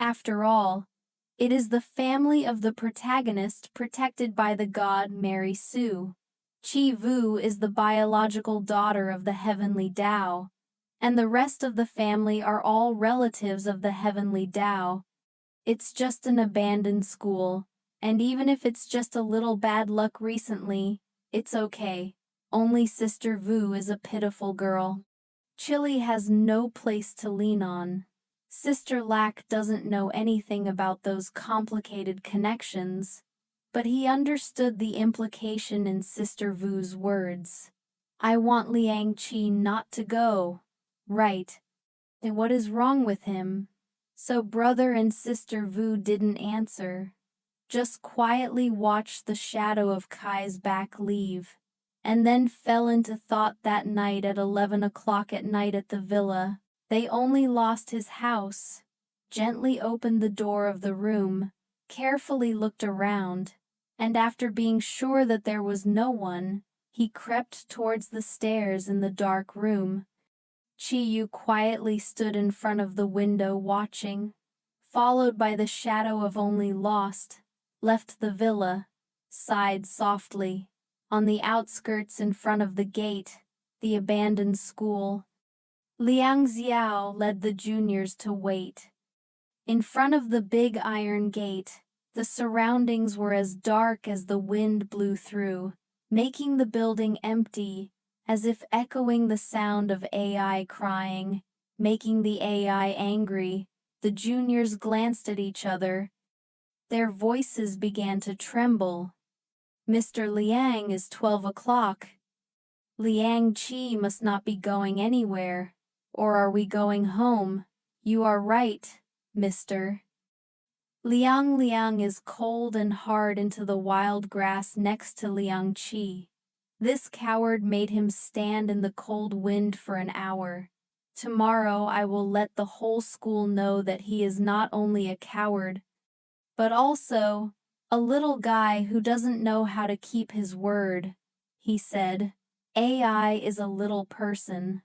After all, it is the family of the protagonist protected by the god Mary Sue. Chi Vu is the biological daughter of the heavenly Tao, and the rest of the family are all relatives of the heavenly Tao. It's just an abandoned school, and even if it's just a little bad luck recently, it's okay. Only Sister Vu is a pitiful girl. Chili has no place to lean on. Sister Lack doesn't know anything about those complicated connections, but he understood the implication in Sister Vu's words. I want Liang Qi not to go. Right. And what is wrong with him? So brother and Sister Vu didn't answer, just quietly watched the shadow of Kai's back leave, and then fell into thought that night at 11 o'clock at night at the villa. They only lost his house. Gently opened the door of the room, carefully looked around, and after being sure that there was no one, he crept towards the stairs in the dark room. Chi-Yu quietly stood in front of the window watching, followed by the shadow of Only Lost, left the villa, sighed softly. On the outskirts in front of the gate, the abandoned school, Liang Xiao led the juniors to wait. In front of the big iron gate, the surroundings were as dark as the wind blew through, making the building empty, as if echoing the sound of AI crying, making the AI angry. The juniors glanced at each other. Their voices began to tremble. Mr. Liang is 12 o'clock. Liang Qi must not be going anywhere. Or are we going home? You are right, mister. Liang is cold and hard into the wild grass next to Liang Qi. This coward made him stand in the cold wind for an hour. Tomorrow I will let the whole school know that he is not only a coward, but also a little guy who doesn't know how to keep his word, he said. AI is a little person.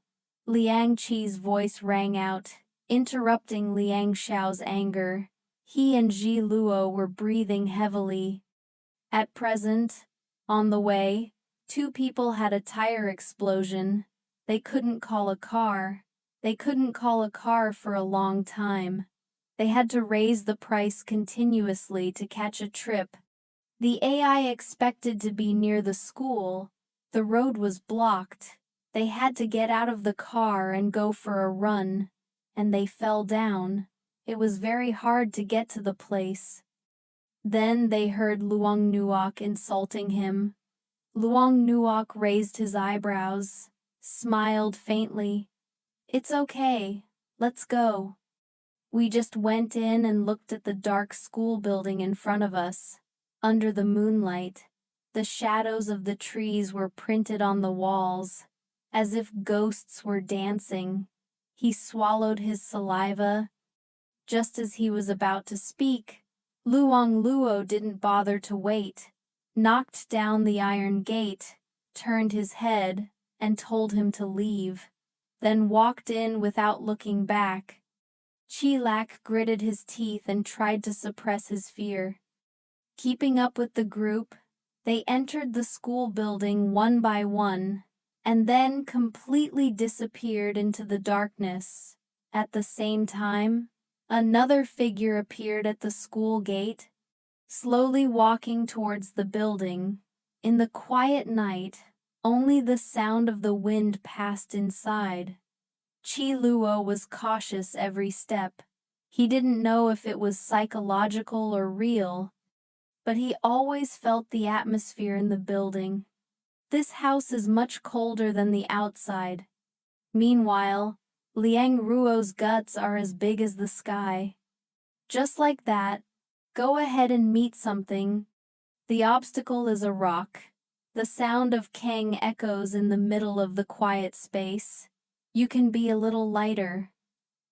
Liang Qi's voice rang out, interrupting Liang Xiao's anger. He and Ji Luo were breathing heavily. At present, on the way, two people had a tire explosion. They couldn't call a car. They couldn't call a car for a long time. They had to raise the price continuously to catch a trip. The AI expected to be near the school. The road was blocked. They had to get out of the car and go for a run, and they fell down. It was very hard to get to the place. Then they heard Luang Nuoc insulting him. Luang Nuoc raised his eyebrows, smiled faintly. It's okay, let's go. We just went in and looked at the dark school building in front of us. Under the moonlight, the shadows of the trees were printed on the walls, as if ghosts were dancing. He swallowed his saliva. Just as he was about to speak, Luang Luo didn't bother to wait, knocked down the iron gate, turned his head, and told him to leave, then walked in without looking back. Chi Lak gritted his teeth and tried to suppress his fear. Keeping up with the group, they entered the school building one by one, and then completely disappeared into the darkness. At the same time, another figure appeared at the school gate, slowly walking towards the building. In the quiet night, only the sound of the wind passed inside. Chi Luo was cautious every step. He didn't know if it was psychological or real, but he always felt the atmosphere in the building. This house is much colder than the outside. Meanwhile, Liang Ruo's guts are as big as the sky. Just like that, go ahead and meet something. The obstacle is a rock. The sound of Kang echoes in the middle of the quiet space. You can be a little lighter.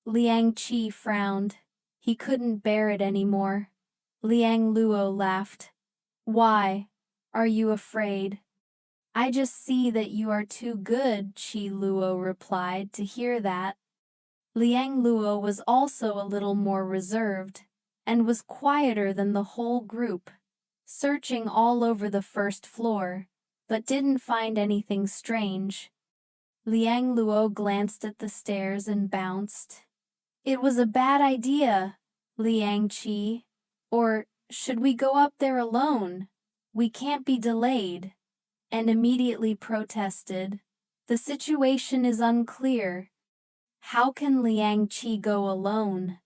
Liang Qi frowned. He couldn't bear it anymore. Liang Luo laughed. Why? Are you afraid? I just see that you are too good, Chi Luo replied. To hear that, Liang Luo was also a little more reserved, and was quieter than the whole group, searching all over the first floor, but didn't find anything strange. Liang Luo glanced at the stairs and bounced. "It was a bad idea, Liang Qi. Or, should we go up there alone? We can't be delayed," and immediately protested. "The situation is unclear." "How can Liang Qi go alone?"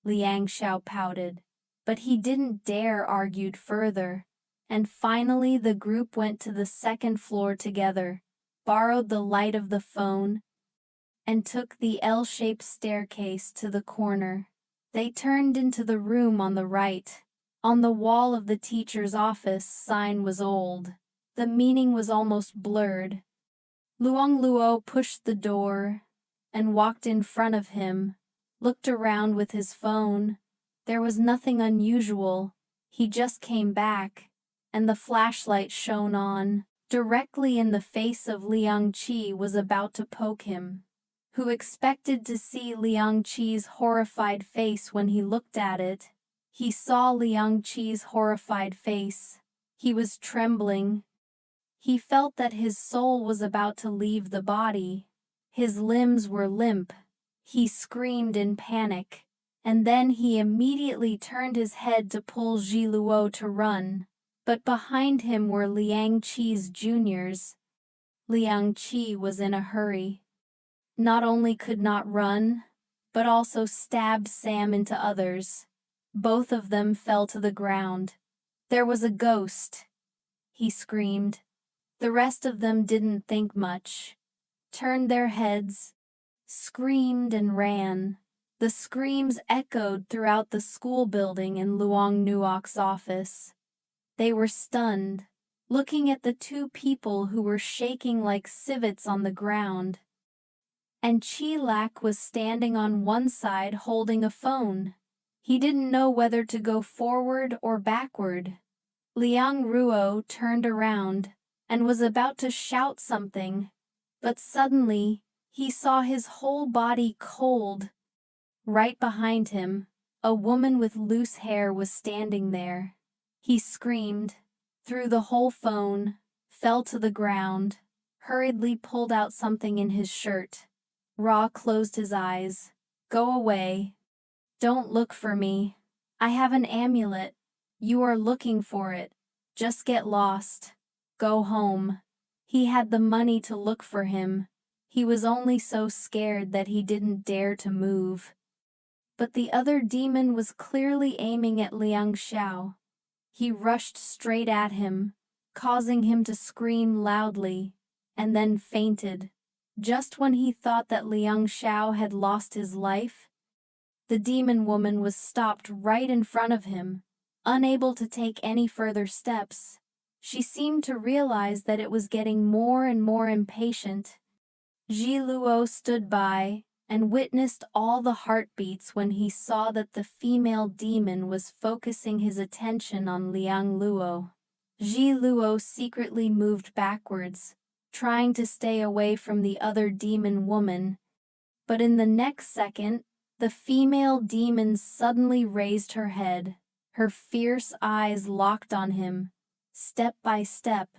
Liang Xiao pouted, but he didn't dare argue further, and finally the group went to the second floor together, borrowed the light of the phone, and took the L-shaped staircase to the corner. They turned into the room on the right. On the wall of the teacher's office sign was old. The meaning was almost blurred. Luang Luo pushed the door and walked in front of him, looked around with his phone. There was nothing unusual. He just came back, and the flashlight shone on, directly in the face of Liang Qi was about to poke him. Who expected to see Liang Qi's horrified face when he looked at it? He saw Liang Qi's horrified face. He was trembling. He felt that his soul was about to leave the body. His limbs were limp. He screamed in panic, and then he immediately turned his head to pull Zhi Luo to run. But behind him were Liang Qi's juniors. Liang Qi was in a hurry. Not only could not run, but also stabbed Sam into others. Both of them fell to the ground. "There was a ghost," he screamed. The rest of them didn't think much, turned their heads, screamed and ran. The screams echoed throughout the school building in Luang Nuok's office. They were stunned, looking at the two people who were shaking like civets on the ground. And Chi Lak was standing on one side holding a phone. He didn't know whether to go forward or backward. Liang Ruo turned around and was about to shout something, but suddenly he saw his whole body cold. Right behind him, a woman with loose hair was standing there. He screamed, threw the whole phone, fell to the ground, hurriedly pulled out something in his shirt. Ra closed his eyes. "Go away. Don't look for me. I have an amulet. You are looking for it. Just get lost. Go home." He had the money to look for him. He was only so scared that he didn't dare to move. But the other demon was clearly aiming at Liang Xiao. He rushed straight at him, causing him to scream loudly, and then fainted. Just when he thought that Liang Xiao had lost his life, the demon woman was stopped right in front of him, unable to take any further steps. She seemed to realize that it was getting more and more impatient. Zhi Luo stood by and witnessed all the heartbeats when he saw that the female demon was focusing his attention on Liang Luo. Zhi Luo secretly moved backwards, trying to stay away from the other demon woman. But in the next second, the female demon suddenly raised her head. Her fierce eyes locked on him. Step by step,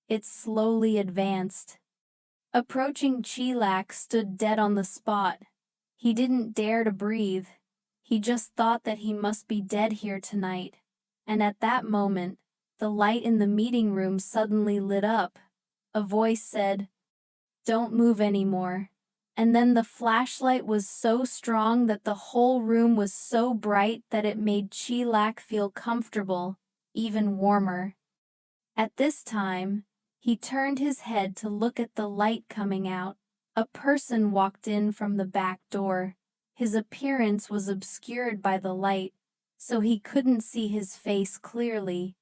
it slowly advanced. Approaching Chilak stood dead on the spot. He didn't dare to breathe. He just thought that he must be dead here tonight. And at that moment, the light in the meeting room suddenly lit up. A voice said, "Don't move anymore." And then the flashlight was so strong that the whole room was so bright that it made Chilak feel comfortable, even warmer. At this time, he turned his head to look at the light coming out. A person walked in from the back door. His appearance was obscured by the light, so he couldn't see his face clearly.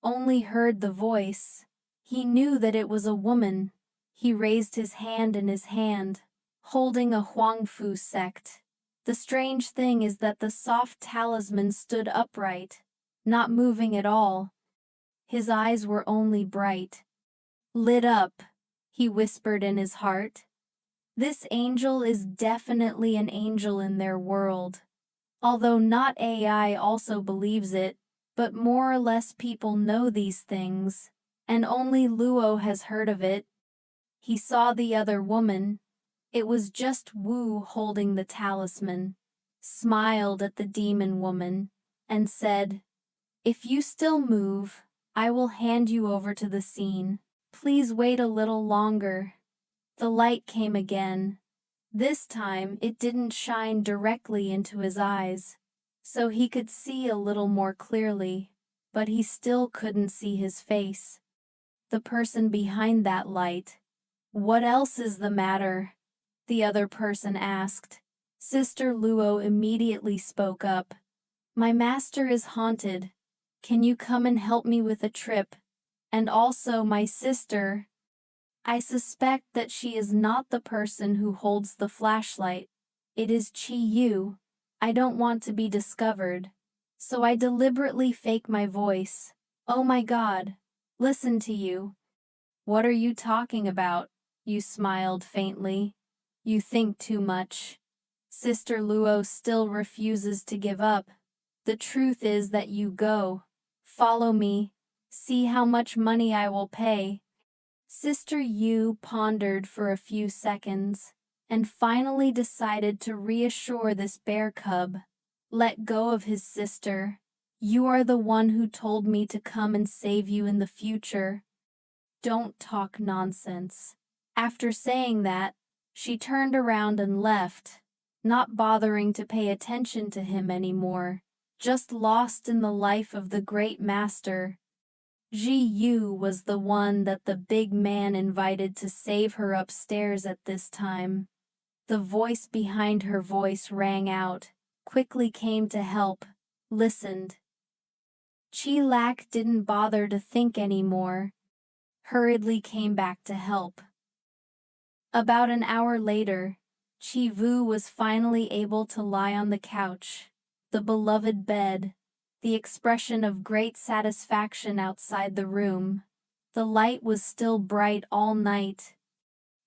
Only heard the voice. He knew that it was a woman. He raised his hand in his hand, holding a Huangfu sect. The strange thing is that the soft talisman stood upright, not moving at all. His eyes were only bright. "Lit up," he whispered in his heart. This angel is definitely an angel in their world. Although not AI also believes it, but more or less people know these things, and only Luo has heard of it. He saw the other woman. It was just Wu holding the talisman, smiled at the demon woman, and said, "If you still move, I will hand you over to the scene. Please wait a little longer." The light came again. This time it didn't shine directly into his eyes, so he could see a little more clearly, but he still couldn't see his face. The person behind that light. "What else is the matter?" the other person asked. Sister Luo immediately spoke up. "My master is haunted. Can you come and help me with a trip? And also my sister. I suspect that she is not the person who holds the flashlight. It is Chi Yu. I don't want to be discovered. So I deliberately fake my voice. Oh my God. Listen to you." "What are you talking about?" You smiled faintly. "You think too much." Sister Luo still refuses to give up. "The truth is that you go. Follow me. See how much money I will pay." Sister Yu pondered for a few seconds, and finally decided to reassure this bear cub. "Let go of his sister. You are the one who told me to come and save you in the future. Don't talk nonsense." After saying that, she turned around and left, not bothering to pay attention to him anymore, just lost in the life of the great master. Ji Yu was the one that the big man invited to save her upstairs at this time. The voice behind her voice rang out, quickly came to help, listened. Chi Lak didn't bother to think anymore, hurriedly came back to help. About an hour later, Chi Vu was finally able to lie on the couch, the beloved bed, the expression of great satisfaction outside the room. The light was still bright all night.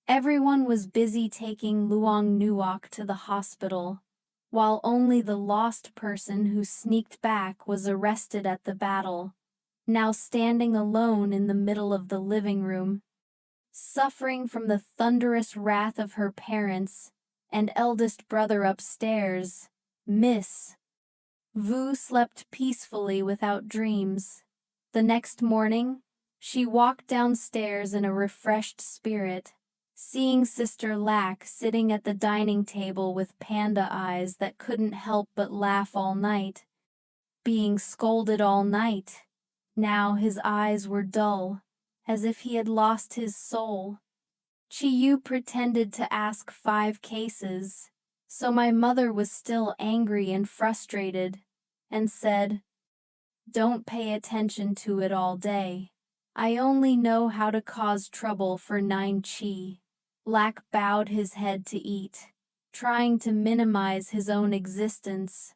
Everyone was busy taking Luong Nuok to the hospital, while only the lost person who sneaked back was arrested at the battle, now standing alone in the middle of the living room, suffering from the thunderous wrath of her parents and eldest brother upstairs. Miss Vu slept peacefully without dreams. The next morning, she walked downstairs in a refreshed spirit, seeing Sister Lack sitting at the dining table with panda eyes that couldn't help but laugh all night. Being scolded all night. Now his eyes were dull, as if he had lost his soul. Chi Yu pretended to ask 5 cases, so my mother was still angry and frustrated, and said, "Don't pay attention to it all day. I only know how to cause trouble for 9 chi." Lack bowed his head to eat, trying to minimize his own existence.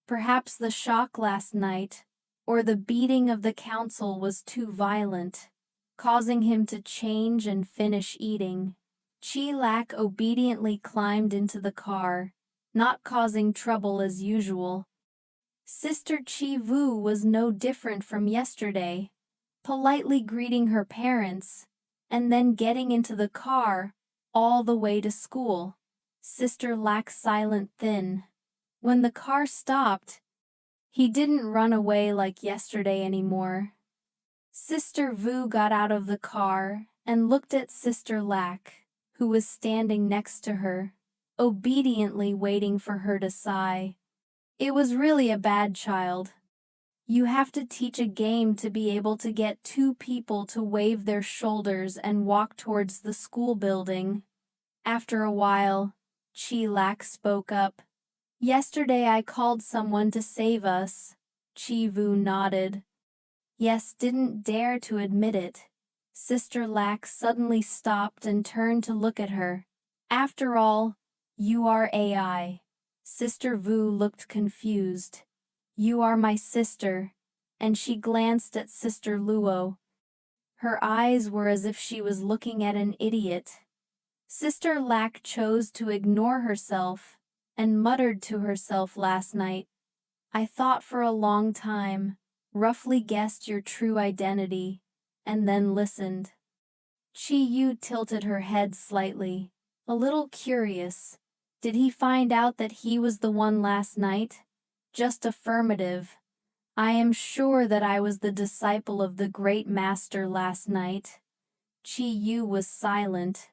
Perhaps the shock last night, or the beating of the council was too violent, causing him to change and finish eating. Chi Lak obediently climbed into the car, not causing trouble as usual. Sister Chi Vu was no different from yesterday, politely greeting her parents, and then getting into the car, all the way to school. Sister Lak silent thin. When the car stopped, he didn't run away like yesterday anymore. Sister Vu got out of the car and looked at Sister Lack, who was standing next to her, obediently waiting for her to sigh. "It was really a bad child. You have to teach a game to be able to get 2 people to wave their shoulders and walk towards the school building." After a while, Chi Lak spoke up. "Yesterday I called someone to save us." Chi Vu nodded. Yes, didn't dare to admit it. Sister Lack suddenly stopped and turned to look at her. "After all, you are AI. Sister Vu looked confused. "You are my sister," and she glanced at Sister Luo. Her eyes were as if she was looking at an idiot. Sister Lack chose to ignore herself and muttered to herself last night, I thought for a long time, roughly guessed your true identity, and then listened. Chi Yu tilted her head slightly, a little curious. Did he find out that he was the one last night? Just affirmative. I am sure that I was the disciple of the great master last night. Chi Yu was silent.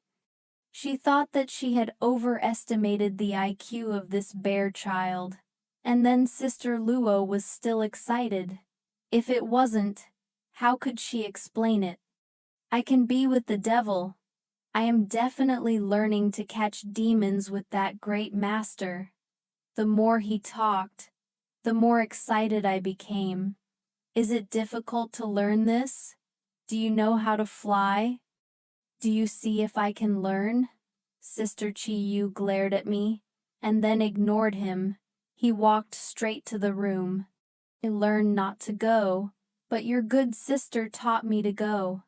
She thought that she had overestimated the IQ of this bear child. And then Sister Luo was still excited. If it wasn't, how could she explain it? I can be with the devil. I am definitely learning to catch demons with that great master. The more he talked, the more excited I became. Is it difficult to learn this? Do you know how to fly? Do you see if I can learn? Sister Chi Yu glared at me, and then ignored him. He walked straight to the room. I learned not to go, but your good sister taught me to go.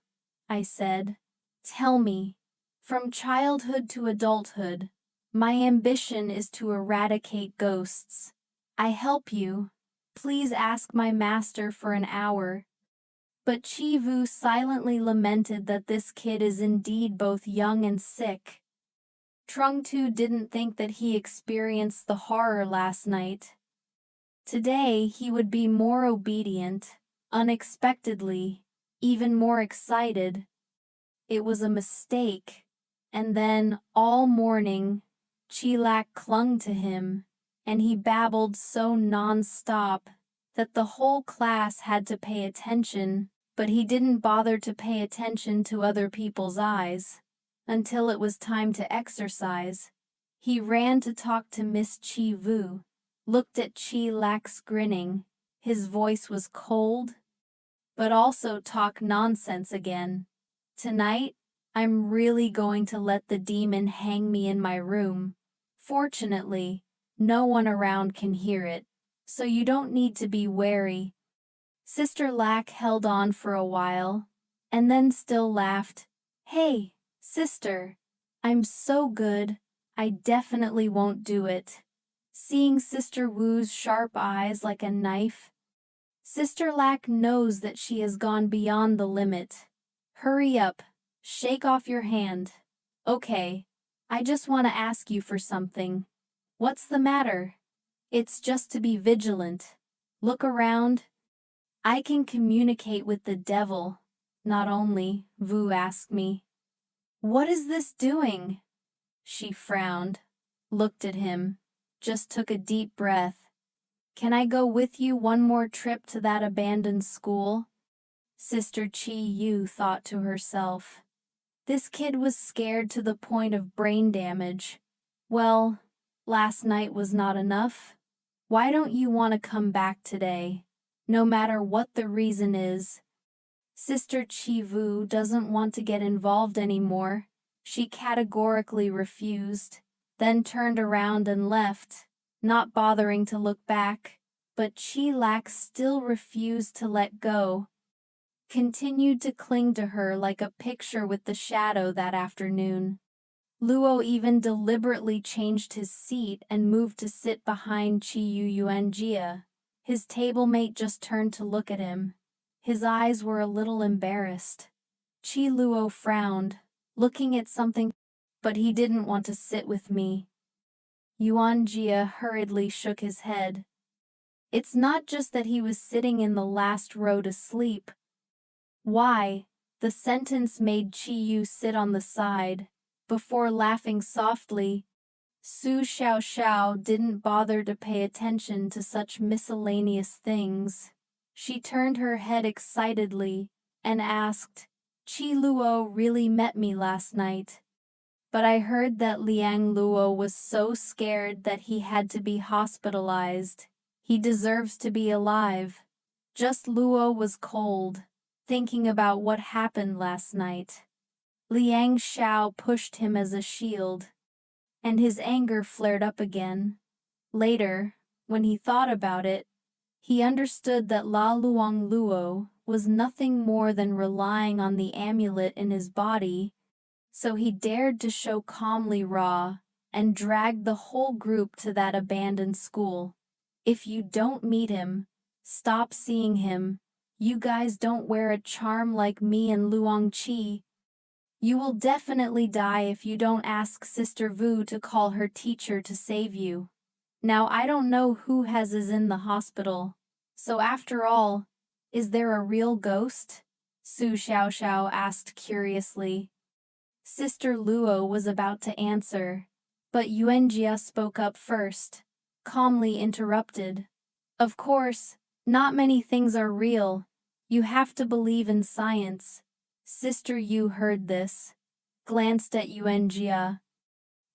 I said, tell me, from childhood to adulthood, my ambition is to eradicate ghosts. I help you. Please ask my master for an hour. But Chi Vu silently lamented that this kid is indeed both young and sick. Trung Tu didn't think that he experienced the horror last night. Today he would be more obedient, unexpectedly, even more excited. It was a mistake, and then, all morning, Chilak clung to him, and he babbled so non-stop that the whole class had to pay attention, but he didn't bother to pay attention to other people's eyes. Until it was time to exercise, he ran to talk to Miss Chi Vu, looked at Chilak grinning. His voice was cold, but also talk nonsense again. Tonight, I'm really going to let the demon hang me in my room. Fortunately, no one around can hear it, so you don't need to be wary. Sister Lack held on for a while, and then still laughed. Hey, sister, I'm so good, I definitely won't do it. Seeing Sister Wu's sharp eyes like a knife, Sister Lack knows that she has gone beyond the limit. Hurry up, shake off your hand. Okay, I just want to ask you for something. What's the matter? It's just to be vigilant. Look around. I can communicate with the devil. Not only, Vu asked me. What is this doing? She frowned, looked at him, just took a deep breath. Can I go with you one more trip to that abandoned school? Sister Chi Yu thought to herself. This kid was scared to the point of brain damage. Well, last night was not enough. Why don't you want to come back today? No matter what the reason is. Sister Chi Vu doesn't want to get involved anymore. She categorically refused, then turned around and left, not bothering to look back. But Chi Lack still refused to let go. Continued to cling to her like a picture with the shadow that afternoon. Luo even deliberately changed his seat and moved to sit behind Chi Yu Yuanjia. His table-mate just turned to look at him. His eyes were a little embarrassed. Chi Luo frowned, looking at something, but he didn't want to sit with me. Yuanjia hurriedly shook his head. It's not just that he was sitting in the last row to sleep. Why? The sentence made Chi Yu sit on the side. Before laughing softly, Su Xiao Xiao didn't bother to pay attention to such miscellaneous things. She turned her head excitedly and asked, Chi Luo really met me last night. But I heard that Liang Luo was so scared that he had to be hospitalized. He deserves to be alive. Just Luo was cold, thinking about what happened last night. Liang Xiao pushed him as a shield, and his anger flared up again. Later, when he thought about it, he understood that La Luang Luo was nothing more than relying on the amulet in his body So he dared to show calmly raw, and dragged the whole group to that abandoned school. If you don't meet him, stop seeing him. You guys don't wear a charm like me and Luong Chi. You will definitely die if you don't ask Sister Vu to call her teacher to save you. Now I don't know who is in the hospital. So after all, is there a real ghost? Su Xiaoxiao asked curiously. Sister Luo was about to answer, but Yuanjia spoke up first, calmly interrupted. Of course, not many things are real. You have to believe in science. Sister Yu heard this, glanced at Yuanjia.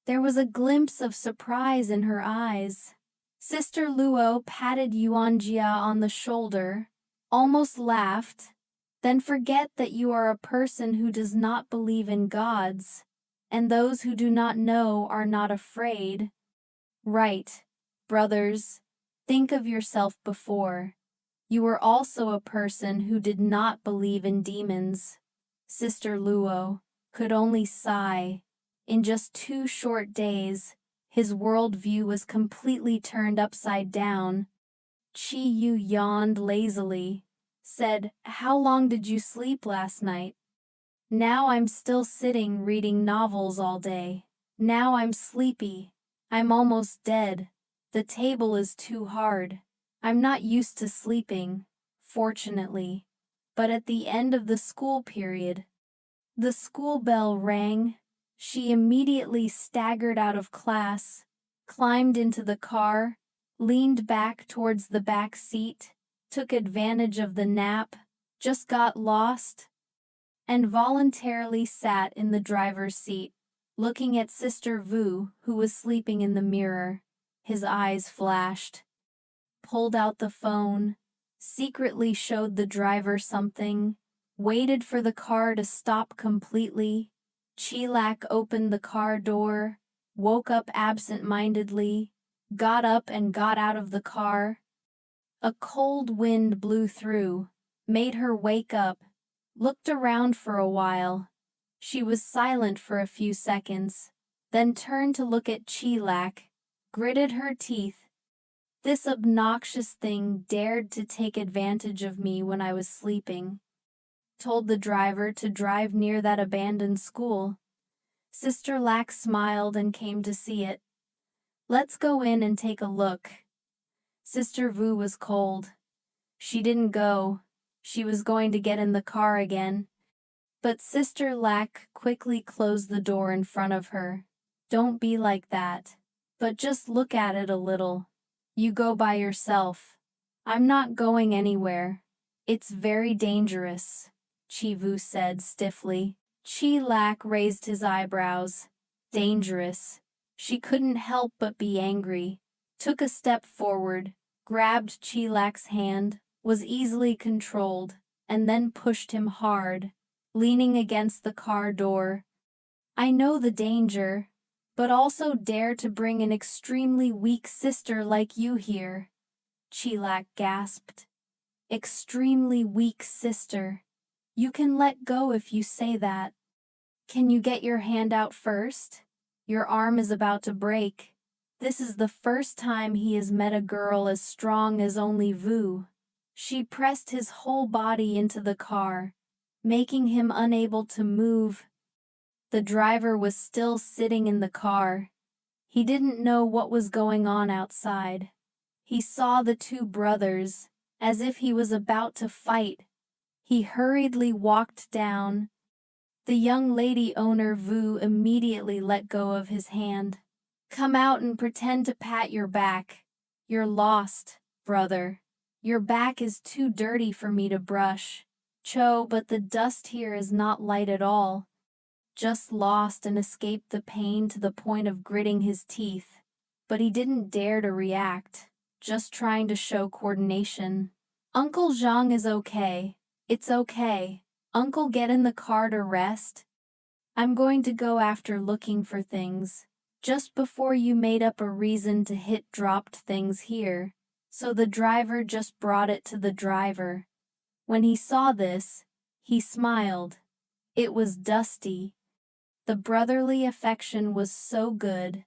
There was a glimpse of surprise in her eyes. Sister Luo patted Yuanjia on the shoulder, almost laughed. Then forget that you are a person who does not believe in gods, and those who do not know are not afraid. Right, brothers, think of yourself before. You were also a person who did not believe in demons. Sister Luo could only sigh. In just 2 short days, his worldview was completely turned upside down. Chi Yu yawned lazily, said, "How long did you sleep last night?" "Now I'm still sitting reading novels all day. Now I'm sleepy. I'm almost dead. The table is too hard. I'm not used to sleeping, fortunately." But at the end of the school period, the school bell rang. She immediately staggered out of class, climbed into the car, leaned back towards the back seat, took advantage of the nap, just got lost, and voluntarily sat in the driver's seat, looking at Sister Vu, who was sleeping in the mirror. His eyes flashed, pulled out the phone, secretly showed the driver something, waited for the car to stop completely. Chilak opened the car door, woke up absent-mindedly, got up and got out of the car. A cold wind blew through, made her wake up, looked around for a while. She was silent for a few seconds, then turned to look at Chilak, gritted her teeth. This obnoxious thing dared to take advantage of me when I was sleeping. Told the driver to drive near that abandoned school. Sister Lack smiled and came to see it. "Let's go in and take a look." Sister Vu was cold. She didn't go. She was going to get in the car again. But Sister Lack quickly closed the door in front of her. "Don't be like that. But just look at it a little. You go by yourself." "I'm not going anywhere. It's very dangerous," Chi Vu said stiffly. Chi Lak raised his eyebrows. Dangerous. She couldn't help but be angry. Took a step forward, grabbed Chi Lak's hand, was easily controlled, and then pushed him hard, leaning against the car door. "I know the danger, but also dare to bring an extremely weak sister like you here," Chilak gasped. "Extremely weak sister. You can let go if you say that. Can you get your hand out first? Your arm is about to break." This is the first time he has met a girl as strong as only Vu. She pressed his whole body into the car, making him unable to move. The driver was still sitting in the car. He didn't know what was going on outside. He saw the 2 brothers, as if he was about to fight. He hurriedly walked down. The young lady owner Vu immediately let go of his hand. "Come out and pretend to pat your back. You're lost, brother. Your back is too dirty for me to brush. Cho, but the dust here is not light at all." Just lost and escaped the pain to the point of gritting his teeth. But he didn't dare to react, just trying to show coordination. "Uncle Zhang is okay. It's okay. Uncle, get in the car to rest. I'm going to go after looking for things. Just before you made up a reason to hit dropped things here, so the driver just brought it to the driver." When he saw this, he smiled. It was dusty. The brotherly affection was so good.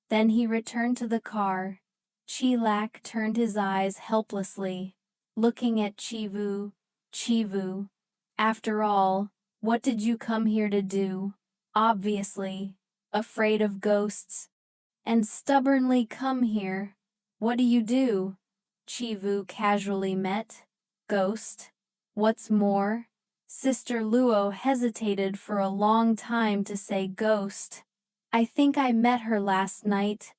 Then he returned to the car. Chilak turned his eyes helplessly, looking at Chivu. Chivu, after all, what did you come here to do? Obviously, afraid of ghosts. And stubbornly come here. What do you do? Chivu casually met. Ghost. What's more? Sister Luo hesitated for a long time to say ghost. I think I met her last night.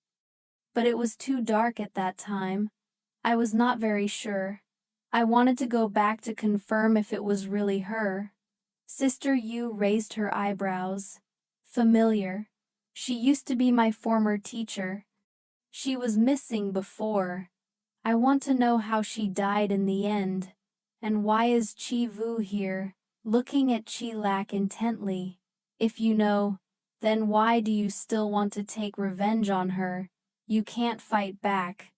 But it was too dark at that time. I was not very sure. I wanted to go back to confirm if it was really her. Sister Yu raised her eyebrows. Familiar. She used to be my former teacher. She was missing before. I want to know how she died in the end. And why is Chi Vu here, looking at Chilak intently? If you know, then why do you still want to take revenge on her? You can't fight back.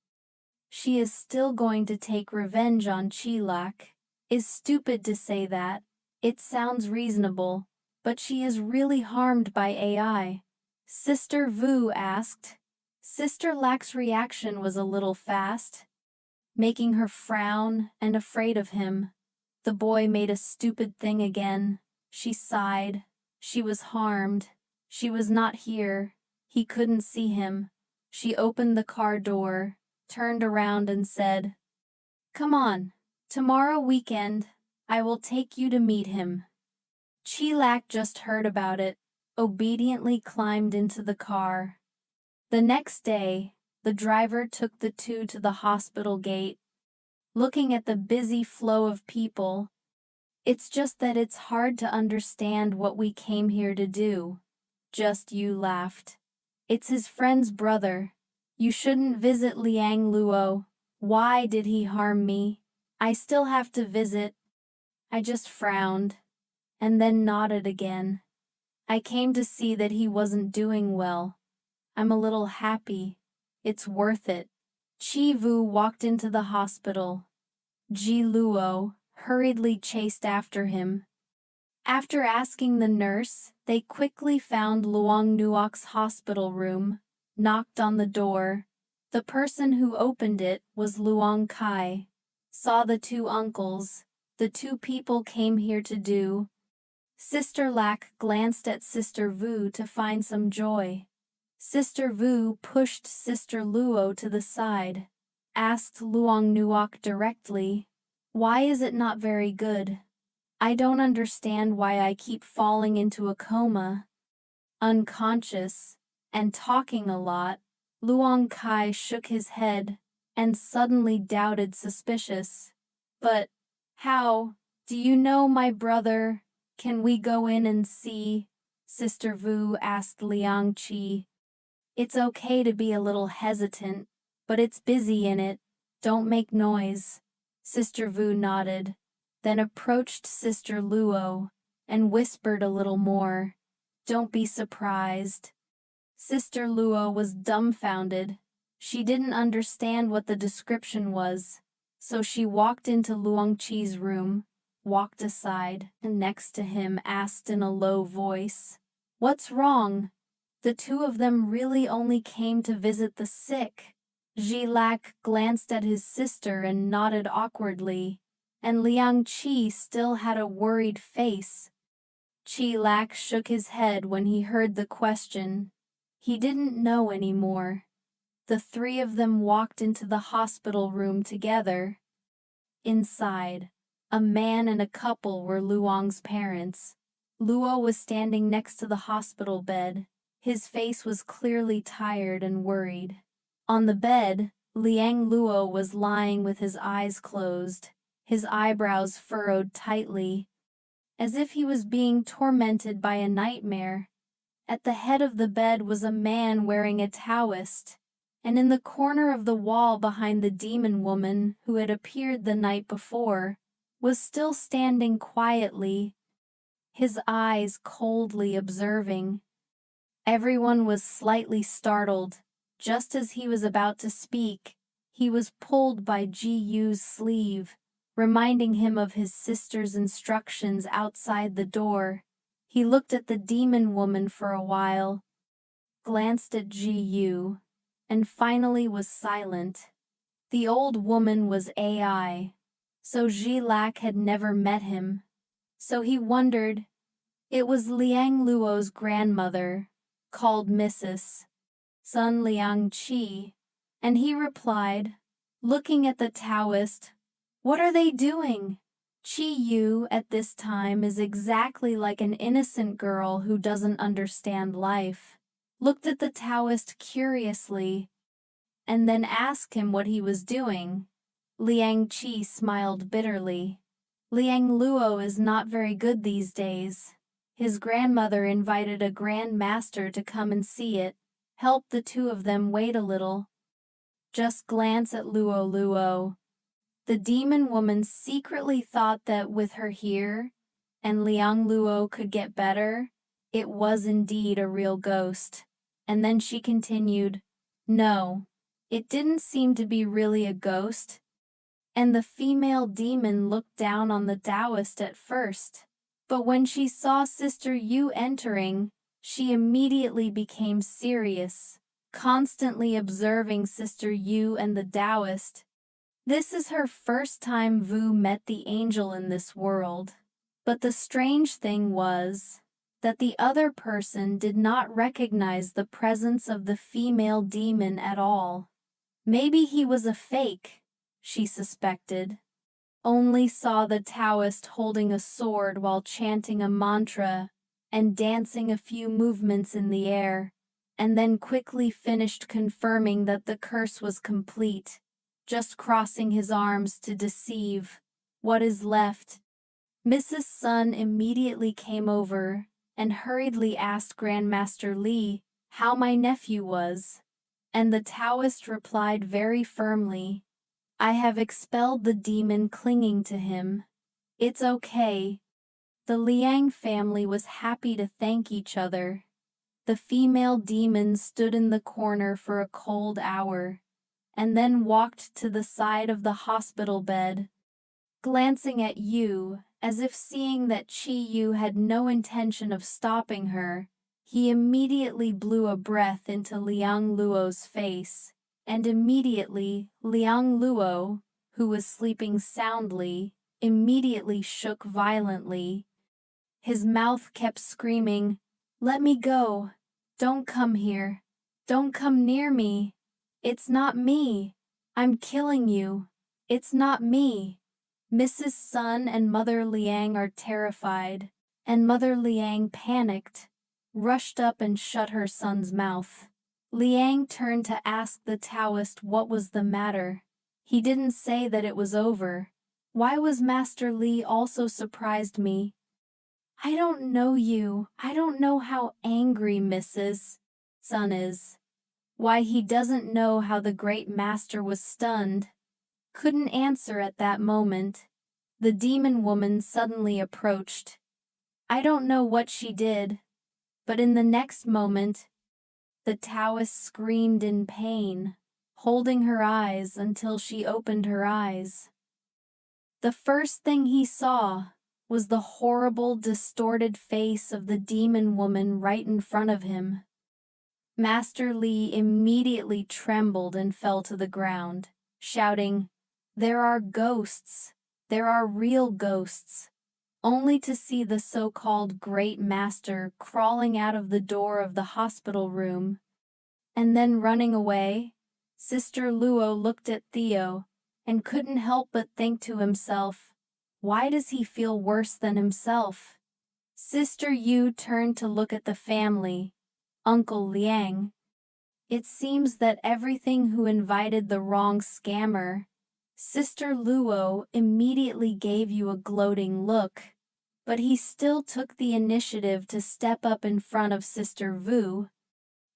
She is still going to take revenge on Chilak. Is stupid to say that. It sounds reasonable, but she is really harmed by AI. Sister Vu asked. Sister Lak's reaction was a little fast, making her frown and afraid of him. The boy made a stupid thing again. She sighed. She was harmed. She was not here. He couldn't see him. She opened the car door, turned around and said, Come on, tomorrow weekend, I will take you to meet him. Chilak just heard about it, obediently climbed into the car. The next day, the driver took the two to the hospital gate. Looking at the busy flow of people, it's just that it's hard to understand what we came here to do. Just you laughed. It's his friend's brother. You shouldn't visit Liang Luo. Why did he harm me? I still have to visit. I just frowned, and then nodded again. I came to see that he wasn't doing well. I'm a little happy. It's worth it. Chi Vu walked into the hospital. Ji Luo hurriedly chased after him. After asking the nurse, they quickly found Luang Nuok's hospital room, knocked on the door. The person who opened it was Luang Kai. Saw the two uncles. The two people came here to do. Sister Lak glanced at Sister Vu to find some joy. Sister Vu pushed Sister Luo to the side, asked Luang Nuok directly, Why is it not very good? I don't understand why I keep falling into a coma. Unconscious, and talking a lot, Luang Kai shook his head, and suddenly doubted suspicious. But, how, do you know my brother? Can we go in and see? Sister Vu asked Liang Qi. It's okay to be a little hesitant, but it's busy in it. Don't make noise. Sister Vu nodded, then approached Sister Luo, and whispered a little more. Don't be surprised. Sister Luo was dumbfounded. She didn't understand what the description was, so she walked into Luang Qi's room, walked aside, and next to him asked in a low voice, What's wrong? The two of them really only came to visit the sick. Jilak glanced at his sister and nodded awkwardly, and Liang Qi still had a worried face. Chilak shook his head when he heard the question. He didn't know anymore. The three of them walked into the hospital room together. Inside, a man and a couple were Luong's parents. Luo was standing next to the hospital bed. His face was clearly tired and worried. On the bed, Liang Luo was lying with his eyes closed, his eyebrows furrowed tightly, as if he was being tormented by a nightmare. At the head of the bed was a man wearing a Taoist, and in the corner of the wall behind the demon woman who had appeared the night before, was still standing quietly, his eyes coldly observing. Everyone was slightly startled. Just as he was about to speak, he was pulled by Ji Yu's sleeve, reminding him of his sister's instructions outside the door. He looked at the demon woman for a while, glanced at Ji, and finally was silent. The old woman was AI, so Ji-lak had never met him. So he wondered. It was Liang Luo's grandmother, called Mrs. Sun Liang Qi, and he replied, looking at the Taoist, "What are they doing?" Qi Yu at this time is exactly like an innocent girl who doesn't understand life, looked at the Taoist curiously, and then asked him what he was doing. Liang Qi smiled bitterly. Liang Luo is not very good these days. His grandmother invited a grand master to come and see it, help the two of them wait a little. Just glance at Luo. The demon woman secretly thought that with her here, and Liang Luo could get better, it was indeed a real ghost. And then she continued, "No, it didn't seem to be really a ghost." And the female demon looked down on the Taoist at first. But when she saw Sister Yu entering, she immediately became serious, constantly observing Sister Yu and the Taoist. This is her first time Vu met the angel in this world. But the strange thing was that the other person did not recognize the presence of the female demon at all. Maybe he was a fake, she suspected. Only saw the Taoist holding a sword while chanting a mantra and dancing a few movements in the air, and then quickly finished confirming that the curse was complete, just crossing his arms to deceive. What is left? Mrs. Sun immediately came over and hurriedly asked Grandmaster Li how my nephew was, and the Taoist replied very firmly, "I have expelled the demon clinging to him. It's okay." The Liang family was happy to thank each other. The female demon stood in the corner for a cold hour, and then walked to the side of the hospital bed, glancing at Yu, as if seeing that Qi Yu had no intention of stopping her. He immediately blew a breath into Liang Luo's face, and immediately Liang Luo, who was sleeping soundly, immediately shook violently. His mouth kept screaming, "Let me go! Don't come here! Don't come near me! It's not me! I'm killing you! It's not me!" Mrs. Sun and Mother Liang are terrified, and Mother Liang panicked, rushed up and shut her son's mouth. Liang turned to ask the Taoist what was the matter. He didn't say that it was over. Why was Master Li also surprised me? "I don't know you. I don't know how angry Mrs. Sun is. Why he doesn't know how the great master was stunned." Couldn't answer at that moment. The demon woman suddenly approached. I don't know what she did, but in the next moment, the Taoist screamed in pain, holding her eyes until she opened her eyes. The first thing he saw was the horrible, distorted face of the demon woman right in front of him. Master Li immediately trembled and fell to the ground, shouting, "There are ghosts! There are real ghosts!" Only to see the so-called great master crawling out of the door of the hospital room, and then running away. Sister Luo looked at Theo, and couldn't help but think to himself, why does he feel worse than himself? Sister Yu turned to look at the family, Uncle Liang. It seems that everything who invited the wrong scammer. Sister Luo immediately gave you a gloating look, but he still took the initiative to step up in front of Sister Vu,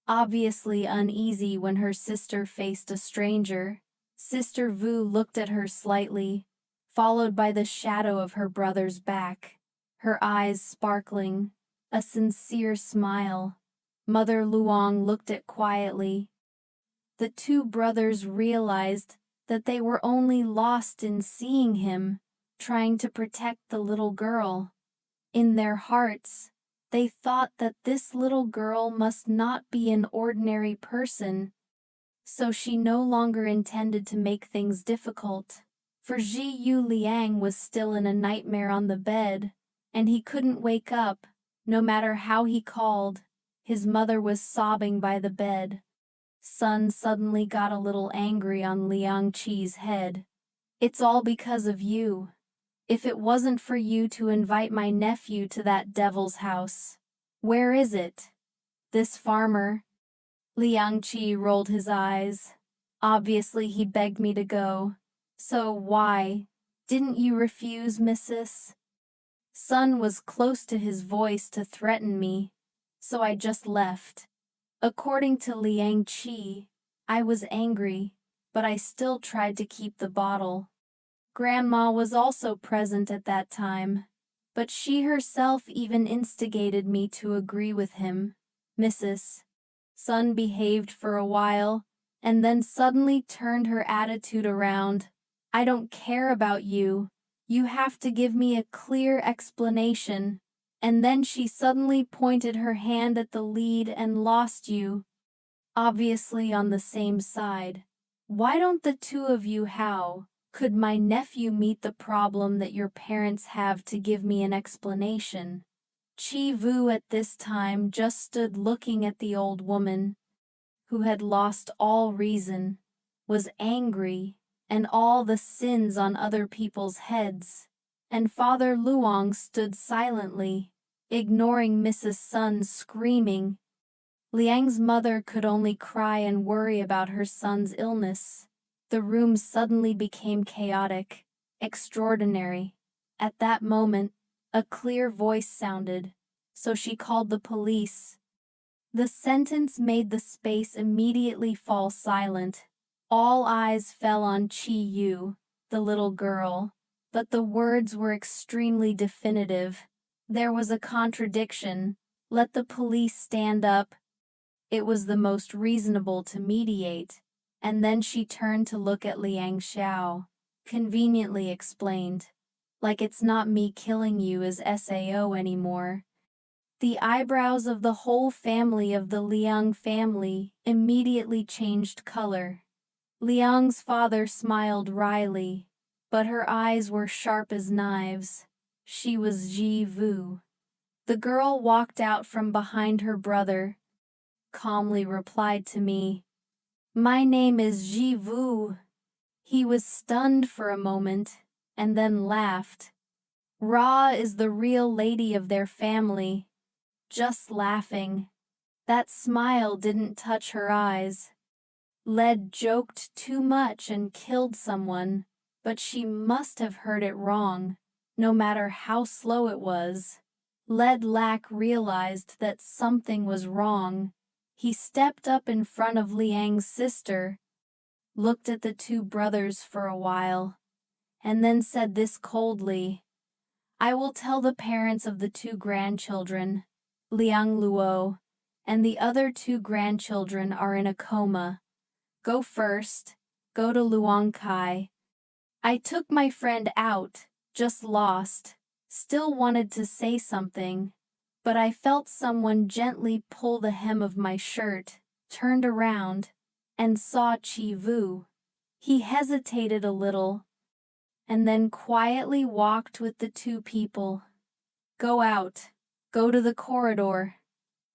obviously uneasy when her sister faced a stranger. Sister Vu looked at her slightly, followed by the shadow of her brother's back, her eyes sparkling, a sincere smile. Mother Luong looked at quietly. The two brothers realized that they were only lost in seeing him, trying to protect the little girl. In their hearts, They thought that this little girl must not be an ordinary person, so she no longer intended to make things difficult. For Ji Yu Liang was still in a nightmare on the bed, and he couldn't wake up, no matter how he called. His mother was sobbing by the bed. Sun suddenly got a little angry on Liang Qi's head. "It's all because of you. If it wasn't for you to invite my nephew to that devil's house. Where is it? This farmer?" Liang Qi rolled his eyes. "Obviously he begged me to go. So why didn't you refuse, Mrs.? Sun was close to his voice to threaten me, so I just left." According to Liang Qi, I was angry, but I still tried to keep the bottle. Grandma was also present at that time, but she herself even instigated me to agree with him. Mrs. Sun behaved for a while, and then suddenly turned her attitude around. "I don't care about you. You have to give me a clear explanation." And then she suddenly pointed her hand at the lead and lost you. Obviously on the same side. "Why don't the two of you how? Could my nephew meet the problem that your parents have to give me an explanation?" Chi Vu at this time just stood looking at the old woman, who had lost all reason, was angry, and all the sins on other people's heads. And Father Luong stood silently, ignoring Mrs. Sun's screaming. Liang's mother could only cry and worry about her son's illness. The room suddenly became chaotic, extraordinary. At that moment, a clear voice sounded, so she called the police. The sentence made the space immediately fall silent. All eyes fell on Chi Yu, the little girl, but the words were extremely definitive. There was a contradiction. Let the police stand up. It was the most reasonable to mediate. And then she turned to look at Liang Xiao, conveniently explained. "Like it's not me killing you as SAO anymore." The eyebrows of the whole family of the Liang family immediately changed color. Liang's father smiled wryly, but her eyes were sharp as knives. She was Ji Vu. The girl walked out from behind her brother, calmly replied to me, "My name is Ji Vu." He was stunned for a moment, and then laughed. Ra is the real lady of their family. Just laughing. That smile didn't touch her eyes. Led joked too much and killed someone, but she must have heard it wrong, no matter how slow it was. Led Lack realized that something was wrong. He stepped up in front of Liang's sister, looked at the two brothers for a while, and then said this coldly, "I will tell the parents of the two grandchildren. Liang Luo and the other two grandchildren are in a coma. Go first, go to Luang Kai." I took my friend out, just lost, still wanted to say something, but I felt someone gently pull the hem of my shirt, turned around, and saw Chi Vu. He hesitated a little, and then quietly walked with the two people. "Go out. Go to the corridor."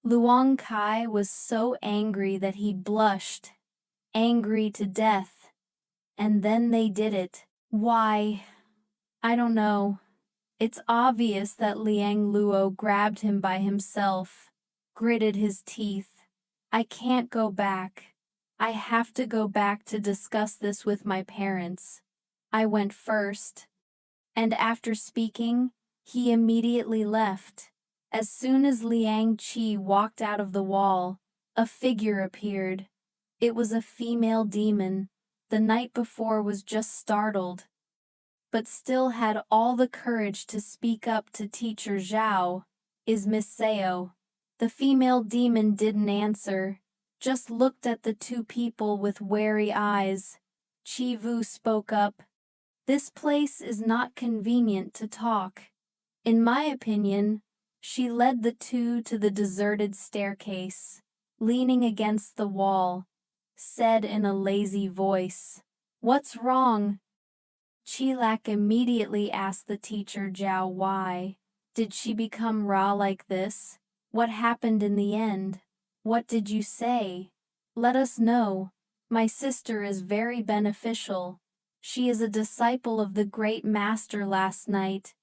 Luang Kai was so angry that he blushed, angry to death. And then they did it. Why? I don't know. It's obvious that Liang Luo grabbed him by himself, gritted his teeth. "I can't go back. I have to go back to discuss this with my parents." I went first. And after speaking, he immediately left. As soon as Liang Qi walked out of the wall, a figure appeared. It was a female demon. The night before was just startled, but still had all the courage to speak up to Teacher Zhao. "Is Miss Sao?" The female demon didn't answer, just looked at the two people with wary eyes. Chi Vu spoke up. "This place is not convenient to talk. In my opinion, She led the two to the deserted staircase, leaning against the wall, said in a lazy voice, "What's wrong?" Chilak immediately asked the teacher Zhao why. Did she become raw like this? What happened in the end? What did you say? Let us know. My sister is very beneficial. She is a disciple of the great master last night.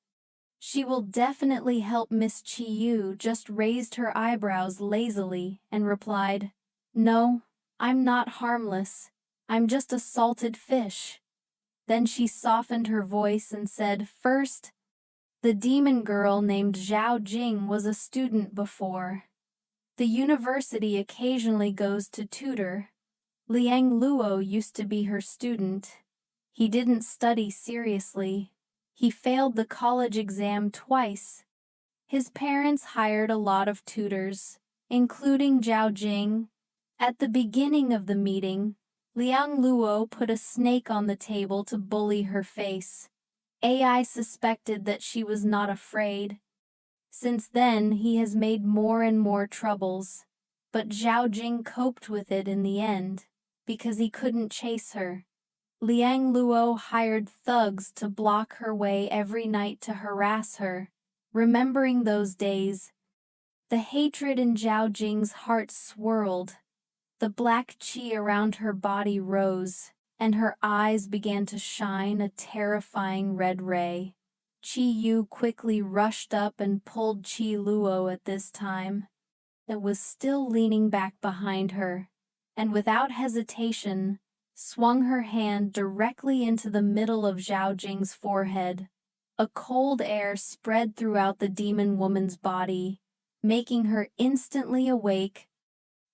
She will definitely help Miss Chi-Yu. Just raised her eyebrows lazily and replied, "No, I'm not harmless. I'm just a salted fish." Then she softened her voice and said, "First, the demon girl named Zhao Jing was a student before. The university occasionally goes to tutor. Liang Luo used to be her student. He didn't study seriously. He failed the college exam twice. His parents hired a lot of tutors, including Zhao Jing. At the beginning of the meeting, Liang Luo put a snake on the table to bully her face. AI suspected that she was not afraid. Since then, he has made more and more troubles. But Zhao Jing coped with it in the end, because he couldn't chase her. Liang Luo hired thugs to block her way every night to harass her. Remembering those days, the hatred in Zhao Jing's heart swirled. The black qi around her body rose, and her eyes began to shine a terrifying red ray. Chi Yu quickly rushed up and pulled Chi Luo at this time. It was still leaning back behind her, and without hesitation, swung her hand directly into the middle of Zhao Jing's forehead. A cold air spread throughout the demon woman's body, making her instantly awake.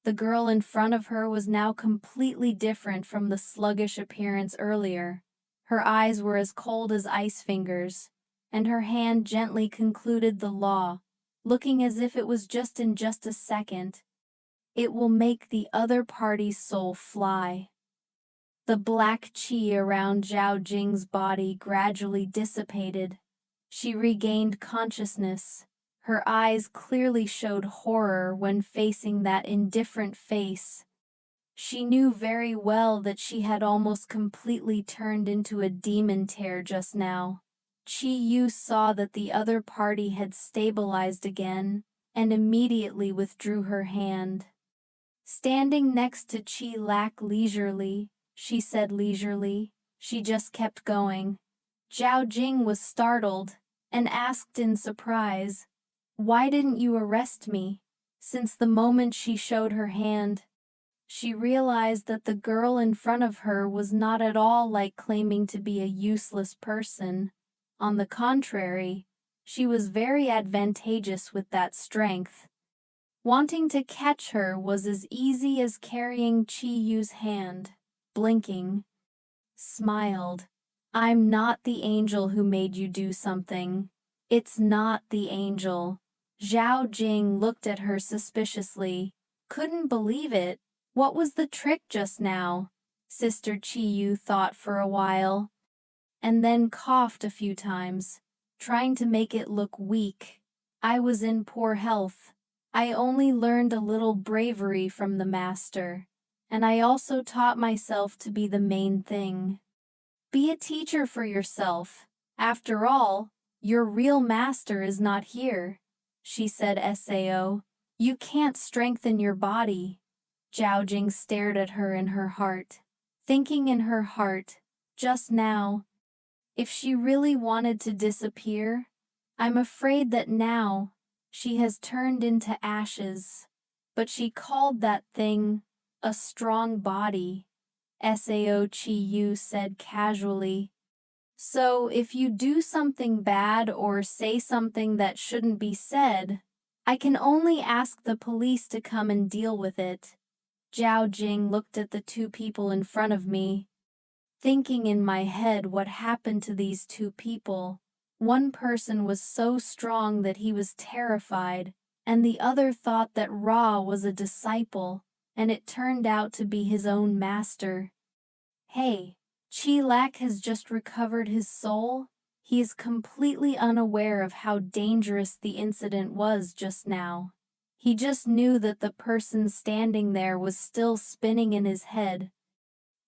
The girl in front of her was now completely different from the sluggish appearance earlier. Her eyes were as cold as ice fingers, and her hand gently concluded the law, looking as if it was just in just a second. It will make the other party's soul fly. The black qi around Zhao Jing's body gradually dissipated. She regained consciousness. Her eyes clearly showed horror when facing that indifferent face. She knew very well that she had almost completely turned into a demon tear just now. Chi Yu saw that the other party had stabilized again, and immediately withdrew her hand. Standing next to Chi Lak leisurely, she said leisurely, she just kept going. Zhao Jing was startled, and asked in surprise, "Why didn't you arrest me?" Since the moment she showed her hand, she realized that the girl in front of her was not at all like claiming to be a useless person. On the contrary, she was very advantageous with that strength. Wanting to catch her was as easy as carrying Chi Yu's hand. Blinking, smiled. "I'm not the angel who made you do something. It's not the angel." Zhao Jing looked at her suspiciously. Couldn't believe it. What was the trick just now? Sister Chi Yu thought for a while, and then coughed a few times, trying to make it look weak. "I was in poor health. I only learned a little bravery from the master, and I also taught myself to be the main thing. Be a teacher for yourself. After all, your real master is not here," she said Sao. "You can't strengthen your body." Zhao Jing stared at her in her heart, thinking in her heart, just now, if she really wanted to disappear, I'm afraid that now she has turned into ashes. But she called that thing a strong body. Sao Chi Yu said casually. "So if you do something bad or say something that shouldn't be said, I can only ask the police to come and deal with it." Zhao Jing looked at the two people in front of me, thinking in my head what happened to these two people. One person was so strong that he was terrified, and the other thought that Ra was a disciple, and it turned out to be his own master. "Hey, Chi Lak has just recovered his soul?" He is completely unaware of how dangerous the incident was just now. He just knew that the person standing there was still spinning in his head.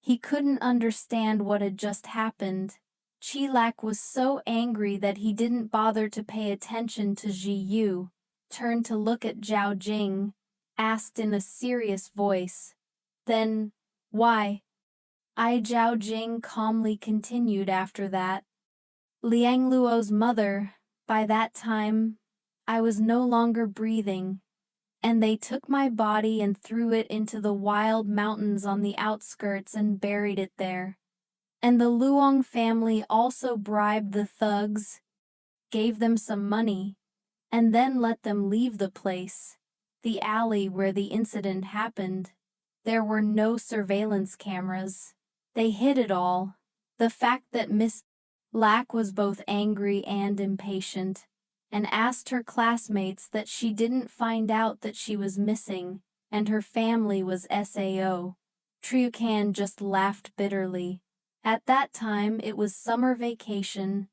He couldn't understand what had just happened. Chilak was so angry that he didn't bother to pay attention to Ji Yu, turned to look at Zhao Jing, asked in a serious voice. Then, why? Zhao Jing calmly continued after that. Liang Luo's mother, by that time, I was no longer breathing, and they took my body and threw it into the wild mountains on the outskirts and buried it there. And the Luong family also bribed the thugs, gave them some money, and then let them leave the place, the alley where the incident happened. There were no surveillance cameras. They hid it all. The fact that Miss Lack was both angry and impatient, and asked her classmates that she didn't find out that she was missing, and her family was SAO. Triucan just laughed bitterly. At that time it was summer vacation.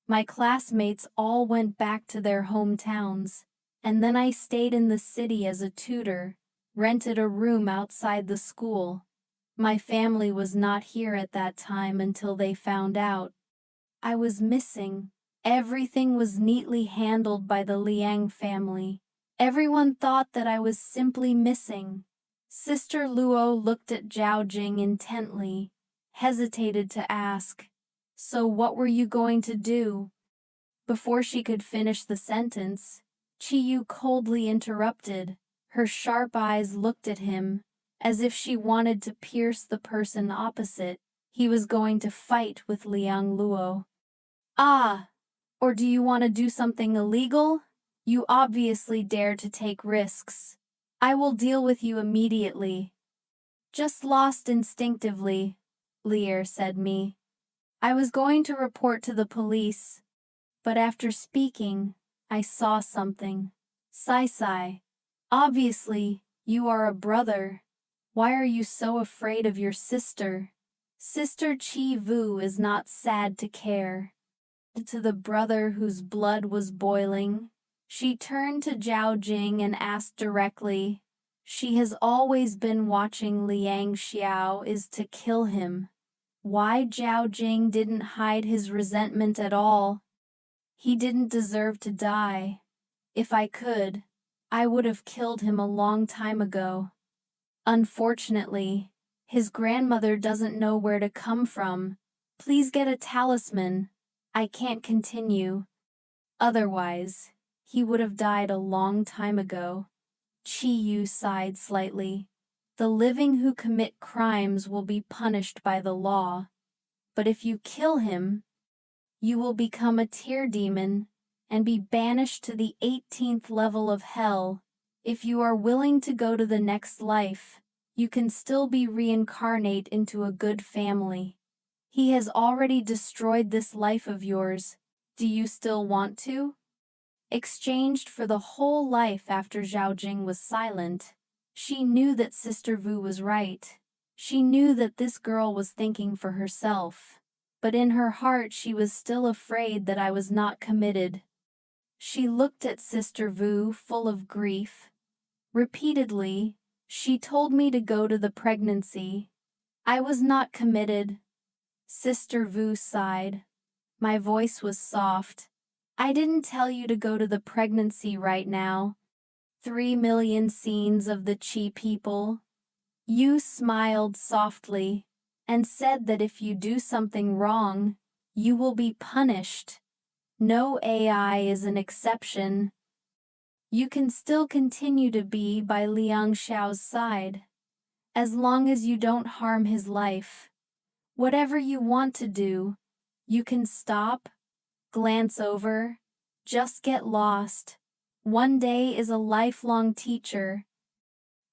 My classmates all went back to their hometowns, and then I stayed in the city as a tutor, rented a room outside the school. My family was not here at that time until they found out I was missing. Everything was neatly handled by the Liang family. Everyone thought that I was simply missing. Sister Luo looked at Zhao Jing intently, hesitated to ask, "So what were you going to do?" Before she could finish the sentence, Chiyu coldly interrupted. Her sharp eyes looked at him, as if she wanted to pierce the person opposite. He was going to fight with Liang Luo. "Ah! Or do you want to do something illegal? You obviously dare to take risks. I will deal with you immediately." "Just lost instinctively," Lear said me. "I was going to report to the police, but after speaking, I saw something." Sai. "Obviously, you are a brother. Why are you so afraid of your sister?" Sister Chi Vu is not sad to care. To the brother whose blood was boiling, she turned to Zhao Jing and asked directly. She has always been watching Liang Xiao is to kill him. Why Zhao Jing didn't hide his resentment at all? He didn't deserve to die. If I could, I would have killed him a long time ago. Unfortunately, his grandmother doesn't know where to come from. Please get a talisman. I can't continue. Otherwise, he would have died a long time ago. Chi Yu sighed slightly. The living who commit crimes will be punished by the law. But if you kill him, you will become a tear demon and be banished to the 18th level of hell. If you are willing to go to the next life, you can still be reincarnate into a good family. He has already destroyed this life of yours. Do you still want to? Exchanged for the whole life after Zhao Jing was silent. She knew that Sister Vu was right. She knew that this girl was thinking for herself. But in her heart she was still afraid that I was not committed. She looked at Sister Vu full of grief. Repeatedly, she told me to go to the pregnancy. I was not committed. Sister Vu sighed. My voice was soft. I didn't tell you to go to the pregnancy right now. 3 million scenes of the Chi people. You smiled softly and said that if you do something wrong, you will be punished. No AI is an exception. You can still continue to be by Liang Xiao's side, as long as you don't harm his life. Whatever you want to do, you can stop, glance over, just get lost. One day is a lifelong teacher.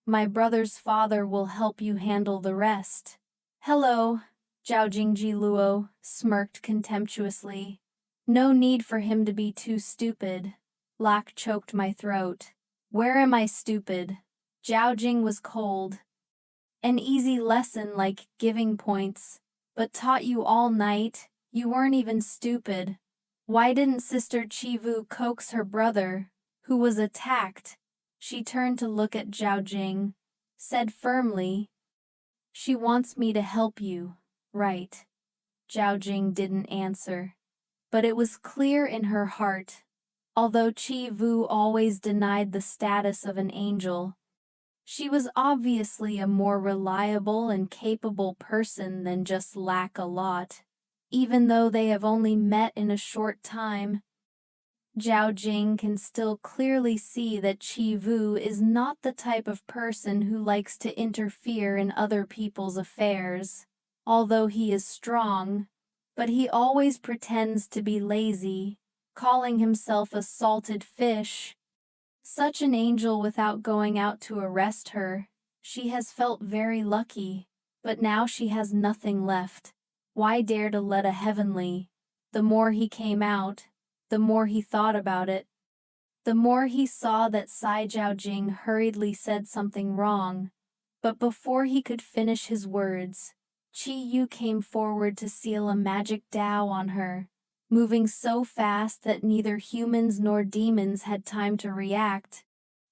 My brother's father will help you handle the rest. Hello, Zhao Jingji Luo smirked contemptuously. No need for him to be too stupid. Lack choked my throat. Where am I stupid? Zhao Jing was cold. An easy lesson like giving points, but taught you all night, You weren't even stupid. Why didn't Sister Chivu coax her brother, who was attacked? She turned to look at Zhao Jing, said firmly, "She wants me to help you, right?" Zhao Jing didn't answer, but it was clear in her heart. Although Chi Vu always denied the status of an angel, she was obviously a more reliable and capable person than just lack a lot, even though they have only met in a short time. Zhao Jing can still clearly see that Chi Vu is not the type of person who likes to interfere in other people's affairs, although he is strong, but he always pretends to be lazy, calling himself a salted fish. Such an angel without going out to arrest her. She has felt very lucky, but now she has nothing left. Why dare to let a heavenly? The more he came out, the more he thought about it. The more he saw that Sai Jiaojing hurriedly said something wrong. But before he could finish his words, Qi Yu came forward to seal a magic Dao on her, moving so fast that neither humans nor demons had time to react.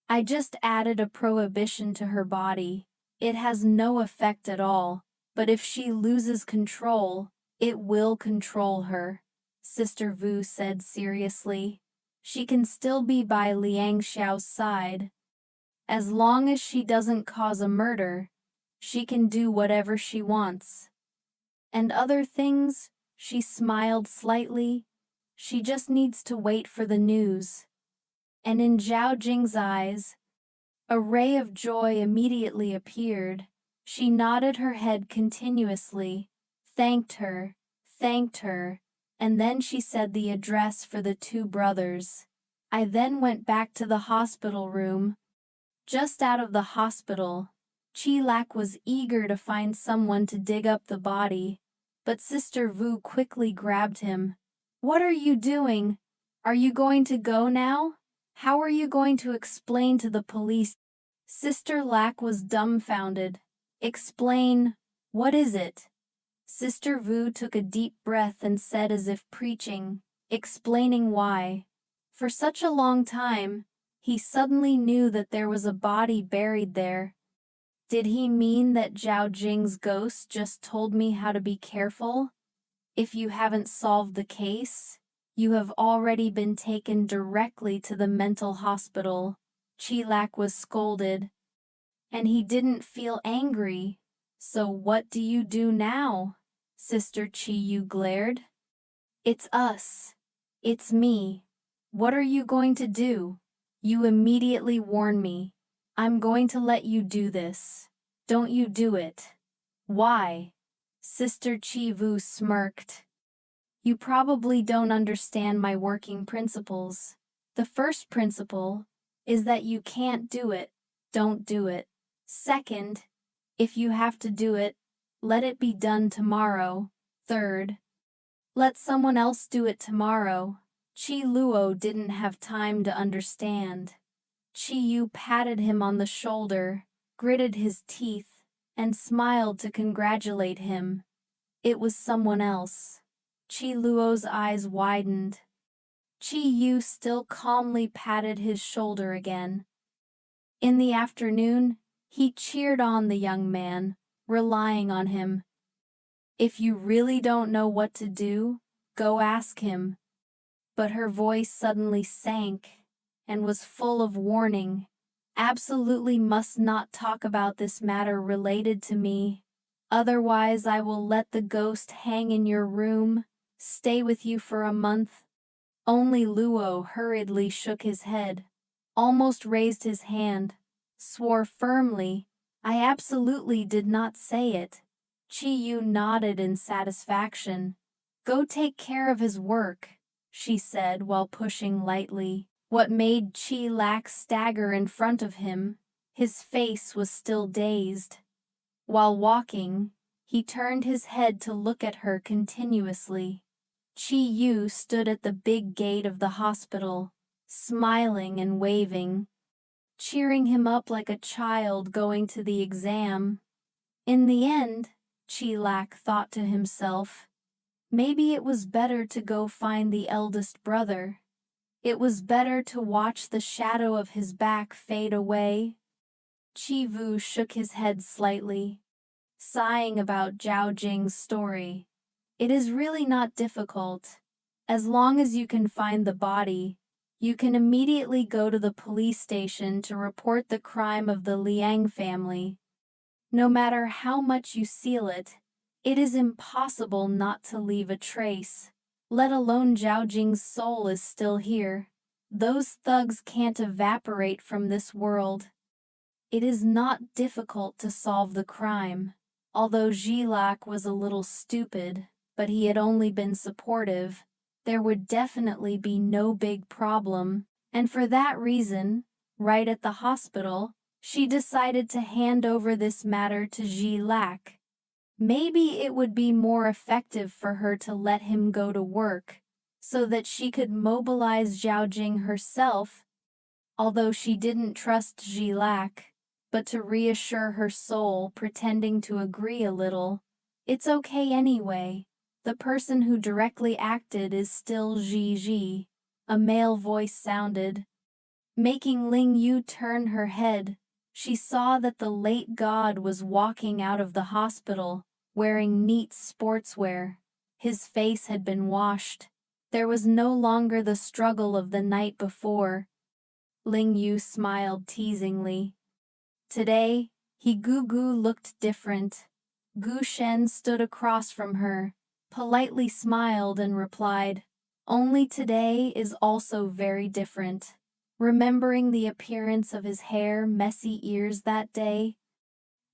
I just added a prohibition to her body. It has no effect at all, but if she loses control, it will control her, Sister Vu said seriously. She can still be by Liang Xiao's side. As long as she doesn't cause a murder, she can do whatever she wants. And other things, she smiled slightly, she just needs to wait for the news. And in Zhao Jing's eyes, a ray of joy immediately appeared. She nodded her head continuously, thanked her, and then she said the address for the two brothers. I then went back to the hospital room. Just out of the hospital, Chi Lak was eager to find someone to dig up the body, but Sister Vu quickly grabbed him. What are you doing? Are you going to go now? How are you going to explain to the police? Sister Lak was dumbfounded. Explain, what is it? Sister Vu took a deep breath and said as if preaching, explaining why. For such a long time, he suddenly knew that there was a body buried there. Did he mean that Zhao Jing's ghost just told me how to be careful? If you haven't solved the case, you have already been taken directly to the mental hospital, Chi Lak was scolded. And he didn't feel angry. So what do you do now? Sister Chi Yu glared. It's us. It's me. What are you going to do? You immediately warn me. I'm going to let you do this. Don't you do it. Why? Sister Chi Vu smirked. You probably don't understand my working principles. The first principle is that you can't do it. Don't do it. Second, if you have to do it, let it be done tomorrow. Third, let someone else do it tomorrow. Chi Luo didn't have time to understand. Chi Yu patted him on the shoulder, gritted his teeth, and smiled to congratulate him. It was someone else. Chi Luo's eyes widened. Chi Yu still calmly patted his shoulder again. In the afternoon, he cheered on the young man, relying on him. If you really don't know what to do, go ask him. But her voice suddenly sank and was full of warning. Absolutely must not talk about this matter related to me. Otherwise I will let the ghost hang in your room, stay with you for a month. Only Luo hurriedly shook his head, almost raised his hand, swore firmly, I absolutely did not say it. Chi Yu nodded in satisfaction. Go take care of his work, she said while pushing lightly. What made Chi Lak stagger in front of him? His face was still dazed. While walking, he turned his head to look at her continuously. Chi Yu stood at the big gate of the hospital, smiling and waving, cheering him up like a child going to the exam. In the end, Chi Lak thought to himself, Maybe it was better to go find the eldest brother. It was better to watch the shadow of his back fade away. Chi-Vu shook his head slightly, sighing about Zhao Jing's story. It is really not difficult. As long as you can find the body, you can immediately go to the police station to report the crime of the Liang family. No matter how much you seal it, it is impossible not to leave a trace. Let alone Zhao Jing's soul is still here. Those thugs can't evaporate from this world. It is not difficult to solve the crime. Although Zhilak was a little stupid, but he had only been supportive, there would definitely be no big problem, and for that reason, right at the hospital, she decided to hand over this matter to Zhilak. Maybe it would be more effective for her to let him go to work, so that she could mobilize Zhao Jing herself, although she didn't trust Zhilak, but to reassure her soul, pretending to agree a little. It's okay anyway. The person who directly acted is still Ji. A male voice sounded, making Ling Yu turn her head. She saw that the late god was walking out of the hospital, wearing neat sportswear. His face had been washed. There was no longer the struggle of the night before. Ling Yu smiled teasingly. Today, Gugu looked different. Gu Shen stood across from her, politely smiled and replied, "Only today is also very different." Remembering the appearance of his hair, messy ears that day,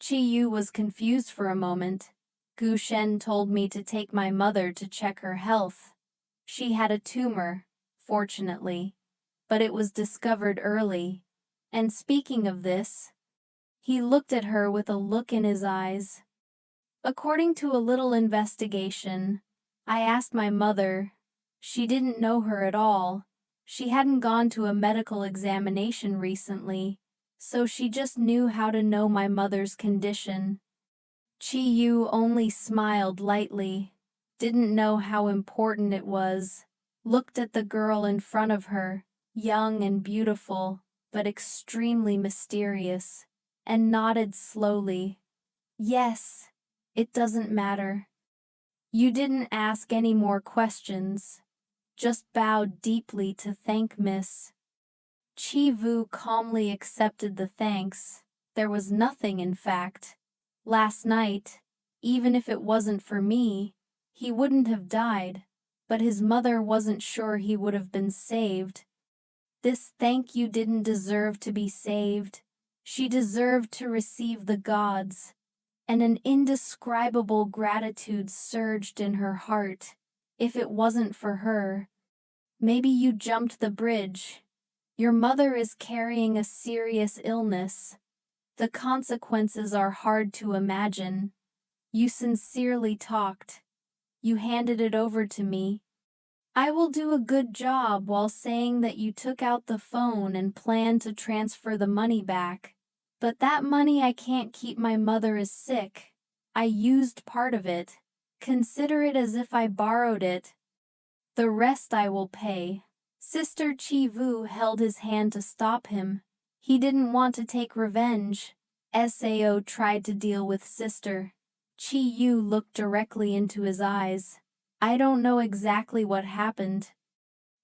Chi Yu was confused for a moment. Gu Shen told me to take my mother to check her health. She had a tumor, fortunately, but it was discovered early. And speaking of this, he looked at her with a look in his eyes. According to a little investigation, I asked my mother. She didn't know her at all. She hadn't gone to a medical examination recently, so she just knew how to know my mother's condition. Chi Yu only smiled lightly, didn't know how important it was, looked at the girl in front of her, young and beautiful, but extremely mysterious, and nodded slowly. Yes, it doesn't matter. You didn't ask any more questions. Just bowed deeply to thank Miss. Chi-Vu calmly accepted the thanks. There was nothing, in fact. Last night, even if it wasn't for me, he wouldn't have died, but his mother wasn't sure he would have been saved. This thank you didn't deserve to be saved. She deserved to receive the gods, and an indescribable gratitude surged in her heart. If it wasn't for her, maybe you jumped the bridge. Your mother is carrying a serious illness. The consequences are hard to imagine. You sincerely talked. You handed it over to me. I will do a good job while saying that you took out the phone and planned to transfer the money back. But that money I can't keep. My mother is sick. I used part of it. Consider it as if I borrowed it. The rest I will pay. Sister Chi-Vu held his hand to stop him. He didn't want to take revenge. Sao tried to deal with Sister. Chi-Yu looked directly into his eyes. I don't know exactly what happened,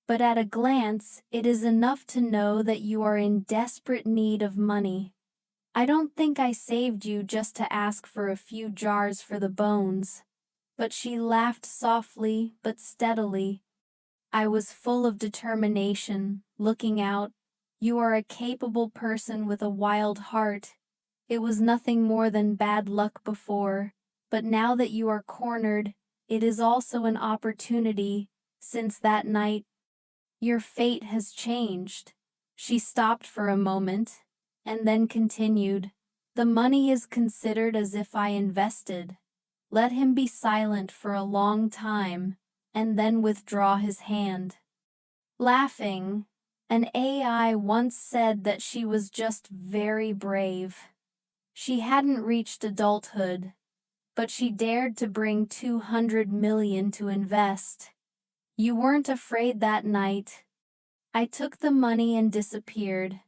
but at a glance, it is enough to know that you are in desperate need of money. I don't think I saved you just to ask for a few jars for the bones. But she laughed softly but steadily. I was full of determination, looking out. You are a capable person with a wild heart. It was nothing more than bad luck before, but now that you are cornered, it is also an opportunity. Since that night, your fate has changed. She stopped for a moment, and then continued. The money is considered as if I invested. Let him be silent for a long time, and then withdraw his hand. Laughing, an AI once said that she was just very brave. She hadn't reached adulthood, but she dared to bring 200 million to invest. You weren't afraid that night. I took the money and disappeared.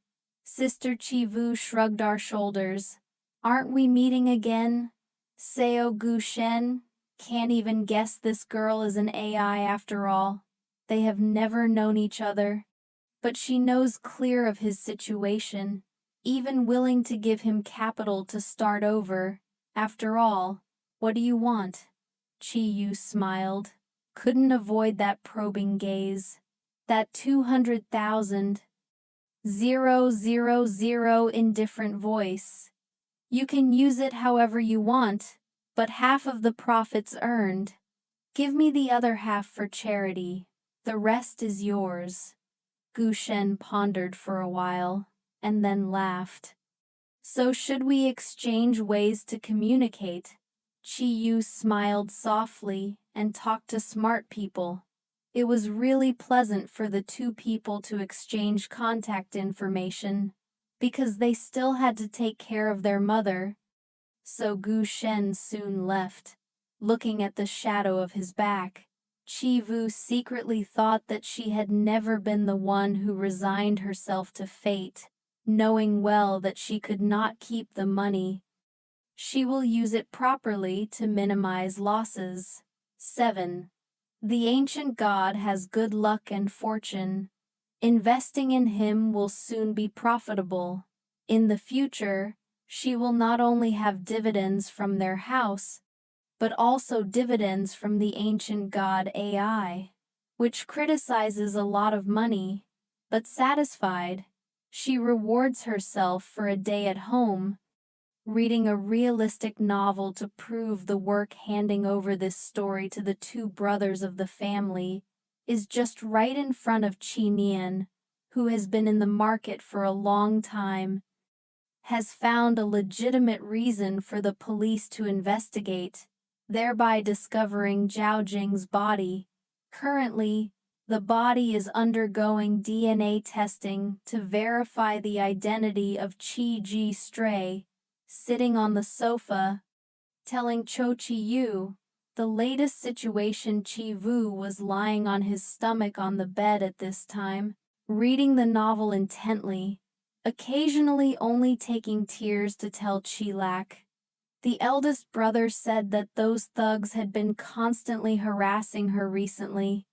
Sister Chivu shrugged our shoulders. Aren't we meeting again? Seo Gu Shen can't even guess this girl is an AI after all. They have never known each other. But she knows clear of his situation, even willing to give him capital to start over. After all, what do you want? Chi Yu smiled, couldn't avoid that probing gaze. That 200,000. 000 indifferent voice. You can use it however you want, but half of the profits earned. Give me the other half for charity. The rest is yours. Gu Shen pondered for a while, and then laughed. So should we exchange ways to communicate? Chi Yu smiled softly and talked to smart people. It was really pleasant for the two people to exchange contact information, because they still had to take care of their mother. So Gu Shen soon left. Looking at the shadow of his back, Chi Vu secretly thought that she had never been the one who resigned herself to fate, knowing well that she could not keep the money. She will use it properly to minimize losses. 7. The ancient god has good luck and fortune. Investing in him will soon be profitable. In the future, she will not only have dividends from their house, but also dividends from the ancient god AI, which criticizes a lot of money, but satisfied, she rewards herself for a day at home, reading a realistic novel to prove the work. Handing over this story to the two brothers of the family is just right in front of Chi Nian, who has been in the market for a long time, has found a legitimate reason for the police to investigate, thereby discovering Zhao Jing's body. Currently, the body is undergoing DNA testing to verify the identity of Chi Ji Stray, sitting on the sofa, telling Cho Chi Yu the latest situation. Chi Vu was lying on his stomach on the bed at this time, reading the novel intently, occasionally only taking tears to tell Chi Lak. The eldest brother said that those thugs had been constantly harassing her recently,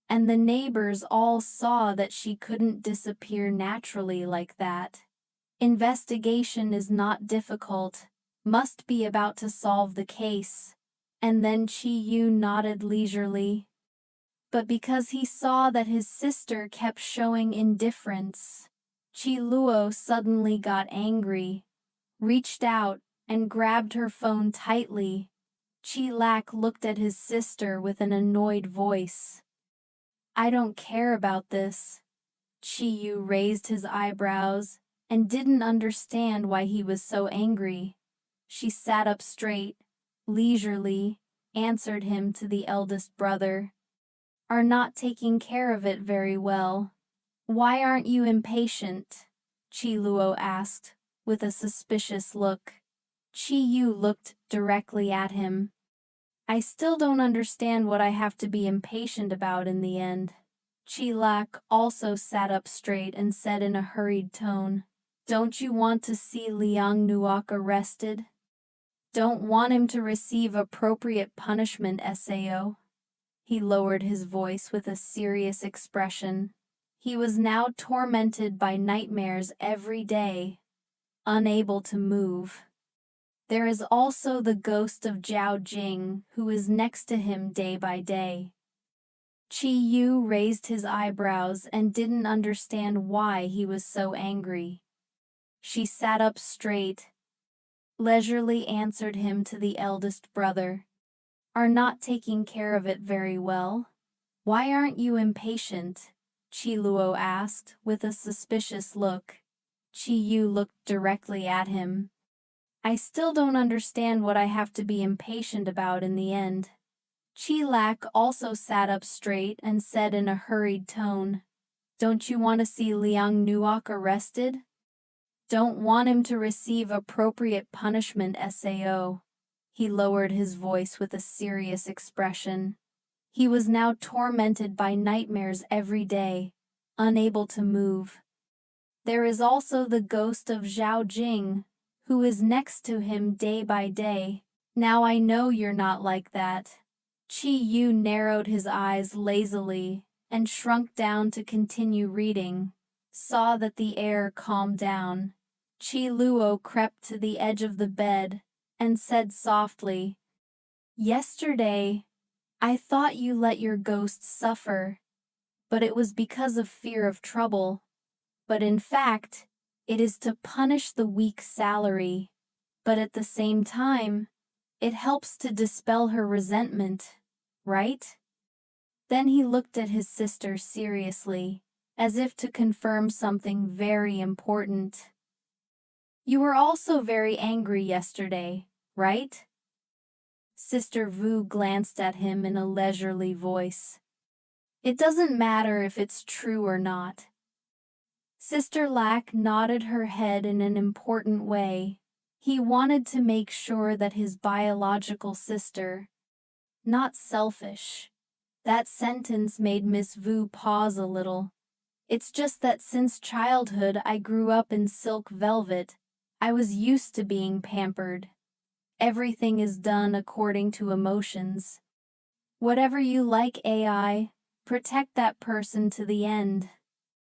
and the neighbors all saw that she couldn't disappear naturally like that. Investigation is not difficult, must be about to solve the case. And then Chi Yu nodded leisurely. But because he saw that his sister kept showing indifference, Chi Luo suddenly got angry, reached out, and grabbed her phone tightly. Chi Lak looked at his sister with an annoyed voice. I don't care about this. Chi Yu raised his eyebrows and didn't understand why he was so angry. She sat up straight, leisurely, answered him to the eldest brother. Are not taking care of it very well. Why aren't you impatient? Chi Luo asked, with a suspicious look. Chi Yu looked directly at him. I still don't understand what I have to be impatient about in the end. Chi Lak also sat up straight and said in a hurried tone, Don't you want to see Liang Nuok arrested? Don't want him to receive appropriate punishment, Sao? He lowered his voice with a serious expression. He was now tormented by nightmares every day, unable to move. There is also the ghost of Zhao Jing, who is next to him day by day. Chi Yu raised his eyebrows and didn't understand why he was so angry. She sat up straight, leisurely answered him to the eldest brother. Are not taking care of it very well. Why aren't you impatient? Chi Luo asked, with a suspicious look. Chi Yu looked directly at him. I still don't understand what I have to be impatient about in the end. Chi Lak also sat up straight and said in a hurried tone, Don't you want to see Liang Nuok arrested? Don't want him to receive appropriate punishment, Sao? He lowered his voice with a serious expression. He was now tormented by nightmares every day, unable to move. There is also the ghost of Zhao Jing, who is next to him day by day. Now I know you're not like that. Qi Yu narrowed his eyes lazily and shrunk down to continue reading, saw that the air calmed down. Qi Luo crept to the edge of the bed and said softly, "Yesterday, I thought you let your ghost suffer, but it was because of fear of trouble. But in fact, it is to punish the weak salary. But at the same time, it helps to dispel her resentment, right?" Then he looked at his sister seriously, as if to confirm something very important. "You were also very angry yesterday, right?" Sister Vu glanced at him in a leisurely voice. "It doesn't matter if it's true or not." Sister Lack nodded her head in an important way. He wanted to make sure that his biological sister, not selfish. That sentence made Miss Vu pause a little. "It's just that since childhood I grew up in silk velvet. I was used to being pampered. Everything is done according to emotions. Whatever you like, AI, protect that person to the end.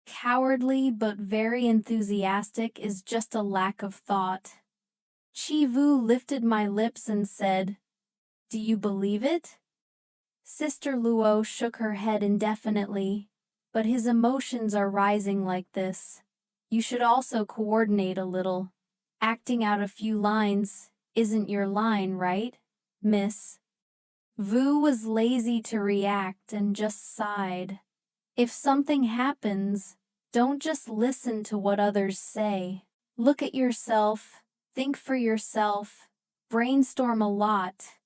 Cowardly but very enthusiastic is just a lack of thought." Qi Vu lifted my lips and said, "Do you believe it?" Sister Luo shook her head indefinitely. "But his emotions are rising like this. You should also coordinate a little. Acting out a few lines isn't your line, right, miss?" Vu was lazy to react and just sighed. If something happens, don't just listen to what others say. Look at yourself, think for yourself, brainstorm a lot.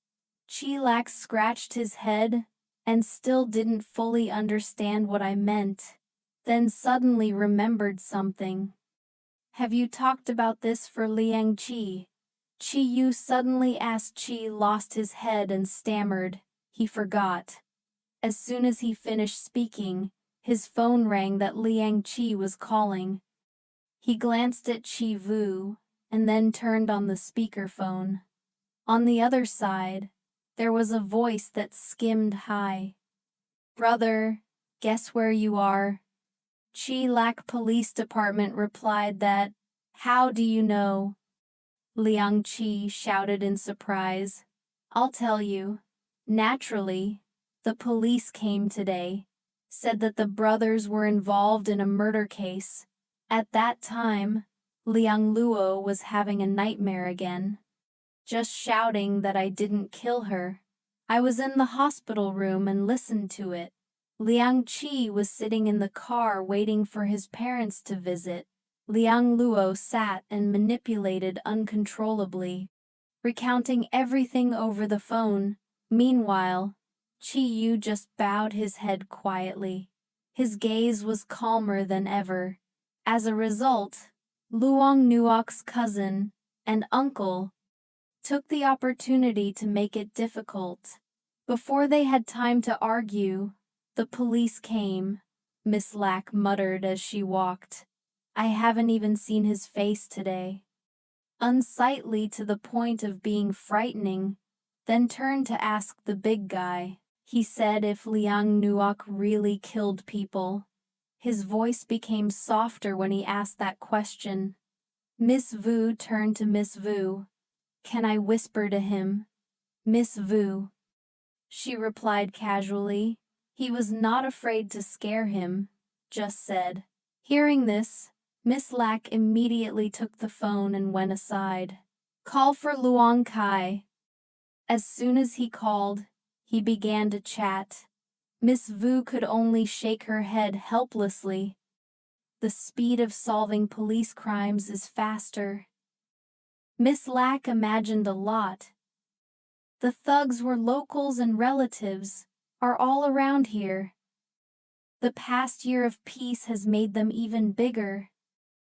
Chilax scratched his head and still didn't fully understand what I meant, then suddenly remembered something. "Have you talked about this for Liang Qi?" Qi Yu suddenly asked. Qi lost his head and stammered. He forgot. As soon as he finished speaking, his phone rang that Liang Qi was calling. He glanced at Qi Vu and then turned on the speakerphone. On the other side, there was a voice that skimmed high. "Brother, guess where you are?" Qi Lac Police Department replied that, "How do you know?" Liang Qi shouted in surprise. "I'll tell you. Naturally, the police came today, said that the brothers were involved in a murder case. At that time, Liang Luo was having a nightmare again, just shouting that I didn't kill her. I was in the hospital room and listened to it. Liang Qi was sitting in the car waiting for his parents to visit. Liang Luo sat and manipulated uncontrollably, recounting everything over the phone. Meanwhile, Qi Yu just bowed his head quietly. His gaze was calmer than ever. As a result, Luong Nuok's cousin and uncle took the opportunity to make it difficult. Before they had time to argue, the police came, Miss Lack muttered as she walked. "I haven't even seen his face today." Unsightly to the point of being frightening, then turned to ask the big guy. He said if Liang Nuok really killed people. His voice became softer when he asked that question. Miss Vu turned to Miss Vu. "Can I whisper to him?" "Miss Vu," she replied casually. He was not afraid to scare him, just said. Hearing this, Miss Lack immediately took the phone and went aside. "Call for Luong Kai." As soon as he called, he began to chat. Miss Vu could only shake her head helplessly. The speed of solving police crimes is faster. Miss Lack imagined a lot. The thugs were locals and relatives, are all around here. The past year of peace has made them even bigger.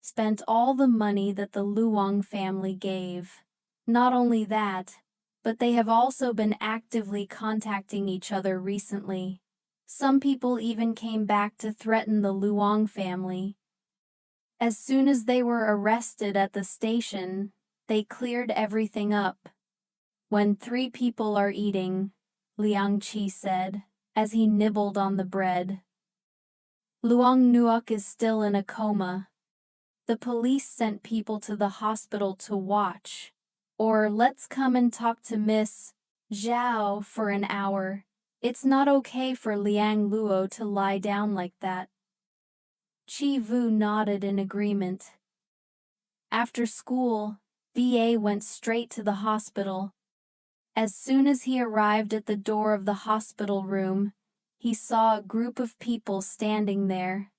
Spent all the money that the Luong family gave. Not only that, but they have also been actively contacting each other recently. Some people even came back to threaten the Luong family. As soon as they were arrested at the station, they cleared everything up. "When 3 people are eating," Liang Qi said, as he nibbled on the bread. "Luong Nuok is still in a coma. The police sent people to the hospital to watch. Or let's come and talk to Miss Zhao for an hour. It's not okay for Liang Luo to lie down like that." Chi Vu nodded in agreement. After school, BA went straight to the hospital. As soon as he arrived at the door of the hospital room, he saw a group of people standing there.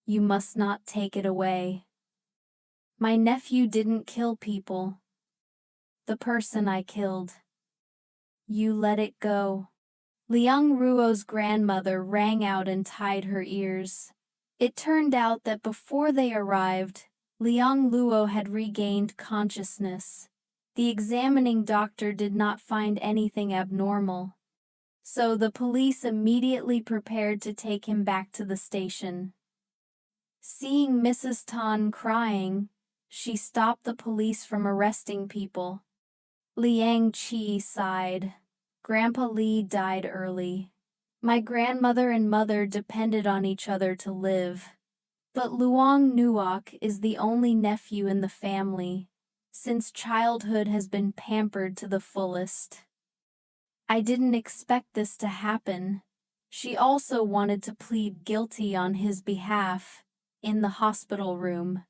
"You must not take it away. My nephew didn't kill people. The person I killed. You let it go." Liang Ruo's grandmother rang out and tied her ears. It turned out that before they arrived, Liang Luo had regained consciousness. The examining doctor did not find anything abnormal, so the police immediately prepared to take him back to the station. Seeing Mrs. Tan crying, she stopped the police from arresting people. Liang Qi sighed. "Grandpa Li died early. My grandmother and mother depended on each other to live. But Luong Nuok is the only nephew in the family, since childhood has been pampered to the fullest. I didn't expect this to happen." She also wanted to plead guilty on his behalf, in the hospital room.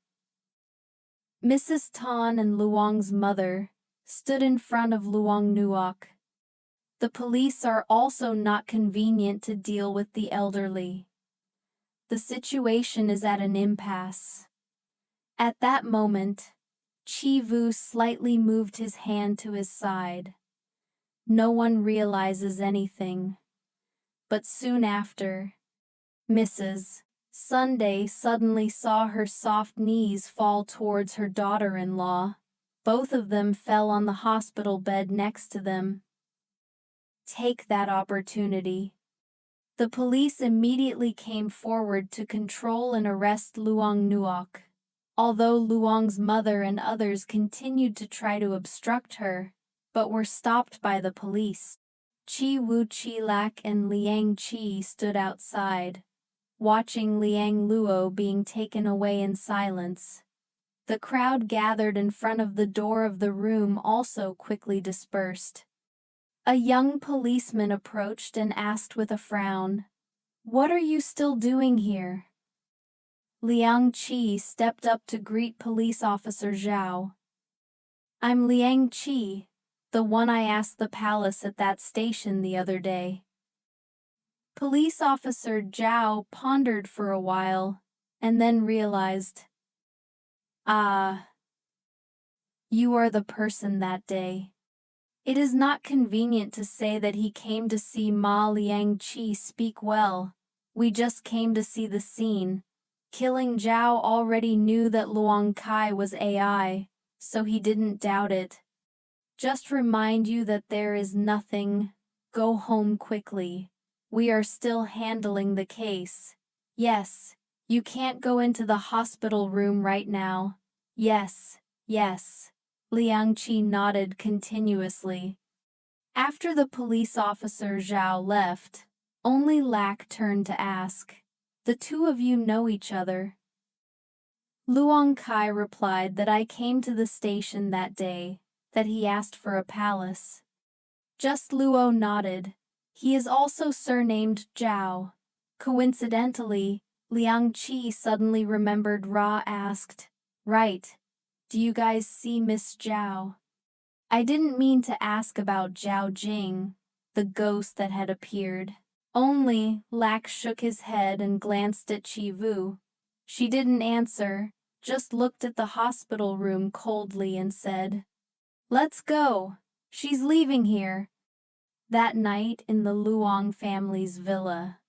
Mrs. Tan and Luong's mother stood in front of Luong Nuok. The police are also not convenient to deal with the elderly. The situation is at an impasse. At that moment, Chi Vu slightly moved his hand to his side. No one realizes anything. But soon after, Mrs. Sunday suddenly saw her soft knees fall towards her daughter-in-law. Both of them fell on the hospital bed next to them. Take that opportunity. The police immediately came forward to control and arrest Luong Nuok. Although Luong's mother and others continued to try to obstruct her, but were stopped by the police. Chi Wu Chi Lak and Liang Qi stood outside, watching Liang Luo being taken away in silence. The crowd gathered in front of the door of the room also quickly dispersed. A young policeman approached and asked with a frown, "What are you still doing here?" Liang Qi stepped up to greet Police Officer Zhao. "I'm Liang Qi, the one I asked the palace at that station the other day." Police Officer Zhao pondered for a while, and then realized, "Ah, you are the person that day." It is not convenient to say that he came to see Ma Liang Qi speak well. We just came to see the scene. Killing Zhao already knew that Luong Kai was AI, so he didn't doubt it. "Just remind you that there is nothing. Go home quickly. We are still handling the case. Yes, you can't go into the hospital room right now." "Yes, yes." Liang Qi nodded continuously. After the police officer Zhao left, only Lak turned to ask, "The two of you know each other?" Luong Kai replied that I came to the station that day, that he asked for a palace. Just Luo nodded. He is also surnamed Zhao. Coincidentally, Liang Qi suddenly remembered Ra asked, "Right, do you guys see Miss Zhao?" I didn't mean to ask about Zhao Jing, the ghost that had appeared. Only, Lak shook his head and glanced at Chi Vu. She didn't answer, just looked at the hospital room coldly and said, "Let's go. She's leaving here." That night in the Luong family's villa,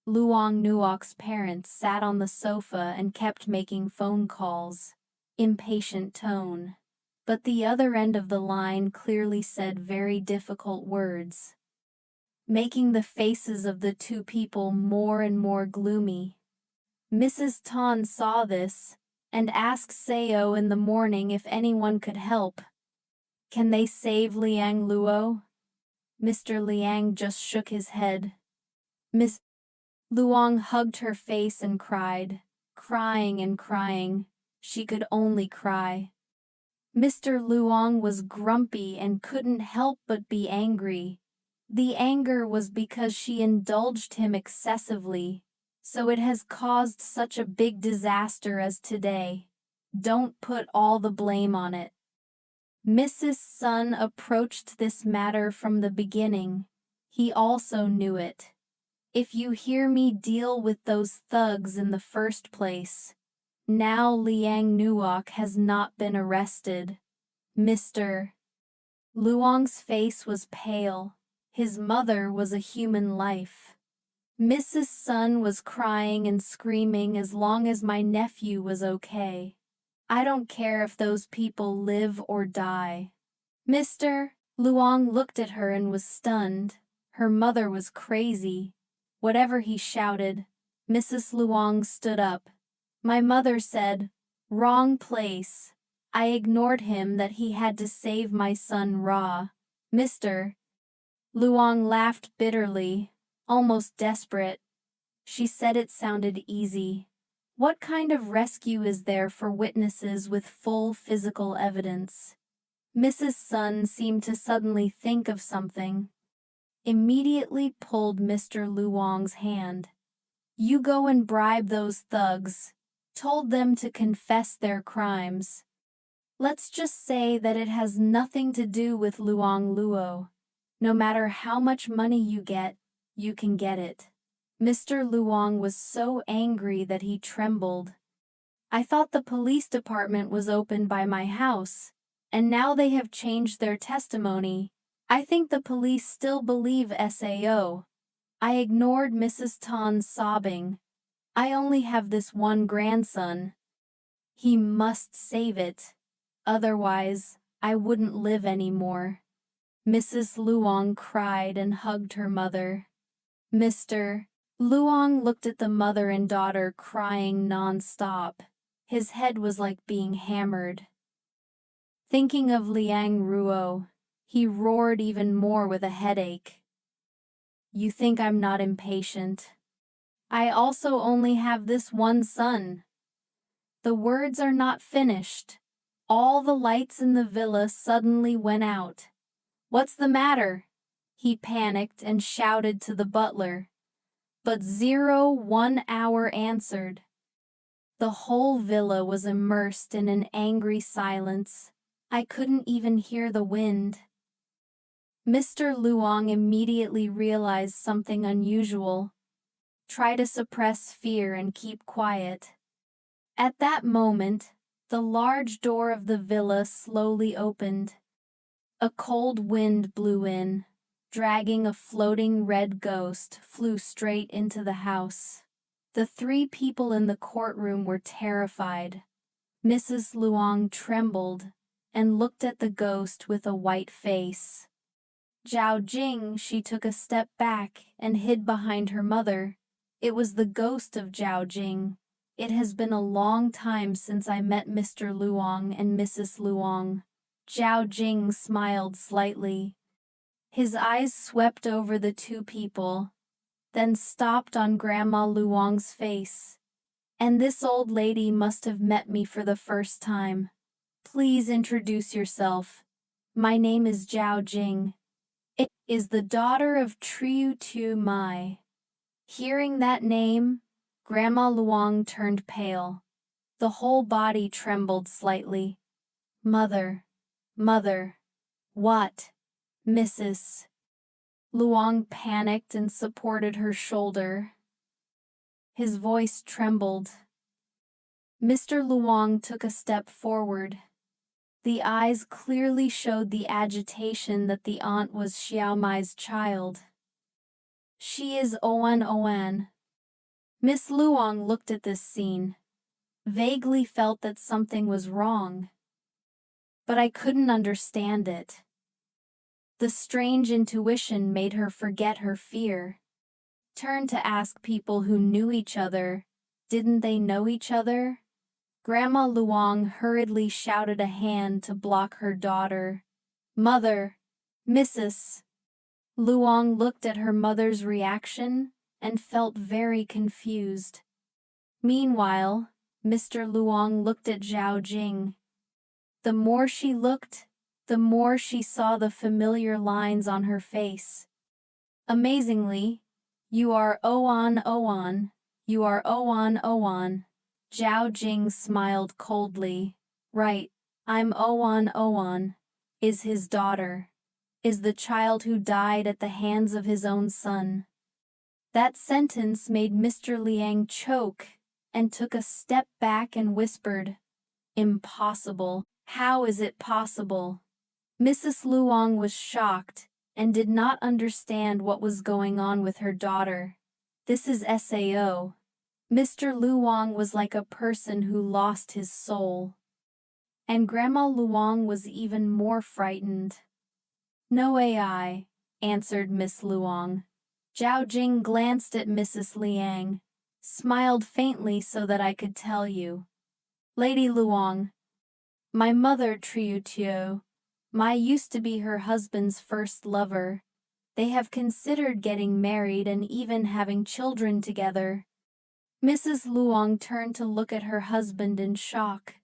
Luong Nuok's parents sat on the sofa and kept making phone calls. Impatient tone. but the other end of the line clearly said very difficult words, making the faces of the two people more and more gloomy. Mrs. Tan saw this, and asked Seo in the morning if anyone could help. "Can they save Liang Luo?" Mr. Liang just shook his head. Miss Luong hugged her face and cried, crying and crying. She could only cry. Mr. Luong was grumpy and couldn't help but be angry. The anger was because she indulged him excessively, so it has caused such a big disaster as today. Don't put all the blame on it. Mrs. Sun approached this matter from the beginning. He also knew it. If you hear me deal with those thugs in the first place. Now Liang Nuok has not been arrested. Mr. Luong's face was pale. His mother was a human life. Mrs. Sun was crying and screaming as long as my nephew was okay. I don't care if those people live or die. Mr. Luong looked at her and was stunned. Her mother was crazy. Whatever he shouted, Mrs. Luong stood up. My mother said, "Wrong place." I ignored him that he had to save my son Ra. Mr. Luong laughed bitterly, almost desperate. She said it sounded easy. What kind of rescue is there for witnesses with full physical evidence? Mrs. Sun seemed to suddenly think of something. Immediately pulled Mr. Luong's hand. You go and bribe those thugs. Told them to confess their crimes. Let's just say that it has nothing to do with Luong Luo. No matter how much money you get, you can get it. Mr. Luong was so angry that he trembled. I thought the police department was open by my house, and now they have changed their testimony. I think the police still believe Sao. I ignored Mrs. Tan's sobbing. I only have this one grandson. He must save it. Otherwise, I wouldn't live anymore. Mrs. Luong cried and hugged her mother. Mr. Luong looked at the mother and daughter crying non-stop. His head was like being hammered. Thinking of Liang Ruo, he roared even more with a headache. You think I'm not impatient? I also only have this one son. The words are not finished. All the lights in the villa suddenly went out. What's the matter? He panicked and shouted to the butler. But 01 hour answered. The whole villa was immersed in an angry silence. I couldn't even hear the wind. Mr. Luong immediately realized something unusual. Try to suppress fear and keep quiet. At that moment, the large door of the villa slowly opened. A cold wind blew in, dragging a floating red ghost flew straight into the house. The three people in the courtroom were terrified. Mrs. Luong trembled and looked at the ghost with a white face. Zhao Jing, she took a step back and hid behind her mother. It was the ghost of Zhao Jing. It has been a long time since I met Mr. Luong and Mrs. Luong. Zhao Jing smiled slightly. His eyes swept over the two people, then stopped on Grandma Luong's face. And this old lady must have met me for the first time. Please introduce yourself. My name is Zhao Jing. It is the daughter of Triu Tu Mai. Hearing that name, Grandma Luong turned pale. The whole body trembled slightly. Mother. What? Mrs. Luong panicked and supported her shoulder. His voice trembled. Mr. Luong took a step forward. The eyes clearly showed the agitation that the aunt was Xiaomai's child. She is Oan. Miss Luong looked at this scene, vaguely felt that something was wrong. but I couldn't understand it. The strange intuition made her forget her fear. Turn to ask people who knew each other. Didn't they know each other? Grandma Luong hurriedly shouted a hand to block her daughter. Mother, Mrs. Luong looked at her mother's reaction and felt very confused. Meanwhile, Mr. Luong looked at Zhao Jing. The more she looked, the more she saw the familiar lines on her face. Amazingly, you are Oan Oan, you are Oan Oan. Zhao Jing smiled coldly. Right, I'm Oan Oan. Is his daughter. Is the child who died at the hands of his own son. That sentence made Mr. Liang choke and took a step back and whispered, Impossible. How is it possible? Mrs. Luong was shocked and did not understand what was going on with her daughter. This is Sao. Mr. Luong was like a person who lost his soul. And Grandma Luong was even more frightened. No AI, answered Miss Luong. Zhao Jing glanced at Mrs. Liang, smiled faintly so that I could tell you. Lady Luong, my mother Triu Tio, Mai used to be her husband's first lover. They have considered getting married and even having children together. Mrs. Luong turned to look at her husband in shock.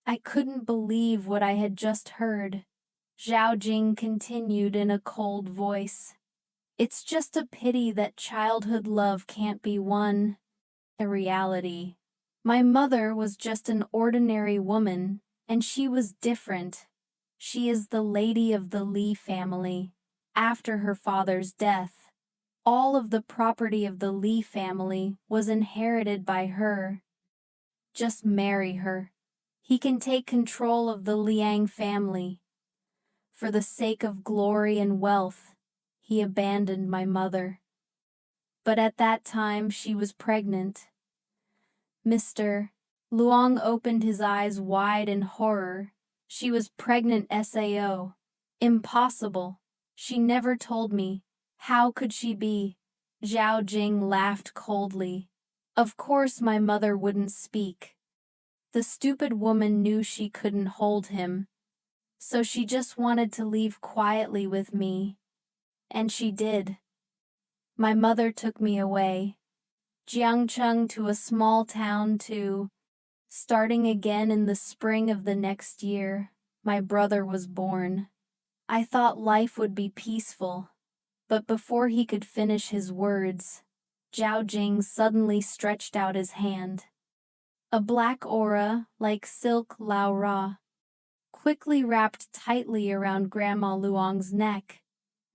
I couldn't believe what I had just heard. Zhao Jing continued in a cold voice. It's just a pity that childhood love can't be won. A reality. My mother was just an ordinary woman, and she was different. She is the lady of the Li family. After her father's death, all of the property of the Li family was inherited by her. Just marry her. He can take control of the Liang family. For the sake of glory and wealth, he abandoned my mother. But at that time she was pregnant. Mr. Luong opened his eyes wide in horror. She was pregnant Sao. Impossible. She never told me. How could she be? Zhao Jing laughed coldly. Of course my mother wouldn't speak. The stupid woman knew she couldn't hold him. So she just wanted to leave quietly with me. And she did. My mother took me away. Jiangcheng to a small town to. Starting again in the spring of the next year, my brother was born. I thought life would be peaceful. But before he could finish his words, Zhao Jing suddenly stretched out his hand. A black aura, like silk lao ra, quickly wrapped tightly around Grandma Luong's neck.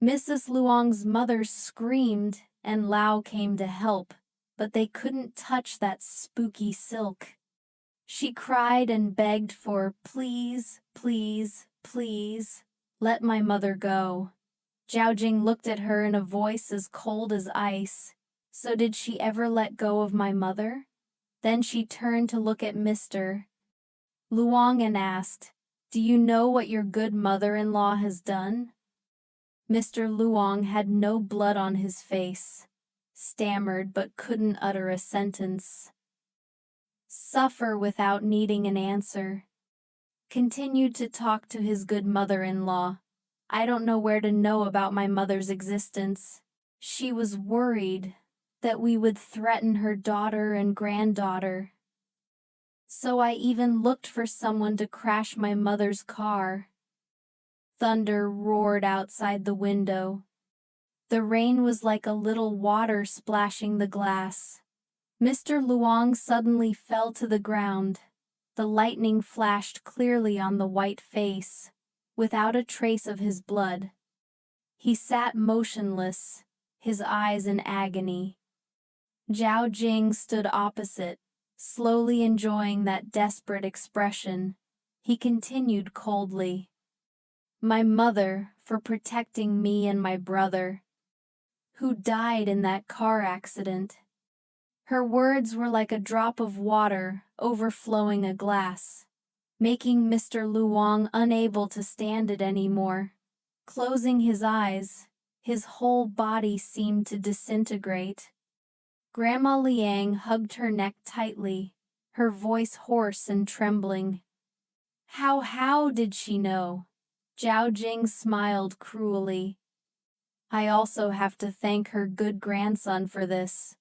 Mrs. Luong's mother screamed, and Lao came to help, but they couldn't touch that spooky silk. She cried and begged for, please, please, please, let my mother go. Zhao Jing looked at her in a voice as cold as ice. So did she ever let go of my mother? Then she turned to look at Mr. Luong and asked, do you know what your good mother-in-law has done? Mr. Luong had no blood on his face, stammered but couldn't utter a sentence. Suffer without needing an answer. Continued to talk to his good mother-in-law. I don't know where to know about my mother's existence. She was worried that we would threaten her daughter and granddaughter. So I even looked for someone to crash my mother's car. Thunder roared outside the window. The rain was like a little water splashing the glass. Mr. Luong suddenly fell to the ground. The lightning flashed clearly on the white face, without a trace of his blood. He sat motionless, his eyes in agony. Zhao Jing stood opposite, slowly enjoying that desperate expression. He continued coldly. My mother, for protecting me and my brother, who died in that car accident. Her words were like a drop of water overflowing a glass. making Mr. Luong unable to stand it anymore. Closing his eyes, his whole body seemed to disintegrate. Grandma Liang hugged her neck tightly, her voice hoarse and trembling. How did she know? Zhao Jing smiled cruelly. I also have to thank her good grandson for this.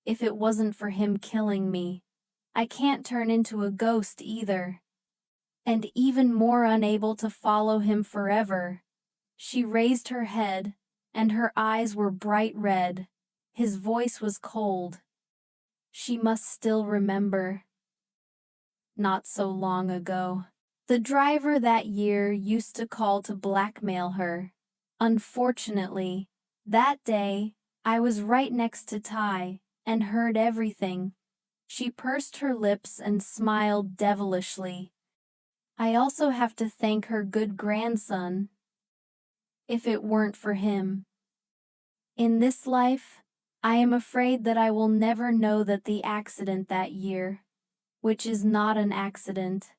If it wasn't for him killing me, I can't turn into a ghost either. And even more unable to follow him forever. She raised her head, and her eyes were bright red. His voice was cold. She must still remember. Not so long ago. The driver that year used to call to blackmail her. Unfortunately, that day, I was right next to Tai, and heard everything. She pursed her lips and smiled devilishly. I also have to thank her good grandson. If it weren't for him. In this life, I am afraid that I will never know that the accident that year, which is not an accident.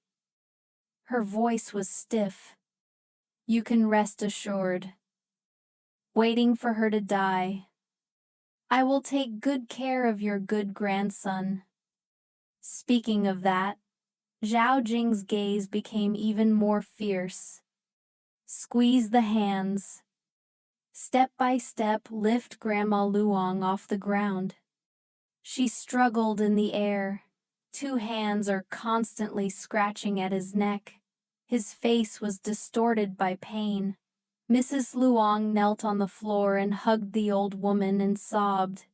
Her voice was stiff. You can rest assured. Waiting for her to die. I will take good care of your good grandson. Speaking of that, Zhao Jing's gaze became even more fierce. Squeeze the hands. Step by step lift Grandma Luong off the ground. She struggled in the air. 2 hands are constantly scratching at his neck. His face was distorted by pain. Mrs. Luong knelt on the floor and hugged the old woman and sobbed.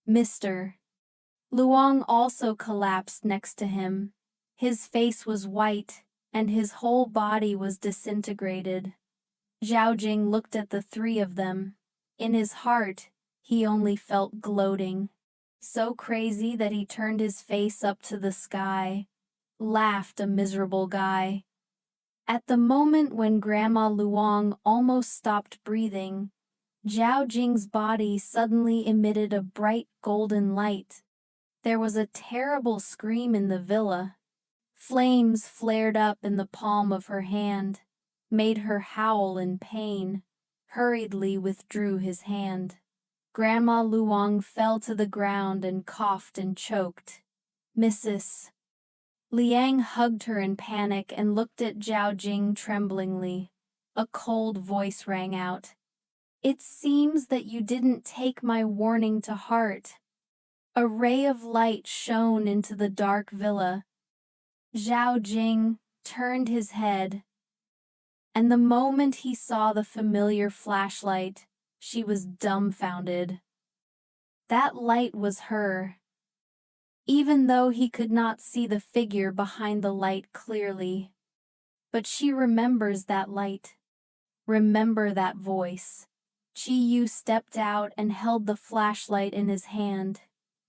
Mr. Luong also collapsed next to him. His face was white, and his whole body was disintegrated. Zhao Jing looked at the 3 of them. In his heart, he only felt gloating. So crazy that he turned his face up to the sky. Laughed a miserable guy. At the moment when Grandma Luong almost stopped breathing, Zhao Jing's body suddenly emitted a bright golden light. There was a terrible scream in the villa. Flames flared up in the palm of her hand, made her howl in pain, hurriedly withdrew his hand. Grandma Luong fell to the ground and coughed and choked. Mrs. Liang hugged her in panic and looked at Zhao Jing tremblingly. A cold voice rang out. It seems that you didn't take my warning to heart. A ray of light shone into the dark villa. Zhao Jing turned his head, and the moment he saw the familiar flashlight, she was dumbfounded. That light was her. Even though he could not see the figure behind the light clearly. But she remembers that light. Remember that voice. Chi Yu stepped out and held the flashlight in his hand.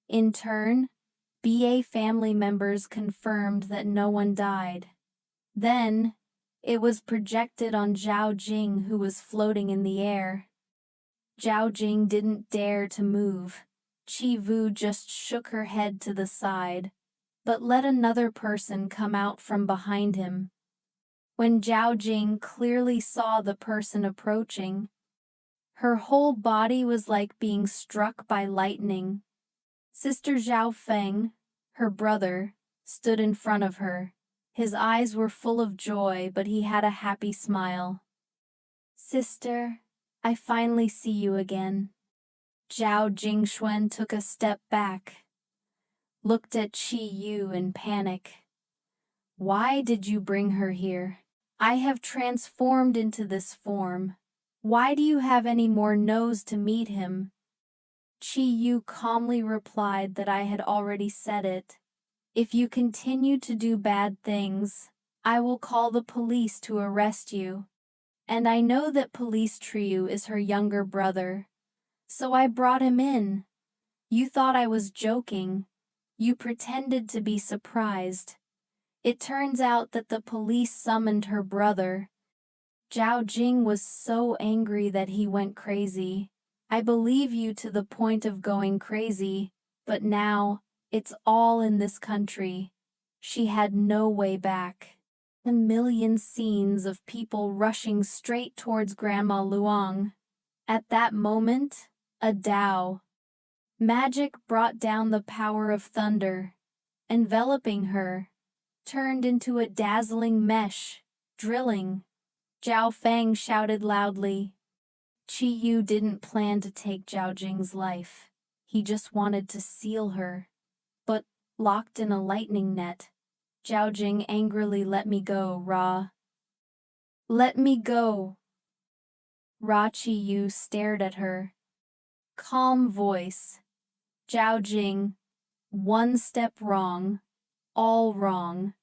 In turn, BA family members confirmed that no one died. Then, it was projected on Zhao Jing, who was floating in the air. Zhao Jing didn't dare to move. Chi Vu just shook her head to the side, but let another person come out from behind him. When Zhao Jing clearly saw the person approaching, her whole body was like being struck by lightning. Sister Zhao Feng, her brother, stood in front of her. His eyes were full of joy, but he had a happy smile. Sister, I finally see you again. Zhao Jingxuan took a step back, looked at Chi Yu in panic. Why did you bring her here? I have transformed into this form. Why do you have any more nose to meet him? Chi Yu calmly replied that I had already said it. If you continue to do bad things, I will call the police to arrest you. And I know that Police Trio is her younger brother. So I brought him in. You thought I was joking. You pretended to be surprised. It turns out that the police summoned her brother. Zhao Jing was so angry that he went crazy. I believe you to the point of going crazy, but now, it's all in this country. She had no way back. a million scenes of people rushing straight towards Grandma Luong. At that moment, a Tao magic brought down the power of thunder, enveloping her, turned into a dazzling mesh, drilling. Zhao Feng shouted loudly. Qi Yu didn't plan to take Zhao Jing's life. He just wanted to seal her. But, locked in a lightning net, Zhao Jing angrily let me go, Ra. Let me go. Ra Qi Yu stared at her. Calm voice. Zhao Jing, one step wrong, all wrong.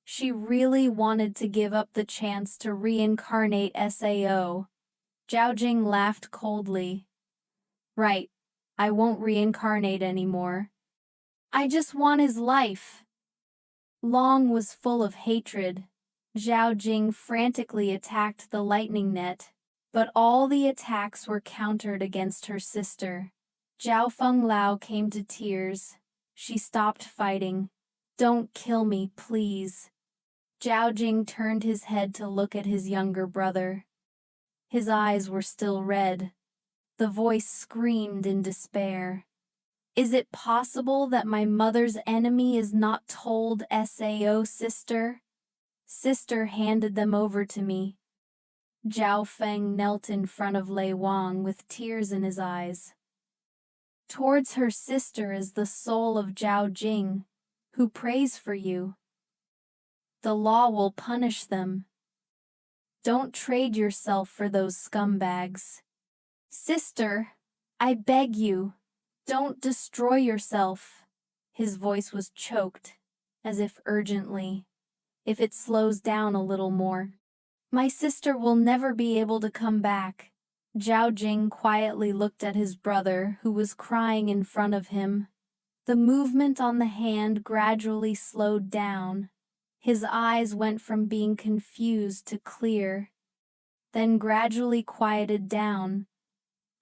She really wanted to give up the chance to reincarnate Sao. Zhao Jing laughed coldly. Right, I won't reincarnate anymore. I just want his life. Long was full of hatred. Zhao Jing frantically attacked the lightning net, but all the attacks were countered against her sister. Zhao Feng Lao came to tears. She stopped fighting. Don't kill me, please. Zhao Jing turned his head to look at his younger brother. His eyes were still red. The voice screamed in despair. Is it possible that my mother's enemy is not told Sao, sister? Sister handed them over to me. Zhao Feng knelt in front of Lei Wang with tears in his eyes. Towards her sister is the soul of Zhao Jing, who prays for you. The law will punish them. Don't trade yourself for those scumbags. Sister, I beg you, don't destroy yourself. His voice was choked, as if urgently. If it slows down a little more. My sister will never be able to come back. Zhao Jing quietly looked at his brother, who was crying in front of him. The movement on the hand gradually slowed down. His eyes went from being confused to clear, then gradually quieted down.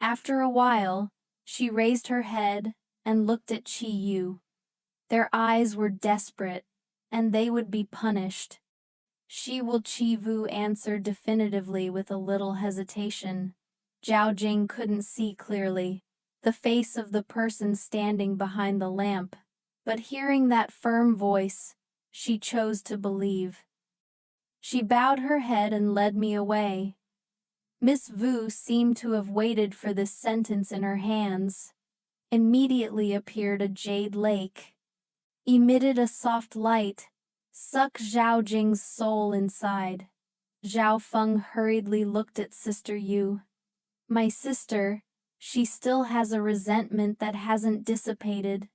After a while, she raised her head and looked at Qi Yu. Their eyes were desperate, and they would be punished. She will, Qi Vu answered definitively with a little hesitation. Zhao Jing couldn't see clearly the face of the person standing behind the lamp, but hearing that firm voice, she chose to believe. She bowed her head and led me away. Miss Vu seemed to have waited for this sentence in her hands. Immediately appeared a jade lake. Emitted a soft light, sucked Zhao Jing's soul inside. Zhao Feng hurriedly looked at Sister Yu. My sister, she still has a resentment that hasn't dissipated.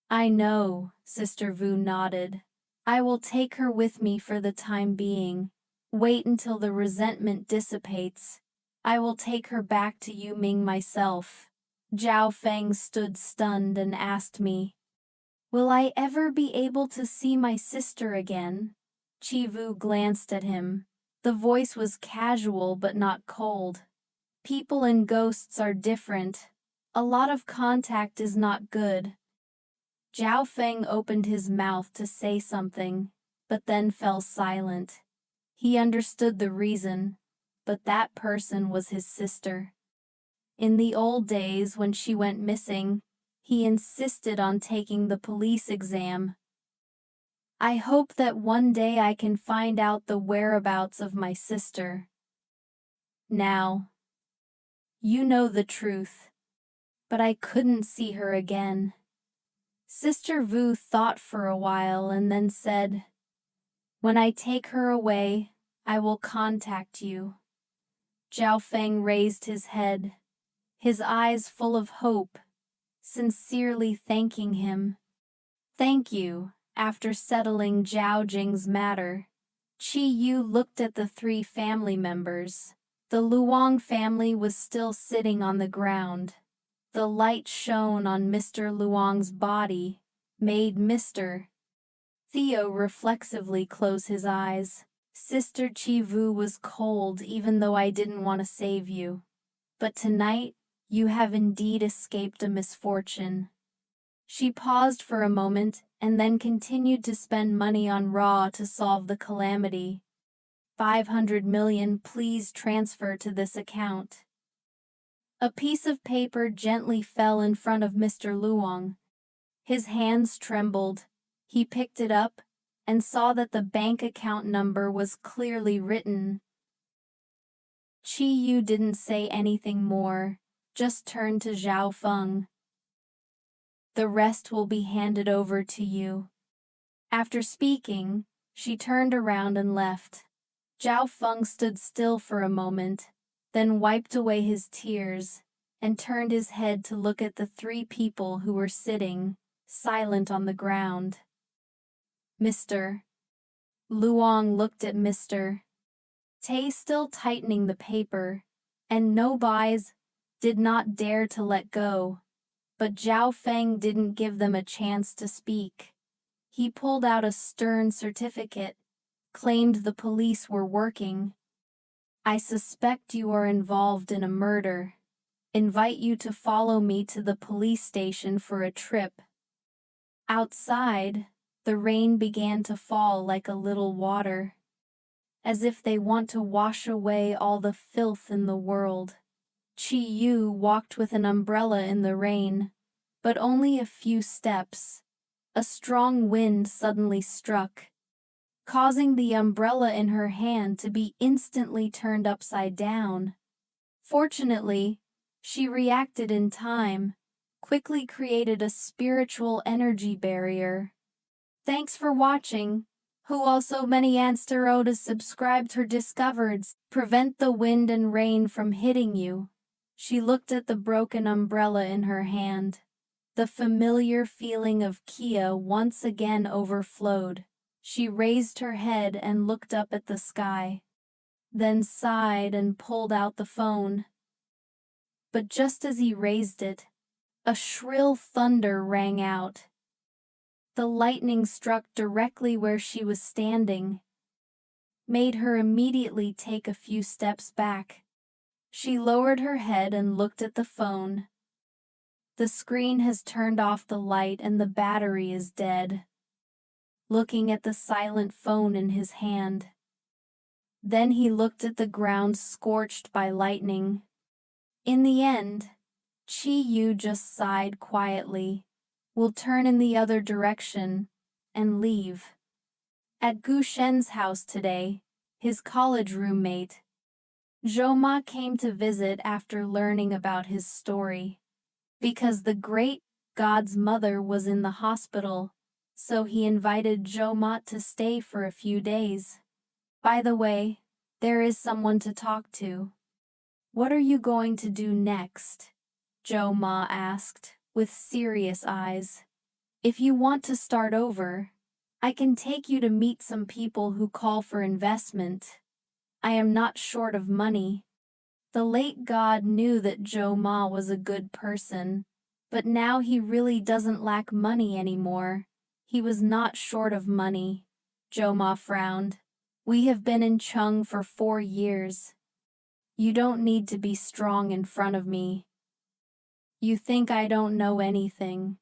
I know, Sister Vu nodded. I will take her with me for the time being. Wait until the resentment dissipates. I will take her back to Yuming myself. Zhao Feng stood stunned and asked me, will I ever be able to see my sister again? Qi Vu glanced at him. The voice was casual but not cold. People and ghosts are different. A lot of contact is not good. Zhao Feng opened his mouth to say something, but then fell silent. He understood the reason, but that person was his sister. In the old days when she went missing, he insisted on taking the police exam. I hope that one day I can find out the whereabouts of my sister. Now, you know the truth, but I couldn't see her again. Sister Vu thought for a while and then said, when I take her away, I will contact you. Zhao Feng raised his head, his eyes full of hope, sincerely thanking him. Thank you. After settling Zhao Jing's matter, Qi Yu looked at the three family members. The Luong family was still sitting on the ground. The light shone on Mr. Luong's body, made Mr. Theo reflexively close his eyes. Sister Qi Vu was cold even though I didn't want to save you. But tonight, you have indeed escaped a misfortune. She paused for a moment and then continued to spend money on Ra to solve the calamity. 500 million, please transfer to this account. A piece of paper gently fell in front of Mr. Luong. His hands trembled. He picked it up and saw that the bank account number was clearly written. Chi Yu didn't say anything more, just turned to Zhao Feng. The rest will be handed over to you. After speaking, she turned around and left. Zhao Feng stood still for a moment, then wiped away his tears, and turned his head to look at the three people who were sitting, silent on the ground. Mr. Luong looked at Mr. Tay still tightening the paper, and no buys, did not dare to let go. But Zhao Feng didn't give them a chance to speak. He pulled out a stern certificate, claimed the police were working. I suspect you are involved in a murder. Invite you to follow me to the police station for a trip. Outside, the rain began to fall like a little water, as if they want to wash away all the filth in the world. Chi Yu walked with an umbrella in the rain, but only a few steps. A strong wind suddenly struck, causing the umbrella in her hand to be instantly turned upside down. Fortunately, she reacted in time, quickly created a spiritual energy barrier. Thanks for watching. Who also many Ansterodas subscribed her discovered, prevent the wind and rain from hitting you. She looked at the broken umbrella in her hand. The familiar feeling of Kia once again overflowed. She raised her head and looked up at the sky, then sighed and pulled out the phone. But just as he raised it, a shrill thunder rang out. The lightning struck directly where she was standing, made her immediately take a few steps back. She lowered her head and looked at the phone. The screen has turned off the light and the battery is dead. Looking at the silent phone in his hand. Then he looked at the ground scorched by lightning. In the end, Chi Yu just sighed quietly. Will turn in the other direction and leave. At Gu Shen's house today, his college roommate, Zhou Ma came to visit after learning about his story. Because the great god's mother was in the hospital, so he invited Zhou Ma to stay for a few days. By the way, there is someone to talk to. What are you going to do next? Zhou Ma asked, with serious eyes. If you want to start over, I can take you to meet some people who call for investment. I am not short of money. The late god knew that Zhou Ma was a good person, but now he really doesn't lack money anymore. He was not short of money. Zhou Ma frowned. We have been in Chung for 4 years. You don't need to be strong in front of me. You think I don't know anything.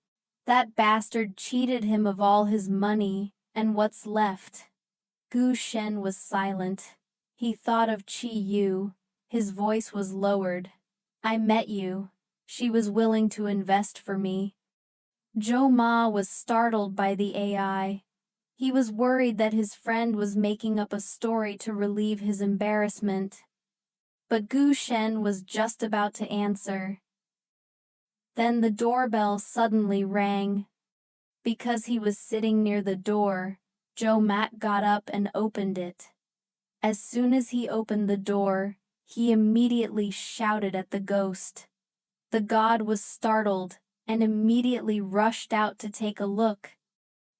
That bastard cheated him of all his money, and what's left? Gu Shen was silent. He thought of Chi Yu. His voice was lowered. I met you. She was willing to invest for me. Zhou Ma was startled by the AI. He was worried that his friend was making up a story to relieve his embarrassment. But Gu Shen was just about to answer. Then the doorbell suddenly rang. Because he was sitting near the door, Zhou Mat got up and opened it. As soon as he opened the door, he immediately shouted at the ghost. The god was startled and immediately rushed out to take a look.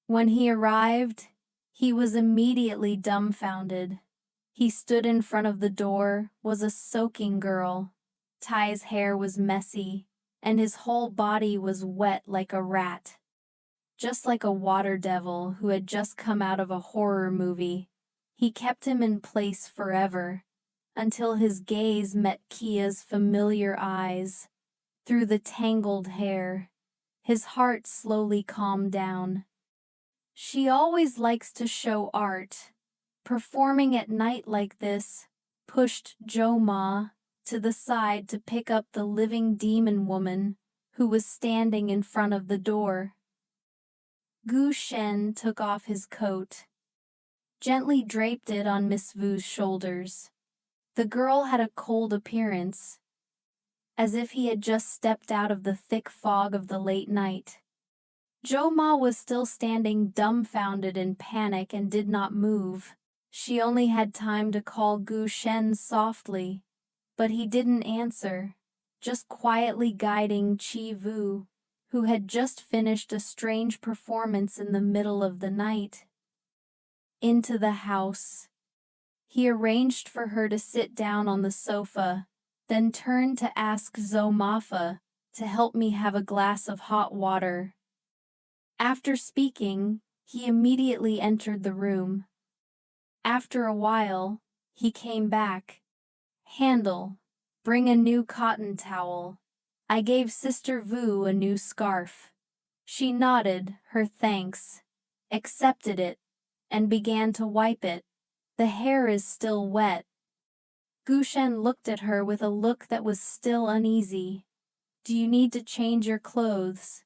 When he arrived, he was immediately dumbfounded. He stood in front of the door, was a soaking girl. Tai's hair was messy, and his whole body was wet like a rat. Just like a water devil who had just come out of a horror movie. He kept him in place forever, until his gaze met Kia's familiar eyes. Through the tangled hair, His heart slowly calmed down. She always likes to show art. Performing at night like this pushed Jo-ma to the side to pick up the living demon woman who was standing in front of the door. Gu Shen took off his coat, gently draped it on Miss Vu's shoulders. The girl had a cold appearance, as if he had just stepped out of the thick fog of the late night. Jo-ma was still standing dumbfounded in panic and did not move. She only had time to call Gu Shen softly, but he didn't answer, just quietly guiding Chi Vu, who had just finished a strange performance in the middle of the night, into the house. He arranged for her to sit down on the sofa, then turned to ask Zomafa to help me have a glass of hot water. After speaking, he immediately entered the room. After a while, he came back. Handle, bring a new cotton towel. I gave Sister Vu a new scarf. She nodded her thanks, accepted it, and began to wipe it. The hair is still wet. Gu Shen looked at her with a look that was still uneasy. Do you need to change your clothes?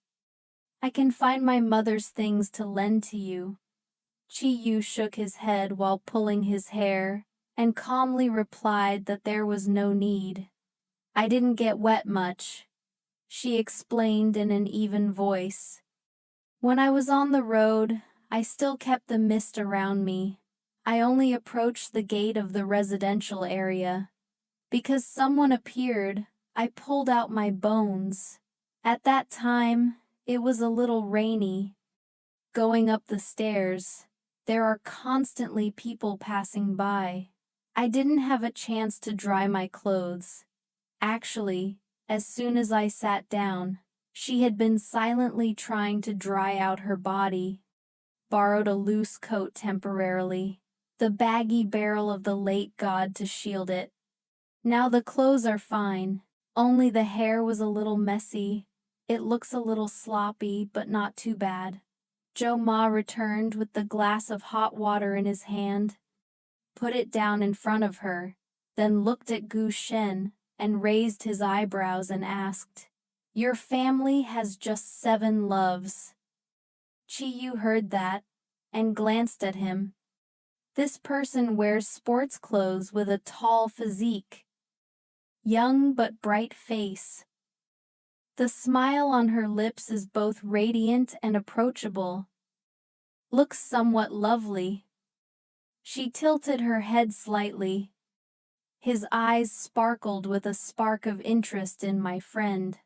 I can find my mother's things to lend to you. Chi Yu shook his head while pulling his hair, and calmly replied that there was no need. I didn't get wet much, she explained in an even voice. When I was on the road, I still kept the mist around me. I only approached the gate of the residential area. Because someone appeared, I pulled out my bones. At that time, it was a little rainy. Going up the stairs, there are constantly people passing by. I didn't have a chance to dry my clothes. Actually, as soon as I sat down, she had been silently trying to dry out her body. Borrowed a loose coat temporarily, the baggy barrel of the late god to shield it. Now the clothes are fine, only the hair was a little messy. It looks a little sloppy, but not too bad. Jo-ma returned with the glass of hot water in his hand, put it down in front of her, then looked at Gu Shen and raised his eyebrows and asked, Your family has just 7 loves. Chi Yu heard that and glanced at him. This person wears sports clothes with a tall physique, young but bright face. The smile on her lips is both radiant and approachable. Looks somewhat lovely. She tilted her head slightly. His eyes sparkled with a spark of interest in my friend.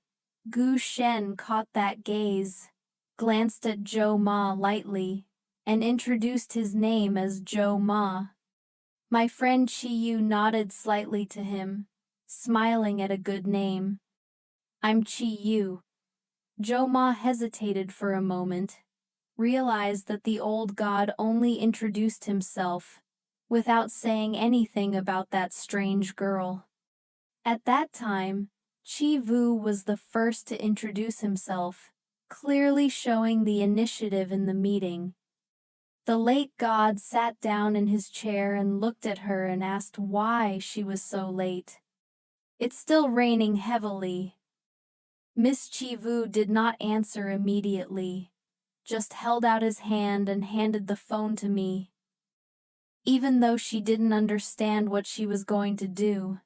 Gu Shen caught that gaze, glanced at Jo-ma lightly, and introduced his name as Jo-ma. My friend Chi Yu nodded slightly to him, smiling at a good name. I'm Chi Yu. Jo-ma hesitated for a moment, realized that the old god only introduced himself, without saying anything about that strange girl. At that time, Chi Vu was the first to introduce himself, clearly showing the initiative in the meeting. The late god sat down in his chair and looked at her and asked why she was so late. It's still raining heavily. Miss Chi Vu did not answer immediately, just held out his hand and handed the phone to me, even though she didn't understand what she was going to do.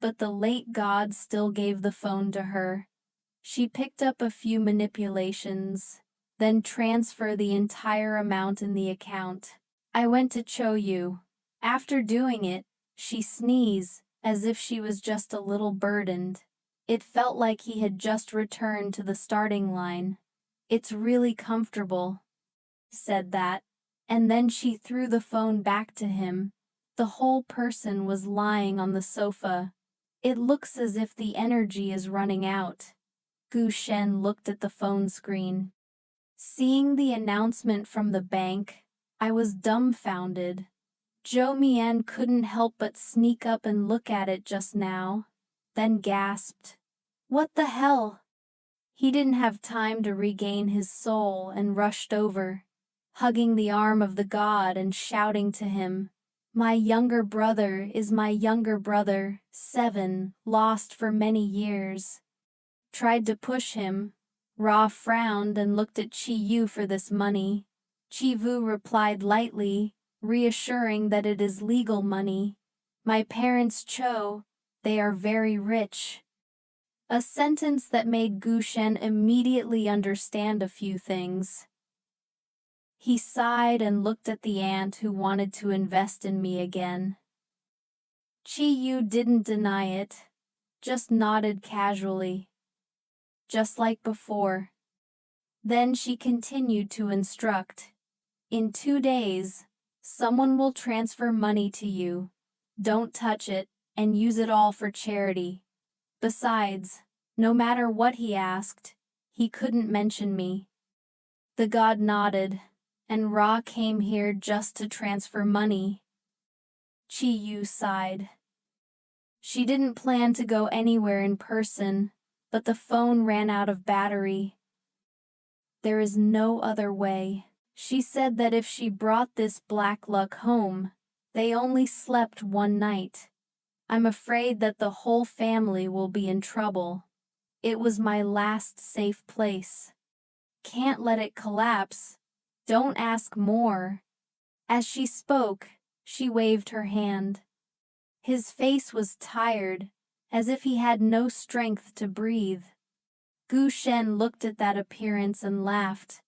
But the late god still gave the phone to her. She picked up a few manipulations, then transferred the entire amount in the account. I went to Cho-yu. After doing it, she sneezed, as if she was just a little burdened. It felt like he had just returned to the starting line. It's really comfortable, said that, and then she threw the phone back to him. The whole person was lying on the sofa. It looks as if the energy is running out. Gu Shen looked at the phone screen. Seeing the announcement from the bank, I was dumbfounded. Jo Mian couldn't help but sneak up and look at it just now, then gasped. What the hell? He didn't have time to regain his soul and rushed over, hugging the arm of the god and shouting to him, "My younger brother is my younger brother, 7, lost for many years." Tried to push him. Ra frowned and looked at Chi Yu for this money. Chi Vu replied lightly, reassuring that it is legal money. "My parents Cho, they are very rich." A sentence that made Gu Shen immediately understand a few things. He sighed and looked at the aunt who wanted to invest in me again. Chi Yu didn't deny it, just nodded casually. Just like before. Then she continued to instruct. "In 2 days, someone will transfer money to you. Don't touch it, and use it all for charity. Besides, no matter what he asked, he couldn't mention me." The god nodded, "And Ra came here just to transfer money." Chi Yu sighed. She didn't plan to go anywhere in person, but the phone ran out of battery. "There is no other way." She said that if she brought this black luck home, they only slept one night. "I'm afraid that the whole family will be in trouble. It was my last safe place. Can't let it collapse. Don't ask more." As she spoke, she waved her hand. His face was tired, as if he had no strength to breathe. Gu Shen looked at that appearance and laughed.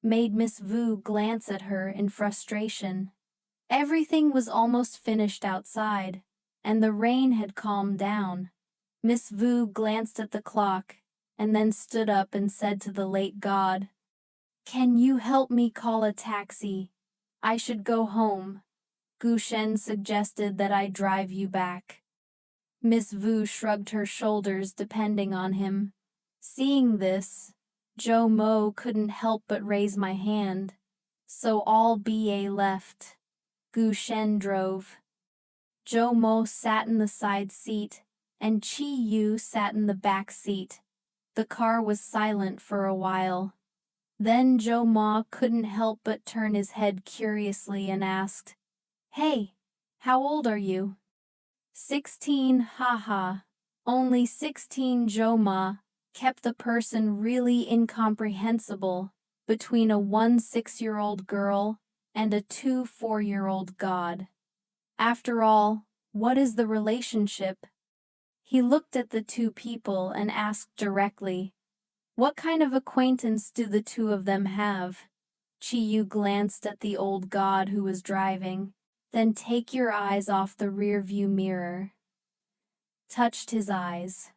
Made Miss Vu glance at her in frustration. Everything was almost finished outside, and the rain had calmed down. Miss Vu glanced at the clock, and then stood up and said to the late god, "Can you help me call a taxi? I should go home." Gu Shen suggested that I drive you back. Miss Vu shrugged her shoulders, depending on him. Seeing this, Zhou Mo couldn't help but raise my hand. So all BA left. Gu Shen drove. Zhou Mo sat in the side seat, and Chi Yu sat in the back seat. The car was silent for a while. Then Zhou Mo couldn't help but turn his head curiously and asked, "Hey, how old are you?" 16, haha. Only 16. Zhou Mo kept the person really incomprehensible between a 1 6-year-old girl and a 2 4-year-old god. After all, what is the relationship? He looked at the two people and asked directly, "What kind of acquaintance do the two of them have?" Chi Yu glanced at the old god who was driving, then take your eyes off the rear-view mirror. Touched his eyes.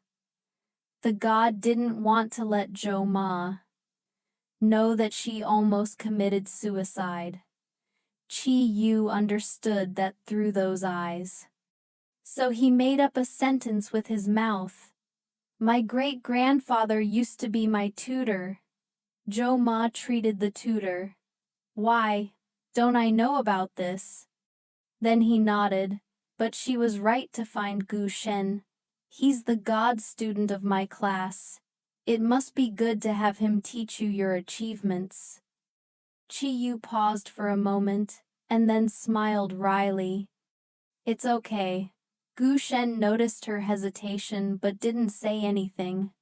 The god didn't want to let Zhou Ma know that she almost committed suicide. Chi Yu understood that through those eyes. So he made up a sentence with his mouth. "My great-grandfather used to be my tutor." Zhou Ma treated the tutor. "Why, don't I know about this?" Then he nodded, "But she was right to find Gu Shen. He's the god student of my class. It must be good to have him teach you your achievements." Chi Yu paused for a moment, and then smiled wryly. "It's okay." Gu Shen noticed her hesitation but didn't say anything.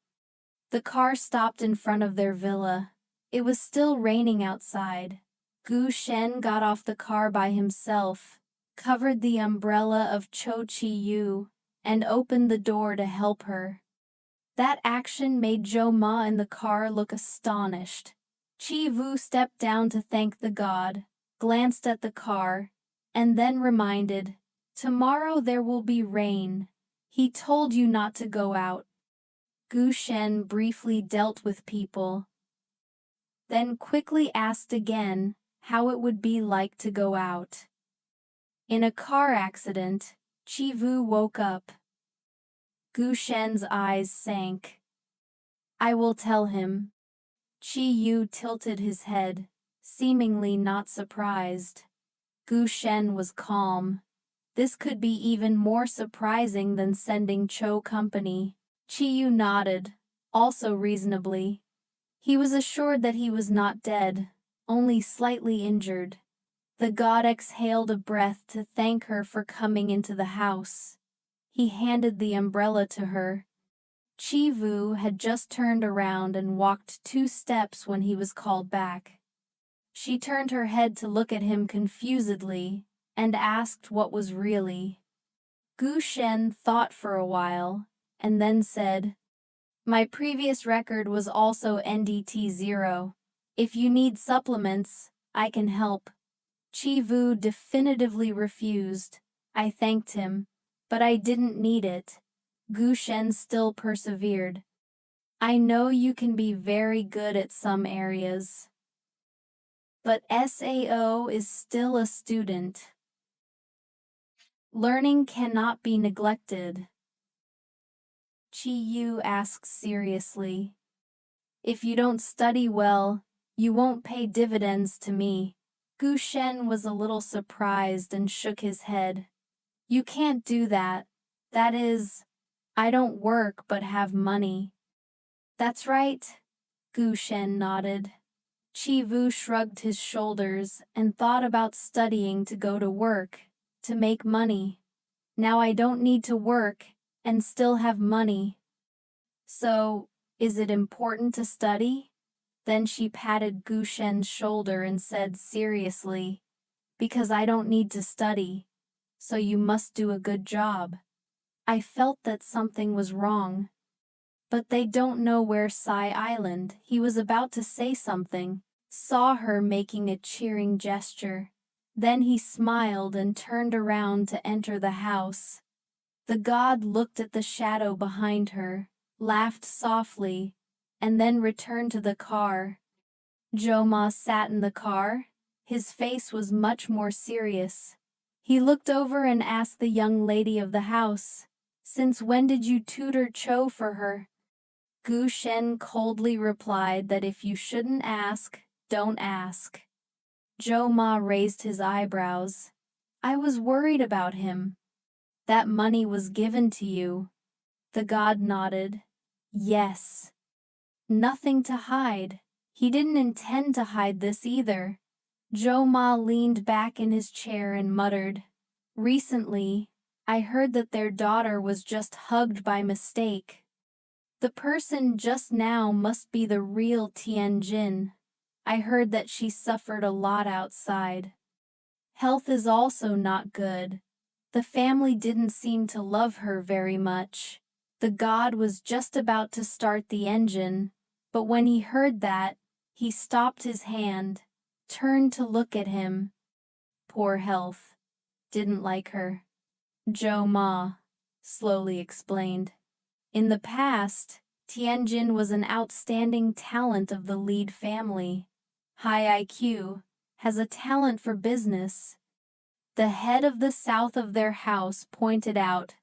The car stopped in front of their villa. It was still raining outside. Gu Shen got off the car by himself, covered the umbrella of Cho Chi Yu, and opened the door to help her. That action made Zhou Ma in the car look astonished. Chi Vu stepped down to thank the god, glanced at the car, and then reminded, "Tomorrow there will be rain. He told you not to go out." Gu Shen briefly dealt with people, then quickly asked again how it would be like to go out. In a car accident, Chi Vu woke up. Gu Shen's eyes sank. "I will tell him." Chi Yu tilted his head, seemingly not surprised. Gu Shen was calm. This could be even more surprising than sending Cho company. Chi Yu nodded. also reasonably. He was assured that he was not dead, only slightly injured. The god exhaled a breath to thank her for coming into the house. He handed the umbrella to her. Chivu had just turned around and walked 2 steps when he was called back. She turned her head to look at him confusedly and asked what was really. Gu Shen thought for a while and then said, "My previous record was also NDT 0. If you need supplements, I can help." Chivu definitively refused. I thanked him, but I didn't need it. Gu Shen still persevered. "I know you can be very good at some areas, but SAO is still a student. Learning cannot be neglected." Chi Yu asks seriously, "If you don't study well, you won't pay dividends to me." Gu Shen was a little surprised and shook his head. "You can't do that. That is, I don't work but have money." "That's right," Gu Shen nodded. Chi Vu shrugged his shoulders and thought about studying to go to work, to make money. Now I don't need to work and still have money. So, is it important to study? Then she patted Gu Shen's shoulder and said seriously, "Because I don't need to study, so you must do a good job." I felt that something was wrong. "But they don't know where Sai Island," he was about to say something, saw her making a cheering gesture. Then he smiled and turned around to enter the house. The god looked at the shadow behind her, laughed softly, and then returned to the car. Joma sat in the car. His face was much more serious. He looked over and asked the young lady of the house, "Since when did you tutor Cho for her?" Gu Shen coldly replied that if you shouldn't ask, don't ask. Joma raised his eyebrows. "I was worried about him." "That money was given to you." The god nodded. "Yes." Nothing to hide. He didn't intend to hide this either. Joma leaned back in his chair and muttered, "Recently, I heard that their daughter was just hugged by mistake. The person just now must be the real Tianjin. I heard that she suffered a lot outside. Health is also not good. The family didn't seem to love her very much." The god was just about to start the engine, but when he heard that, he stopped his hand, turned to look at him. "Poor health. Didn't like her." "Jo Ma," slowly explained. "In the past, Tianjin was an outstanding talent of the lead family. High IQ, has a talent for business." The head of the south of their house pointed out,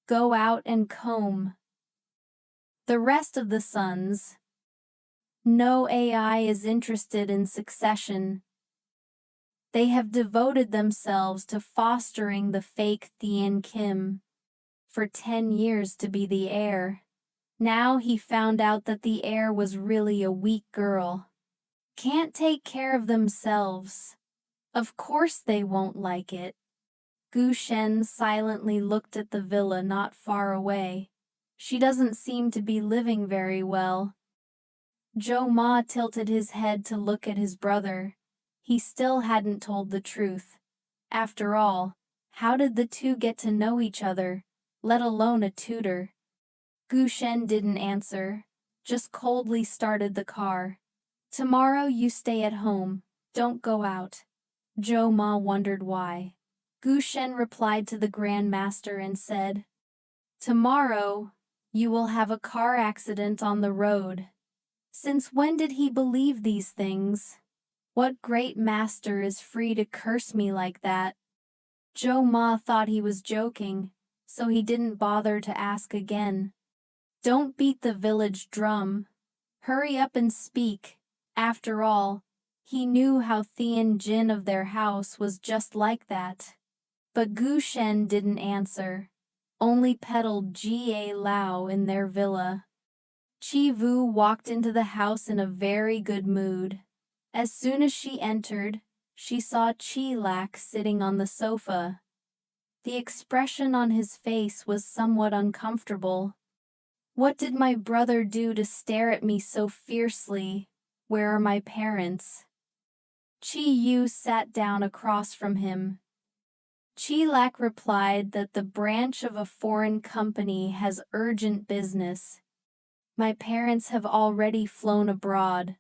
"Go out and comb." The rest of the sons, "No AI is interested in succession. They have devoted themselves to fostering the fake Thien Kim for 10 years to be the heir. Now he found out that the heir was really a weak girl. Can't take care of themselves. Of course they won't like it." Gu Shen silently looked at the villa not far away. "She doesn't seem to be living very well." Jo Ma tilted his head to look at his brother. He still hadn't told the truth. After all, how did the two get to know each other, let alone a tutor? Gu Shen didn't answer, just coldly started the car. "Tomorrow you stay at home, don't go out." Jo Ma wondered why. Gu Shen replied to the Grand Master and said, "Tomorrow, you will have a car accident on the road." Since when did he believe these things? What great master is free to curse me like that? Jo Ma thought he was joking, so he didn't bother to ask again. "Don't beat the village drum. Hurry up and speak." After all, he knew how Thien Jin of their house was just like that. But Gu Shen didn't answer, only peddled Ga Lao in their villa. Chi Vu walked into the house in a very good mood. As soon as she entered, she saw Chi Lak sitting on the sofa. The expression on his face was somewhat uncomfortable. What did my brother do to stare at me so fiercely? Where are my parents? Chi Yu sat down across from him. Chi Lak replied that the branch of a foreign company has urgent business. My parents have already flown abroad.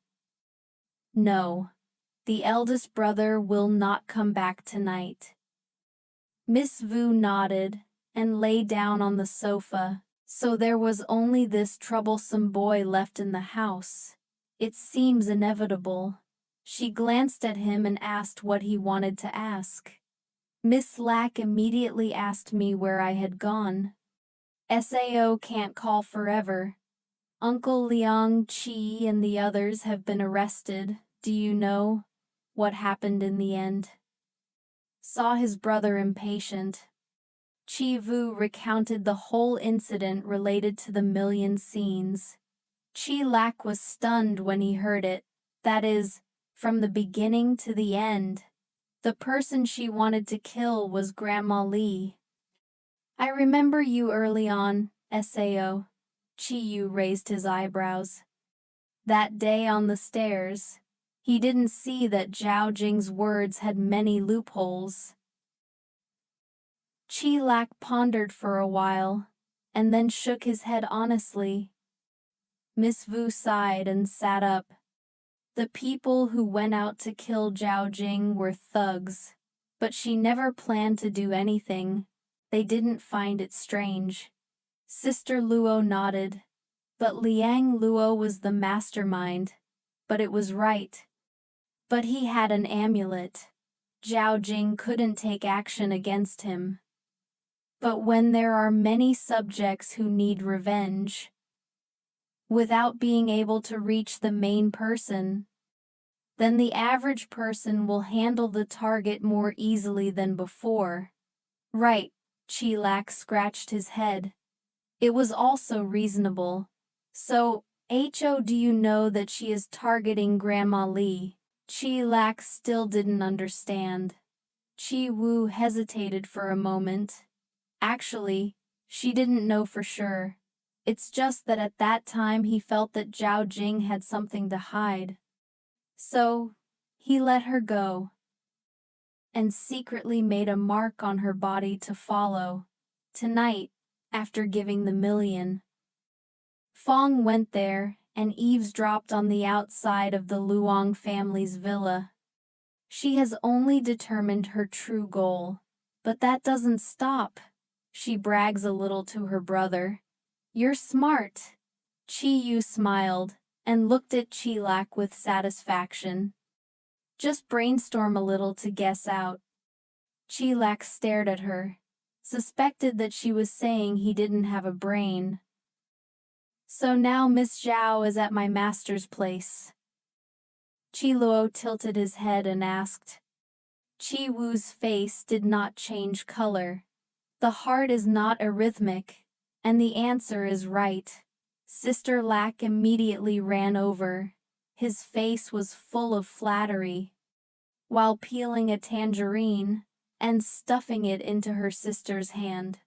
No, the eldest brother will not come back tonight. Miss Vu nodded and lay down on the sofa. So there was only this troublesome boy left in the house. It seems inevitable. She glanced at him and asked what he wanted to ask. Miss Lack immediately asked me where I had gone. Sao can't call forever. Uncle Liang Chi and the others have been arrested. Do you know what happened in the end? Saw his brother impatient. Chi Vu recounted the whole incident related to the million scenes. Chi Lak was stunned when he heard it, that is, from the beginning to the end. The person she wanted to kill was Grandma Li. I remember you early on, Sao. Chi Yu raised his eyebrows. That day on the stairs, he didn't see that Zhao Jing's words had many loopholes. Chi Lak pondered for a while, and then shook his head honestly. Miss Vu sighed and sat up. The people who went out to kill Zhao Jing were thugs, but she never planned to do anything. They didn't find it strange. Sister Luo nodded. But Liang Luo was the mastermind. But it was right. But he had an amulet. Zhao Jing couldn't take action against him. But when there are many subjects who need revenge, without being able to reach the main person, then the average person will handle the target more easily than before. Right, Chi Lak scratched his head. It was also reasonable. So, do you know that she is targeting Grandma Li? Chi Lak still didn't understand. Chi Wu hesitated for a moment. Actually, she didn't know for sure. It's just that at that time he felt that Zhao Jing had something to hide. So, he let her go, and secretly made a mark on her body to follow. Tonight, after giving the million. Fong went there and eavesdropped on the outside of the Luong family's villa. She has only determined her true goal, but that doesn't stop. She brags a little to her brother. You're smart. Chi Yu smiled and looked at Chi Lak with satisfaction. Just brainstorm a little to guess out. Chi Lak stared at her, suspected that she was saying he didn't have a brain. So now Miss Zhao is at my master's place. Chi Luo tilted his head and asked. Chi Wu's face did not change color. The heart is not arrhythmic, and the answer is right. Sister Lak immediately ran over. His face was full of flattery. While peeling a tangerine and stuffing it into her sister's hand.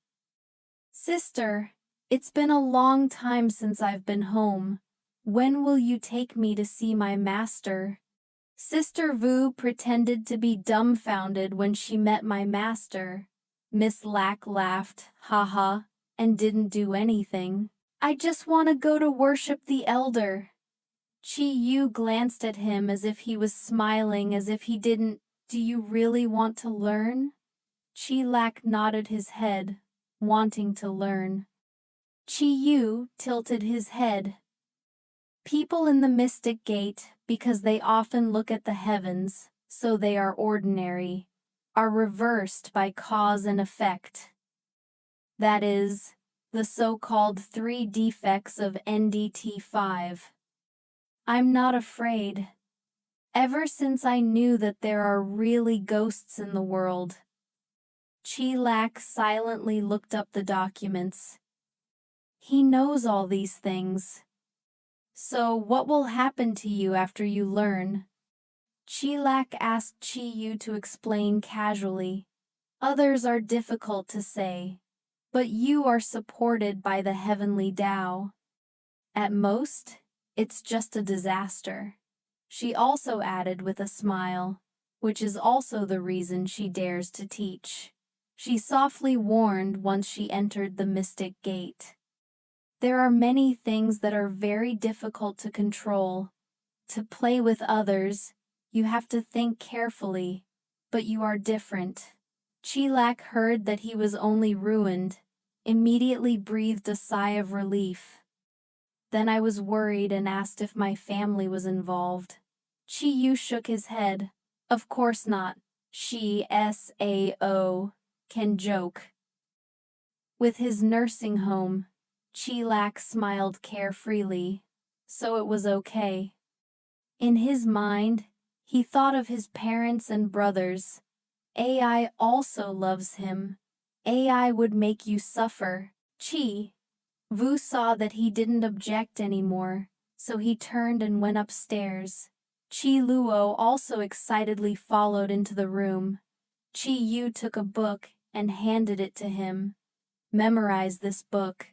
Sister, it's been a long time since I've been home. When will you take me to see my master? Sister Vu pretended to be dumbfounded when she met my master. Miss Lack laughed, haha, and didn't do anything. I just want to go to worship the elder. Chi Yu glanced at him as if he was smiling, as if he didn't. Do you really want to learn? Chi Lak nodded his head, wanting to learn. Chi Yu tilted his head. People in the mystic gate, because they often look at the heavens, so they are ordinary, are reversed by cause and effect. That is, the so-called 3 defects of NDT5. I'm not afraid. Ever since I knew that there are really ghosts in the world. Chi Lak silently looked up the documents. He knows all these things. So what will happen to you after you learn? Chilak asked Chi Yu to explain casually. Others are difficult to say, but you are supported by the heavenly Tao. At most, it's just a disaster. She also added with a smile, which is also the reason she dares to teach. She softly warned once she entered the mystic gate. There are many things that are very difficult to control. To play with others, you have to think carefully, but you are different. Chilak heard that he was only ruined, immediately breathed a sigh of relief. Then I was worried and asked if my family was involved. Chi Yu shook his head. Of course not. She, S-A-O, can joke. With his nursing home, Chilak smiled carefreely, so it was okay. In his mind, he thought of his parents and brothers. AI also loves him. AI would make you suffer. Chi Vu saw that he didn't object anymore, so he turned and went upstairs. Chi Luo also excitedly followed into the room. Chi Yu took a book and handed it to him. Memorize this book.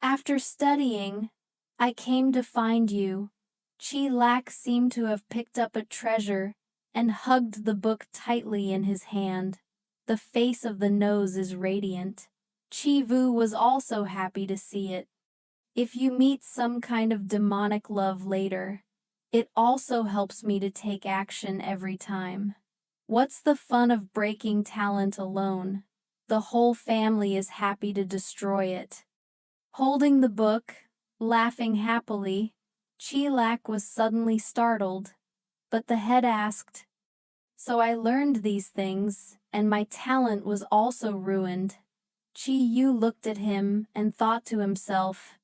After studying, I came to find you. Chi Lak seemed to have picked up a treasure and hugged the book tightly in his hand. The face of the nose is radiant. Chi Vu was also happy to see it. If you meet some kind of demonic love later, it also helps me to take action every time. What's the fun of breaking talent alone? The whole family is happy to destroy it. Holding the book, laughing happily, Chilak was suddenly startled, but the head asked, "So I learned these things, and my talent was also ruined." Chi Yu looked at him and thought to himself,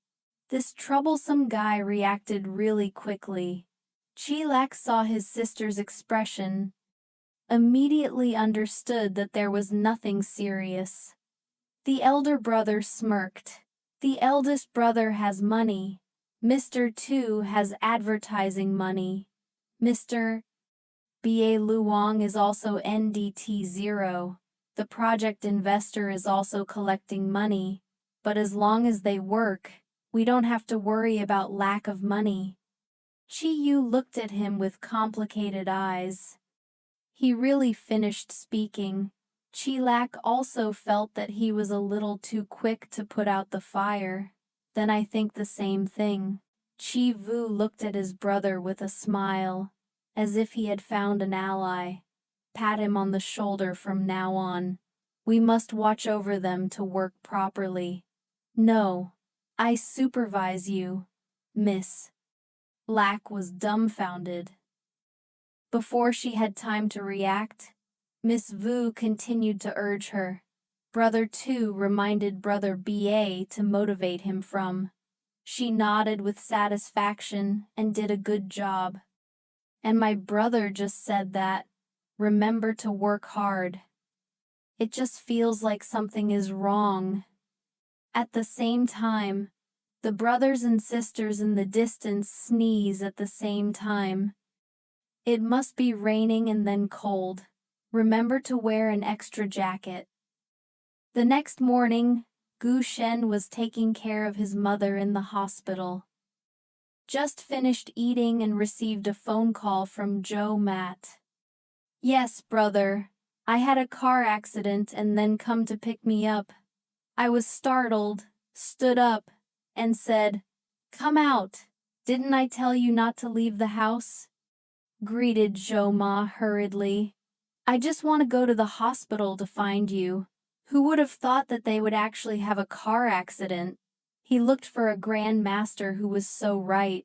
this troublesome guy reacted really quickly. Chilak saw his sister's expression, immediately understood that there was nothing serious. The elder brother smirked. The eldest brother has money. Mr. 2 has advertising money. Mr. B.A. Luong is also NDT 0. The project investor is also collecting money, but as long as they work, we don't have to worry about lack of money. Chi Yu looked at him with complicated eyes. He really finished speaking. Chilak also felt that he was a little too quick to put out the fire. Then I think the same thing. Chi Vu looked at his brother with a smile, as if he had found an ally. Pat him on the shoulder from now on. We must watch over them to work properly. No, I supervise you, miss. Lack was dumbfounded. Before she had time to react, Miss Vu continued to urge her. Brother 2 reminded Brother BA to motivate him from. She nodded with satisfaction and did a good job. And my brother just said that, remember to work hard. It just feels like something is wrong. At the same time, the brothers and sisters in the distance sneeze at the same time. It must be raining and then cold. Remember to wear an extra jacket. The next morning, Gu Shen was taking care of his mother in the hospital. Just finished eating and received a phone call from Joe Matt. Yes, brother. I had a car accident and then come to pick me up. I was startled, stood up, and said, "Come out. Didn't I tell you not to leave the house?" Greeted Zhou Ma hurriedly. I just want to go to the hospital to find you. Who would have thought that they would actually have a car accident? He looked for a grand master who was so right.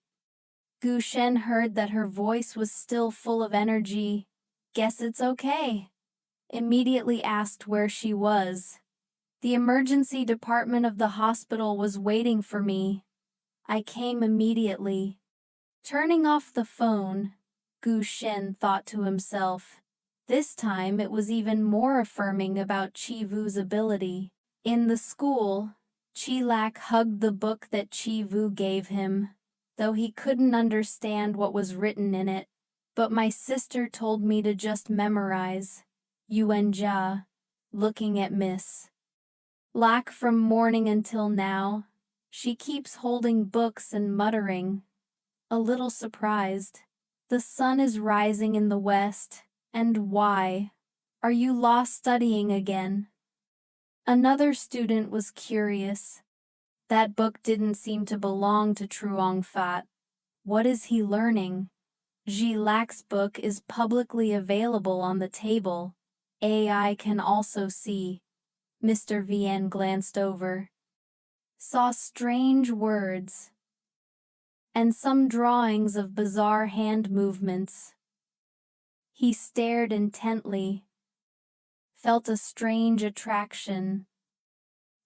Gu Shen heard that her voice was still full of energy. Guess it's okay. Immediately asked where she was. The emergency department of the hospital was waiting for me. I came immediately. Turning off the phone, Gu Shen thought to himself. This time it was even more affirming about Chi Vu's ability. In the school, Chi Lak hugged the book that Chi Vu gave him. though he couldn't understand what was written in it. But my sister told me to just memorize. Yuenja, looking at Miss Lack from morning until now. She keeps holding books and muttering. A little surprised. The sun is rising in the west, and why? Are you lost studying again? Another student was curious. That book didn't seem to belong to Truong Fat. What is he learning? Ji Lak's book is publicly available on the table. AI can also see. Mr. Vien glanced over. Saw strange words. And some drawings of bizarre hand movements. He stared intently. Felt a strange attraction.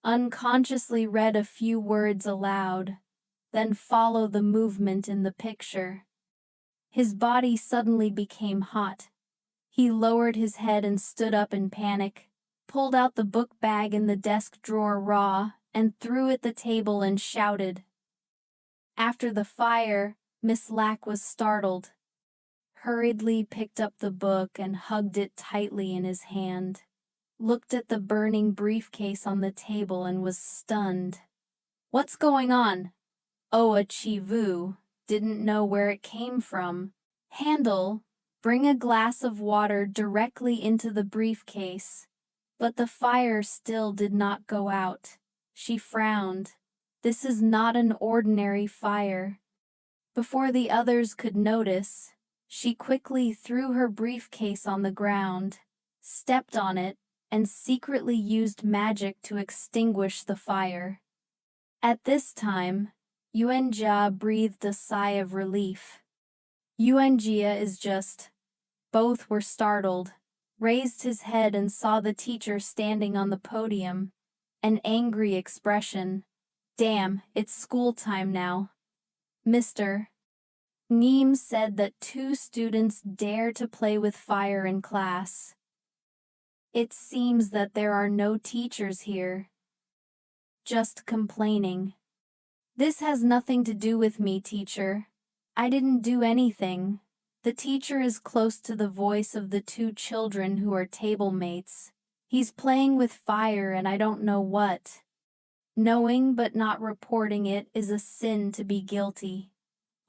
Unconsciously read a few words aloud, then followed the movement in the picture. His body suddenly became hot. He lowered his head and stood up in panic, pulled out the book bag in the desk drawer raw, and threw at the table and shouted. After the fire, Miss Lack was startled. Hurriedly picked up the book and hugged it tightly in his hand. Looked at the burning briefcase on the table and was stunned. What's going on? Oa Chi-vu didn't know where it came from. Handle, bring a glass of water directly into the briefcase. But the fire still did not go out. She frowned. This is not an ordinary fire. Before the others could notice, she quickly threw her briefcase on the ground, stepped on it, and secretly used magic to extinguish the fire. At this time, Yuenjia breathed a sigh of relief. Yuenjia is just. Both were startled, raised his head and saw the teacher standing on the podium. An angry expression. Damn, it's school time now. Mr. Neem said that 2 students dare to play with fire in class. It seems that there are no teachers here. Just complaining. This has nothing to do with me, teacher. I didn't do anything. The teacher is close to the voice of the 2 children who are table mates. He's playing with fire and I don't know what. Knowing but not reporting it is a sin to be guilty.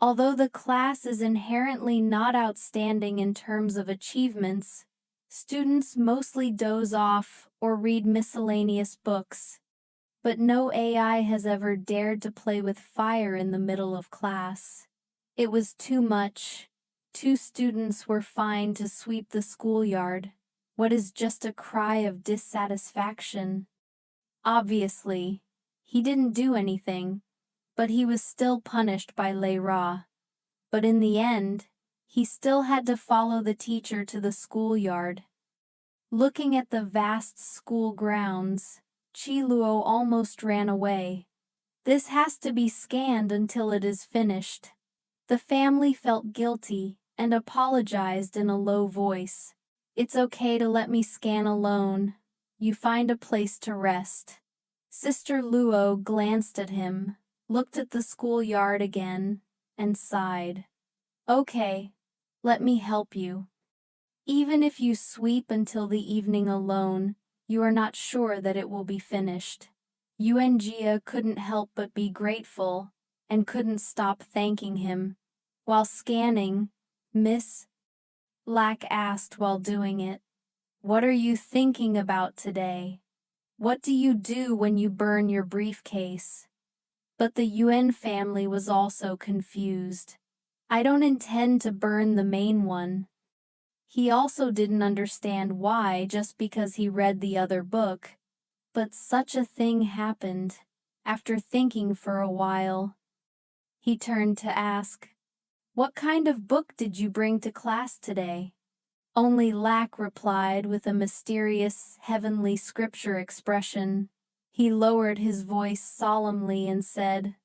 Although the class is inherently not outstanding in terms of achievements, students mostly doze off or read miscellaneous books. But no AI has ever dared to play with fire in the middle of class. It was too much. 2 students were fined to sweep the schoolyard. What is just a cry of dissatisfaction? Obviously, he didn't do anything, but he was still punished by Lei Ra. But in the end, he still had to follow the teacher to the schoolyard. Looking at the vast school grounds, Chi Luo almost ran away. This has to be scanned until it is finished. The family felt guilty and apologized in a low voice. It's okay to let me scan alone. You find a place to rest. Sister Luo glanced at him, looked at the schoolyard again, and sighed. Okay, let me help you. Even if you sweep until the evening alone, you are not sure that it will be finished. Yuenjia couldn't help but be grateful, and couldn't stop thanking him. While scanning, Miss Lack asked while doing it, "What are you thinking about today? What do you do when you burn your briefcase?" But the Yuan family was also confused. I don't intend to burn the main one. He also didn't understand why just because he read the other book. But such a thing happened. After thinking for a while, he turned to ask, "What kind of book did you bring to class today?" Only Lack replied with a mysterious, heavenly scripture expression. He lowered his voice solemnly and said,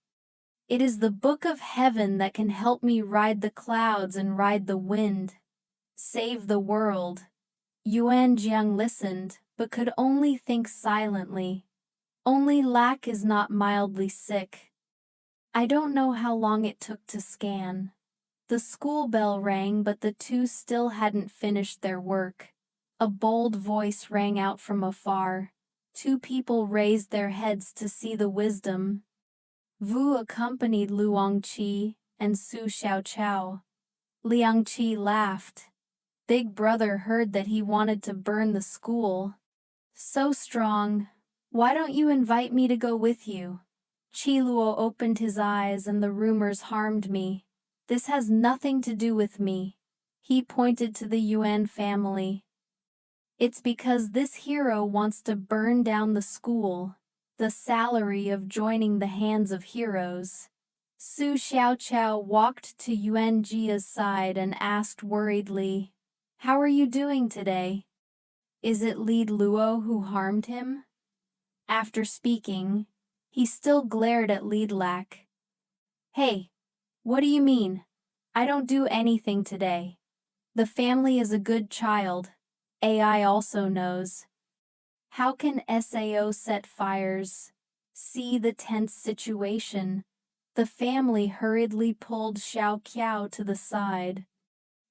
"It is the book of heaven that can help me ride the clouds and ride the wind. Save the world." Yuan Jiang listened, but could only think silently. Only Lack is not mildly sick. I don't know how long it took to scan. The school bell rang, but the two still hadn't finished their work. A bold voice rang out from afar. Two people raised their heads to see the wisdom. Vu accompanied Luang Qi and Su Xiaoqiao. Liang Qi laughed. Big brother heard that he wanted to burn the school. So strong. Why don't you invite me to go with you? Qi Luo opened his eyes, and the rumors harmed me. This has nothing to do with me. He pointed to the Yuan family. It's because this hero wants to burn down the school, the salary of joining the hands of heroes. Su Xiaoqiao walked to Yuan Jia's side and asked worriedly, "How are you doing today? Is it Li Luo who harmed him?" After speaking, he still glared at Li Lac. "Hey, what do you mean? I don't do anything today. The family is a good child. AI also knows. How can SAO set fires? See the tense situation." The family hurriedly pulled Xiao Qiao to the side.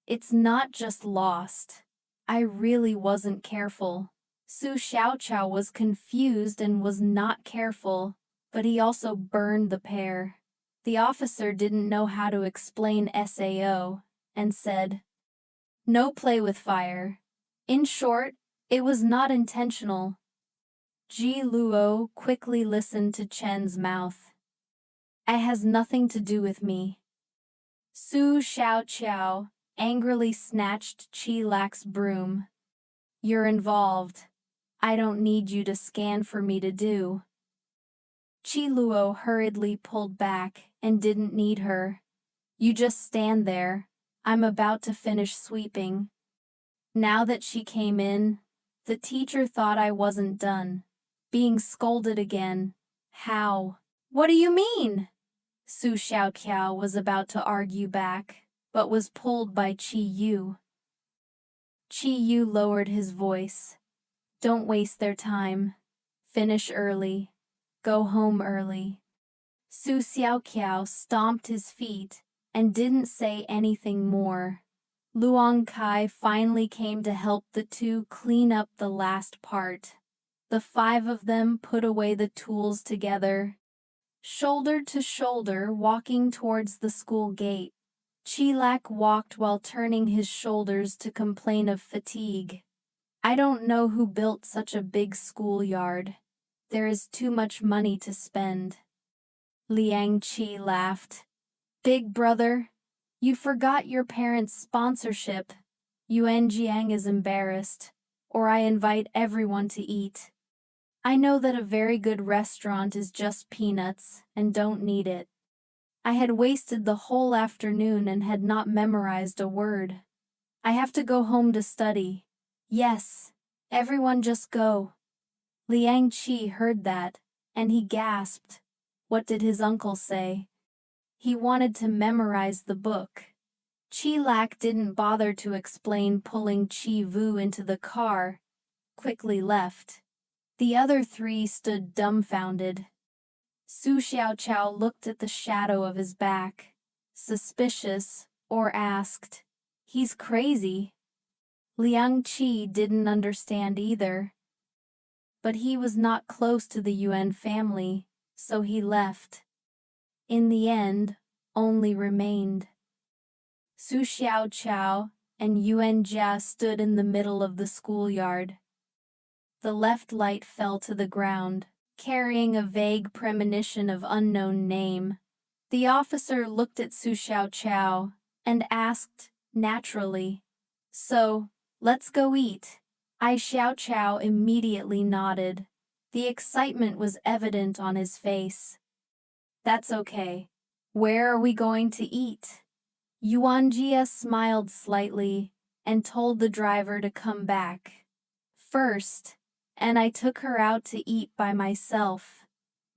"It's not just lost. I really wasn't careful." Su Xiaoqiao was confused and was not careful, but he also burned the pair. The officer didn't know how to explain SAO, and said, "No play with fire. In short, it was not intentional." Ji Luo quickly listened to Chen's mouth. "It has nothing to do with me." Su Xiaoqiao angrily snatched Qi Lac's broom. "You're involved. I don't need you to scan for me to do." Qi Luo hurriedly pulled back and didn't need her. "You just stand there. I'm about to finish sweeping." Now that she came in, the teacher thought I wasn't done. Being scolded again. "How? What do you mean?" Su Xiaoqiao was about to argue back, but was pulled by Qi Yu. Qi Yu lowered his voice. "Don't waste their time. Finish early. Go home early." Su Xiaoqiao stomped his feet and didn't say anything more. Luang Kai finally came to help the two clean up the last part. The five of them put away the tools together, shoulder to shoulder, walking towards the school gate. Chilak walked while turning his shoulders to complain of fatigue. "I don't know who built such a big schoolyard. There is too much money to spend." Liang Qi laughed. "Big brother, you forgot your parents' sponsorship." Yuan Jiang is embarrassed, or I invite everyone to eat. I know that a very good restaurant is just peanuts and don't need it. I had wasted the whole afternoon and had not memorized a word. I have to go home to study. Yes, everyone just go. Liang Qi heard that, and he gasped. What did his uncle say? He wanted to memorize the book. Qi Lac didn't bother to explain, pulling Qi Vu into the car, quickly left. The other three stood dumbfounded. Su Xiaoqiao looked at the shadow of his back, suspicious, or asked, "He's crazy." Liang Qi didn't understand either. But he was not close to the Yuan family, so he left. In the end, only remained Su Xiaoqiao and Yuan Jia stood in the middle of the schoolyard. The left light fell to the ground, carrying a vague premonition of unknown name. The officer looked at Su Xiaoqiao and asked, naturally, "So, let's go eat." Ai Xiaoqiao immediately nodded. The excitement was evident on his face. "That's okay. Where are we going to eat?" Yuan Jia smiled slightly and told the driver to come back first, and I took her out to eat by myself.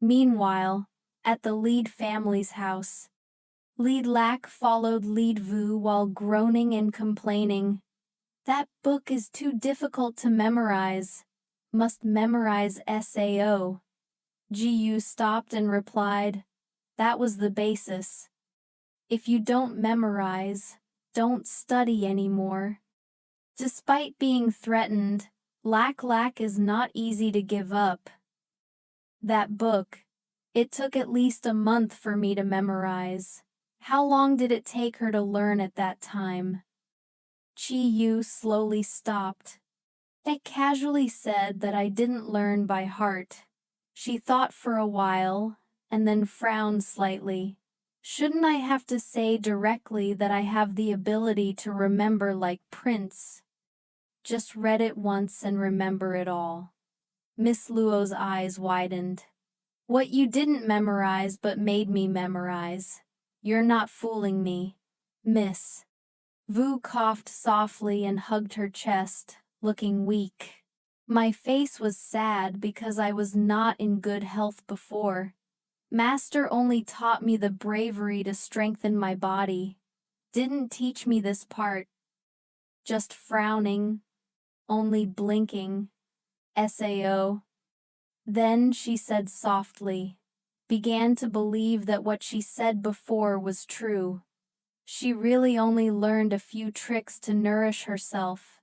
Meanwhile, at the Lead family's house, Lead Lac followed Lead Vu while groaning and complaining. "That book is too difficult to memorize. Must memorize SAO." Ji Yu stopped and replied, That was the basis. If you don't memorize, don't study anymore. Despite being threatened, Lak is not easy to give up. That book, it took at least a month for me to memorize. How long did it take her to learn at that time? Chi Yu slowly stopped. I casually said that I didn't learn by heart. She thought for a while, and then frowned slightly. Shouldn't I have to say directly that I have the ability to remember like Prince? Just read it once and remember it all. Miss Luo's eyes widened. What you didn't memorize but made me memorize. You're not fooling me, Miss. Vu coughed softly and hugged her chest, looking weak. My face was sad because I was not in good health before. Master only taught me the bravery to strengthen my body. Didn't teach me this part. Just frowning, only blinking. Sao. Then she said softly, began to believe that what she said before was true. She really only learned a few tricks to nourish herself.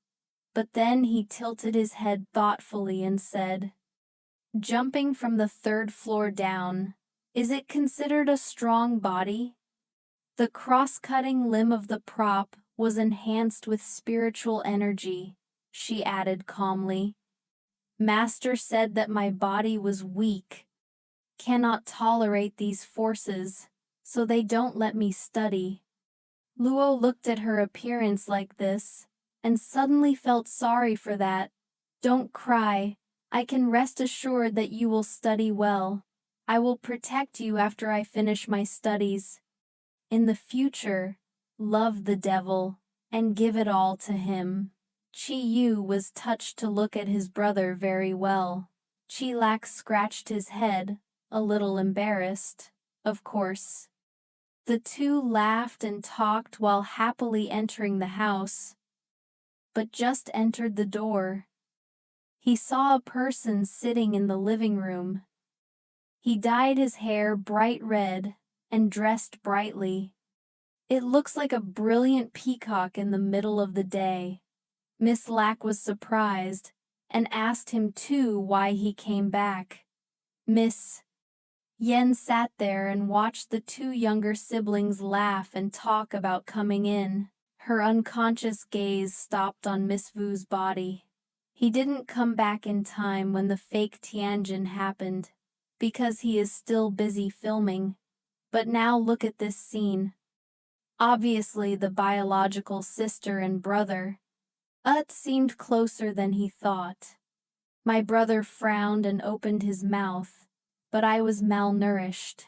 But then he tilted his head thoughtfully and said, jumping from the 3rd floor down, is it considered a strong body? The cross-cutting limb of the prop was enhanced with spiritual energy, she added calmly. Master said that my body was weak, cannot tolerate these forces, so they don't let me study. Luo looked at her appearance like this, and suddenly felt sorry for that. Don't cry, I can rest assured that you will study well. I will protect you after I finish my studies. In the future, love the devil, and give it all to him. Chi Yu was touched to look at his brother very well. Chi Lak scratched his head, a little embarrassed, of course. The two laughed and talked while happily entering the house, but just entered the door. He saw a person sitting in the living room. He dyed his hair bright red and dressed brightly. It looks like a brilliant peacock in the middle of the day. Miss Lack was surprised and asked him too why he came back. Miss Yen sat there and watched the two younger siblings laugh and talk about coming in. Her unconscious gaze stopped on Miss Vu's body. He didn't come back in time when the fake Tianjin happened, because he is still busy filming. But now look at this scene. Obviously the biological sister and brother. Seemed closer than he thought. My brother frowned and opened his mouth, but I was malnourished.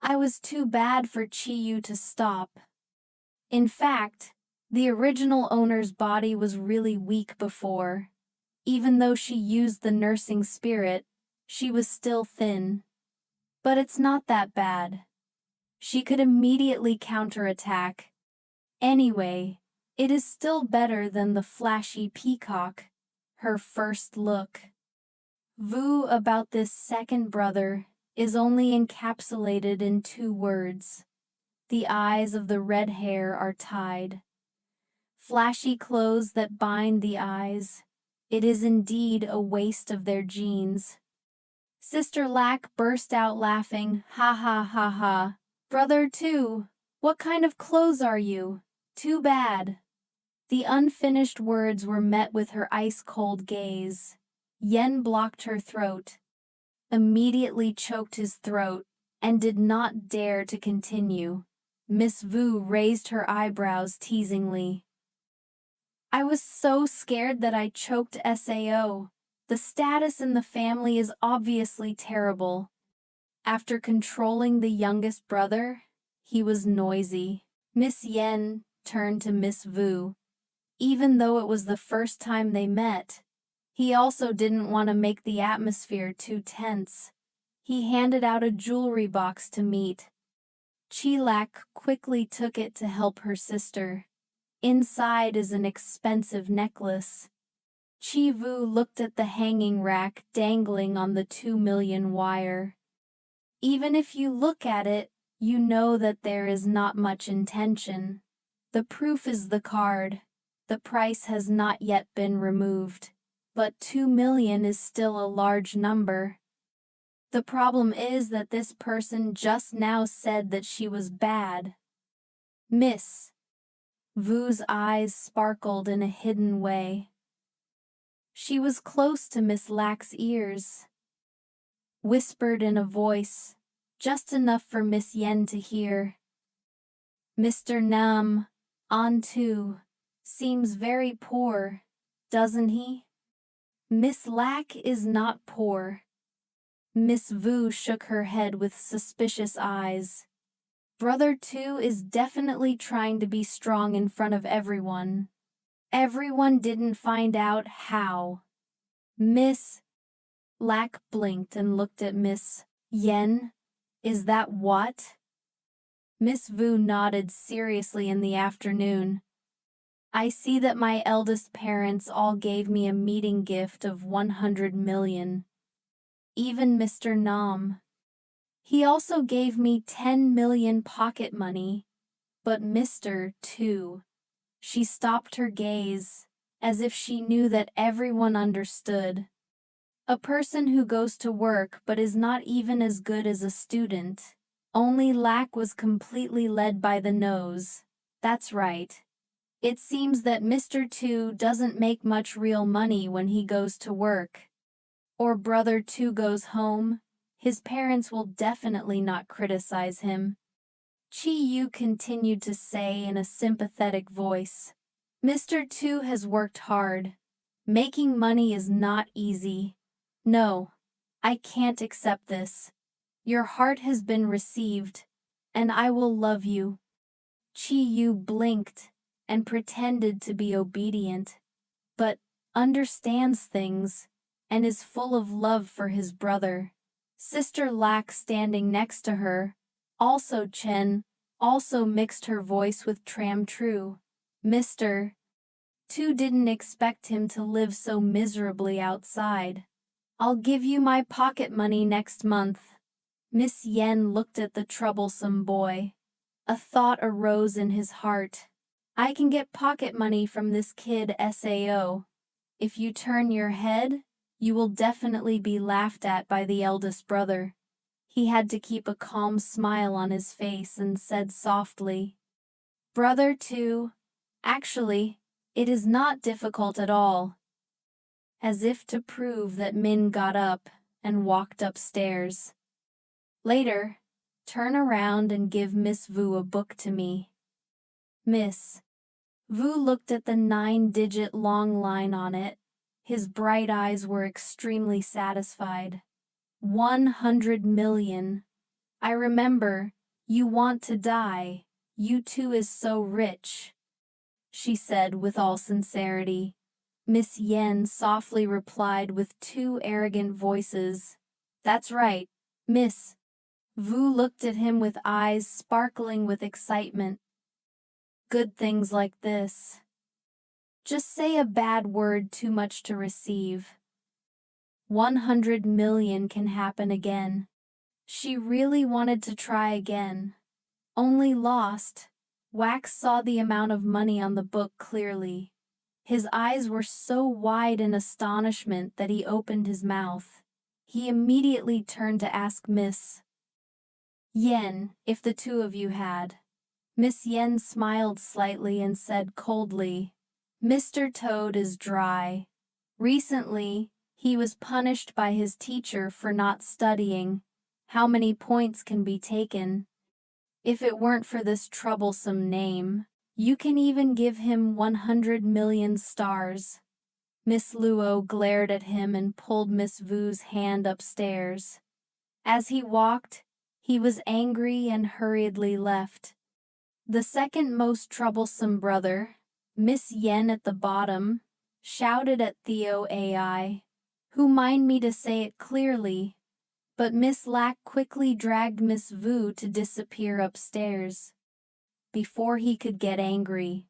I was too bad for Chi Yu to stop. In fact, the original owner's body was really weak before. Even though she used the nursing spirit, she was still thin. But it's not that bad. She could immediately counterattack. Anyway, it is still better than the flashy peacock, her first look. Vu about this second brother is only encapsulated in 2 words. The eyes of the red hair are tied. Flashy clothes that bind the eyes. It is indeed a waste of their genes. Sister Lack burst out laughing, ha ha ha ha. Brother too, what kind of clothes are you? Too bad. The unfinished words were met with her ice-cold gaze. Yen blocked her throat, immediately choked his throat, and did not dare to continue. Miss Vu raised her eyebrows teasingly. I was so scared that I choked Sao. The status in the family is obviously terrible. After controlling the youngest brother, he was noisy. Miss Yen turned to Miss Vu. Even though it was the first time they met, he also didn't want to make the atmosphere too tense. He handed out a jewelry box to meet. Chilak quickly took it to help her sister. Inside is an expensive necklace. Chi Vu looked at the hanging rack dangling on the 2 million wire. Even if you look at it, you know that there is not much intention. The proof is the card. The price has not yet been removed, but 2 million is still a large number. The problem is that this person just now said that she was bad. Miss Vu's eyes sparkled in a hidden way. She was close to Miss Lack's ears. Whispered in a voice, just enough for Miss Yen to hear. Mr. Nam, on too, seems very poor, doesn't he? Miss Lack is not poor. Miss Vu shook her head with suspicious eyes. Brother two is definitely trying to be strong in front of everyone. Everyone didn't find out how. Miss Lack blinked and looked at Miss Yen. Is that what? Miss Vu nodded seriously in the afternoon. I see that my eldest parents all gave me a meeting gift of 100 million. Even Mr. Nam. He also gave me 10 million pocket money. But Mr. too. She stopped her gaze, as if she knew that everyone understood. A person who goes to work but is not even as good as a student. Only Lack was completely led by the nose. That's right. It seems that Mr. Two doesn't make much real money when he goes to work. Or Brother Two goes home. His parents will definitely not criticize him. Chi Yu continued to say in a sympathetic voice. Mr. Two has worked hard. Making money is not easy. No, I can't accept this. Your heart has been received, and I will love you. Chi Yu blinked and pretended to be obedient, but understands things and is full of love for his brother. Sister Lack standing next to her, also Chen, also mixed her voice with Tram True. Mr. Two didn't expect him to live so miserably outside. I'll give you my pocket money next month. Miss Yen looked at the troublesome boy. A thought arose in his heart. I can get pocket money from this kid SAO. If you turn your head, you will definitely be laughed at by the eldest brother. He had to keep a calm smile on his face and said softly, Brother two, actually, it is not difficult at all. As if to prove that Min got up and walked upstairs. Later, turn around and give Miss Vu a book to me. Miss Vu looked at the 9-digit long line on it. His bright eyes were extremely satisfied. 100 million. I remember, you want to die. You two is so rich. She said with all sincerity. Miss Yen softly replied with 2 arrogant voices. That's right, Miss. Vu looked at him with eyes sparkling with excitement. Good things like this. Just say a bad word too much to receive. 100 million can happen again. She really wanted to try again. Only lost. Wax saw the amount of money on the book clearly. His eyes were so wide in astonishment that he opened his mouth. He immediately turned to ask Miss Yen if the two of you had. Miss Yen smiled slightly and said coldly, Mr. Toad is dry. Recently, he was punished by his teacher for not studying. How many points can be taken? If it weren't for this troublesome name, you can even give him 100 million stars. Miss Luo glared at him and pulled Miss Vu's hand upstairs. As he walked, he was angry and hurriedly left. The second most troublesome brother, Miss Yen at the bottom, shouted at Theo AI, who mind me to say it clearly, but Miss Lack quickly dragged Miss Vu to disappear upstairs. Before he could get angry,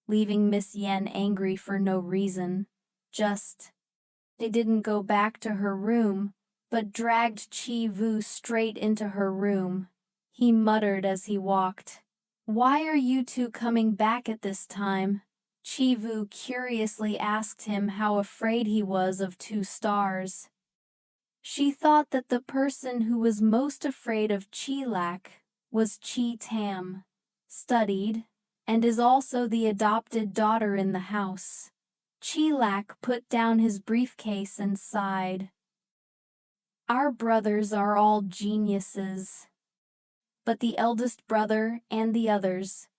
leaving Miss Yen angry for no reason, they didn't go back to her room, but dragged Chi Vu straight into her room. he muttered as he walked. Why are you two coming back at this time? Chivu curiously asked him how afraid he was of 2 stars. She thought that the person who was most afraid of Chilak was Chi Tam, studied, and is also the adopted daughter in the house. Chilak put down his briefcase and sighed. Our brothers are all geniuses. But the eldest brother and the others,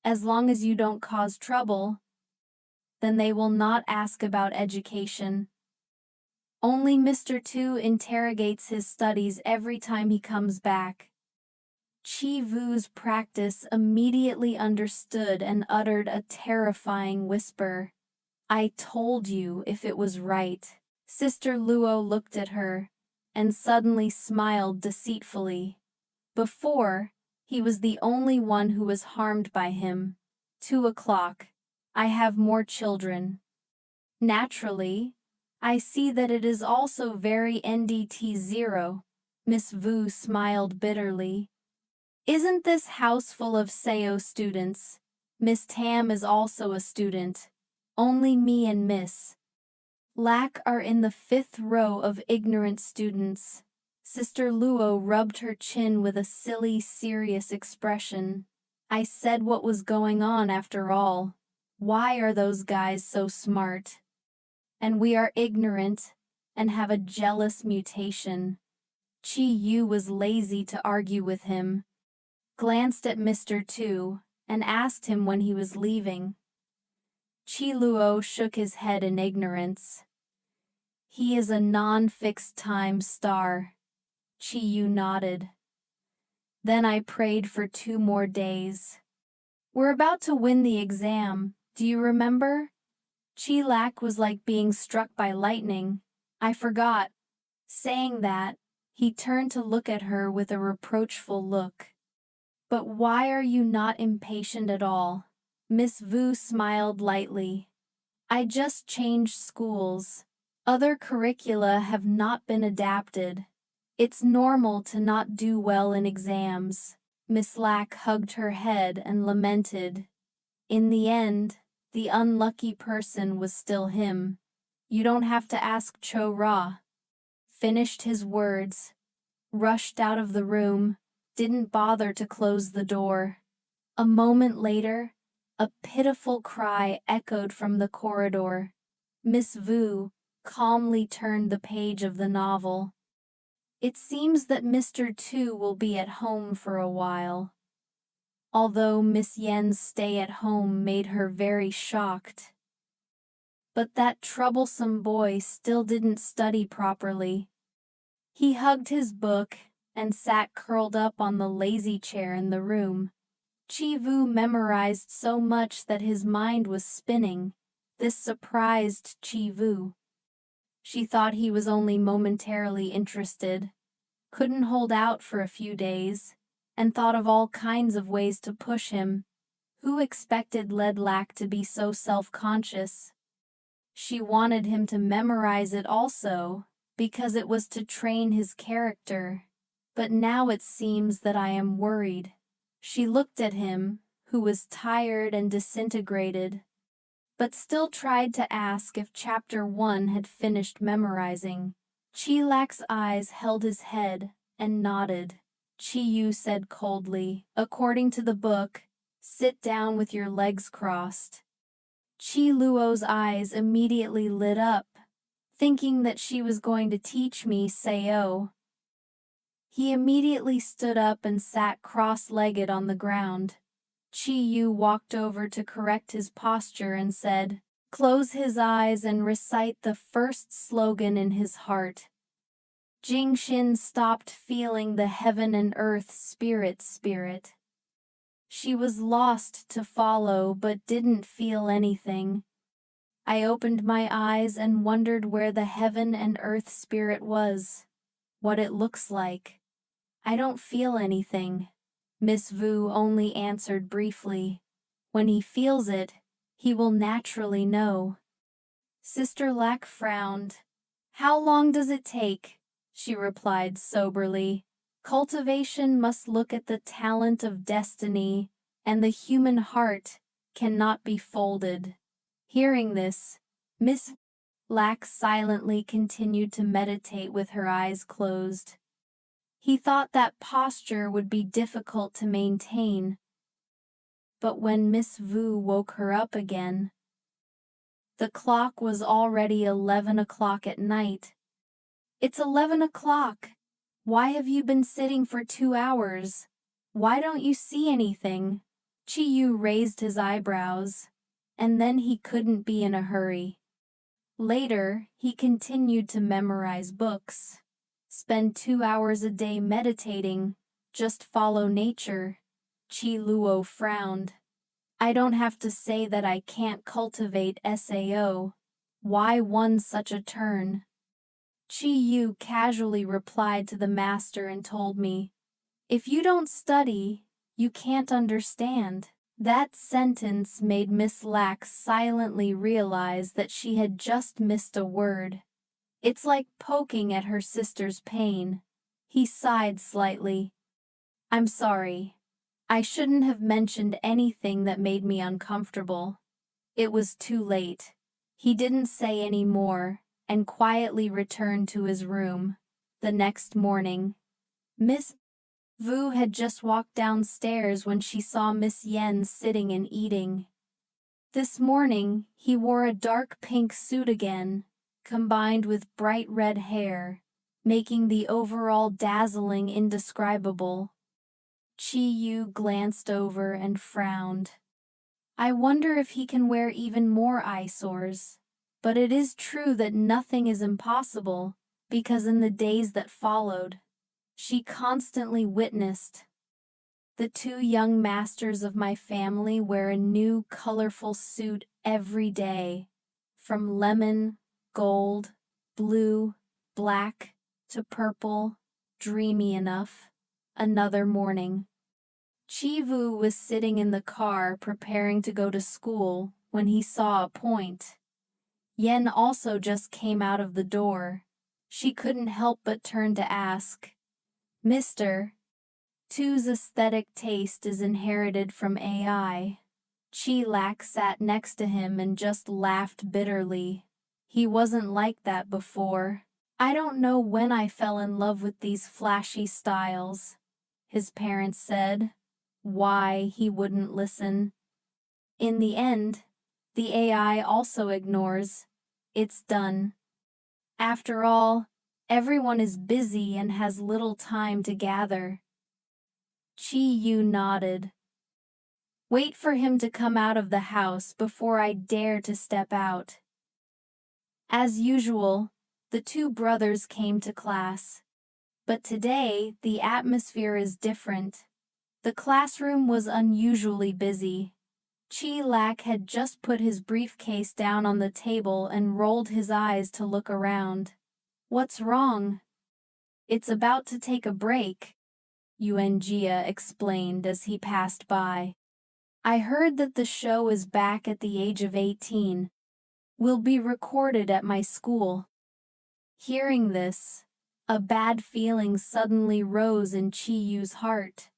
as long as you don't cause trouble, then they will not ask about education. Only Mr. Tu interrogates his studies every time he comes back. Chi Vu's practice immediately understood and uttered a terrifying whisper. I told you if it was right. Sister Luo looked at her and suddenly smiled deceitfully. Before, he was the only one who was harmed by him. 2 o'clock. I have more children. Naturally, I see that it is also very NDT0. Miss Vu smiled bitterly. Isn't this house full of SEO students? Miss Tam is also a student. Only me and Miss Lack are in the 5th row of ignorant students. Sister Luo rubbed her chin with a silly, serious expression. I said what was going on after all. Why are those guys so smart? And we are ignorant and have a jealous mutation. Chi Yu was lazy to argue with him, glanced at Mr. Tu, and asked him when he was leaving. Chi Luo shook his head in ignorance. He is a non-fixed time star. Chi Yu nodded. Then I prayed for 2 more days. We're about to win the exam, do you remember? Chi Lak was like being struck by lightning. I forgot. Saying that, he turned to look at her with a reproachful look. But why are you not impatient at all? Miss Vu smiled lightly. I just changed schools. Other curricula have not been adapted. It's normal to not do well in exams. Miss Lack hugged her head and lamented. In the end, the unlucky person was still him. You don't have to ask Cho Ra. Finished his words, rushed out of the room, didn't bother to close the door. A moment later, a pitiful cry echoed from the corridor. Miss Vu calmly turned the page of the novel. It seems that Mr. Tu will be at home for a while. Although Miss Yen's stay at home made her very shocked. But that troublesome boy still didn't study properly. He hugged his book and sat curled up on the lazy chair in the room. Chi Vu memorized so much that his mind was spinning. This surprised Chi Vu. She thought he was only momentarily interested, couldn't hold out for a few days, and thought of all kinds of ways to push him. Who expected Led Lack to be so self-conscious? She wanted him to memorize it also, because it was to train his character. But now it seems that I am worried. She looked at him, who was tired and disintegrated, but still tried to ask if Chapter 1 had finished memorizing. Chilak's eyes held his head and nodded. Chi Yu said coldly, according to the book, sit down with your legs crossed. Chi Luo's eyes immediately lit up, thinking that she was going to teach me Seo. He immediately stood up and sat cross-legged on the ground. Chi Yu walked over to correct his posture and said, close his eyes and recite the first slogan in his heart. Jing Xin stopped feeling the heaven and earth spirit. She was lost to follow but didn't feel anything. I opened my eyes and wondered where the heaven and earth spirit was, what it looks like. I don't feel anything. Miss Vu only answered briefly. When he feels it, he will naturally know. Sister Lack frowned. How long does it take? She replied soberly. Cultivation must look at the talent of destiny, and the human heart cannot be folded. Hearing this, Miss Lack silently continued to meditate with her eyes closed. He thought that posture would be difficult to maintain, but when Miss Vu woke her up again, the clock was already 11 o'clock at night. "It's 11 o'clock. Why have you been sitting for 2 hours? Why don't you see anything?" Chi-yu raised his eyebrows, and then he couldn't be in a hurry. Later, he continued to memorize books. "Spend 2 hours a day meditating, just follow nature." Chi Luo frowned. "I don't have to say that I can't cultivate SAO. Why one such a turn?" Chi Yu casually replied to the master and told me, "If you don't study, you can't understand." That sentence made Miss Lack silently realize that she had just missed a word. It's like poking at her sister's pain. He sighed slightly. "I'm sorry. I shouldn't have mentioned anything that made me uncomfortable." It was too late. He didn't say any more, and quietly returned to his room. The next morning, Miss Vu had just walked downstairs when she saw Miss Yen sitting and eating. This morning, he wore a dark pink suit again, combined with bright red hair, making the overall dazzling indescribable. Chi Yu glanced over and frowned. "I wonder if he can wear even more eyesores. But it is true that nothing is impossible, because in the days that followed, she constantly witnessed the two young masters of my family wear a new colorful suit every day, from lemon, gold, blue, black, to purple, dreamy enough." Another morning, Chivu was sitting in the car preparing to go to school when he saw a point. Yen also just came out of the door. She couldn't help but turn to ask, "Mr. Tu's aesthetic taste is inherited from AI." Chi Lak sat next to him and just laughed bitterly. "He wasn't like that before. I don't know when I fell in love with these flashy styles," his parents said. Why he wouldn't listen. In the end, the AI also ignores. It's done. After all, everyone is busy and has little time to gather. Chi Yu nodded. "Wait for him to come out of the house before I dare to step out." As usual, the two brothers came to class. But today, the atmosphere is different. The classroom was unusually busy. Chi Lak had just put his briefcase down on the table and rolled his eyes to look around. "What's wrong?" "It's about to take a break," Yuan Jia explained as he passed by. "I heard that the show is back at the age of 18. Will be recorded at my school." Hearing this, a bad feeling suddenly rose in Chi Yu's heart.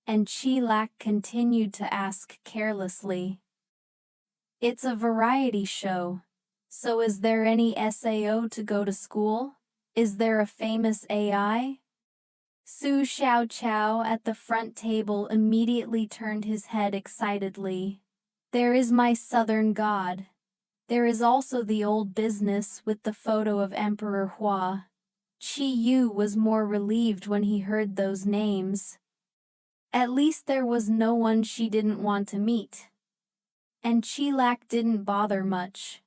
And Chi Lak continued to ask carelessly, "It's a variety show, so is there any SAO to go to school? Is there a famous AI?" Su Xiao Chao at the front table immediately turned his head excitedly. "There is my southern god. There is also the old business with the photo of Emperor Hua." Chi Yu was more relieved when he heard those names. At least there was no one she didn't want to meet. And Chi Lak didn't bother much.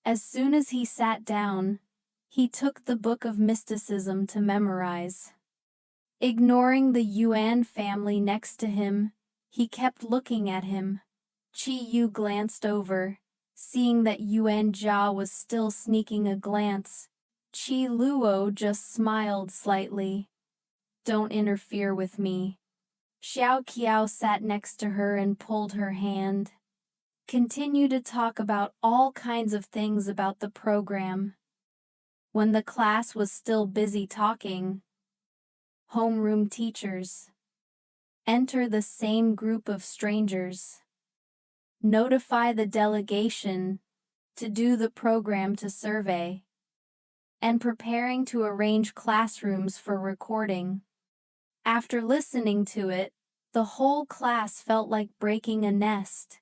As soon as he sat down, he took the Book of Mysticism to memorize. Ignoring the Yuan family next to him, he kept looking at him. Chi Yu glanced over, seeing that Yuan Jia was still sneaking a glance. Chi Luo just smiled slightly. "Don't interfere with me." Xiao Qiao sat next to her and pulled her hand. Continue to talk about all kinds of things about the program. When the class was still busy talking, Homeroom teachers. Enter the same group of strangers. Notify the delegation to do the program to survey. And preparing to arrange classrooms for recording. After listening to it, the whole class felt like breaking a nest.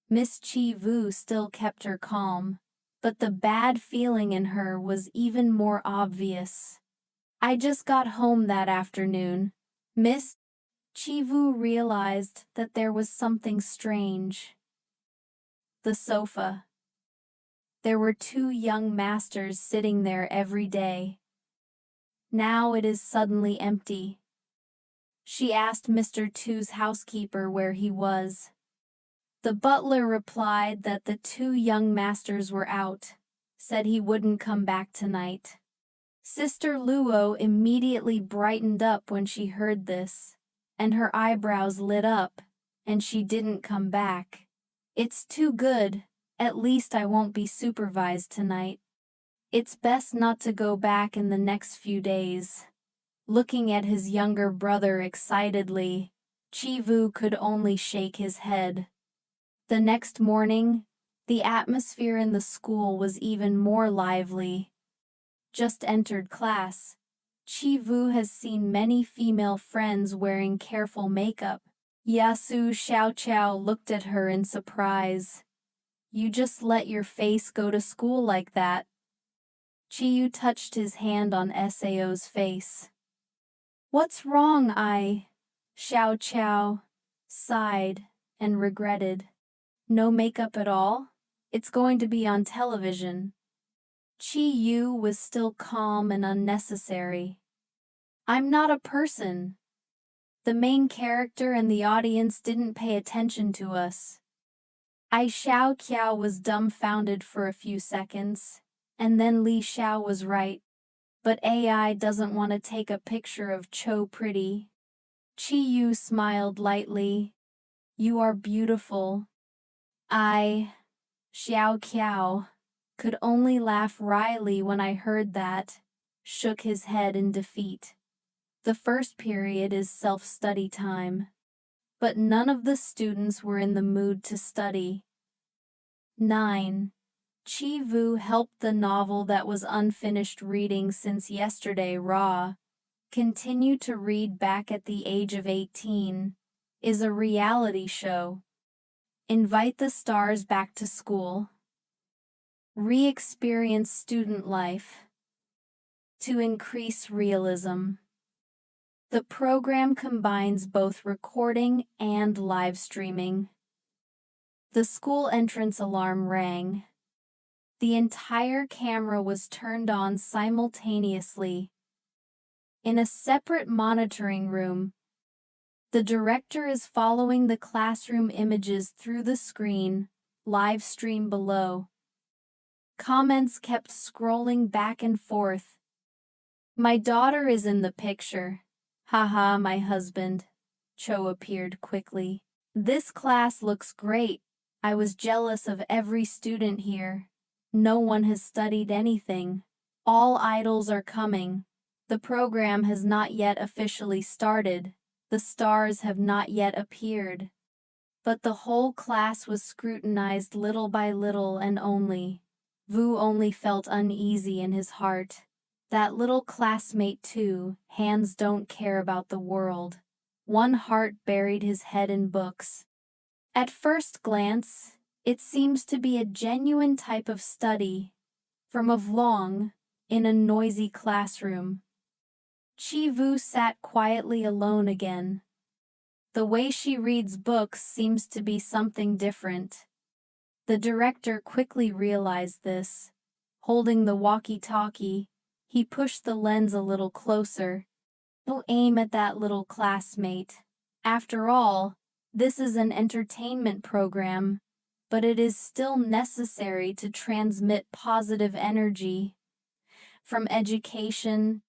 Miss Chi-Vu still kept her calm, but the bad feeling in her was even more obvious. I just got home that afternoon. Miss Chi-Vu realized that there was something strange. The sofa. There were 2 young masters sitting there every day. Now it is suddenly empty. She asked Mr. Tu's housekeeper where he was. The butler replied that the 2 young masters were out, said he wouldn't come back tonight. Sister Luo immediately brightened up when she heard this, and her eyebrows lit up, and she didn't come back. It's too good, at least I won't be supervised tonight. It's best not to go back in the next few days. Looking at his younger brother excitedly, Chi-Vu could only shake his head. The next morning, the atmosphere in the school was even more lively. Just entered class. Chi-Vu has seen many female friends wearing careful makeup. Yasu Xiaoqiao looked at her in surprise. You just let your face go to school like that? Chiyu touched his hand on Sao's face. What's wrong, Xiaoqiao sighed and regretted. No makeup at all? It's going to be on television. Chi-Yu was still calm and unnecessary. I'm not a person. The main character and the audience didn't pay attention to us. Xiaoqiao was dumbfounded for a few seconds, and then Li Xiao was right. But AI doesn't want to take a picture of Cho pretty. Chi-Yu smiled lightly. You are beautiful. Xiaoqiao could only laugh wryly when I heard that, shook his head in defeat. The first period is self-study time. But none of the students were in the mood to study. 9. Chi-Vu helped the novel that was unfinished reading since yesterday continue to read back at the age of 18, is a reality show. Invite the stars back to school. Re-experience student life. To increase realism. The program combines both recording and live streaming. The school entrance alarm rang. The entire camera was turned on simultaneously. In a separate monitoring room, the director is following the classroom images through the screen, live stream below. Comments kept scrolling back and forth. My daughter is in the picture. Haha, my husband. Cho appeared quickly. This class looks great. I was jealous of every student here. No one has studied anything. All idols are coming. The program has not yet officially started. The stars have not yet appeared. But the whole class was scrutinized little by little, and Vu only felt uneasy in his heart. That little classmate too, hands don't care about the world. One heart buried his head in books. At first glance, it seems to be a genuine type of study. From a vlog, in a noisy classroom. Chi-Vu sat quietly alone again. The way she reads books seems to be something different. The director quickly realized this. Holding the walkie-talkie, he pushed the lens a little closer. Don't aim at that little classmate. After all, this is an entertainment program, but it is still necessary to transmit positive energy. From education,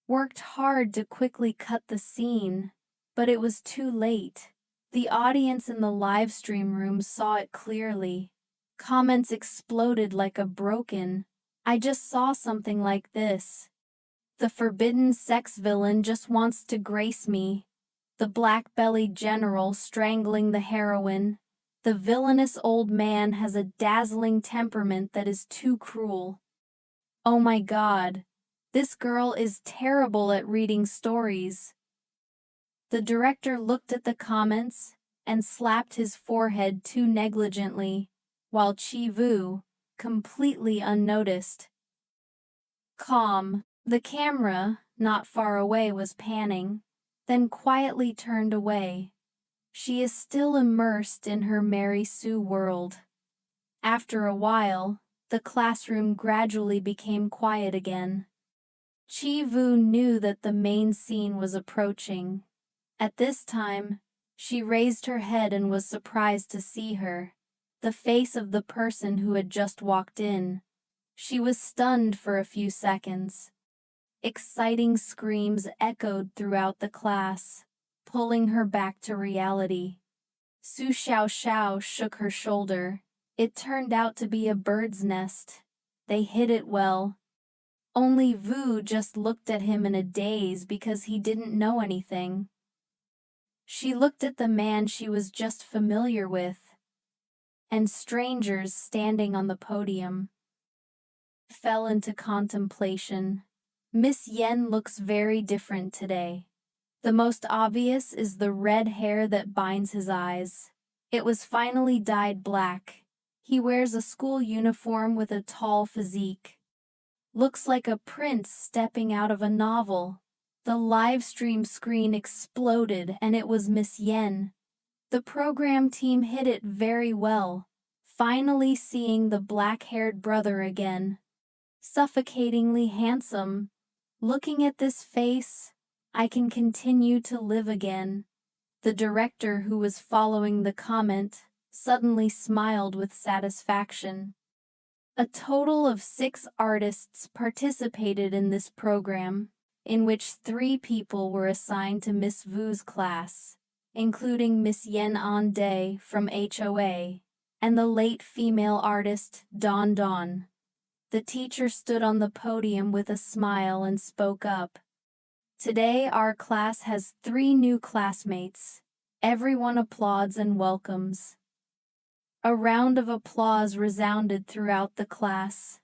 worked hard to quickly cut the scene, but it was too late. The audience in the live stream room saw it clearly. Comments exploded like a broken, I just saw something like this. The forbidden sex villain just wants to grace me. The black-bellied general strangling the heroine. The villainous old man has a dazzling temperament that is too cruel. Oh my God, this girl is terrible at reading stories. The director looked at the comments and slapped his forehead too negligently, while Chi-Vu, completely unnoticed. Calm, the camera, not far away, was panning, then quietly turned away. She is still immersed in her Mary Sue world. After a while, the classroom gradually became quiet again. Chi-Vu knew that the main scene was approaching. At this time, she raised her head and was surprised to see her, the face of the person who had just walked in. She was stunned for a few seconds. Exciting screams echoed throughout the class, pulling her back to reality. Su Xiao shook her shoulder. It turned out to be a bird's nest. They hid it well. Only Vu just looked at him in a daze because he didn't know anything. She looked at the man she was just familiar with, and strangers standing on the podium. Fell into contemplation. Miss Yen looks very different today. The most obvious is the red hair that binds his eyes. It was finally dyed black. He wears a school uniform with a tall physique. Looks like a prince stepping out of a novel. The live stream screen exploded and it was Miss Yen. The program team hit it very well, finally seeing the black-haired brother again. Suffocatingly handsome. Looking at this face, I can continue to live again. The director, who was following the comment, suddenly smiled with satisfaction. A total of 6 artists participated in this program, in which 3 people were assigned to Miss Vu's class, including Miss Yen An from HOA, and the late female artist Don Don. The teacher stood on the podium with a smile and spoke up. Today our class has 3 new classmates. Everyone applauds and welcomes. A round of applause resounded throughout the class.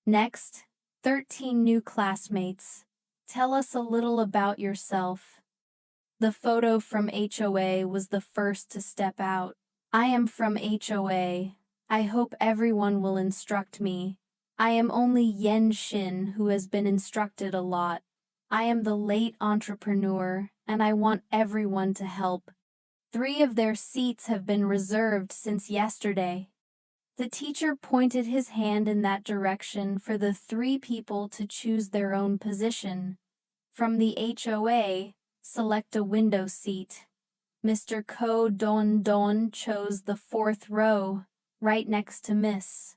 Next, 13 new classmates. Tell us a little about yourself. The photo from HOA was the first to step out. I am from HOA. I hope everyone will instruct me. I am only Yen Shin, who has been instructed a lot. I am the late entrepreneur, and I want everyone to help. 3 of their seats have been reserved since yesterday. The teacher pointed his hand in that direction for the 3 people to choose their own position. From the HOA, select a window seat. Mr. Ko Don Don chose the 4th row, right next to Miss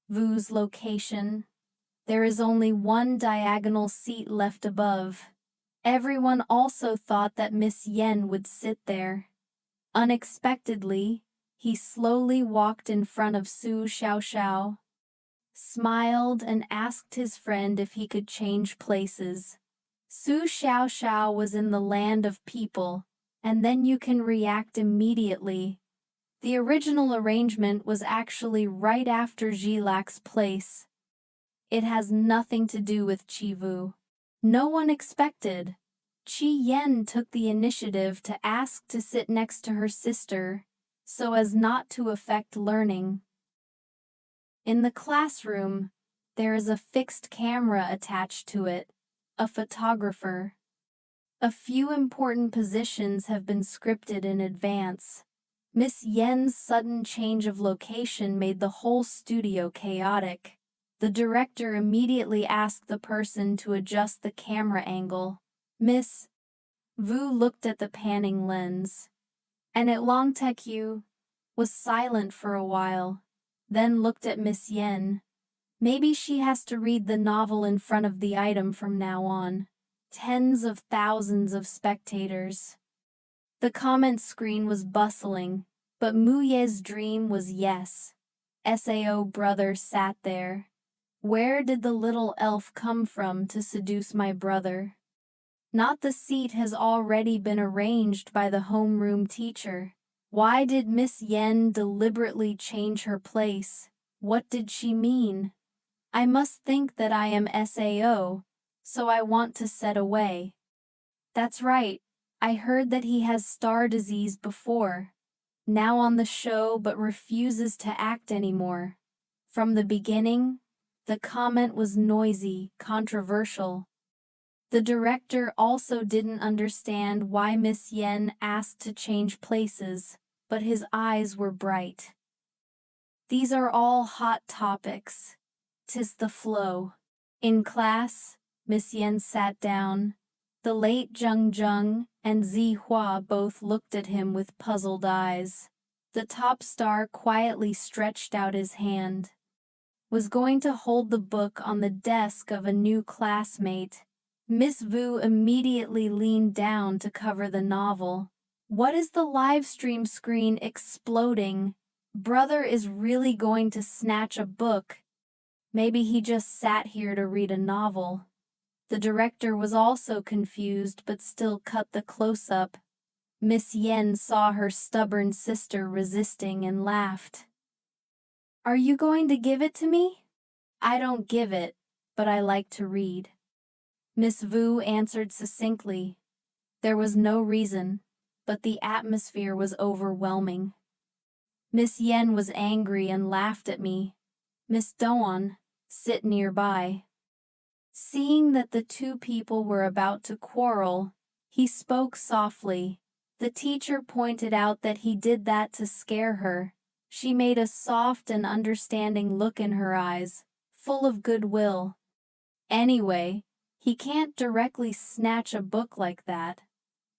Vu's location. There is only 1 diagonal seat left above. Everyone also thought that Miss Yen would sit there. Unexpectedly, he slowly walked in front of Su Xiao, smiled and asked his friend if he could change places. Su Xiao was in the land of people, and then you can react immediately. The original arrangement was actually right after Jilak's place. It has nothing to do with Chi-Vu. No one expected. Chi Yen took the initiative to ask to sit next to her sister, so as not to affect learning. In the classroom, there is a fixed camera attached to it, a photographer. A few important positions have been scripted in advance. Miss Yen's sudden change of location made the whole studio chaotic. The director immediately asked the person to adjust the camera angle. Miss Vu looked at the panning lens, and at Longtek was silent for a while, then looked at Miss Yen. Maybe she has to read the novel in front of the item from now on. Tens of thousands of spectators. The comment screen was bustling, but Muye's dream was yes. SAO brother sat there. Where did the little elf come from to seduce my brother? Not the seat has already been arranged by the homeroom teacher. Why did Miss Yen deliberately change her place? What did she mean? I must think that I am SAO, so I want to set away. That's right, I heard that he has star disease before. Now on the show but refuses to act anymore. From the beginning, the comment was noisy, controversial. The director also didn't understand why Miss Yen asked to change places, but his eyes were bright. These are all hot topics. 'Tis the flow. In class, Miss Yen sat down. The late Zheng Zheng and Zi Hua both looked at him with puzzled eyes. The top star quietly stretched out his hand. Was going to hold the book on the desk of a new classmate. Miss Vu immediately leaned down to cover the novel. What is the live stream screen exploding? Brother is really going to snatch a book. Maybe he just sat here to read a novel. The director was also confused but still cut the close-up. Miss Yen saw her stubborn sister resisting and laughed. Are you going to give it to me? I don't give it, but I like to read. Miss Vu answered succinctly. There was no reason, but the atmosphere was overwhelming. Miss Yen was angry and laughed at me. Miss Doan, sit nearby. Seeing that the two people were about to quarrel, he spoke softly. The teacher pointed out that he did that to scare her. She made a soft and understanding look in her eyes, full of goodwill. Anyway, he can't directly snatch a book like that.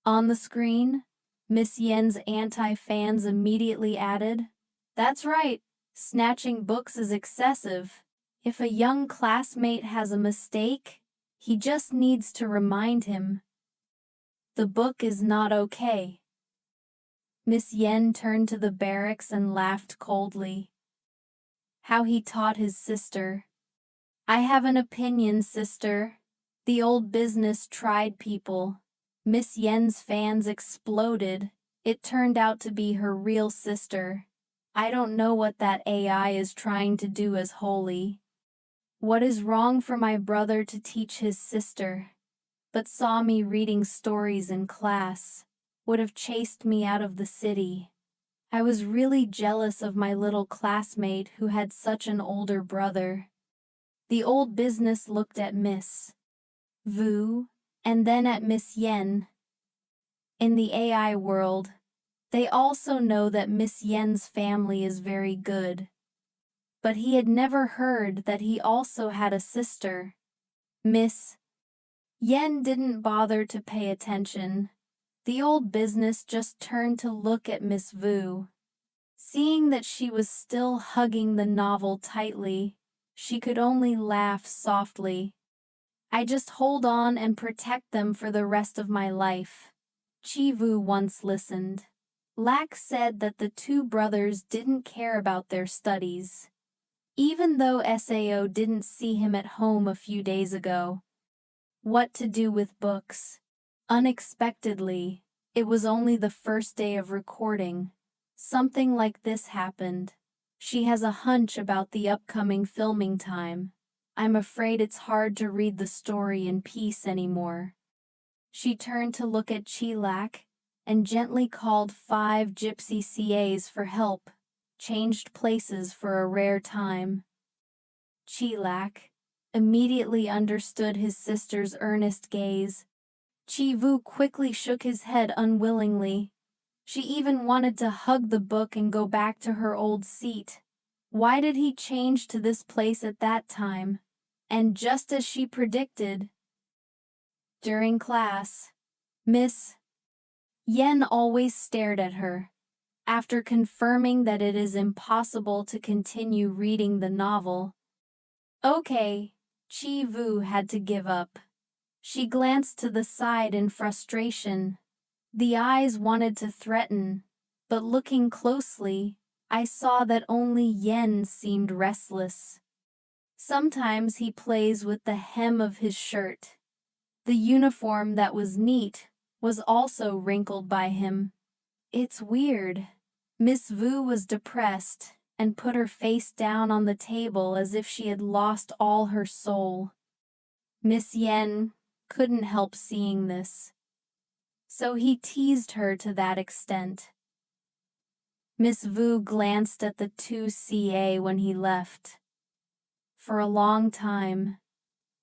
On the screen, Miss Yen's anti-fans immediately added, That's right, snatching books is excessive. If a young classmate has a mistake, he just needs to remind him. The book is not okay. Miss Yen turned to the barracks and laughed coldly. How he taught his sister. I have an opinion, sister. The old business tried people. Miss Yen's fans exploded. It turned out to be her real sister. I don't know what that AI is trying to do as holy. What is wrong for my brother to teach his sister? But saw me reading stories in class. Would have chased me out of the city. I was really jealous of my little classmate who had such an older brother. The old business looked at Miss Vu, and then at Miss Yen. In the AI world, they also know that Miss Yen's family is very good. But he had never heard that he also had a sister. Miss Yen didn't bother to pay attention. The old business just turned to look at Miss Vu. Seeing that she was still hugging the novel tightly, she could only laugh softly. I just hold on and protect them for the rest of my life. Chi Vu once listened. Lack said that the two brothers didn't care about their studies. Even though Sao didn't see him at home a few days ago. What to do with books? Unexpectedly, it was only the first day of recording. Something like this happened. She has a hunch about the upcoming filming time. I'm afraid it's hard to read the story in peace anymore. She turned to look at Chilak and gently called 5 gypsy CAs for help, changed places for a rare time. Chilak immediately understood his sister's earnest gaze. Chi Vu quickly shook his head unwillingly. She even wanted to hug the book and go back to her old seat. Why did he change to this place at that time? And just as she predicted. During class, Miss Yen always stared at her. After confirming that it is impossible to continue reading the novel. Okay, Chi Vu had to give up. She glanced to the side in frustration. The eyes wanted to threaten, but looking closely, I saw that only Yen seemed restless. Sometimes he plays with the hem of his shirt. The uniform that was neat was also wrinkled by him. It's weird. Miss Vu was depressed and put her face down on the table as if she had lost all her soul. Miss Yen couldn't help seeing this, so he teased her to that extent. Miss Vu glanced at the 2CA when he left. For a long time,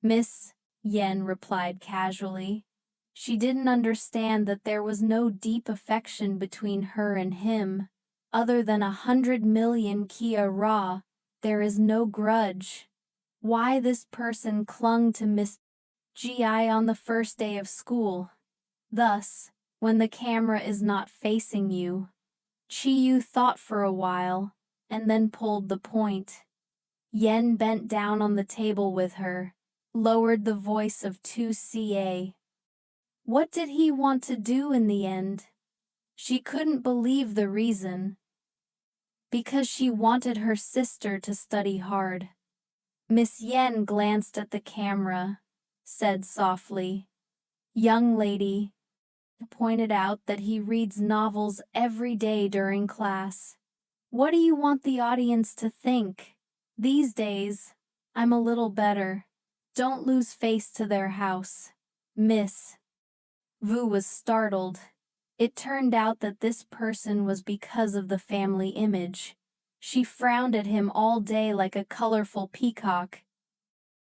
Miss Yen replied casually. She didn't understand that there was no deep affection between her and him. Other than 100 million Kia Ra, there is no grudge. Why this person clung to Miss Gi on the first day of school. Thus, when the camera is not facing you, Chi-yu thought for a while, and then pulled the point. Yen bent down on the table with her, lowered the voice of 2CA. What did he want to do in the end? She couldn't believe the reason. Because she wanted her sister to study hard. Miss Yen glanced at the camera, said softly, "Young lady," pointed out that he reads novels every day during class. What do you want the audience to think? These days, I'm a little better. Don't lose face to their house. Miss Vu was startled. It turned out that this person was because of the family image. She frowned at him all day like a colorful peacock.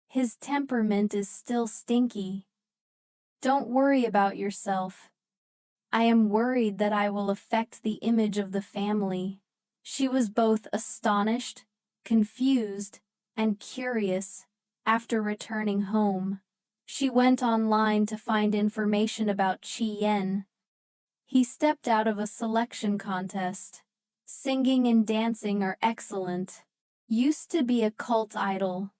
His temperament is still stinky. Don't worry about yourself. I am worried that I will affect the image of the family. She was both astonished, confused, and curious. After returning home, she went online to find information about Chi Yen. He stepped out of a selection contest. Singing and dancing are excellent. Used to be a cult idol,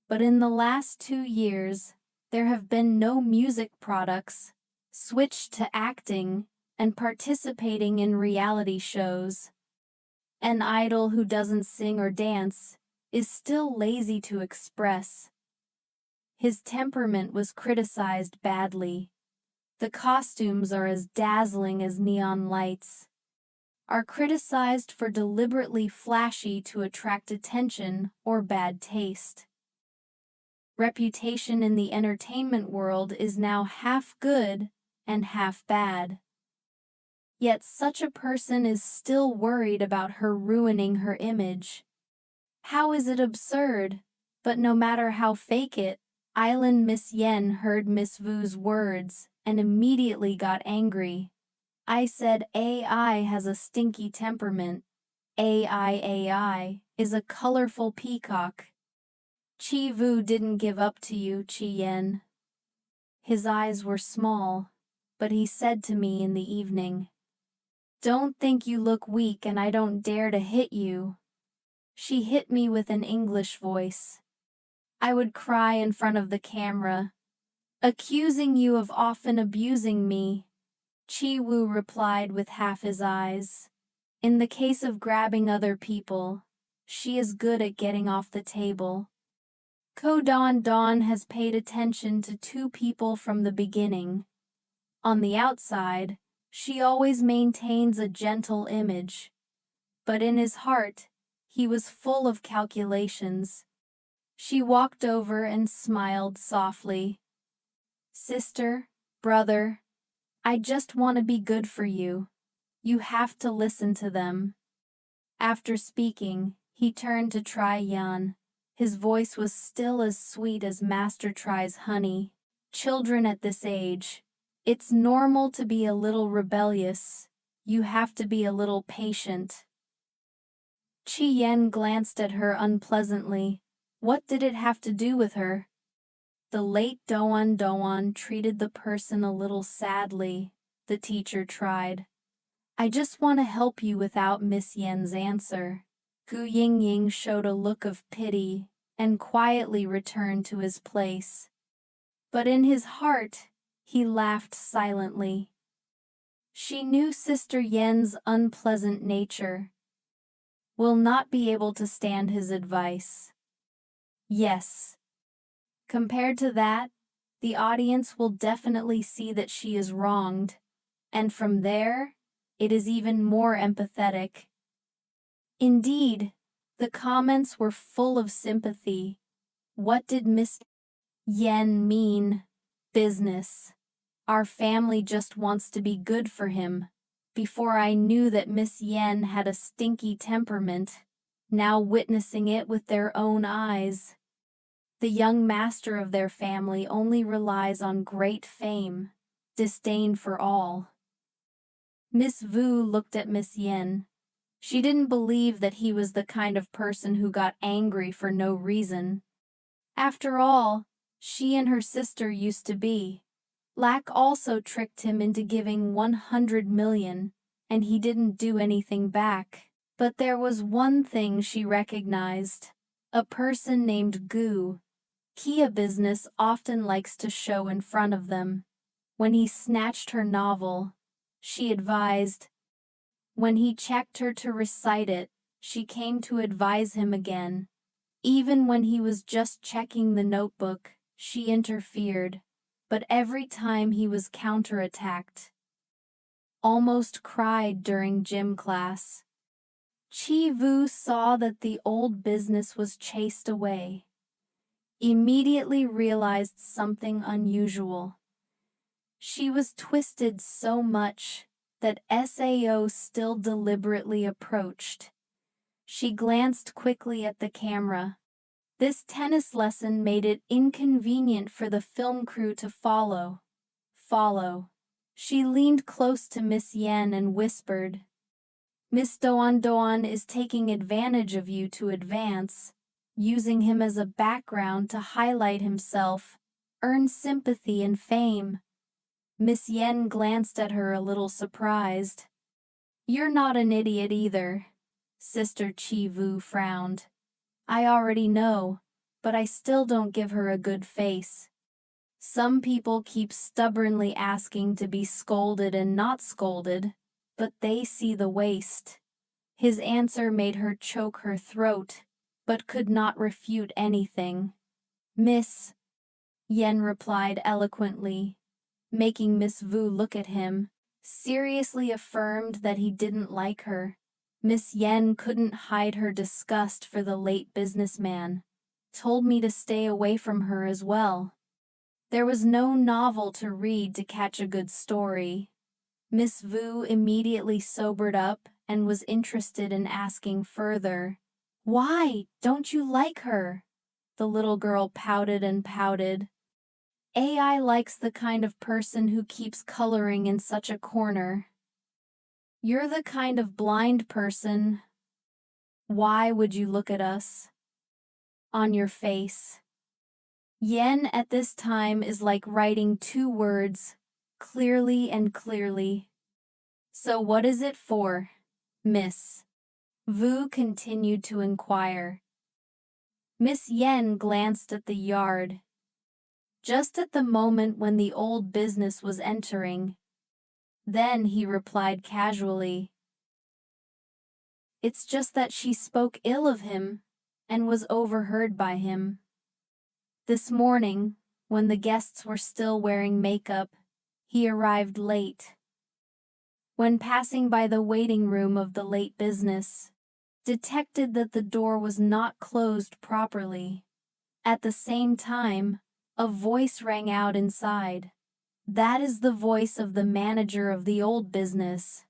but in the last 2 years, there have been no music products. Switched to acting and participating in reality shows. An idol who doesn't sing or dance is still lazy to express. His temperament was criticized badly. The costumes are as dazzling as neon lights. Are criticized for deliberately flashy to attract attention or bad taste. Reputation in the entertainment world is now half good and half bad. Yet such a person is still worried about her ruining her image. How is it absurd? But no matter how fake it, Island Miss Yen heard Miss Vu's words and immediately got angry. I said AI has a stinky temperament. AI is a colorful peacock. Chi Vu didn't give up to you, Chi Yen. His eyes were small, but he said to me in the evening, "Don't think you look weak and I don't dare to hit you." She hit me with an English voice. I would cry in front of the camera, accusing you of often abusing me. Chi Wu replied with half his eyes. In the case of grabbing other people, she is good at getting off the table. Ko Don has paid attention to 2 people from the beginning. On the outside, she always maintains a gentle image. But in his heart, he was full of calculations. She walked over and smiled softly. Sister, brother, I just want to be good for you. You have to listen to them. After speaking, he turned to Tri Yan. His voice was still as sweet as Master Tri's honey. Children at this age, it's normal to be a little rebellious. You have to be a little patient. Chi Yen glanced at her unpleasantly. What did it have to do with her? The late Doan treated the person a little sadly, the teacher tried. I just want to help you without Miss Yen's answer. Gu Yingying showed a look of pity and quietly returned to his place. But in his heart, he laughed silently. She knew Sister Yen's unpleasant nature. Will not be able to stand his advice. Yes. Compared to that, the audience will definitely see that she is wronged, and from there, it is even more empathetic. Indeed, the comments were full of sympathy. What did Miss Yen mean? Business. Our family just wants to be good for him. Before I knew that Miss Yen had a stinky temperament, now witnessing it with their own eyes. The young master of their family only relies on great fame, disdain for all. Miss Vu looked at Miss Yen. She didn't believe that he was the kind of person who got angry for no reason. After all, she and her sister used to be. Lack also tricked him into giving 100 million, and he didn't do anything back. But there was one thing she recognized. A person named Gu. Kia Business often likes to show in front of them. When he snatched her novel, she advised. When he checked her to recite it, she came to advise him again. Even when he was just checking the notebook, she interfered. But every time he was counterattacked. Almost cried during gym class. Chi Vu saw that the old business was chased away. Immediately realized something unusual. She was twisted so much that Sao still deliberately approached. She glanced quickly at the camera. This tennis lesson made it inconvenient for the film crew to follow. She leaned close to Miss Yen and whispered, Miss Doan Doan is taking advantage of you to advance, using him as a background to highlight himself, earn sympathy and fame. Miss Yen glanced at her a little surprised. You're not an idiot either. Sister Chi Vu frowned. I already know, but I still don't give her a good face. Some people keep stubbornly asking to be scolded and not scolded, but they see the waste. His answer made her choke her throat, but could not refute anything. Miss Yen replied eloquently, making Miss Vu look at him, seriously affirmed that he didn't like her. Miss Yen couldn't hide her disgust for the late businessman, told me to stay away from her as well. There was no novel to read to catch a good story. Miss Vu immediately sobered up and was interested in asking further. Why don't you like her? The little girl pouted and pouted. AI likes the kind of person who keeps coloring in such a corner. You're the kind of blind person. Why would you look at us? On your face. Yen at this time is like writing two words, clearly and clearly. So what is it for, Miss? Vu continued to inquire. Miss Yen glanced at the yard. Just at the moment when the old business was entering. Then he replied casually. It's just that she spoke ill of him and was overheard by him. This morning, when the guests were still wearing makeup, he arrived late. When passing by the waiting room of the late business, detected that the door was not closed properly. At the same time, a voice rang out inside. That is the voice of the manager of the old business.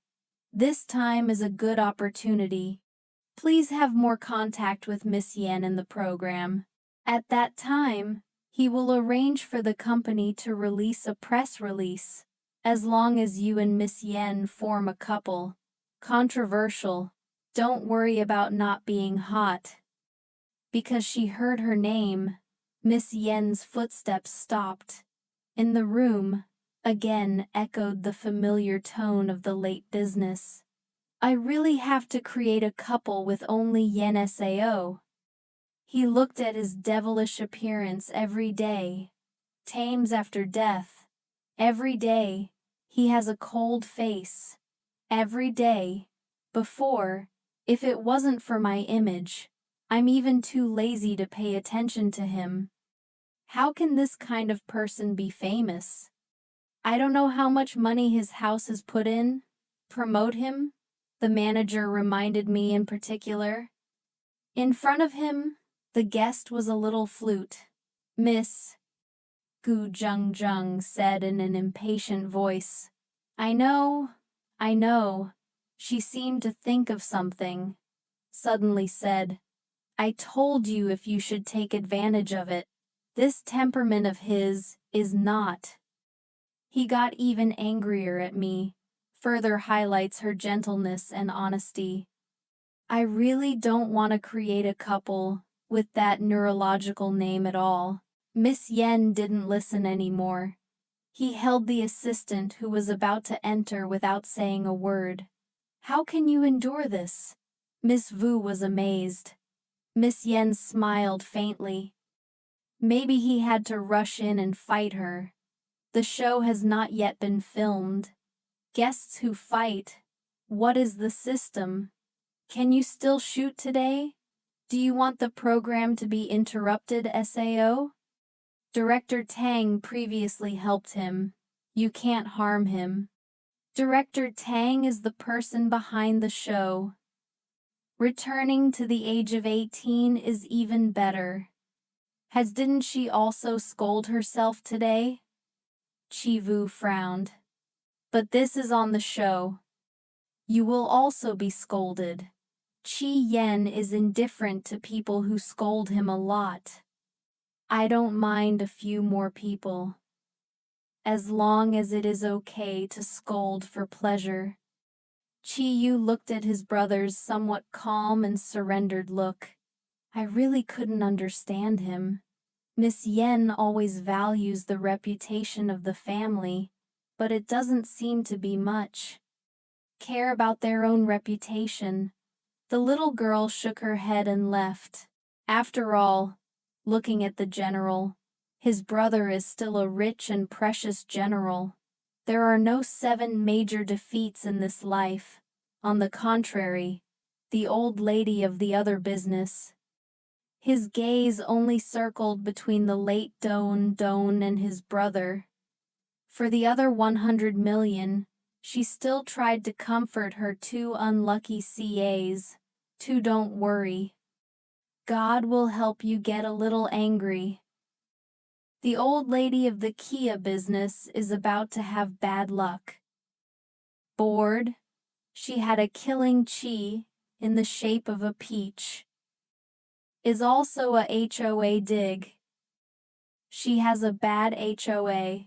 This time is a good opportunity. Please have more contact with Miss Yen in the program. At that time, he will arrange for the company to release a press release, as long as you and Miss Yen form a couple. Controversial. Don't worry about not being hot. Because she heard her name, Miss Yen's footsteps stopped. In the room, again echoed the familiar tone of the late business. I really have to create a couple with only Yen Sao. He looked at his devilish appearance every day. Tames after death. Every day, he has a cold face. Every day. Before, if it wasn't for my image, I'm even too lazy to pay attention to him. How can this kind of person be famous? I don't know how much money his house has put in. Promote him? The manager reminded me in particular. In front of him, the guest was a little flute. Miss Gu Jung Jung said in an impatient voice. I know. She seemed to think of something. Suddenly said, I told you if you should take advantage of it. This temperament of his is not. He got even angrier at me. Further highlights her gentleness and honesty. I really don't want to create a couple with that neurological name at all. Miss Yen didn't listen anymore. He held the assistant who was about to enter without saying a word. How can you endure this? Miss Vu was amazed. Miss Yen smiled faintly. Maybe he had to rush in and fight her. The show has not yet been filmed. Guests who fight. What is the system? Can you still shoot today? Do you want the program to be interrupted, SAO? Director Tang previously helped him. You can't harm him. Director Tang is the person behind the show. Returning to the age of 18 is even better. Didn't she also scold herself today? Chi Vu frowned. But this is on the show. You will also be scolded. Chi Yen is indifferent to people who scold him a lot. I don't mind a few more people. As long as it is okay to scold for pleasure. Chi Yu looked at his brother's somewhat calm and surrendered look. I really couldn't understand him. Miss Yen always values the reputation of the family, but it doesn't seem to be much. Care about their own reputation. The little girl shook her head and left. After all, looking at the general, his brother is still a rich and precious general. There are no 7 major defeats in this life. On the contrary, the old lady of the other business. His gaze only circled between the late Don and his brother. For the other 100 million, she still tried to comfort her 2 unlucky CAs. 2 don't worry. God will help you get a little angry. The old lady of the Kia business is about to have bad luck. Bored, she had a killing chi in the shape of a peach. Is also a HOA dig. She has a bad HOA.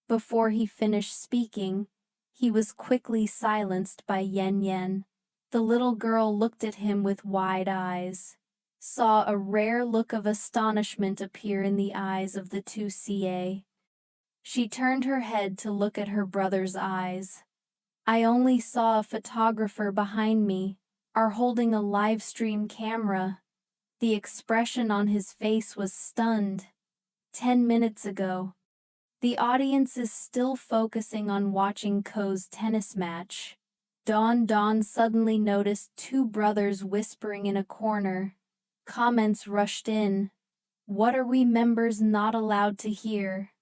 Before he finished speaking, he was quickly silenced by Yen Yen. The little girl looked at him with wide eyes, saw a rare look of astonishment appear in the eyes of the 2 CA. She turned her head to look at her brother's eyes. I only saw a photographer behind me, are holding a live stream camera. The expression on his face was stunned. 10 minutes ago. The audience is still focusing on watching Ko's tennis match. Don suddenly noticed 2 brothers whispering in a corner. Comments rushed in. What are we members not allowed to hear?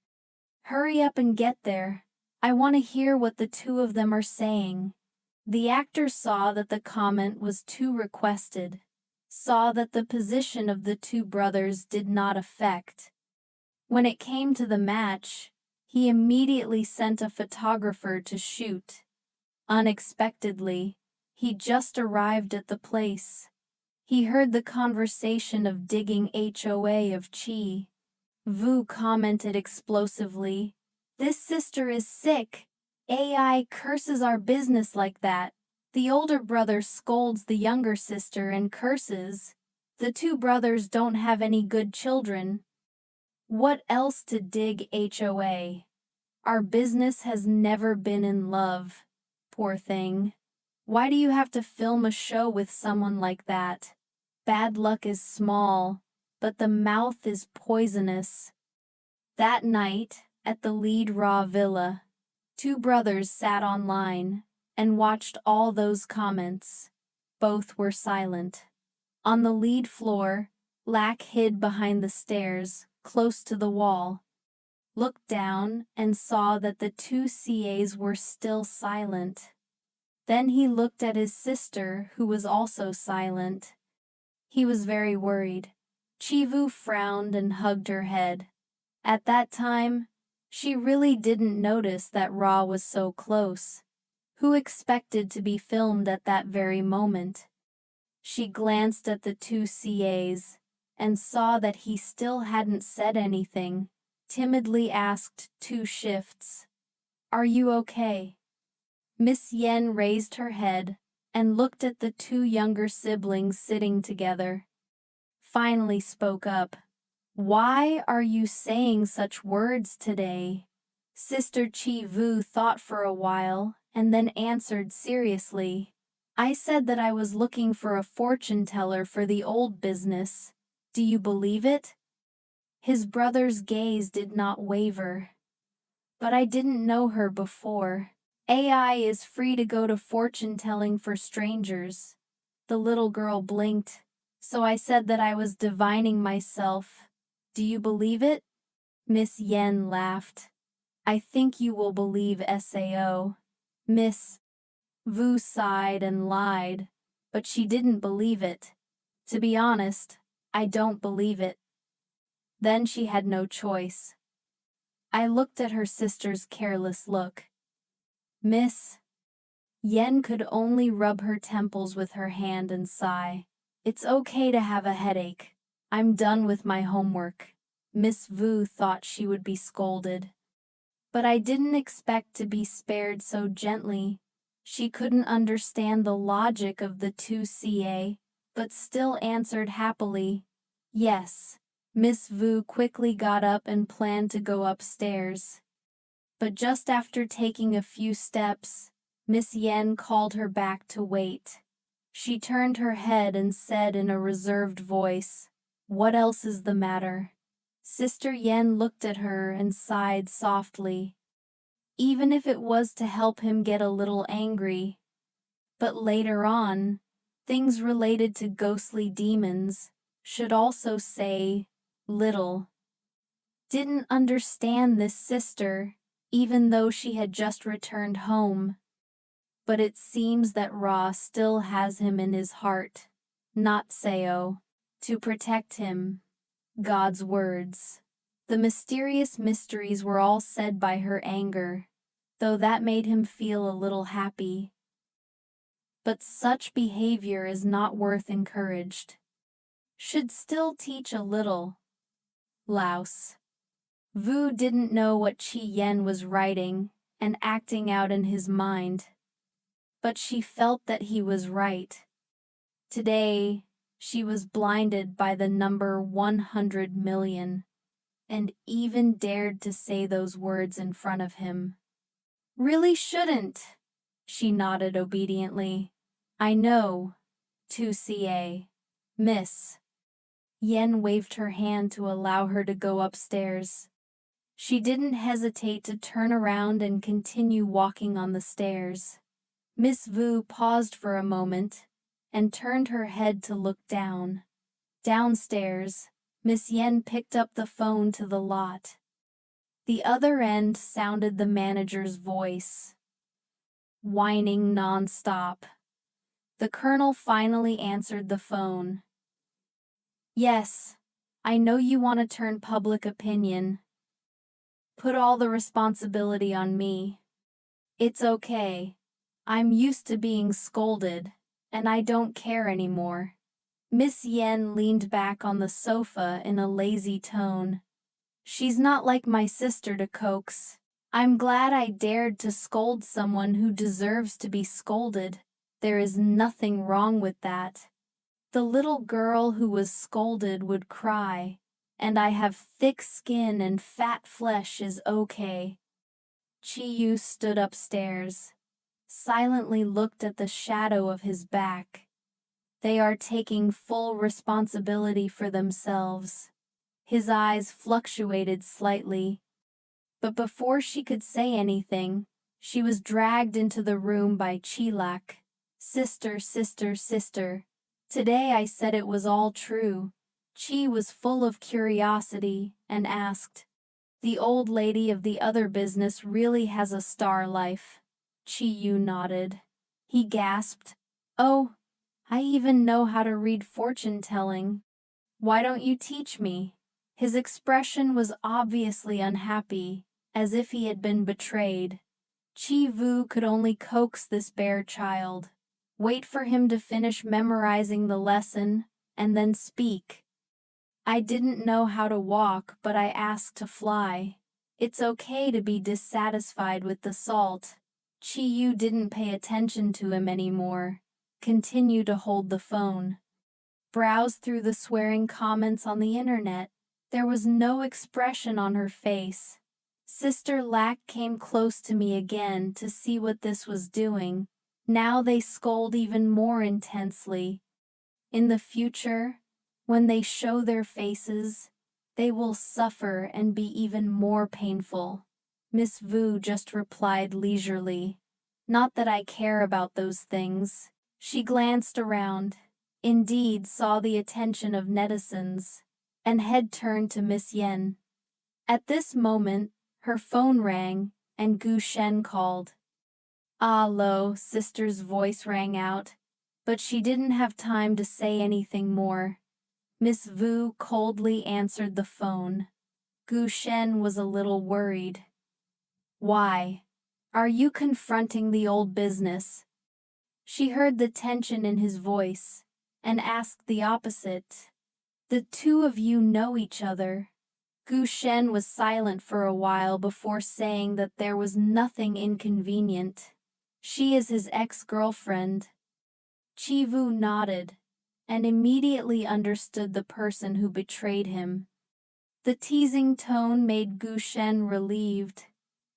Hurry up and get there. I want to hear what the 2 of them are saying. The actor saw that the comment was too requested. Saw that the position of the 2 brothers did not affect. When it came to the match, he immediately sent a photographer to shoot. Unexpectedly, he just arrived at the place. He heard the conversation of digging HOA of Chi. Vu commented explosively, "This sister is sick. AI curses our business like that." The older brother scolds the younger sister and curses. The 2 brothers don't have any good children. What else to dig HOA? Our business has never been in love. Poor thing. Why do you have to film a show with someone like that? Bad luck is small, but the mouth is poisonous. That night, at the Lead Raw Villa, 2 brothers sat online and watched all those comments. Both were silent. On the lead floor, Lack hid behind the stairs, close to the wall, looked down and saw that the two CAs were still silent. Then he looked at his sister, who was also silent. He was very worried. Chivu frowned and hugged her head. At that time, she really didn't notice that Ra was so close. Who expected to be filmed at that very moment? She glanced at the two CAs and saw that he still hadn't said anything, timidly asked two shifts, "Are you okay?" Miss Yen raised her head and looked at the two younger siblings sitting together. Finally spoke up. "Why are you saying such words today?" Sister Chi Vu thought for a while and then answered seriously. "I said that I was looking for a fortune teller for the old business. Do you believe it?" His brother's gaze did not waver. "But I didn't know her before. AI is free to go to fortune telling for strangers." The little girl blinked. "So I said that I was divining myself. Do you believe it?" Miss Yen laughed. "I think you will believe SAO. Miss Vu sighed and lied, but she didn't believe it. "To be honest, I don't believe it." Then she had no choice. I looked at her sister's careless look. Miss Yen could only rub her temples with her hand and sigh. "It's okay to have a headache. I'm done with my homework." Miss Vu thought she would be scolded. But I didn't expect to be spared so gently. She couldn't understand the logic of the two CA, but still answered happily, "Yes." Miss Vu quickly got up and planned to go upstairs. But just after taking a few steps, Miss Yen called her back to wait. She turned her head and said in a reserved voice, "What else is the matter?" Sister Yen looked at her and sighed softly. Even if it was to help him get a little angry. But later on, things related to ghostly demons should also say little. Didn't understand this sister, even though she had just returned home. But it seems that Ra still has him in his heart, not Seo, to protect him. God's words. The mysterious mysteries were all said by her anger, though that made him feel a little happy. But such behavior is not worth encouraged. Should still teach a little. Louse. Vu didn't know what Chi Yen was writing and acting out in his mind. But she felt that he was right. Today, she was blinded by the number 100 million, and even dared to say those words in front of him. "Really shouldn't," she nodded obediently. "I know. 2CA. Miss." Yen waved her hand to allow her to go upstairs. She didn't hesitate to turn around and continue walking on the stairs. Miss Vu paused for a moment and turned her head to look down. Downstairs, Miss Yen picked up the phone to the lot. The other end sounded the manager's voice, whining non-stop. The colonel finally answered the phone. "Yes, I know you want to turn public opinion. Put all the responsibility on me. It's okay. I'm used to being scolded, and I don't care anymore." Miss Yen leaned back on the sofa in a lazy tone. "She's not like my sister to coax. I'm glad I dared to scold someone who deserves to be scolded. There is nothing wrong with that. The little girl who was scolded would cry, and I have thick skin and fat flesh is okay." Chi-Yu stood upstairs, silently looked at the shadow of his back. They are taking full responsibility for themselves. His eyes fluctuated slightly. But before she could say anything, she was dragged into the room by Chilak. "Sister, sister, sister, Today I said it was all true. Chi was full of curiosity and asked, "The old lady of the other business really has a star life?" Chi Yu nodded. He gasped, "Oh, I even know how to read fortune-telling. Why don't you teach me?" His expression was obviously unhappy, as if he had been betrayed. Chi Vu could only coax this bare child, wait for him to finish memorizing the lesson, and then speak. "I didn't know how to walk, but I asked to fly. It's okay to be dissatisfied with the salt." Chi Yu didn't pay attention to him anymore. Continue to hold the phone. Browse through the swearing comments on the internet. There was no expression on her face. Sister Lack came close to me again to see what this was doing. Now they scold even more intensely. In the future, when they show their faces, they will suffer and be even more painful. Miss Vu just replied leisurely, "Not that I care about those things." She glanced around, indeed saw the attention of netizens, and head turned to Miss Yen. At this moment, her phone rang, and Gu Shen called. "Ah, Lo," sister's voice rang out, but she didn't have time to say anything more. Miss Vu coldly answered the phone. Gu Shen was a little worried. "Why? Are you confronting the old business?" She heard the tension in his voice, and asked the opposite. "The two of you know each other." Gu Shen was silent for a while before saying that there was nothing inconvenient. "She is his ex-girlfriend." Chi Vu nodded, and immediately understood the person who betrayed him. The teasing tone made Gu Shen relieved.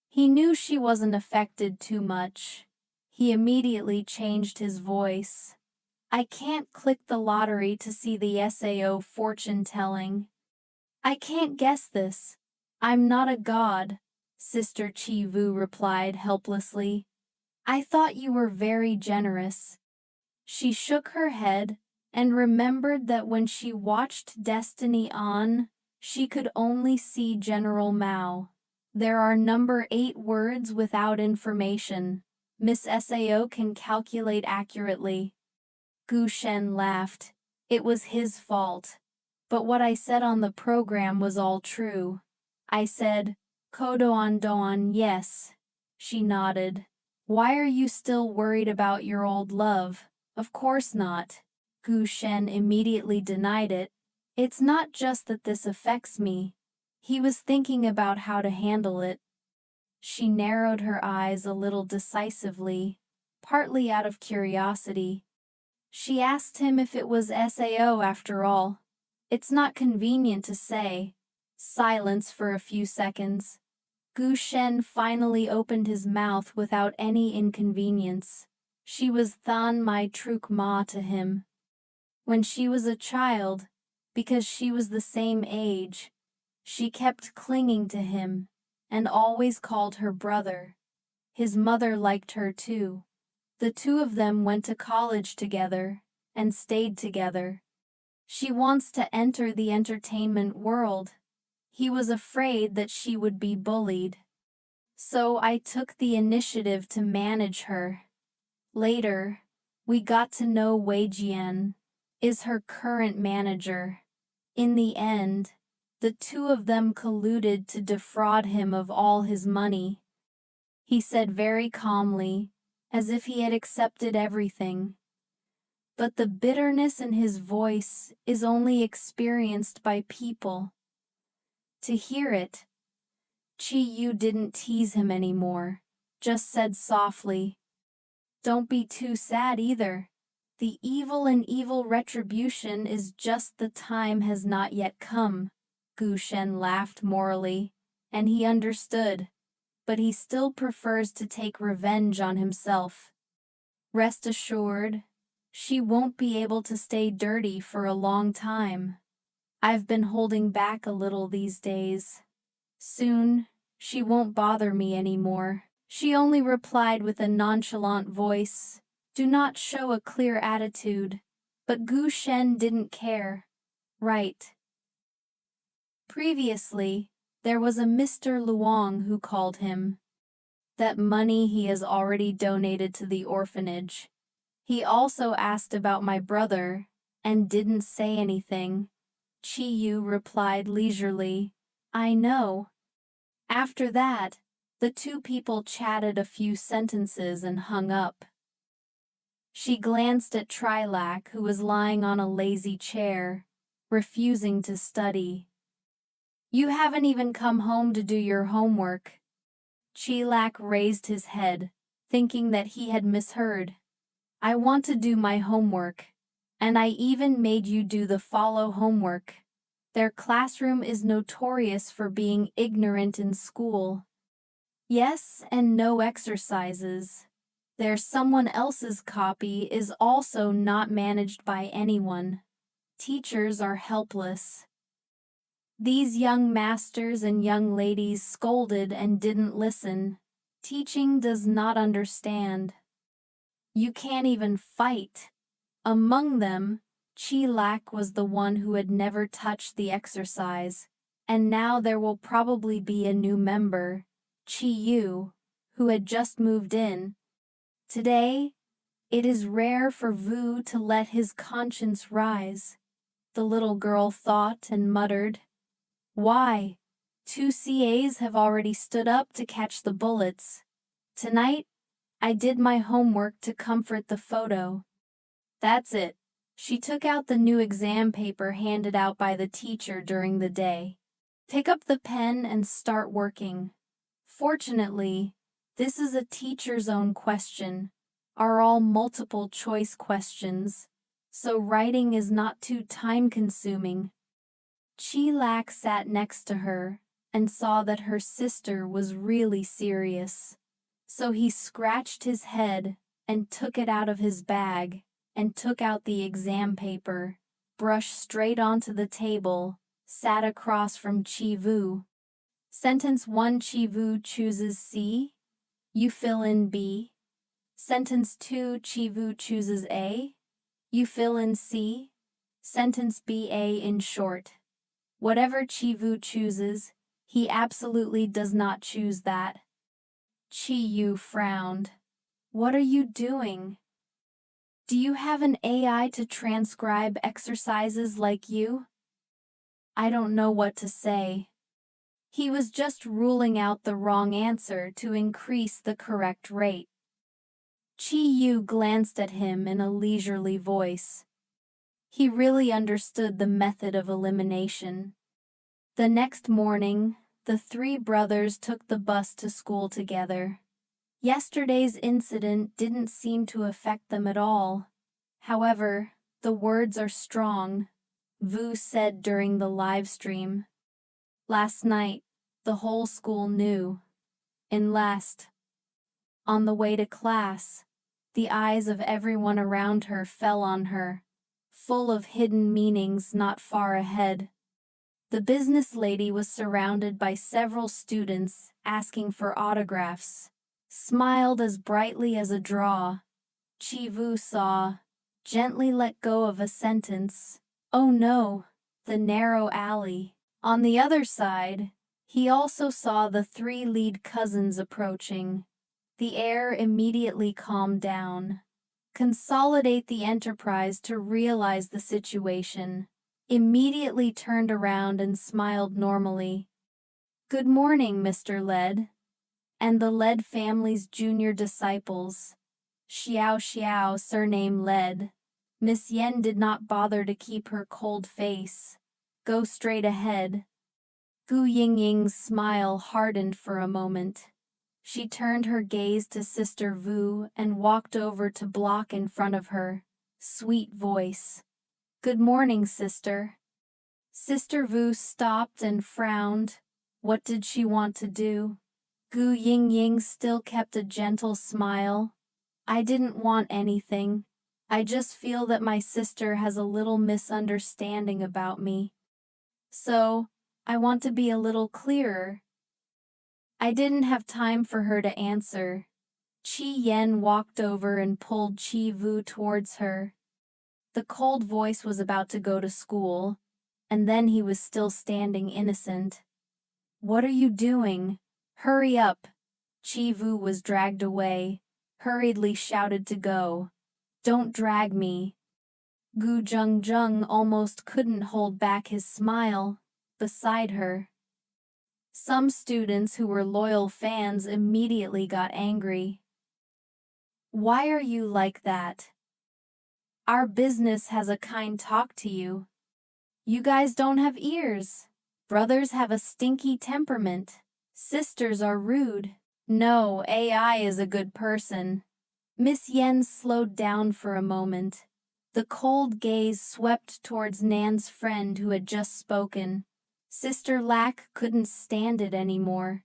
He knew she wasn't affected too much. He immediately changed his voice. "I can't click the lottery to see the SAO fortune-telling. I can't guess this. I'm not a god," Sister Chi Vu replied helplessly. "I thought you were very generous." She shook her head and remembered that when she watched Destiny on, she could only see General Mao. There are number 8 words without information. Miss Sao can calculate accurately. Gu Shen laughed. It was his fault. But what I said on the program was all true. I said, "Kodoan Doan, yes." She nodded. "Why are you still worried about your old love?" "Of course not." Gu Shen immediately denied it. "It's not just that this affects me." He was thinking about how to handle it. She narrowed her eyes a little decisively, partly out of curiosity. She asked him if it was SAO after all. "It's not convenient to say." Silence for a few seconds. Gu Shen finally opened his mouth without any inconvenience. She was Than Mai Truk Ma to him. When she was a child, because she was the same age, she kept clinging to him, and always called her brother. His mother liked her too. The two of them went to college together, and stayed together. She wants to enter the entertainment world. He was afraid that she would be bullied. So I took the initiative to manage her. Later, we got to know Wei Jian, is her current manager. In the end, the two of them colluded to defraud him of all his money. He said very calmly, as if he had accepted everything. But the bitterness in his voice is only experienced by people. To hear it, Chi Yu didn't tease him anymore, just said softly, "Don't be too sad either. The evil and evil retribution is just the time has not yet come." Gu Shen laughed morally, and he understood, but he still prefers to take revenge on himself. Rest assured, she won't be able to stay dirty for a long time. I've been holding back a little these days. Soon, she won't bother me anymore. She only replied with a nonchalant voice, "Do not show a clear attitude." But Gu Shen didn't care. Right. Previously, there was a Mr. Luong who called him. That money he has already donated to the orphanage. He also asked about my brother, and didn't say anything. Chi Yu replied leisurely, I know. After that, the two people chatted a few sentences and hung up. She glanced at Trilak, who was lying on a lazy chair, refusing to study. You haven't even come home to do your homework. Chilak raised his head, thinking that he had misheard. I want to do my homework, and I even made you do the follow homework. Their classroom is notorious for being ignorant in school. Yes, and no exercises. Their someone else's copy is also not managed by anyone. Teachers are helpless. These young masters and young ladies scolded and didn't listen. Teaching does not understand. You can't even fight. Among them, Chilak was the one who had never touched the exercise, and now there will probably be a new member, Chi Yu, who had just moved in. Today, it is rare for Vu to let his conscience rise, the little girl thought and muttered. Why? 2 CAs have already stood up to catch the bullets. Tonight, I did my homework to comfort the photo. That's it. She took out the new exam paper handed out by the teacher during the day. Pick up the pen and start working. Fortunately, this is a teacher's own question, are all multiple choice questions, so writing is not too time-consuming. Chilak sat next to her and saw that her sister was really serious. So he scratched his head and took it out of his bag and took out the exam paper, brushed straight onto the table, sat across from Chi Vu. Sentence 1, Chi Vu chooses C. You fill in B. Sentence 2, Chi Vu chooses A. You fill in C. Sentence B, A in short. Whatever Chi Vu chooses, he absolutely does not choose that. Chi Yu frowned. What are you doing? Do you have an AI to transcribe exercises like you? I don't know what to say. He was just ruling out the wrong answer to increase the correct rate. Chi Yu glanced at him in a leisurely voice. He really understood the method of elimination. The next morning, the 3 brothers took the bus to school together. Yesterday's incident didn't seem to affect them at all. However, the words are strong, Vu said during the live stream. Last night, the whole school knew. On the way to class, the eyes of everyone around her fell on her, full of hidden meanings not far ahead. The business lady was surrounded by several students asking for autographs, smiled as brightly as a draw. Chi Vu saw, gently let go of a sentence. Oh no, the narrow alley. On the other side, he also saw the 3 lead cousins approaching. The air immediately calmed down. Consolidate the enterprise to realize the situation. Immediately turned around and smiled normally. Good morning, Mr. Led. And the Led family's junior disciples. Xiao Xiao, surname Led. Miss Yen did not bother to keep her cold face. Go straight ahead. Gu Yingying's smile hardened for a moment. She turned her gaze to Sister Vu and walked over to block in front of her. Sweet voice. Good morning, sister. Sister Vu stopped and frowned. What did she want to do? Gu Yingying still kept a gentle smile. I didn't want anything. I just feel that my sister has a little misunderstanding about me. So, I want to be a little clearer. I didn't have time for her to answer. Chi Yen walked over and pulled Chi Vu towards her. The cold voice was about to go to school, and then he was still standing innocent. "What are you doing? Hurry up!" Chi-Vu was dragged away, hurriedly shouted to go. "Don't drag me." Gu Jung almost couldn't hold back his smile, beside her. Some students who were loyal fans immediately got angry. "Why are you like that? Our business has a kind talk to you. You guys don't have ears. Brothers have a stinky temperament. Sisters are rude. No, AI is a good person." Miss Yen slowed down for a moment. The cold gaze swept towards Nan's friend who had just spoken. Sister Lack couldn't stand it anymore.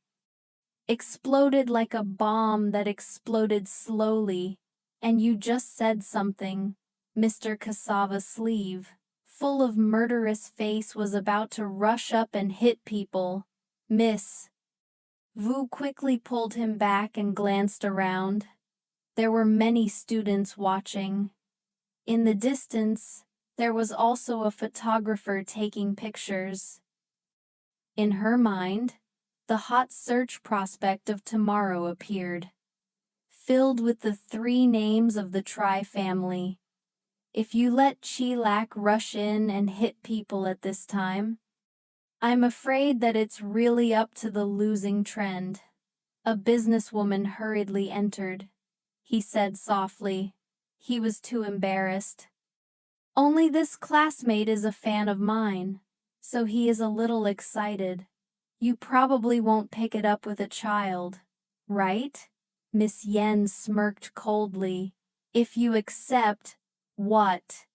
"Exploded like a bomb that exploded slowly. And you just said something." Mr. Cassava Sleeve, full of murderous face, was about to rush up and hit people. "Miss." Vu quickly pulled him back and glanced around. There were many students watching. In the distance, there was also a photographer taking pictures. In her mind, the hot search prospect of tomorrow appeared, filled with the 3 names of the Tri family. If you let Chi-Lak rush in and hit people at this time, I'm afraid that it's really up to the losing trend. A businesswoman hurriedly entered. He said softly. He was too embarrassed. "Only this classmate is a fan of mine, so he is a little excited. You probably won't pick it up with a child, right?" Miss Yen smirked coldly. "If you accept, what?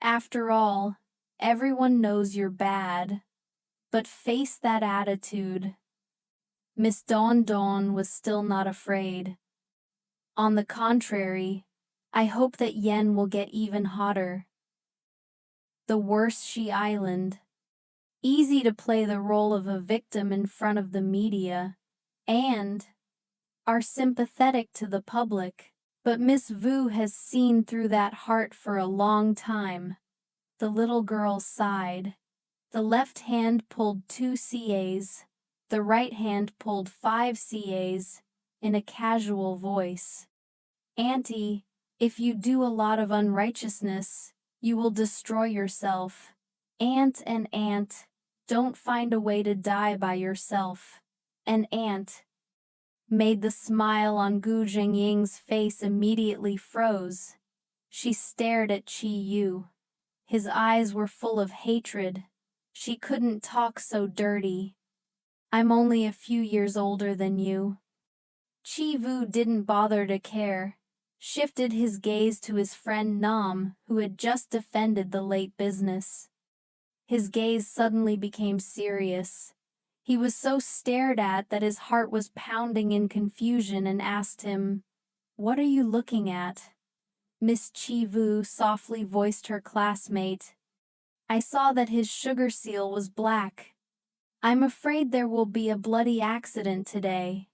After all, everyone knows you're bad. But face that attitude." Miss Dawn Dawn was still not afraid. "On the contrary, I hope that Yen will get even hotter." The worse she island. Easy to play the role of a victim in front of the media, and are sympathetic to the public. But Miss Vu has seen through that heart for a long time. The little girl sighed. The left hand pulled 2 CAs. The right hand pulled 5 CAs, in a casual voice. "Auntie, if you do a lot of unrighteousness, you will destroy yourself. Aunt and aunt, don't find a way to die by yourself." An aunt made the smile on Gu Jingying's face immediately froze. She stared at Chi Yu. His eyes were full of hatred. She couldn't talk so dirty. "I'm only a few years older than you." Chi Vu didn't bother to care, shifted his gaze to his friend Nam, who had just defended the late business. His gaze suddenly became serious. He was so stared at that his heart was pounding in confusion and asked him, "What are you looking at?" Miss Chi Vu softly voiced her classmate. "I saw that his sugar seal was black. I'm afraid there will be a bloody accident today."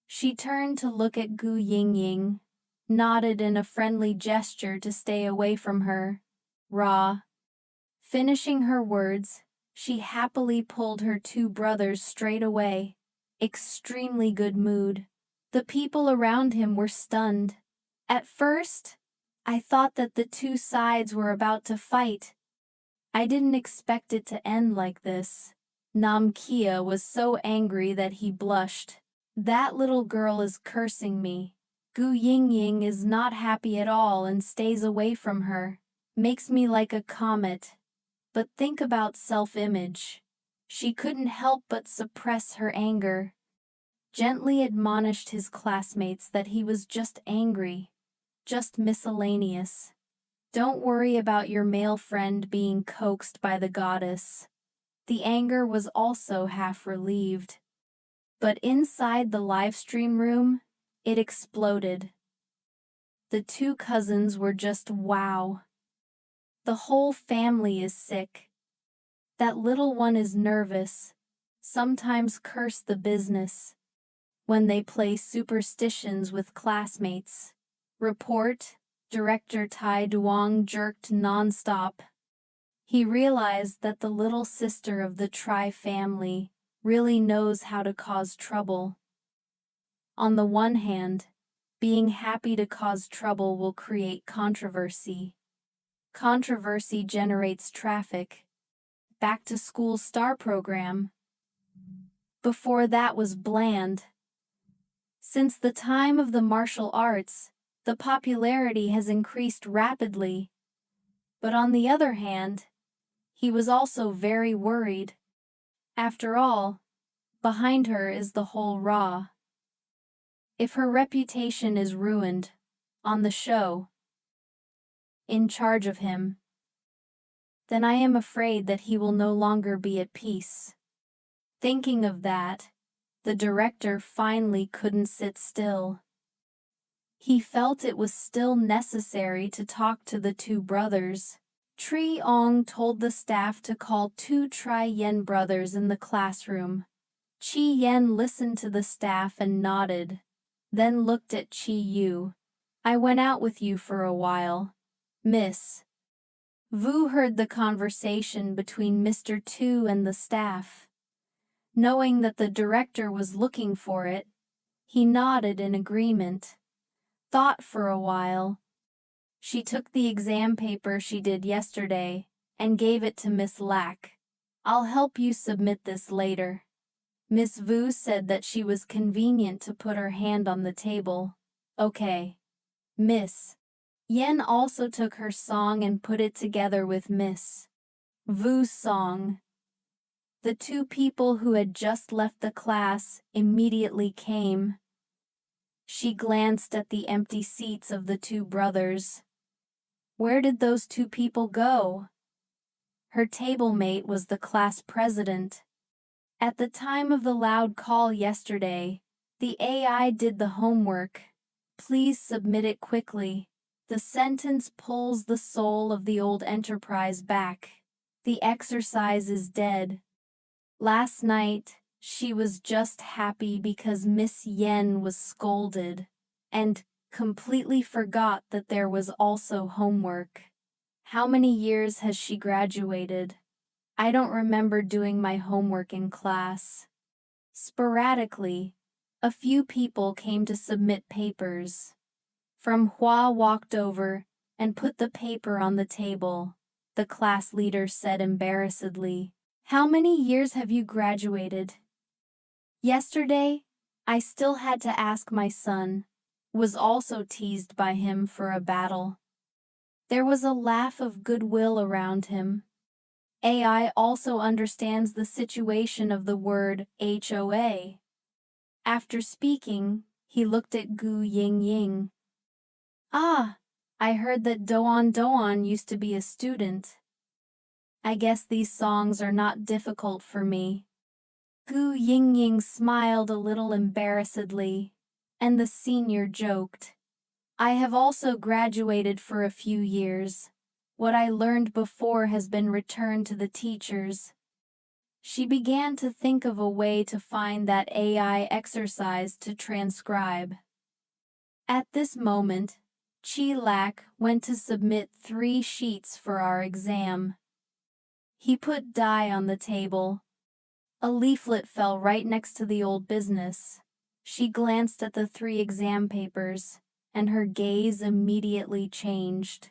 She turned to look at Gu Yingying, nodded in a friendly gesture to stay away from her. Raw. Finishing her words, she happily pulled her 2 brothers straight away. Extremely good mood. The people around him were stunned. At first, I thought that the 2 sides were about to fight. I didn't expect it to end like this. Nam Kia was so angry that he blushed. "That little girl is cursing me. Gu Yingying is not happy at all and stays away from her. Makes me like a comet." But think about self-image. She couldn't help but suppress her anger. Gently admonished his classmates that he was just angry, just miscellaneous. Don't worry about your male friend being coaxed by the goddess. The anger was also half relieved. But inside the live stream room, it exploded. The 2 cousins were just wow. The whole family is sick. That little one is nervous, sometimes curse the business. When they play superstitions with classmates. Report, director Tai Duong jerked nonstop. He realized that the little sister of the Tri family really knows how to cause trouble. On the one hand, being happy to cause trouble will create controversy. Controversy generates traffic. Back to School Star Program. Before that was bland. Since the time of the martial arts, the popularity has increased rapidly. But on the other hand, he was also very worried. After all, behind her is the whole Raw. If her reputation is ruined, on the show, in charge of him, then I am afraid that he will no longer be at peace. Thinking of that, the director finally couldn't sit still. He felt it was still necessary to talk to the two brothers. Tri Ong told the staff to call two Tri Yen brothers in the classroom. Chi Yen listened to the staff and nodded, then looked at Chi Yu. I went out with you for a while, Miss. Vu heard the conversation between Mr. Tu and the staff. Knowing that the director was looking for it, he nodded in agreement. Thought for a while. She took the exam paper she did yesterday and gave it to Miss Lack. I'll help you submit this later. Miss Vu said that she was convenient to put her hand on the table. Okay. Miss. Yen also took her song and put it together with Miss Vu's song. The two people who had just left the class immediately came. She glanced at the empty seats of the two brothers. Where did those two people go? Her table mate was the class president. At the time of the loud call yesterday, the AI did the homework. Please submit it quickly. The sentence pulls the soul of the old enterprise back. The exercise is dead. Last night, she was just happy because Miss Yen was scolded, and completely forgot that there was also homework. How many years has she graduated? I don't remember doing my homework in class. Sporadically, a few people came to submit papers. From Hua walked over and put the paper on the table. The class leader said embarrassedly, How many years have you graduated? Yesterday, I still had to ask my son. Was also teased by him for a battle. There was a laugh of goodwill around him. AI also understands the situation of the word HOA. After speaking, he looked at Gu Ying Ying. Ah, I heard that Doan Doan used to be a student. I guess these songs are not difficult for me. Gu Ying Ying smiled a little embarrassedly, and the senior joked. I have also graduated for a few years. What I learned before has been returned to the teachers. She began to think of a way to find that AI exercise to transcribe. At this moment, Chi Lak went to submit 3 sheets for our exam. He put die on the table. A leaflet fell right next to the old business. She glanced at the 3 exam papers, and her gaze immediately changed.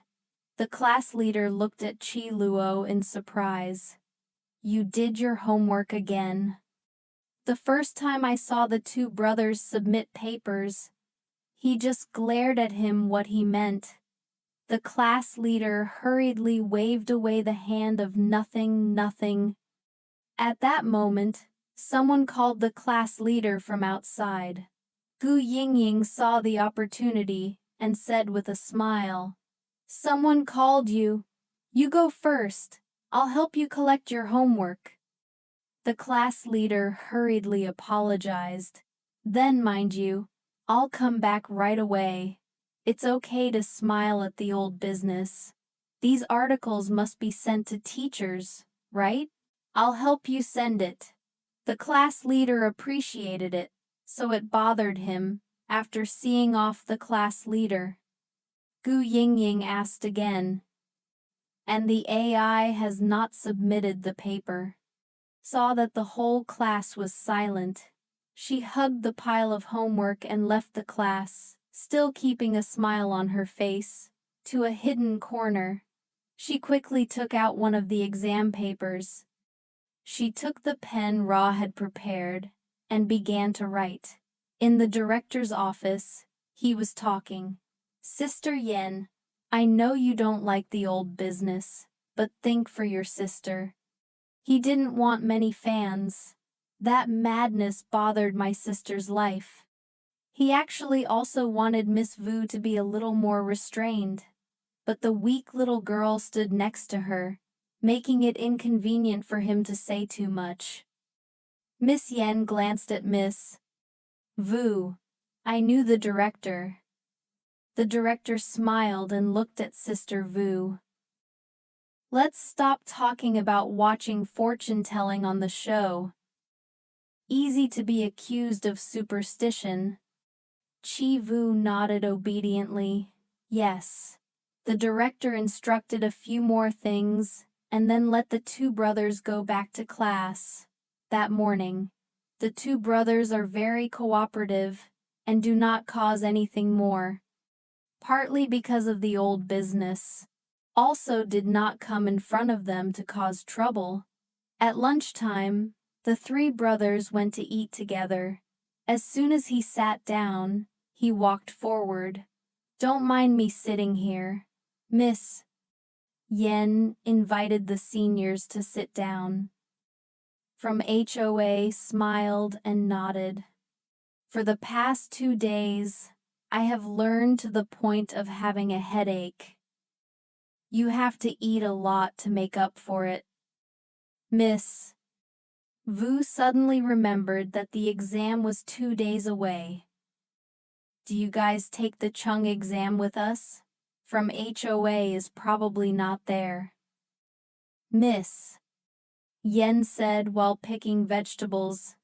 The class leader looked at Chi Luo in surprise. You did your homework again. The first time I saw the 2 brothers submit papers, he just glared at him what he meant. The class leader hurriedly waved away the hand of nothing. At that moment, someone called the class leader from outside. Gu Yingying saw the opportunity and said with a smile, Someone called you. You go first. I'll help you collect your homework. The class leader hurriedly apologized. Then, mind you, I'll come back right away. It's okay to smile at the old business. These articles must be sent to teachers, right? I'll help you send it. The class leader appreciated it, so it bothered him, after seeing off the class leader. Gu Yingying asked again. And the AI has not submitted the paper. Saw that the whole class was silent. She hugged the pile of homework and left the class, still keeping a smile on her face, to a hidden corner. She quickly took out one of the exam papers. She took the pen Ra had prepared and began to write. In the director's office, he was talking. Sister Yen, I know you don't like the old business, but think for your sister. He didn't want many fans. That madness bothered my sister's life. He actually also wanted Miss Vu to be a little more restrained. But the weak little girl stood next to her, making it inconvenient for him to say too much. Miss Yen glanced at Miss Vu. I knew the director. The director smiled and looked at Sister Vu. Let's stop talking about watching fortune-telling on the show. Easy to be accused of superstition. Chi Vu nodded obediently. Yes. The director instructed a few more things, and then let the two brothers go back to class. That morning, the two brothers are very cooperative and do not cause anything more. Partly because of the old business. Also did not come in front of them to cause trouble. At lunchtime, the three brothers went to eat together. As soon as he sat down, he walked forward. Don't mind me sitting here. Miss Yen invited the seniors to sit down. From HOA smiled and nodded. For the past 2 days, I have learned to the point of having a headache. You have to eat a lot to make up for it. Miss Vu suddenly remembered that the exam was 2 days away. Do you guys take the Chung exam with us? From HOA is probably not there. Miss Yen said while picking vegetables,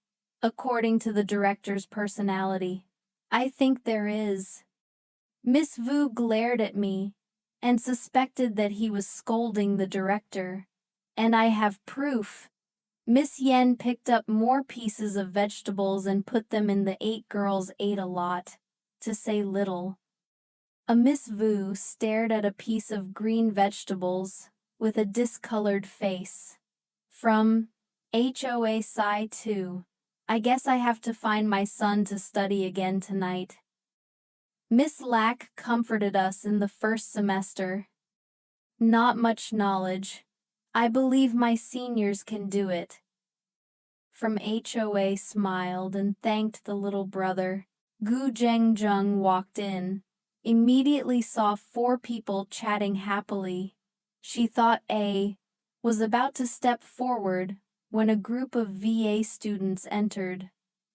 according to the director's personality. I think there is. Miss Vu glared at me and suspected that he was scolding the director. And I have proof. Miss Yen picked up more pieces of vegetables and put them in the 8 girls ate a lot, to say little. A Miss Vu stared at a piece of green vegetables with a discolored face. From HOA Psi 2, I guess I have to find my son to study again tonight. Miss Lack comforted us in the first semester. Not much knowledge. I believe my seniors can do it. From HOA smiled and thanked the little brother. Gu Zhengjung walked in. Immediately saw 4 people chatting happily. She thought A was about to step forward when a group of VA students entered.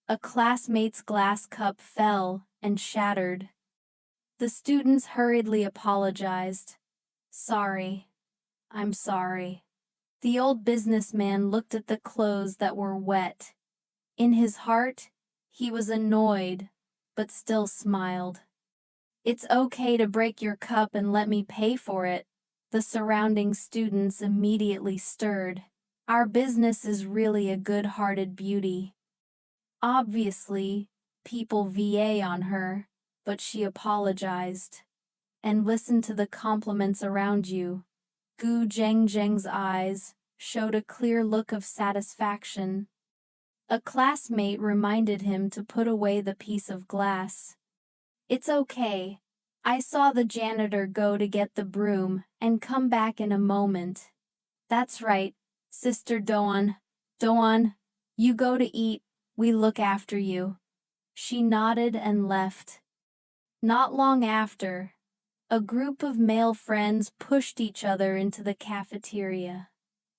A classmate's glass cup fell and shattered. The students hurriedly apologized. Sorry. I'm sorry. The old businessman looked at the clothes that were wet. In his heart, he was annoyed, but still smiled. It's okay to break your cup and let me pay for it. The surrounding students immediately stirred. Our business is really a good-hearted beauty. Obviously, people VA on her, but she apologized. And listened to the compliments around you. Gu Zhengjeng's eyes showed a clear look of satisfaction. A classmate reminded him to put away the piece of glass. It's okay. I saw the janitor go to get the broom and come back in a moment. That's right, Sister Doan. Doan, you go to eat, we look after you. She nodded and left. Not long after, a group of male friends pushed each other into the cafeteria.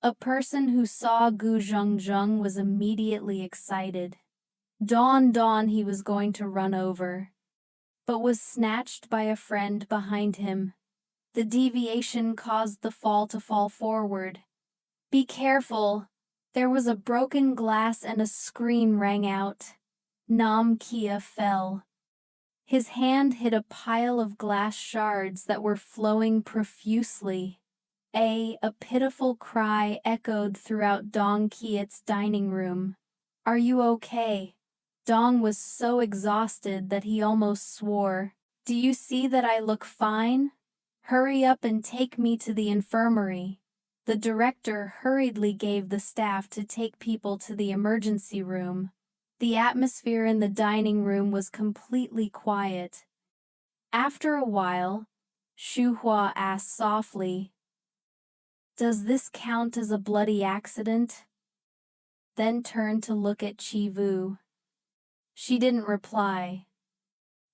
A person who saw Gu Zhengjung was immediately excited. Dawn he was going to run over, but was snatched by a friend behind him. The deviation caused the fall to fall forward. Be careful! There was a broken glass and a scream rang out. Nam Kia fell. His hand hit a pile of glass shards that were flowing profusely. A pitiful cry echoed throughout Dong Kiet's dining room. "Are you okay?" Dong was so exhausted that he almost swore. "Do you see that I look fine? Hurry up and take me to the infirmary." The director hurriedly gave the staff to take people to the emergency room. The atmosphere in the dining room was completely quiet. After a while, Shuhua asked softly, "Does this count as a bloody accident?" Then turned to look at Chi-Vu. She didn't reply.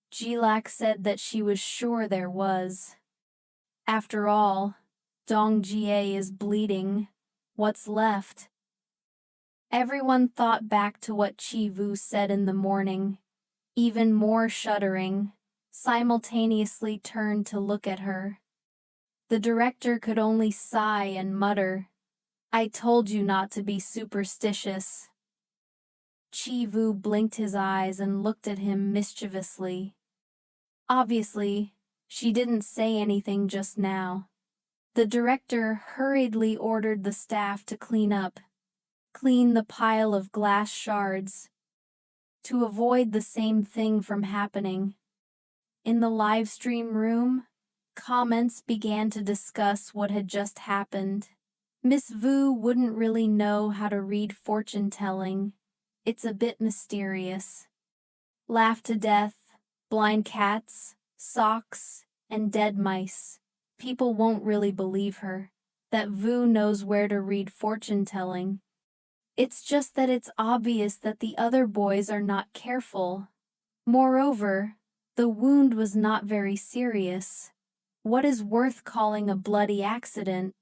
Jilak said that she was sure there was. After all, Dong Jie is bleeding. What's left? Everyone thought back to what Chi-Vu said in the morning. Even more shuddering, simultaneously turned to look at her. The director could only sigh and mutter, "I told you not to be superstitious." Chi-Vu blinked his eyes and looked at him mischievously. Obviously, she didn't say anything just now. The director hurriedly ordered the staff to clean the pile of glass shards, to avoid the same thing from happening. In the live stream room, comments began to discuss what had just happened. Miss Vu wouldn't really know how to read fortune-telling. It's a bit mysterious. Laugh to death, blind cats, socks, and dead mice. People won't really believe her, that Vu knows where to read fortune-telling. It's just that it's obvious that the other boys are not careful. Moreover, the wound was not very serious. What is worth calling a bloody accident?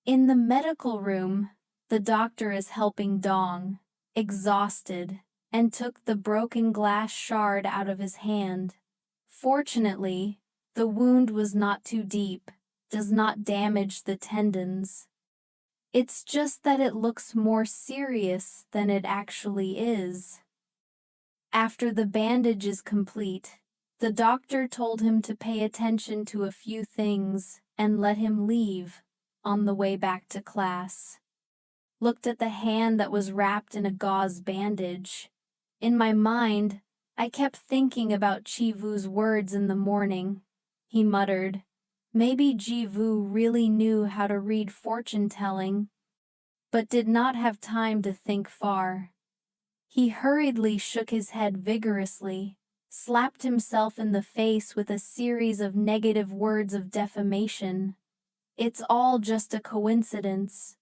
In the medical room, the doctor is helping Dong, exhausted, and took the broken glass shard out of his hand. Fortunately, the wound was not too deep, does not damage the tendons. It's just that it looks more serious than it actually is. After the bandage is complete, the doctor told him to pay attention to a few things and let him leave on the way back to class. Looked at the hand that was wrapped in a gauze bandage. In my mind, I kept thinking about Chi-Vu's words in the morning. He muttered, maybe Ji-Vu really knew how to read fortune-telling, but did not have time to think far. He hurriedly shook his head vigorously, slapped himself in the face with a series of negative words of defamation. It's all just a coincidence.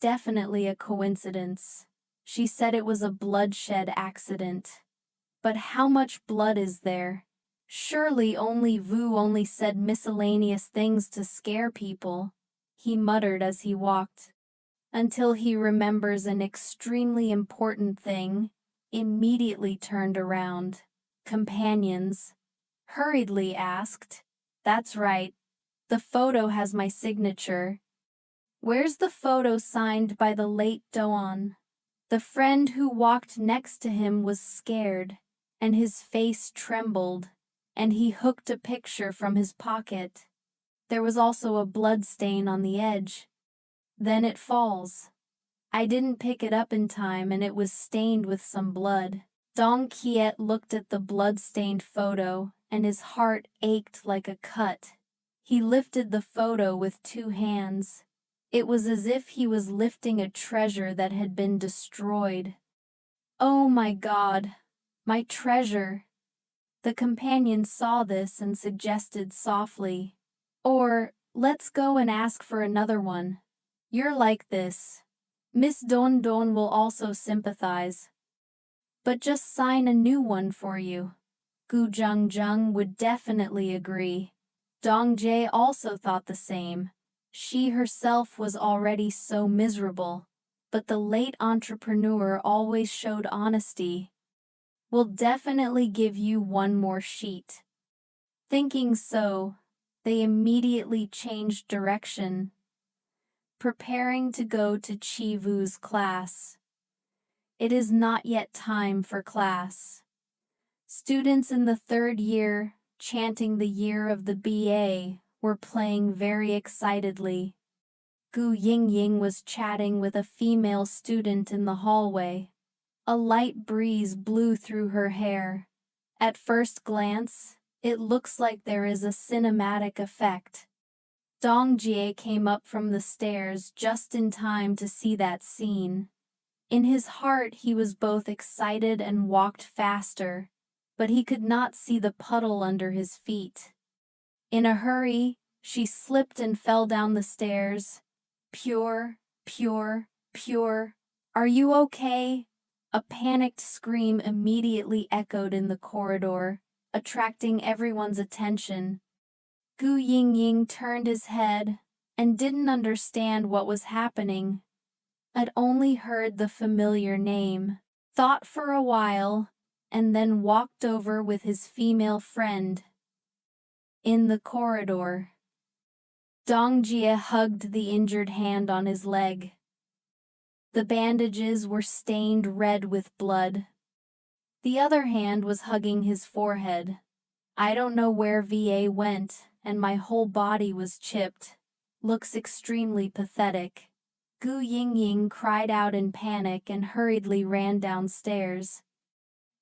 Definitely a coincidence. She said it was a bloodshed accident. But how much blood is there? Surely Vu only said miscellaneous things to scare people, he muttered as he walked, until he remembers an extremely important thing, immediately turned around. Companions. Hurriedly asked, "That's right. The photo has my signature. Where's the photo signed by the late Doan?" The friend who walked next to him was scared, and his face trembled, and he hooked a picture from his pocket. There was also a blood stain on the edge. Then it falls. I didn't pick it up in time and it was stained with some blood. Dong Kiet looked at the blood-stained photo and his heart ached like a cut. He lifted the photo with 2 hands. It was as if he was lifting a treasure that had been destroyed. "Oh my God, my treasure." The companion saw this and suggested softly, "Or, let's go and ask for another one. You're like this. Miss Don Don will also sympathize. But just sign a new one for you." Gu Jung Jung would definitely agree. Dong Jae also thought the same. She herself was already so miserable, but the late entrepreneur always showed honesty. "We'll definitely give you one more sheet." Thinking so, they immediately changed direction, preparing to go to Chi-Vu's class. It is not yet time for class. Students in the 3rd year, chanting the year of the BA, were playing very excitedly. Gu Yingying was chatting with a female student in the hallway. A light breeze blew through her hair. At first glance, it looks like there is a cinematic effect. Dong Jie came up from the stairs just in time to see that scene. In his heart he was both excited and walked faster, but he could not see the puddle under his feet. In a hurry, she slipped and fell down the stairs. Pure, pure, pure. Are you okay? A panicked scream immediately echoed in the corridor, attracting everyone's attention. Gu Yingying turned his head and didn't understand what was happening. I'd only heard the familiar name, thought for a while, and then walked over with his female friend. In the corridor, Dong Jie hugged the injured hand on his leg. The bandages were stained red with blood. The other hand was hugging his forehead. I don't know where VA went, and my whole body was chipped. Looks extremely pathetic. Gu Yingying cried out in panic and hurriedly ran downstairs.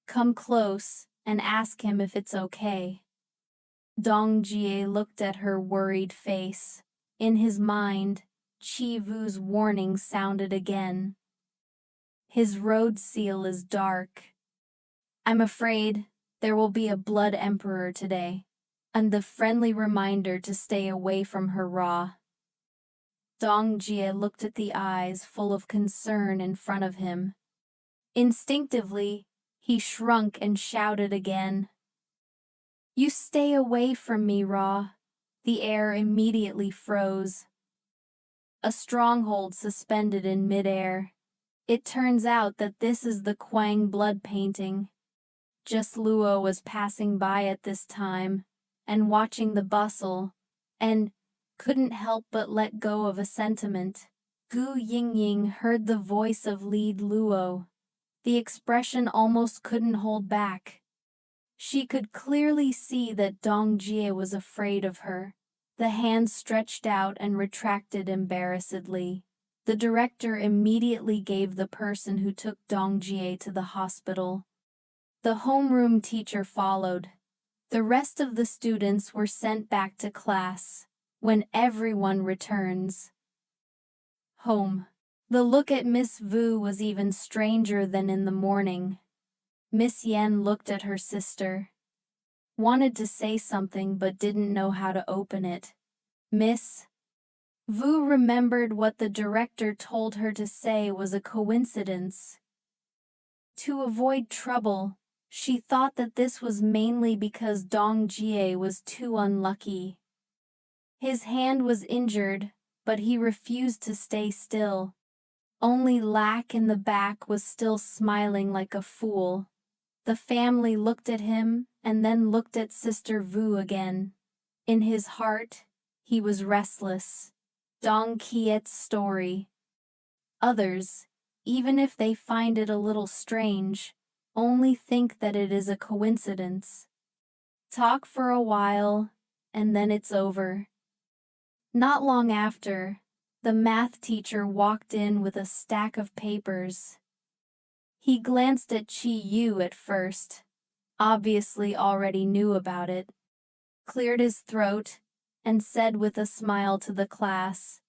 Come close and ask him if it's okay. Dong Jie looked at her worried face. In his mind, Chi Vu's warning sounded again. His road seal is dark. I'm afraid there will be a blood emperor today, and the friendly reminder to stay away from her raw. Dong Jie looked at the eyes full of concern in front of him. Instinctively, he shrunk and shouted again. You stay away from me, Ra. The air immediately froze. A stronghold suspended in midair. It turns out that this is the Quang blood painting. Just Luo was passing by at this time, and watching the bustle, and couldn't help but let go of a sentiment. Gu Yingying heard the voice of lead Luo. The expression almost couldn't hold back. She could clearly see that Dong Jie was afraid of her. The hand stretched out and retracted embarrassedly. The director immediately gave the person who took Dong Jie to the hospital. The homeroom teacher followed. The rest of the students were sent back to class. When everyone returns. Home. The look at Miss Vu was even stranger than in the morning. Miss Yen looked at her sister. Wanted to say something but didn't know how to open it. Miss Vu remembered what the director told her to say was a coincidence. To avoid trouble, she thought that this was mainly because Dong Jie was too unlucky. His hand was injured, but he refused to stay still. Only Lack in the back was still smiling like a fool. The family looked at him and then looked at Sister Vu again. In his heart, he was restless. Dong Kiet's story. Others, even if they find it a little strange, only think that it is a coincidence. Talk for a while, and then it's over. Not long after, the math teacher walked in with a stack of papers. He glanced at Chi Yu at first, obviously already knew about it, cleared his throat, and said with a smile to the class,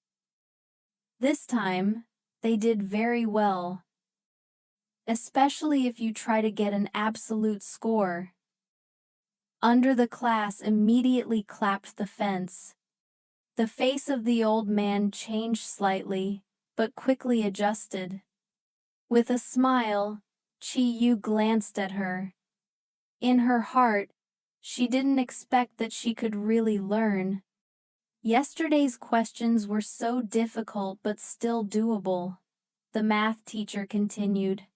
"This time, they did very well. Especially if you try to get an absolute score." Under the class immediately clapped the fence. The face of the old man changed slightly, but quickly adjusted. With a smile, Chi Yu glanced at her. In her heart, she didn't expect that she could really learn. Yesterday's questions were so difficult but still doable. The math teacher continued.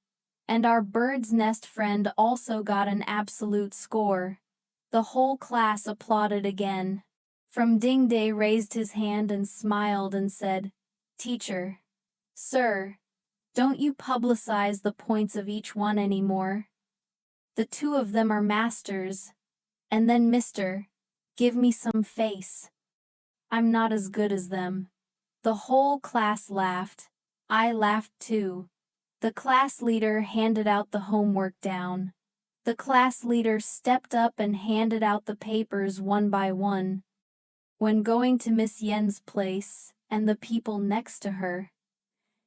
And our bird's nest friend also got an absolute score. The whole class applauded again. From Dingday raised his hand and smiled and said, "Teacher, sir, don't you publicize the points of each one anymore? The two of them are masters. And then Mr. Give me some face. I'm not as good as them. The whole class laughed. I laughed too. The class leader handed out the homework down. The class leader stepped up and handed out the papers one by one. When going to Miss Yen's place, and the people next to her,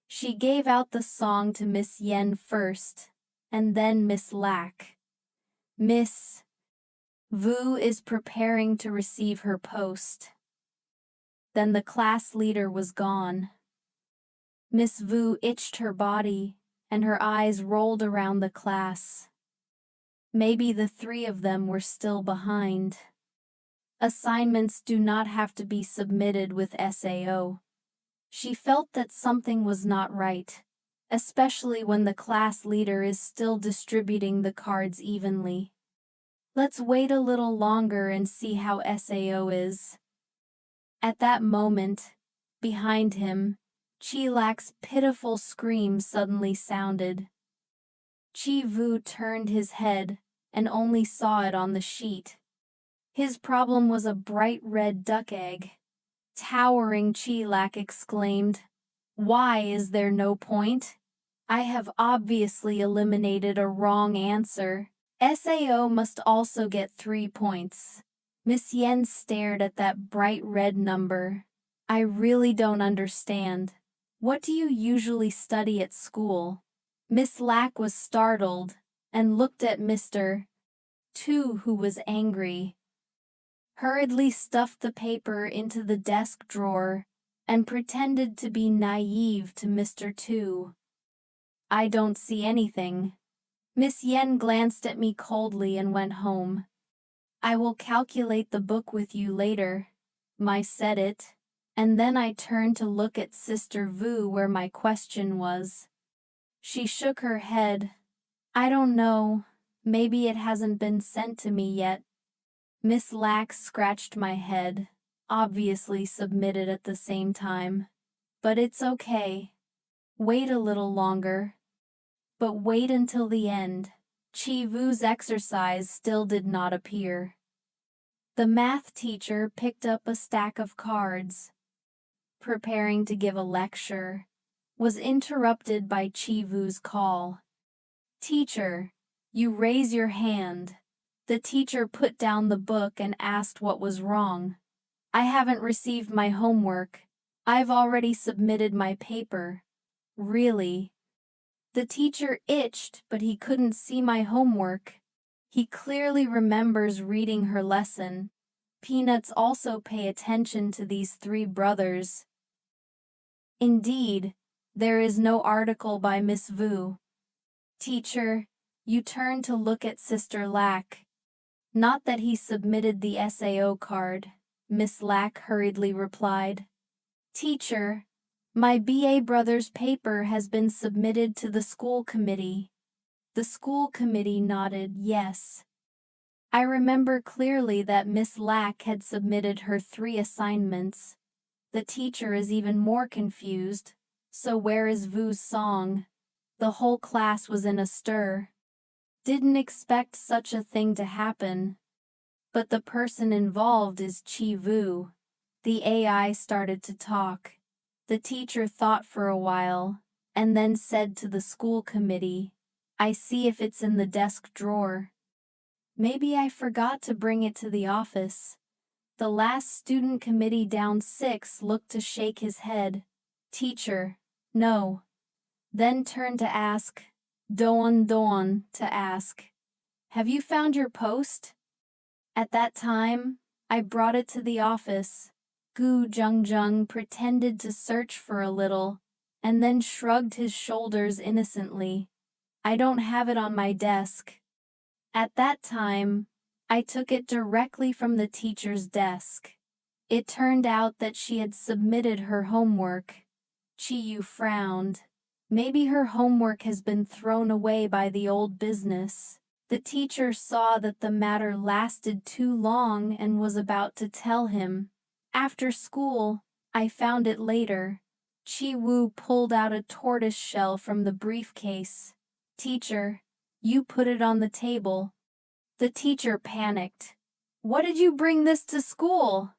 she gave out the song to Miss Yen first, and then Miss Lack. Miss Vu is preparing to receive her post. Then the class leader was gone. Miss Vu itched her body, and her eyes rolled around the class. Maybe the three of them were still behind. Assignments do not have to be submitted with SAO. She felt that something was not right, especially when the class leader is still distributing the cards evenly. Let's wait a little longer and see how SAO is. At that moment, behind him, Chilak's pitiful scream suddenly sounded. Chi Vu turned his head and only saw it on the sheet. His problem was a bright red duck egg. Towering Chilak exclaimed, "Why is there no point? I have obviously eliminated a wrong answer. SAO must also get 3 points." Miss Yen stared at that bright red number. "I really don't understand. What do you usually study at school?" Miss Lack was startled and looked at Mr. Tu, who was angry. Hurriedly stuffed the paper into the desk drawer and pretended to be naive to Mr. Tu. "I don't see anything." Miss Yen glanced at me coldly and went home. "I will calculate the book with you later." I said it, and then I turned to look at Sister Vu where my question was. She shook her head. "I don't know. Maybe it hasn't been sent to me yet." Miss Lack scratched my head, obviously submitted at the same time. "But it's okay. Wait a little longer." But wait until the end. Chi Vu's exercise still did not appear. The math teacher picked up a stack of cards. Preparing to give a lecture, was interrupted by Chi Vu's call. "Teacher, you raise your hand." The teacher put down the book and asked what was wrong. "I haven't received my homework. I've already submitted my paper." "Really?" The teacher itched, but he couldn't see my homework. He clearly remembers reading her lesson. Peanuts also pay attention to these three brothers. Indeed, there is no article by Miss Vu. Teacher, you turn to look at Sister Lack. Not that he submitted the SAO card, Miss Lack hurriedly replied. Teacher, my BA brother's paper has been submitted to the school committee. The school committee nodded yes. I remember clearly that Miss Lack had submitted her 3 assignments. The teacher is even more confused. So where is Vu's song? The whole class was in a stir. Didn't expect such a thing to happen. But the person involved is Chi Vu. The AI started to talk. The teacher thought for a while, and then said to the school committee, I see if it's in the desk drawer. Maybe I forgot to bring it to the office. The last student committee down 6 looked to shake his head. Teacher, no. Then turned to ask, Doan to ask, have you found your post? At that time, I brought it to the office. Gu Jung pretended to search for a little, and then shrugged his shoulders innocently. I don't have it on my desk. At that time, I took it directly from the teacher's desk. It turned out that she had submitted her homework. Chiyu frowned. Maybe her homework has been thrown away by the old business. The teacher saw that the matter lasted too long and was about to tell him. After school, I found it later. Chi Wu pulled out a tortoise shell from the briefcase. Teacher, you put it on the table. The teacher panicked. What did you bring this to school?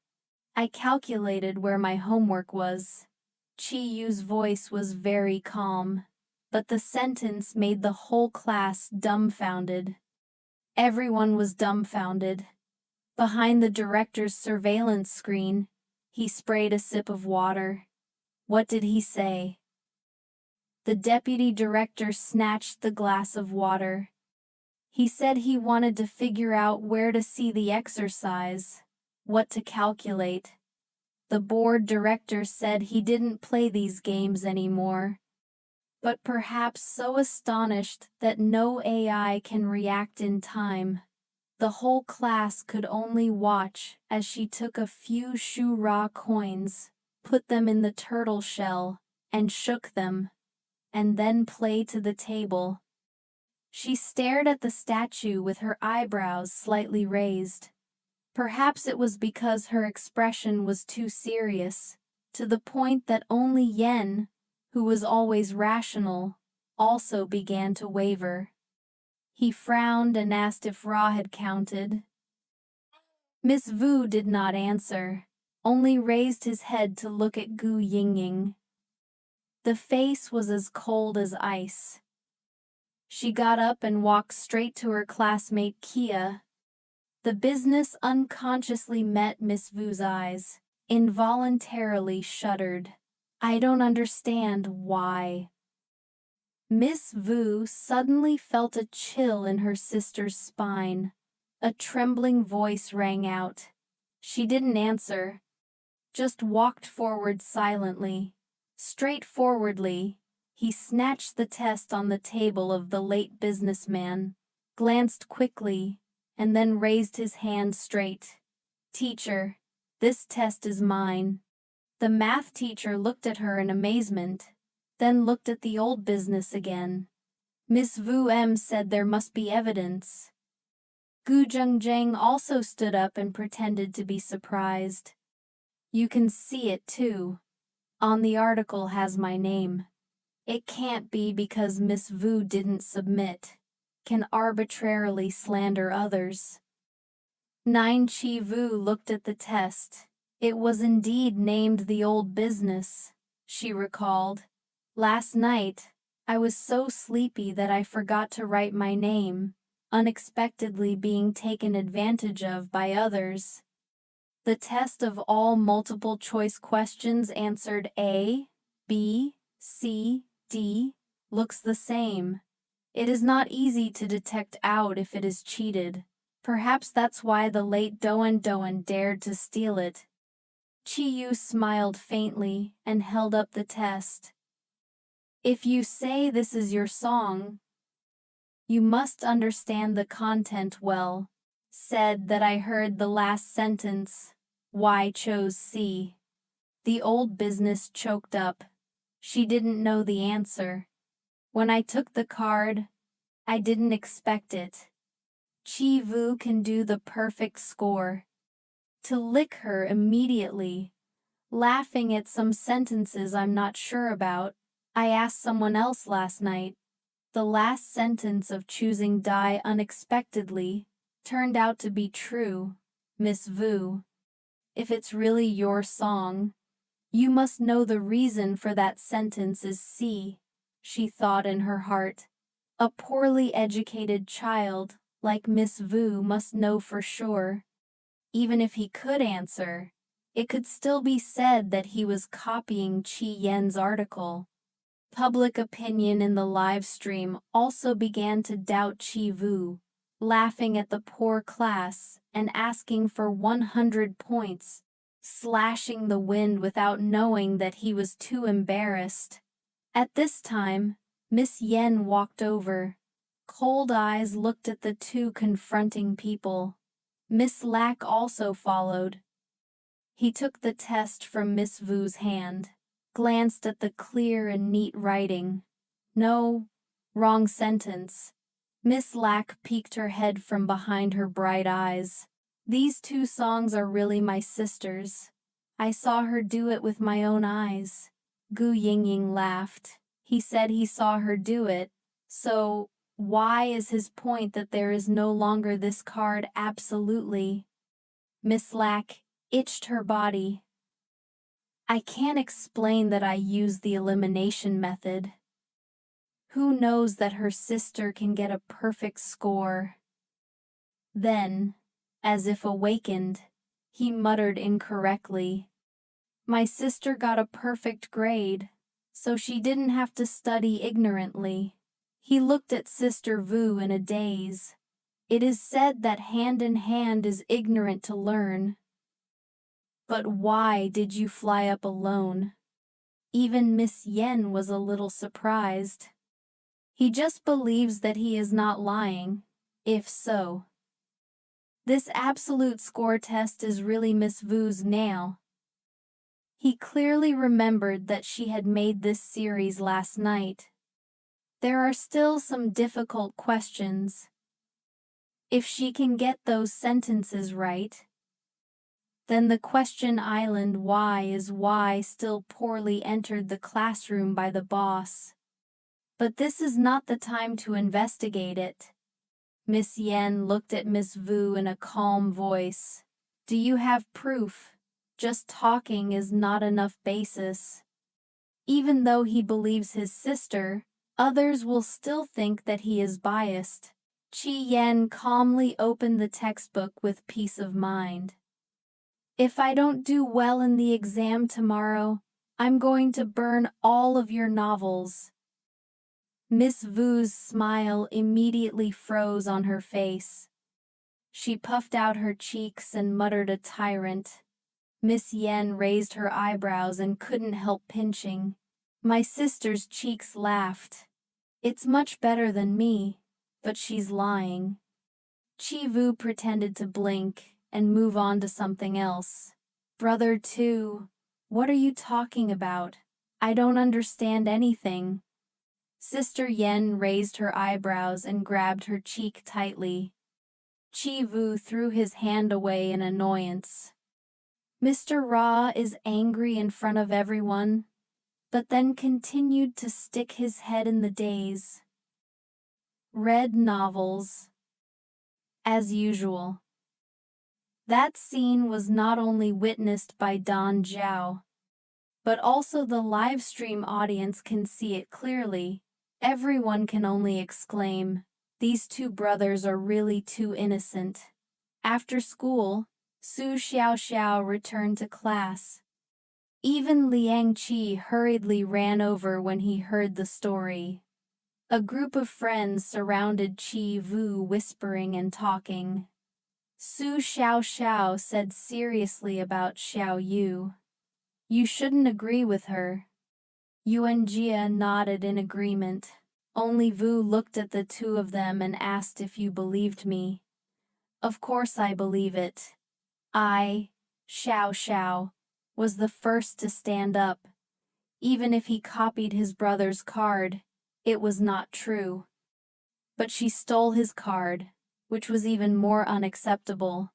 I calculated where my homework was. Chi-Yu's voice was very calm, but the sentence made the whole class dumbfounded. Everyone was dumbfounded. Behind the director's surveillance screen, he sprayed a sip of water. What did he say? The deputy director snatched the glass of water. He said he wanted to figure out where to see the exercise, what to calculate. The board director said he didn't play these games anymore, but perhaps so astonished that no AI can react in time. The whole class could only watch as she took a few shu-ra coins, put them in the turtle shell, and shook them, and then play to the table. She stared at the statue with her eyebrows slightly raised. Perhaps it was because her expression was too serious, to the point that only Yen, who was always rational, also began to waver. He frowned and asked if Ra had counted. Miss Vu did not answer, only raised his head to look at Gu Yingying. The face was as cold as ice. She got up and walked straight to her classmate Kia. The business unconsciously met Miss Vu's eyes, involuntarily shuddered. I don't understand why. Miss Vu suddenly felt a chill in her sister's spine. A trembling voice rang out. She didn't answer, just walked forward silently. Straightforwardly, he snatched the test on the table of the late businessman, glanced quickly, and then raised his hand straight. Teacher, this test is mine. The math teacher looked at her in amazement, then looked at the old business again. Miss Vu M said there must be evidence. Gu Zhengjang also stood up and pretended to be surprised. You can see it too. On the article has my name. It can't be because Miss Vu didn't submit, can arbitrarily slander others. Nine Chi Vu looked at the test. It was indeed named the old business, she recalled. Last night, I was so sleepy that I forgot to write my name, unexpectedly being taken advantage of by others. The test of all multiple choice questions answered A, B, C, D, looks the same. It is not easy to detect out if it is cheated. Perhaps that's why the late Doan dared to steal it. Chi-Yu smiled faintly and held up the test. If you say this is your song, you must understand the content well. Said that I heard the last sentence. Why chose C? The old business choked up. She didn't know the answer. When I took the card, I didn't expect it. Chi Vu can do the perfect score. To lick her immediately. Laughing at some sentences I'm not sure about, I asked someone else last night. The last sentence of choosing die unexpectedly turned out to be true, Miss Vu. If it's really your song, you must know the reason for that sentence is C, she thought in her heart. A poorly educated child like Miss Vu must know for sure. Even if he could answer, it could still be said that he was copying Chi Yen's article. Public opinion in the live stream also began to doubt Chi Vu, laughing at the poor class and asking for 100 points, slashing the wind without knowing that he was too embarrassed. At this time, Miss Yen walked over. Cold eyes looked at the two confronting people. Miss Lack also followed. He took the test from Miss Vu's hand, glanced at the clear and neat writing. No, wrong sentence. Miss Lack peeked her head from behind her bright eyes. These two songs are really my sister's. I saw her do it with my own eyes. Gu Yingying laughed. He said he saw her do it, so why is his point that there is no longer this card absolutely? Miss Lack itched her body. I can't explain that I use the elimination method. Who knows that her sister can get a perfect score? Then, as if awakened, he muttered incorrectly. My sister got a perfect grade, so she didn't have to study ignorantly. He looked at Sister Vu in a daze. It is said that hand in hand is ignorant to learn. But why did you fly up alone? Even Miss Yen was a little surprised. He just believes that he is not lying, if so. This absolute score test is really Miss Vu's nail. He clearly remembered that she had made this series last night. There are still some difficult questions. If she can get those sentences right, then the question island why is why still poorly entered the classroom by the boss. But this is not the time to investigate it. Miss Yen looked at Miss Vu in a calm voice. Do you have proof? Just talking is not enough basis. Even though he believes his sister, others will still think that he is biased. Chi Yen calmly opened the textbook with peace of mind. If I don't do well in the exam tomorrow, I'm going to burn all of your novels. Miss Vu's smile immediately froze on her face. She puffed out her cheeks and muttered a tyrant. Miss Yen raised her eyebrows and couldn't help pinching. My sister's cheeks laughed. It's much better than me, but she's lying. Chi Vu pretended to blink and move on to something else. Brother too, what are you talking about? I don't understand anything. Sister Yen raised her eyebrows and grabbed her cheek tightly. Chi Vu threw his hand away in annoyance. Mr. Ra is angry in front of everyone, but then continued to stick his head in the daze. Read novels. As usual. That scene was not only witnessed by Don Zhao, but also the live stream audience can see it clearly. Everyone can only exclaim, these two brothers are really too innocent. After school, Su Xiaoxiao returned to class. Even Liang Qi hurriedly ran over when he heard the story. A group of friends surrounded Chi Vu whispering and talking. Su Xiaoxiao said seriously about Xiao Yu. You shouldn't agree with her. Yuan Jia nodded in agreement. Only Vu looked at the two of them and asked if you believed me. Of course I believe it. I, Xiao, was the first to stand up. Even if he copied his brother's card, it was not true. But she stole his card, which was even more unacceptable.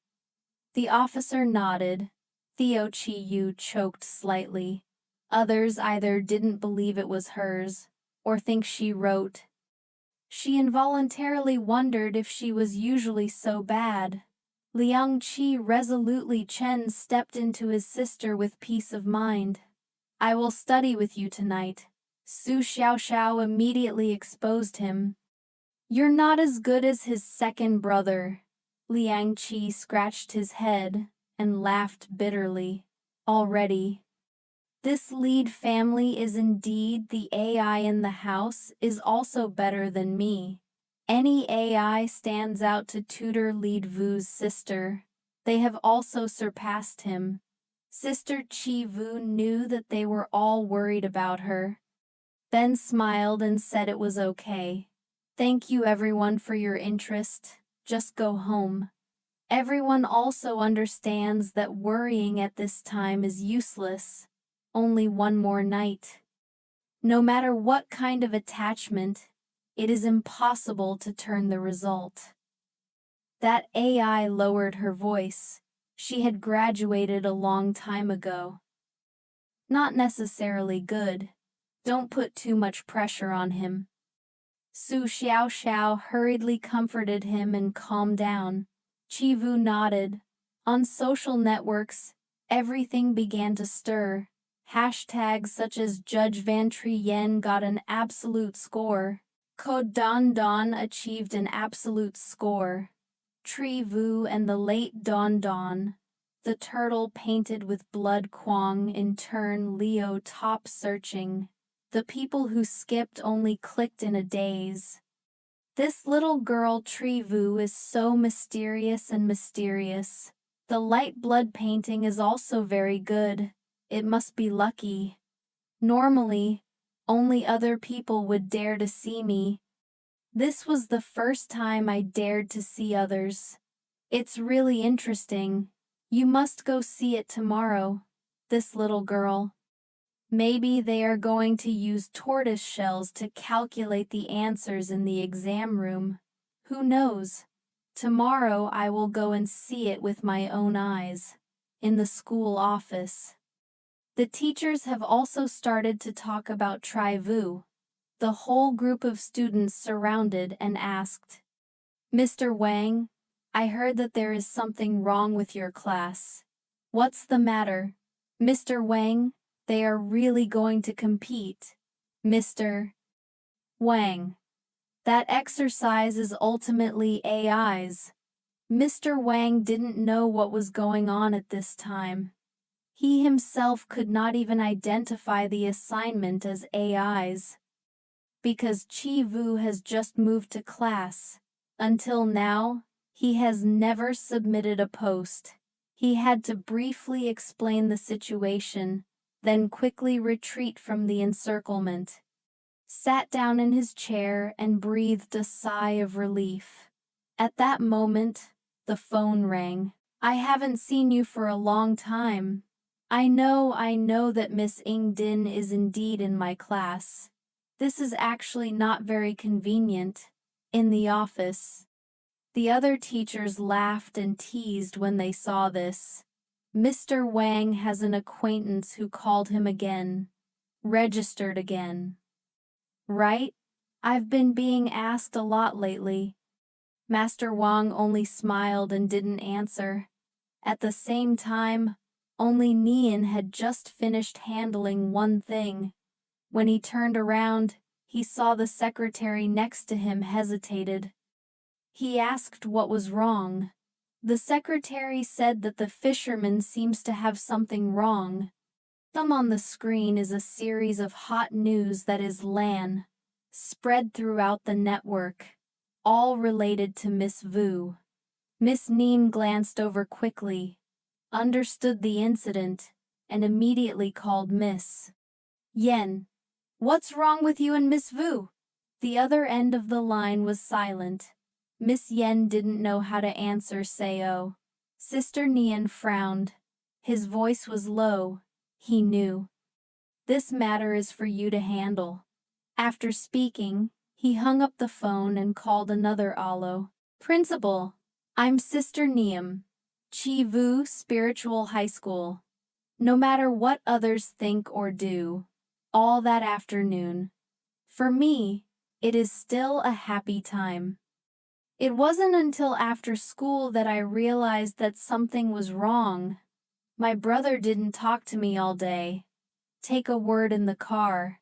The officer nodded. Theo Chi Yu choked slightly. Others either didn't believe it was hers, or think she wrote. She involuntarily wondered if she was usually so bad. Liang Qi resolutely Chen stepped into his sister with peace of mind. I will study with you tonight. Su Xiaoxiao immediately exposed him. You're not as good as his second brother. Liang Qi scratched his head and laughed bitterly. Already. This lead family is indeed the AI in the house is also better than me. Any AI stands out to tutor lead Vu's sister. They have also surpassed him. Sister Chi Vu knew that they were all worried about her. Ben smiled and said it was okay. Thank you everyone for your interest. Just go home. Everyone also understands that worrying at this time is useless. Only one more night. No matter what kind of attachment, it is impossible to turn the result. That AI lowered her voice. She had graduated a long time ago. Not necessarily good. Don't put too much pressure on him. Su Xiaoxiao hurriedly comforted him and calmed down. Chi Vu nodded. On social networks, everything began to stir. Hashtags such as Judge Van Trien got an absolute score. Code Don Don achieved an absolute score. Tree Vu and the late Don Don, the turtle painted with blood Kwong in turn Leo top searching. The people who skipped only clicked in a daze. This little girl Tree Vu is so mysterious and mysterious. The light blood painting is also very good. It must be lucky. Normally, only other people would dare to see me. This was the first time I dared to see others. It's really interesting. You must go see it tomorrow. This little girl. Maybe they are going to use tortoise shells to calculate the answers in the exam room. Who knows? Tomorrow I will go and see it with my own eyes. In the school office. The teachers have also started to talk about Tri Vu. The whole group of students surrounded and asked, "Mr. Wang, I heard that there is something wrong with your class. What's the matter? Mr. Wang, they are really going to compete. Mr. Wang. That exercise is ultimately AI's." Mr. Wang didn't know what was going on at this time. He himself could not even identify the assignment as AI's. Because Chi Vu has just moved to class. Until now, he has never submitted a post. He had to briefly explain the situation, then quickly retreat from the encirclement. Sat down in his chair and breathed a sigh of relief. At that moment, the phone rang. "I haven't seen you for a long time. I know that Miss Ing Din is indeed in my class. This is actually not very convenient. In the office." The other teachers laughed and teased when they saw this. Mr. Wang has an acquaintance who called him again. Registered again. Right? I've been being asked a lot lately. Master Wang only smiled and didn't answer. At the same time, only Nian had just finished handling one thing. When he turned around, he saw the secretary next to him hesitated. He asked what was wrong. The secretary said that the fisherman seems to have something wrong. Thumb on the screen is a series of hot news that is LAN, spread throughout the network, all related to Miss Vu. Miss Neem glanced over quickly, understood the incident, and immediately called Miss Yen. "What's wrong with you and Miss Vu?" The other end of the line was silent. Miss Yen didn't know how to answer Seo. Sister Nian frowned. His voice was low. He knew. "This matter is for you to handle." After speaking, he hung up the phone and called another Alo. "Principal, I'm Sister Niam. Chi Vu Spiritual High School. No matter what others think or do, all that afternoon. For me, it is still a happy time." It wasn't until after school that I realized that something was wrong. My brother didn't talk to me all day. Take a word in the car.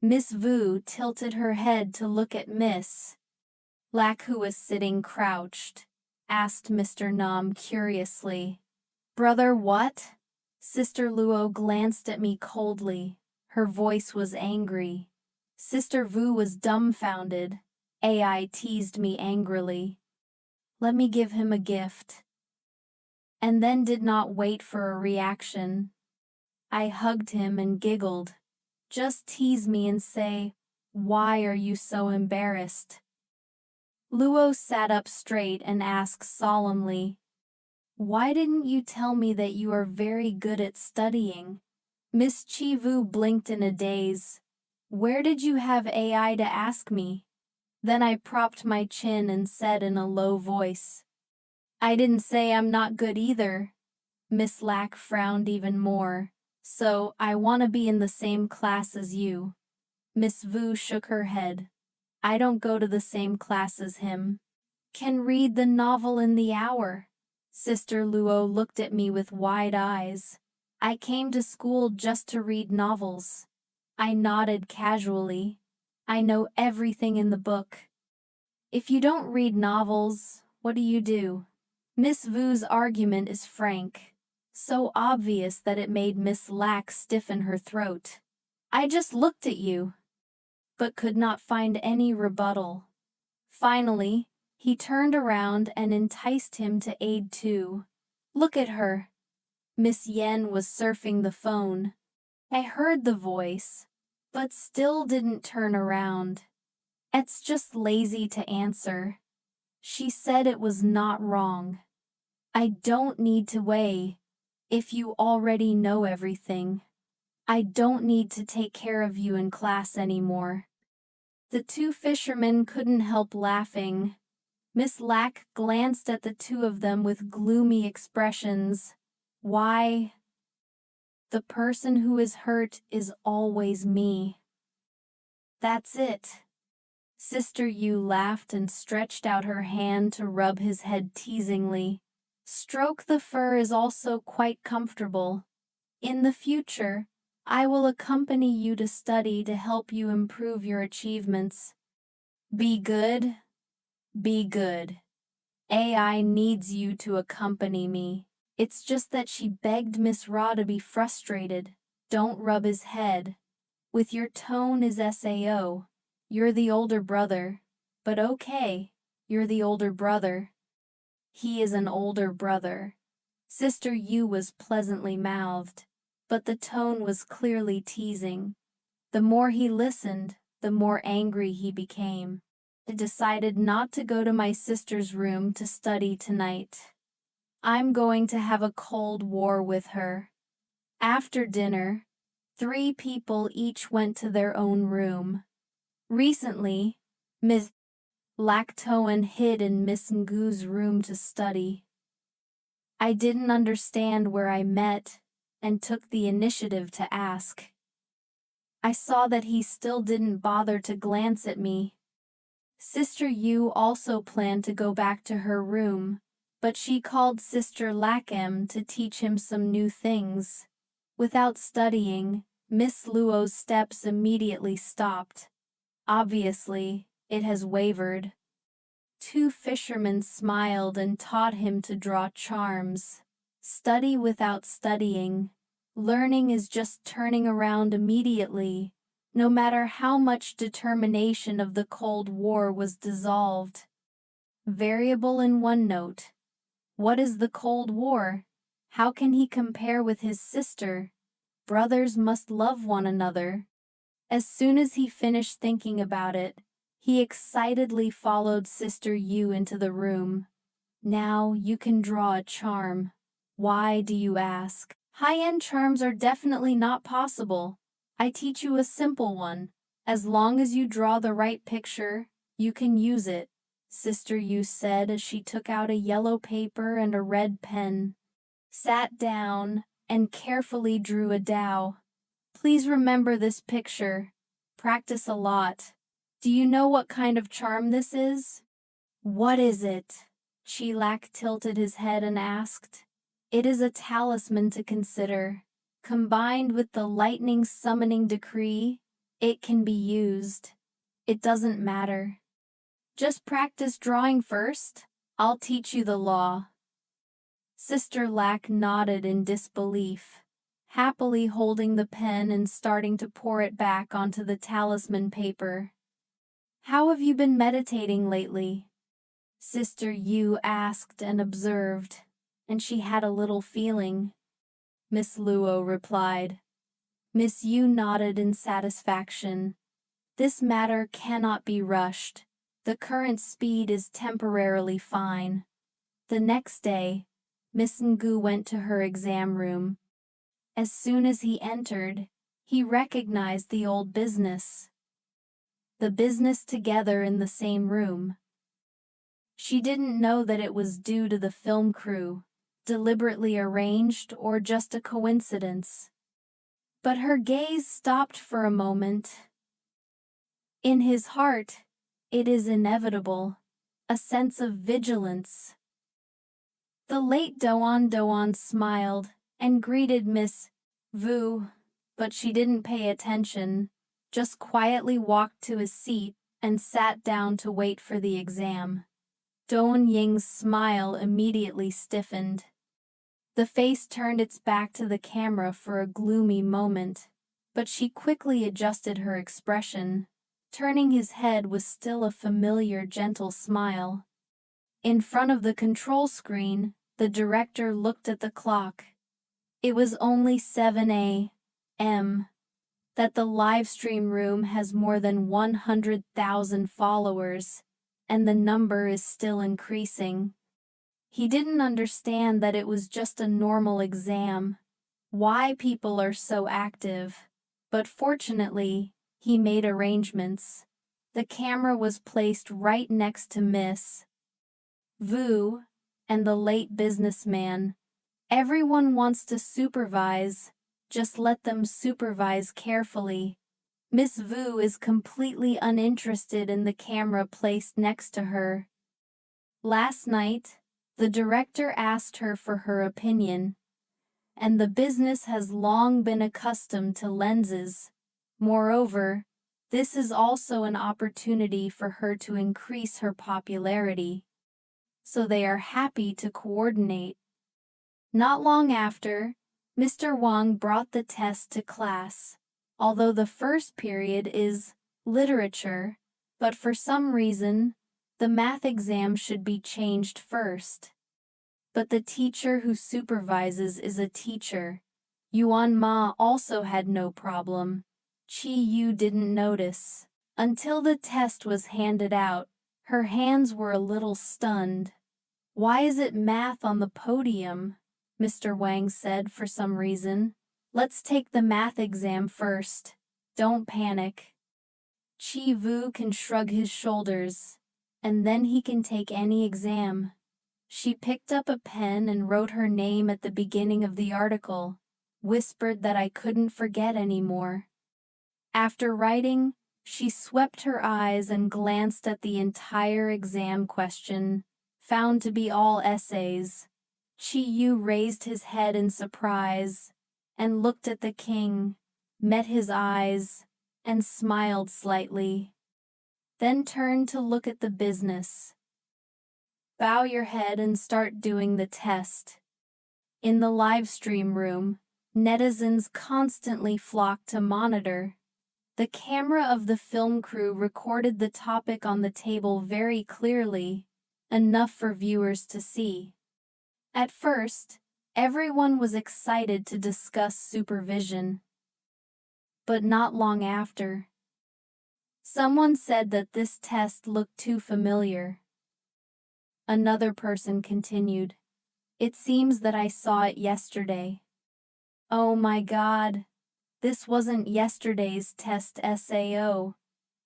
Miss Vu tilted her head to look at Miss Lack, who was sitting crouched. Asked Mr. Nam curiously. "Brother what?" Sister Luo glanced at me coldly. Her voice was angry. Sister Vu was dumbfounded. AI teased me angrily. "Let me give him a gift." And then did not wait for a reaction. I hugged him and giggled. "Just tease me and say, why are you so embarrassed?" Luo sat up straight and asked solemnly, "Why didn't you tell me that you are very good at studying?" Miss Chi Vu blinked in a daze. "Where did you have AI to ask me?" Then I propped my chin and said in a low voice, "I didn't say I'm not good either." Miss Lack frowned even more. "So, I want to be in the same class as you." Miss Vu shook her head. "I don't go to the same class as him. Can read the novel in the hour." Sister Luo looked at me with wide eyes. I came to school just to read novels. I nodded casually. I know everything in the book. If you don't read novels, what do you do? Miss Vu's argument is frank, so obvious that it made Miss Lack stiffen her throat. I just looked at you, but could not find any rebuttal. Finally, he turned around and enticed him to aid too. Look at her. Miss Yen was surfing the phone. I heard the voice, but still didn't turn around. It's just lazy to answer. She said it was not wrong. I don't need to weigh. If you already know everything, I don't need to take care of you in class anymore. The two fishermen couldn't help laughing. Miss Lack glanced at the two of them with gloomy expressions. Why? The person who is hurt is always me. That's it. Sister Yu laughed and stretched out her hand to rub his head teasingly. Stroke the fur is also quite comfortable. In the future, I will accompany you to study to help you improve your achievements. Be good. Be good. AI needs you to accompany me. It's just that she begged Miss Ra to be frustrated. Don't rub his head. With your tone is SAO. You're the older brother. But okay, you're the older brother. He is an older brother. Sister Yu was pleasantly mouthed, but the tone was clearly teasing. The more he listened, the more angry he became. I decided not to go to my sister's room to study tonight. I'm going to have a cold war with her. After dinner, 3 people each went to their own room. Recently, Ms. Lactoan hid in Miss Ngu's room to study. I didn't understand where I met and took the initiative to ask. I saw that he still didn't bother to glance at me. Sister Yu also planned to go back to her room, but she called Sister Lackem to teach him some new things. Without studying, Miss Luo's steps immediately stopped. Obviously, it has wavered. 2 fishermen smiled and taught him to draw charms. Study without studying. Learning is just turning around immediately, no matter how much determination of the Cold War was dissolved. Variable in OneNote. What is the Cold War? How can he compare with his sister? Brothers must love one another. As soon as he finished thinking about it, he excitedly followed Sister Yu into the room. Now you can draw a charm. Why, do you ask? High-end charms are definitely not possible. I teach you a simple one. As long as you draw the right picture, you can use it, Sister Yu said as she took out a yellow paper and a red pen, sat down, and carefully drew a Tao. Please remember this picture. Practice a lot. Do you know what kind of charm this is? What is it? Chilak tilted his head and asked. It is a talisman to consider. Combined with the lightning summoning decree, it can be used. It doesn't matter. Just practice drawing first. I'll teach you the law. Sister Lack nodded in disbelief, happily holding the pen and starting to pour it back onto the talisman paper. How have you been meditating lately? Sister Yu asked and observed, and she had a little feeling. Miss Luo replied. Miss Yu nodded in satisfaction. This matter cannot be rushed. The current speed is temporarily fine. The next day, Miss Ngu went to her exam room. As soon as he entered, he recognized the old business. The business together in the same room. She didn't know that it was due to the film crew, deliberately arranged or just a coincidence. But her gaze stopped for a moment. In his heart, it is inevitable, a sense of vigilance. The late Doan smiled and greeted Miss Vu, but she didn't pay attention, just quietly walked to his seat and sat down to wait for the exam. Doan Ying's smile immediately stiffened. The face turned its back to the camera for a gloomy moment, but she quickly adjusted her expression. Turning his head was still a familiar, gentle smile. In front of the control screen, the director looked at the clock. It was only 7 a.m. That the live stream room has more than 100,000 followers, and the number is still increasing. He didn't understand that it was just a normal exam, why people are so active, but fortunately, he made arrangements. The camera was placed right next to Miss Vu and the late businessman. Everyone wants to supervise, just let them supervise carefully. Miss Vu is completely uninterested in the camera placed next to her. Last night, the director asked her for her opinion, and the business has long been accustomed to lenses. Moreover, this is also an opportunity for her to increase her popularity. So they are happy to coordinate. Not long after, Mr. Wang brought the test to class. Although the first period is literature, but for some reason, the math exam should be changed first. But the teacher who supervises is a teacher. Yuan Ma also had no problem. Chi Yu didn't notice. Until the test was handed out, her hands were a little stunned. "Why is it math on the podium?" Mr. Wang said for some reason. "Let's take the math exam first. Don't panic." Chi Vu can shrug his shoulders, and then he can take any exam. She picked up a pen and wrote her name at the beginning of the article, whispered that I couldn't forget anymore. After writing, she swept her eyes and glanced at the entire exam question, found to be all essays. Chi Yu raised his head in surprise and looked at the king, met his eyes, and smiled slightly. Then turned to look at the business. "Bow your head and start doing the test." In the live stream room, netizens constantly flocked to monitor. The camera of the film crew recorded the topic on the table very clearly, enough for viewers to see. At first, everyone was excited to discuss supervision. But not long after, someone said that this test looked too familiar. Another person continued, "It seems that I saw it yesterday." Oh my God, this wasn't yesterday's test SAO.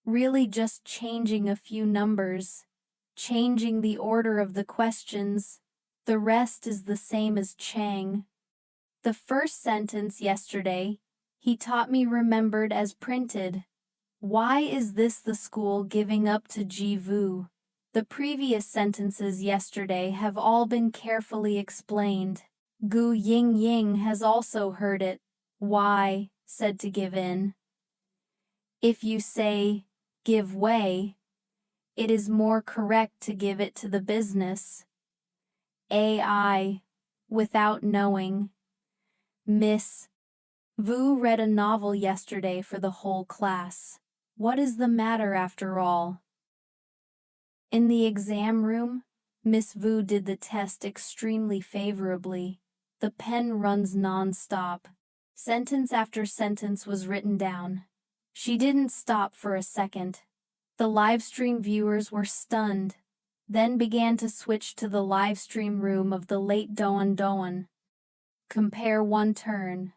Really just changing a few numbers, changing the order of the questions. The rest is the same as Chang. The first sentence yesterday, he taught me remembered as printed. Why is this the school giving up to Ji Vu? The previous sentences yesterday have all been carefully explained. Gu Ying Ying has also heard it. Why, said to give in. If you say, give way, it is more correct to give it to the business. AI, without knowing. Miss Vu read a novel yesterday for the whole class. What is the matter after all? In the exam room, Miss Vu did the test extremely favorably. The pen runs non-stop. Sentence after sentence was written down. She didn't stop for a second. The livestream viewers were stunned, then began to switch to the livestream room of the late Doan. Compare one turn.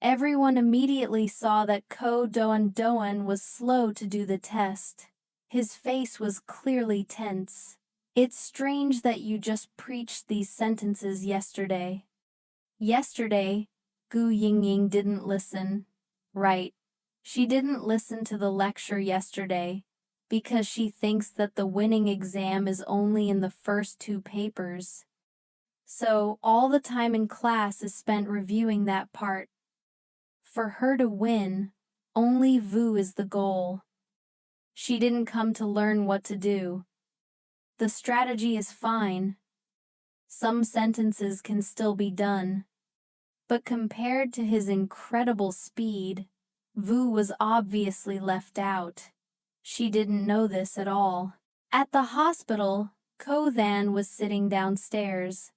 Everyone immediately saw that Ko Doan was slow to do the test. His face was clearly tense. It's strange that you just preached these sentences yesterday. Yesterday, Gu Yingying didn't listen. Right. She didn't listen to the lecture yesterday, because she thinks that the winning exam is only in the first two papers. So all the time in class is spent reviewing that part. For her to win, only Vu is the goal. She didn't come to learn what to do. The strategy is fine. Some sentences can still be done. But compared to his incredible speed, Vu was obviously left out. She didn't know this at all. At the hospital, Kothan was sitting downstairs,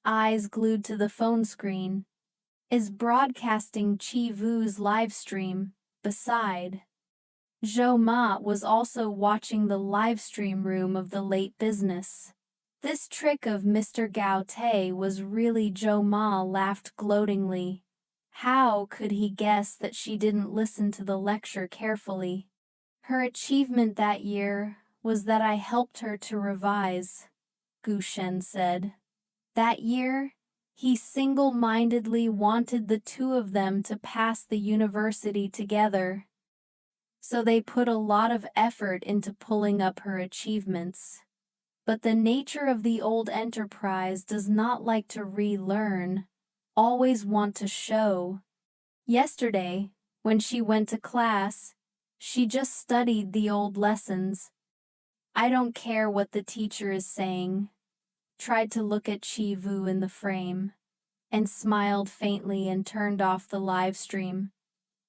eyes glued to the phone screen, is broadcasting Chi Vu's live stream. Beside, Zhou Ma was also watching the live stream room of the late business. This trick of Mr. Gao Te was really Zhou Ma laughed gloatingly. How could he guess that she didn't listen to the lecture carefully? Her achievement that year was that I helped her to revise, Gu Shen said. That year, he single-mindedly wanted the two of them to pass the university together. So they put a lot of effort into pulling up her achievements. But the nature of the old enterprise does not like to relearn, always want to show. Yesterday, when she went to class, she just studied the old lessons. I don't care what the teacher is saying. Tried to look at Chi Vu in the frame, and smiled faintly and turned off the live stream.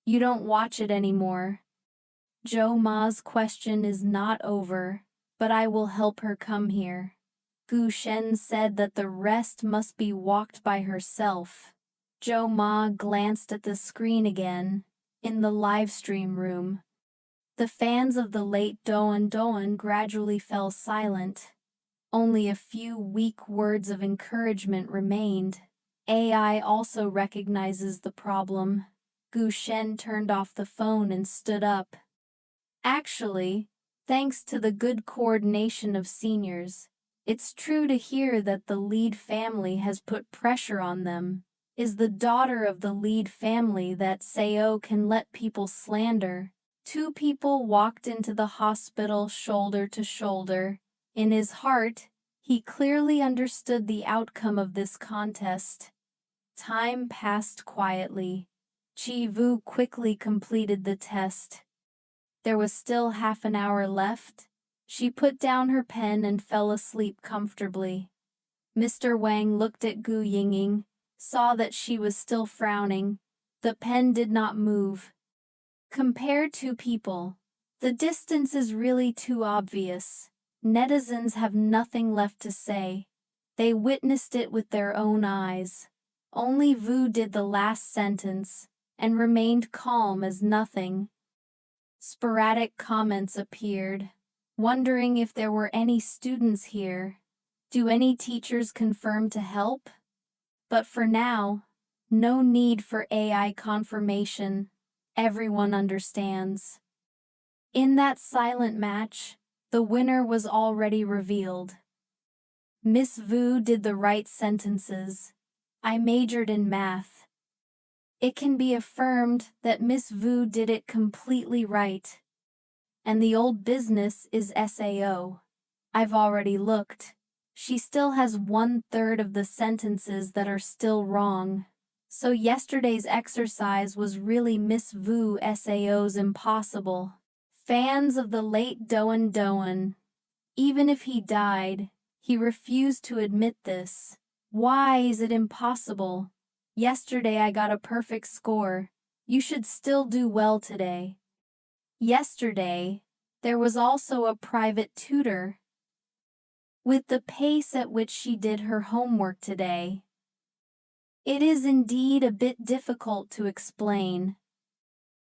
You don't watch it anymore. Zhou Ma's question is not over, but I will help her come here. Gu Shen said that the rest must be walked by herself. Zhou Ma glanced at the screen again, in the live stream room. The fans of the late Doan gradually fell silent. Only a few weak words of encouragement remained. AI also recognizes the problem. Gu Shen turned off the phone and stood up. Actually, thanks to the good coordination of seniors, it's true to hear that the lead family has put pressure on them. Is the daughter of the lead family that Seo can let people slander. Two people walked into the hospital shoulder to shoulder. In his heart, he clearly understood the outcome of this contest. Time passed quietly. Chi Vu quickly completed the test. There was still half an hour left. She put down her pen and fell asleep comfortably. Mr. Wang looked at Gu Yingying, saw that she was still frowning. The pen did not move. Compare two people. The distance is really too obvious. Netizens have nothing left to say. They witnessed it with their own eyes. Only Vu did the last sentence, and remained calm as nothing. Sporadic comments appeared, wondering if there were any students here. Do any teachers confirm to help? But for now, no need for AI confirmation. Everyone understands. In that silent match, the winner was already revealed. Miss Vu did the right sentences. I majored in math. It can be affirmed that Miss Vu did it completely right. And the old business is SAO. I've already looked. She still has 1/3 of the sentences that are still wrong. So yesterday's exercise was really Miss Vu SAO's impossible. Fans of the late Doan, even if he died, he refused to admit this. Why is it impossible? Yesterday I got a perfect score. You should still do well today. Yesterday, there was also a private tutor. With the pace at which she did her homework today, it is indeed a bit difficult to explain.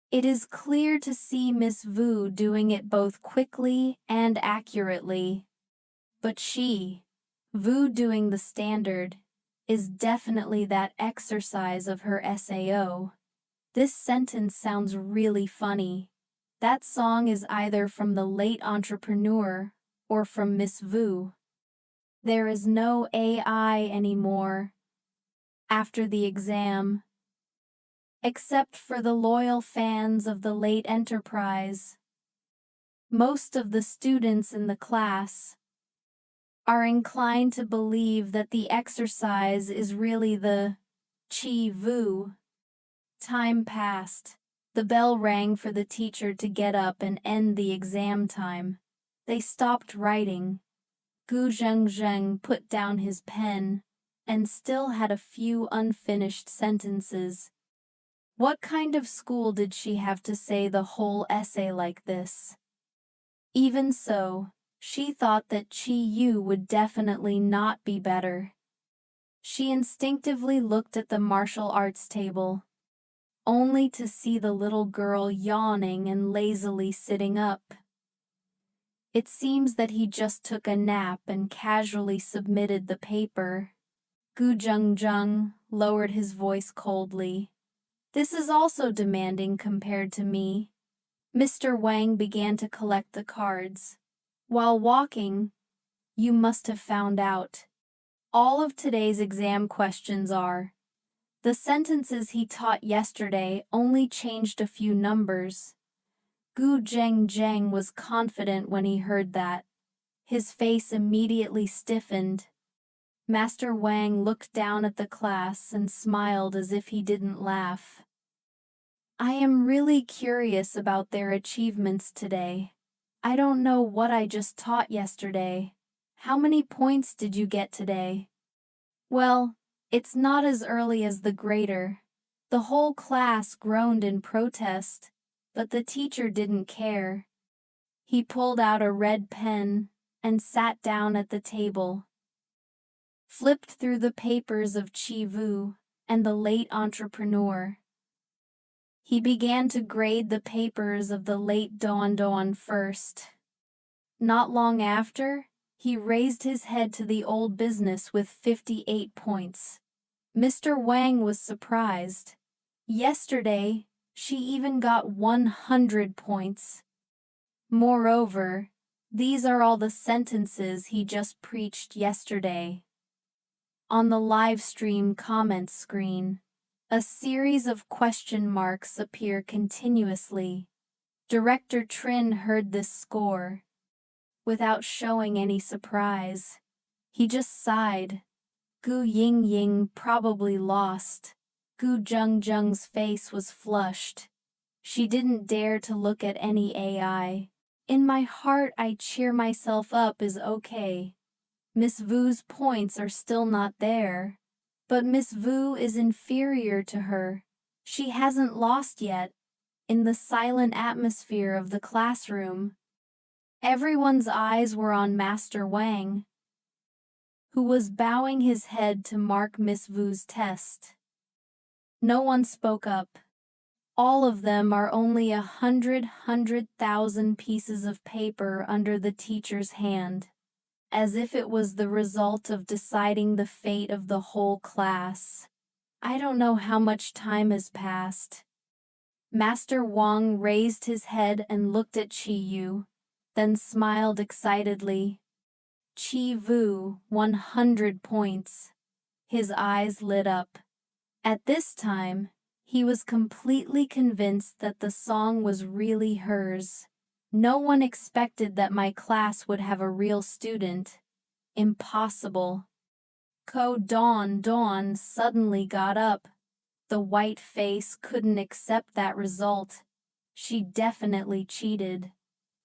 It is clear to see Miss Vu doing it both quickly and accurately. But she, Vu doing the standard, is definitely that exercise of her SAO. This sentence sounds really funny. That song is either from the late entrepreneur or from Miss Vu. There is no AI anymore after the exam, except for the loyal fans of the late enterprise. Most of the students in the class are inclined to believe that the exercise is really the chi vu. Time passed. The bell rang for the teacher to get up and end the exam time. They stopped writing. Gu Zhengzheng put down his pen and still had a few unfinished sentences. What kind of school did she have to say the whole essay like this? Even so, she thought that Chi Yu would definitely not be better. She instinctively looked at the martial arts table, only to see the little girl yawning and lazily sitting up. It seems that he just took a nap and casually submitted the paper. Gu Zhengzheng lowered his voice coldly. This is also demanding compared to me. Mr. Wang began to collect the cards. While walking, you must have found out. All of today's exam questions are. The sentences he taught yesterday only changed a few numbers. Gu Zhengzheng was confident when he heard that. His face immediately stiffened. Master Wang looked down at the class and smiled as if he didn't laugh. I am really curious about their achievements today. I don't know what I just taught yesterday. How many points did you get today? Well, it's not as early as the grader. The whole class groaned in protest, but the teacher didn't care. He pulled out a red pen and sat down at the table. Flipped through the papers of Chi Vu and the late entrepreneur. He began to grade the papers of the late Don Don first. Not long after, he raised his head to the old business with 58 points. Mr. Wang was surprised. Yesterday, she even got 100 points. Moreover, these are all the sentences he just preached yesterday. On the live stream comments screen, a series of question marks appear continuously. Director Trin heard this score. Without showing any surprise, he just sighed. Gu Yingying probably lost. Gu Zhengzheng's face was flushed. She didn't dare to look at any AI. In my heart I cheer myself up is okay. Miss Vu's points are still not there. But Miss Vu is inferior to her. She hasn't lost yet. In the silent atmosphere of the classroom, everyone's eyes were on Master Wang, who was bowing his head to mark Miss Vu's test. No one spoke up. All of them are only 100,000 pieces of paper under the teacher's hand, as if it was the result of deciding the fate of the whole class. I don't know how much time has passed. Master Wang raised his head and looked at Chi Yu, then smiled excitedly. Chi Vu, 100 points. His eyes lit up. At this time, he was completely convinced that the song was really hers. No one expected that my class would have a real student. Impossible. Ko Dawn suddenly got up. The white face couldn't accept that result. She definitely cheated.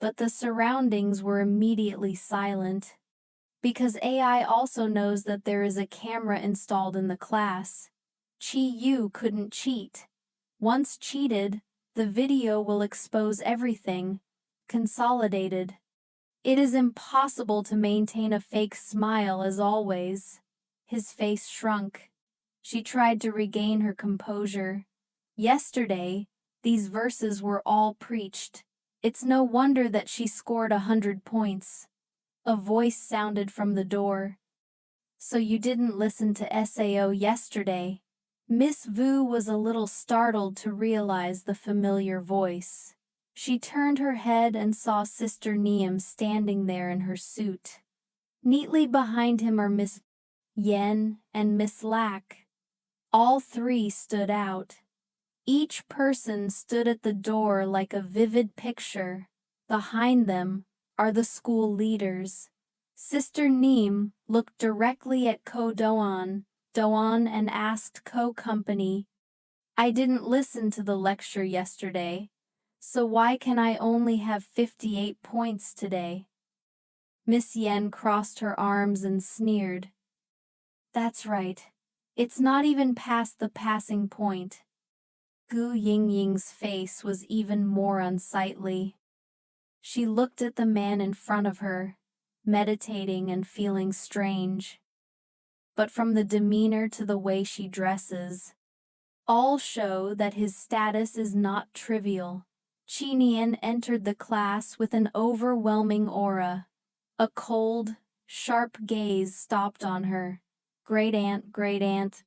But the surroundings were immediately silent. Because AI also knows that there is a camera installed in the class. Chi Yu couldn't cheat. Once cheated, the video will expose everything. Consolidated. It is impossible to maintain a fake smile as always. His face shrunk. She tried to regain her composure. Yesterday, these verses were all preached. It's no wonder that she scored 100 points. A voice sounded from the door. So you didn't listen to SAO yesterday? Miss Vu was a little startled to realize the familiar voice. She turned her head and saw Sister Neum standing there in her suit. Neatly behind him are Miss Yen and Miss Lack. All three stood out. Each person stood at the door like a vivid picture. Behind them are the school leaders. Sister Neem looked directly at Doan, and asked Company, I didn't listen to the lecture yesterday, so why can I only have 58 points today? Miss Yen crossed her arms and sneered. That's right. It's not even past the passing point. Gu Yingying's face was even more unsightly. She looked at the man in front of her, meditating and feeling strange. But from the demeanor to the way she dresses, all show that his status is not trivial. Qinian entered the class with an overwhelming aura. A cold, sharp gaze stopped on her. Great aunt,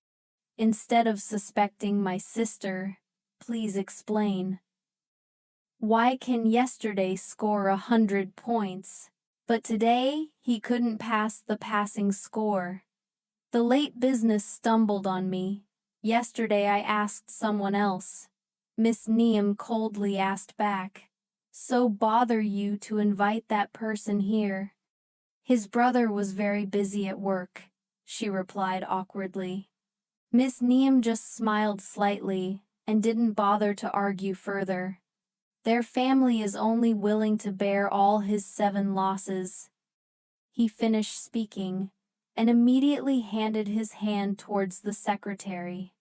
instead of suspecting my sister, please explain. Why can yesterday score 100 points, but today he couldn't pass the passing score? The late business stumbled on me. Yesterday I asked someone else. Miss Neem coldly asked back. So bother you to invite that person here? His brother was very busy at work, she replied awkwardly. Miss Neem just smiled slightly and didn't bother to argue further. Their family is only willing to bear all his 7 losses. He finished speaking and immediately handed his hand towards the secretary.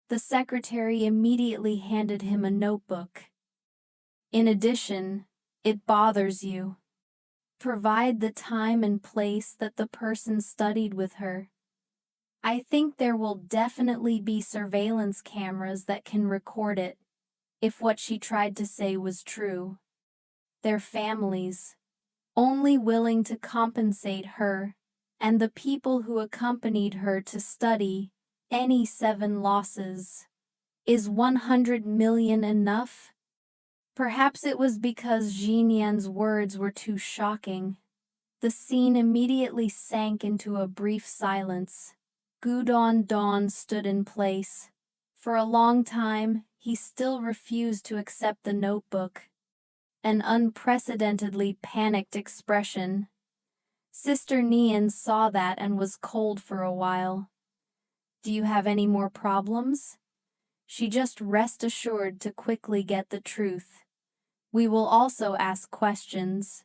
The secretary immediately handed him a notebook. In addition, it bothers you. Provide the time and place that the person studied with her. I think there will definitely be surveillance cameras that can record it, if what she tried to say was true. Their families, only willing to compensate her, and the people who accompanied her to study, any 7 losses. Is 100 million enough? Perhaps it was because Xinyan's words were too shocking. The scene immediately sank into a brief silence. Don stood in place. For a long time, he still refused to accept the notebook. An unprecedentedly panicked expression. Sister Nian saw that and was cold for a while. Do you have any more problems? She just rest assured to quickly get the truth. We will also ask questions.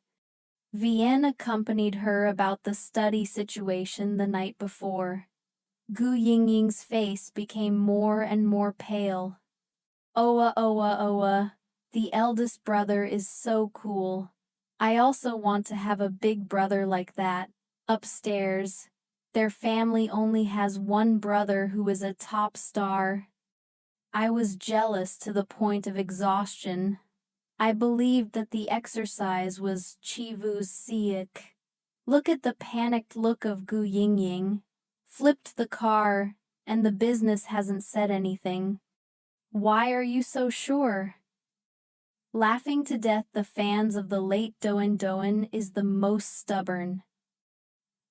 Vienne accompanied her about the study situation the night before. Gu Yingying's face became more and more pale. Oa, the eldest brother is so cool. I also want to have a big brother like that. Upstairs, their family only has one brother who is a top star. I was jealous to the point of exhaustion. I believed that the exercise was Chivu's sick. Look at the panicked look of Gu Yingying. Flipped the car, and the business hasn't said anything. Why are you so sure? Laughing to death the fans of the late Doan is the most stubborn.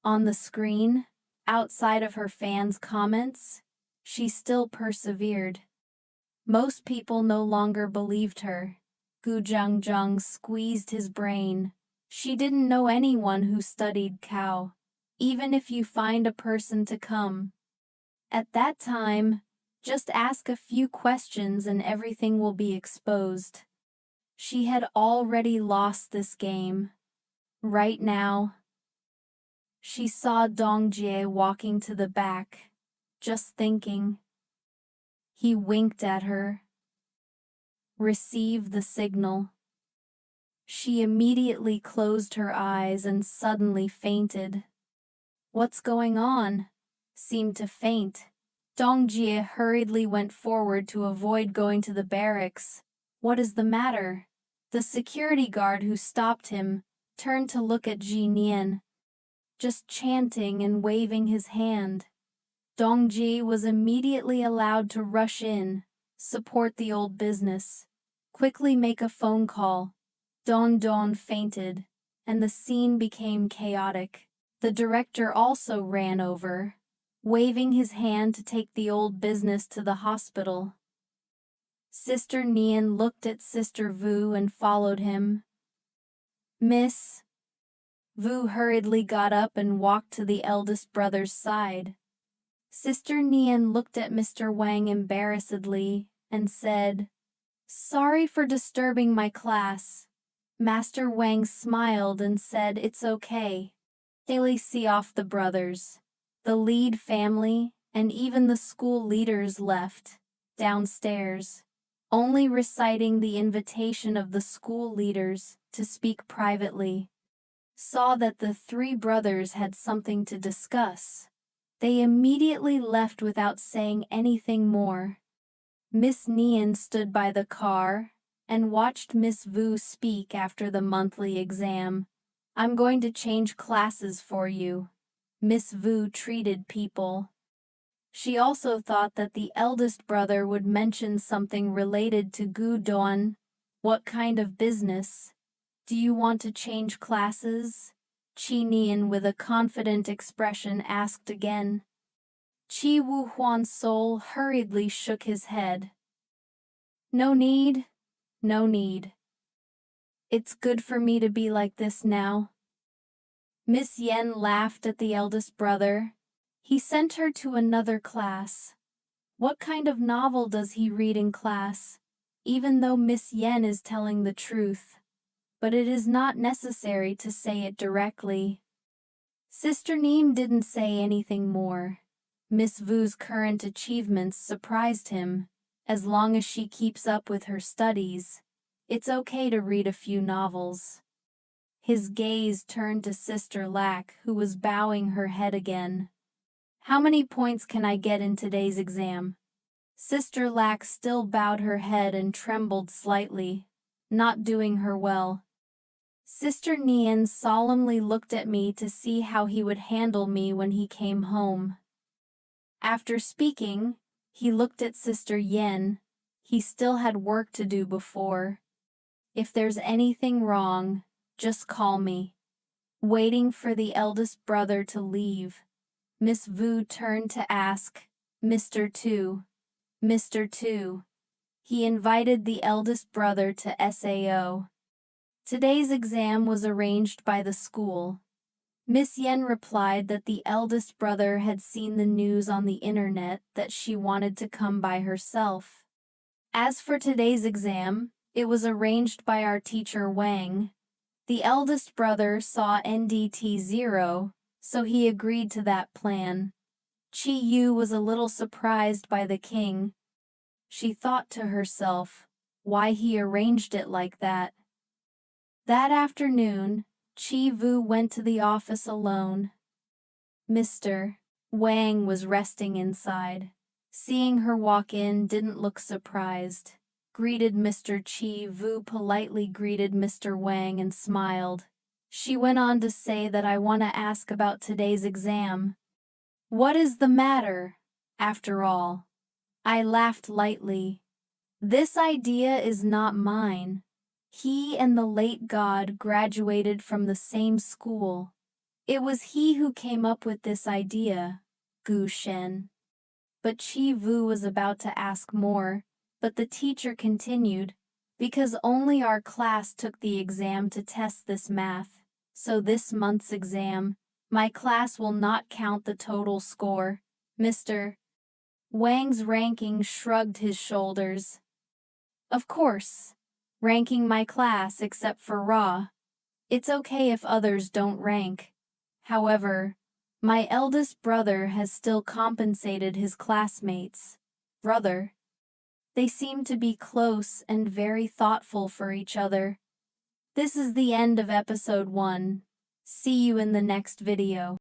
On the screen, outside of her fans' comments, she still persevered. Most people no longer believed her. Gu Zhang squeezed his brain. She didn't know anyone who studied cow, even if you find a person to come. At that time, just ask a few questions and everything will be exposed. She had already lost this game. Right now. She saw Dongjie walking to the back, just thinking. He winked at her. Receive the signal. She immediately closed her eyes and suddenly fainted. What's going on? Seemed to faint. Dongjie hurriedly went forward to avoid going to the barracks. What is the matter? The security guard who stopped him turned to look at Ji Nian, just chanting and waving his hand. Dongji was immediately allowed to rush in, support the old business, quickly make a phone call. Don fainted, and the scene became chaotic. The director also ran over, waving his hand to take the old business to the hospital. Sister Nian looked at Sister Vu and followed him. Miss Vu hurriedly got up and walked to the eldest brother's side. Sister Nian looked at Mr. Wang embarrassedly and said, "Sorry for disturbing my class." Master Wang smiled and said, "It's okay." Daily see off the brothers, the lead family, and even the school leaders left, downstairs, only reciting the invitation of the school leaders to speak privately. Saw that the three brothers had something to discuss. They immediately left without saying anything more. Miss Nian stood by the car and watched Miss Vu speak after the monthly exam. "I'm going to change classes for you," Miss Vu treated people. She also thought that the eldest brother would mention something related to Gu Don. "What kind of business? Do you want to change classes?" Qi Nian with a confident expression asked again. Qi Wu Huan's soul hurriedly shook his head. "No need, no need. It's good for me to be like this now." Miss Yen laughed at the eldest brother. He sent her to another class. What kind of novel does he read in class? Even though Miss Yen is telling the truth. But it is not necessary to say it directly. Sister Neem didn't say anything more. Miss Vu's current achievements surprised him. As long as she keeps up with her studies, it's okay to read a few novels. His gaze turned to Sister Lack, who was bowing her head again. "How many points can I get in today's exam?" Sister Lack still bowed her head and trembled slightly, not doing her well. Sister Nian solemnly looked at me to see how he would handle me when he came home. After speaking, he looked at Sister Yen. He still had work to do before. "If there's anything wrong, just call me." Waiting for the eldest brother to leave, Miss Vu turned to ask, "Mr. Tu, Mr. Tu." He invited the eldest brother to SAO. Today's exam was arranged by the school. Miss Yen replied that the eldest brother had seen the news on the internet that she wanted to come by herself. As for today's exam, it was arranged by our teacher Wang. The eldest brother saw NDT 0, so he agreed to that plan. Chi Yu was a little surprised by the king. She thought to herself, why he arranged it like that. That afternoon, Chi Vu went to the office alone. Mr. Wang was resting inside. Seeing her walk in didn't look surprised. Greeted Mr. Chi Vu politely greeted Mr. Wang and smiled. She went on to say that I want to ask about today's exam. What is the matter, after all? I laughed lightly. This idea is not mine. He and the late god graduated from the same school. It was he who came up with this idea, Gu Shen. But Chi Vu was about to ask more, but the teacher continued, because only our class took the exam to test this math, so this month's exam, my class will not count the total score. Mr. Wang's ranking shrugged his shoulders. Of course. Ranking my class except for Ra. It's okay if others don't rank. However, my eldest brother has still compensated his classmates. Brother. They seem to be close and very thoughtful for each other. This is the end of episode 1. See you in the next video.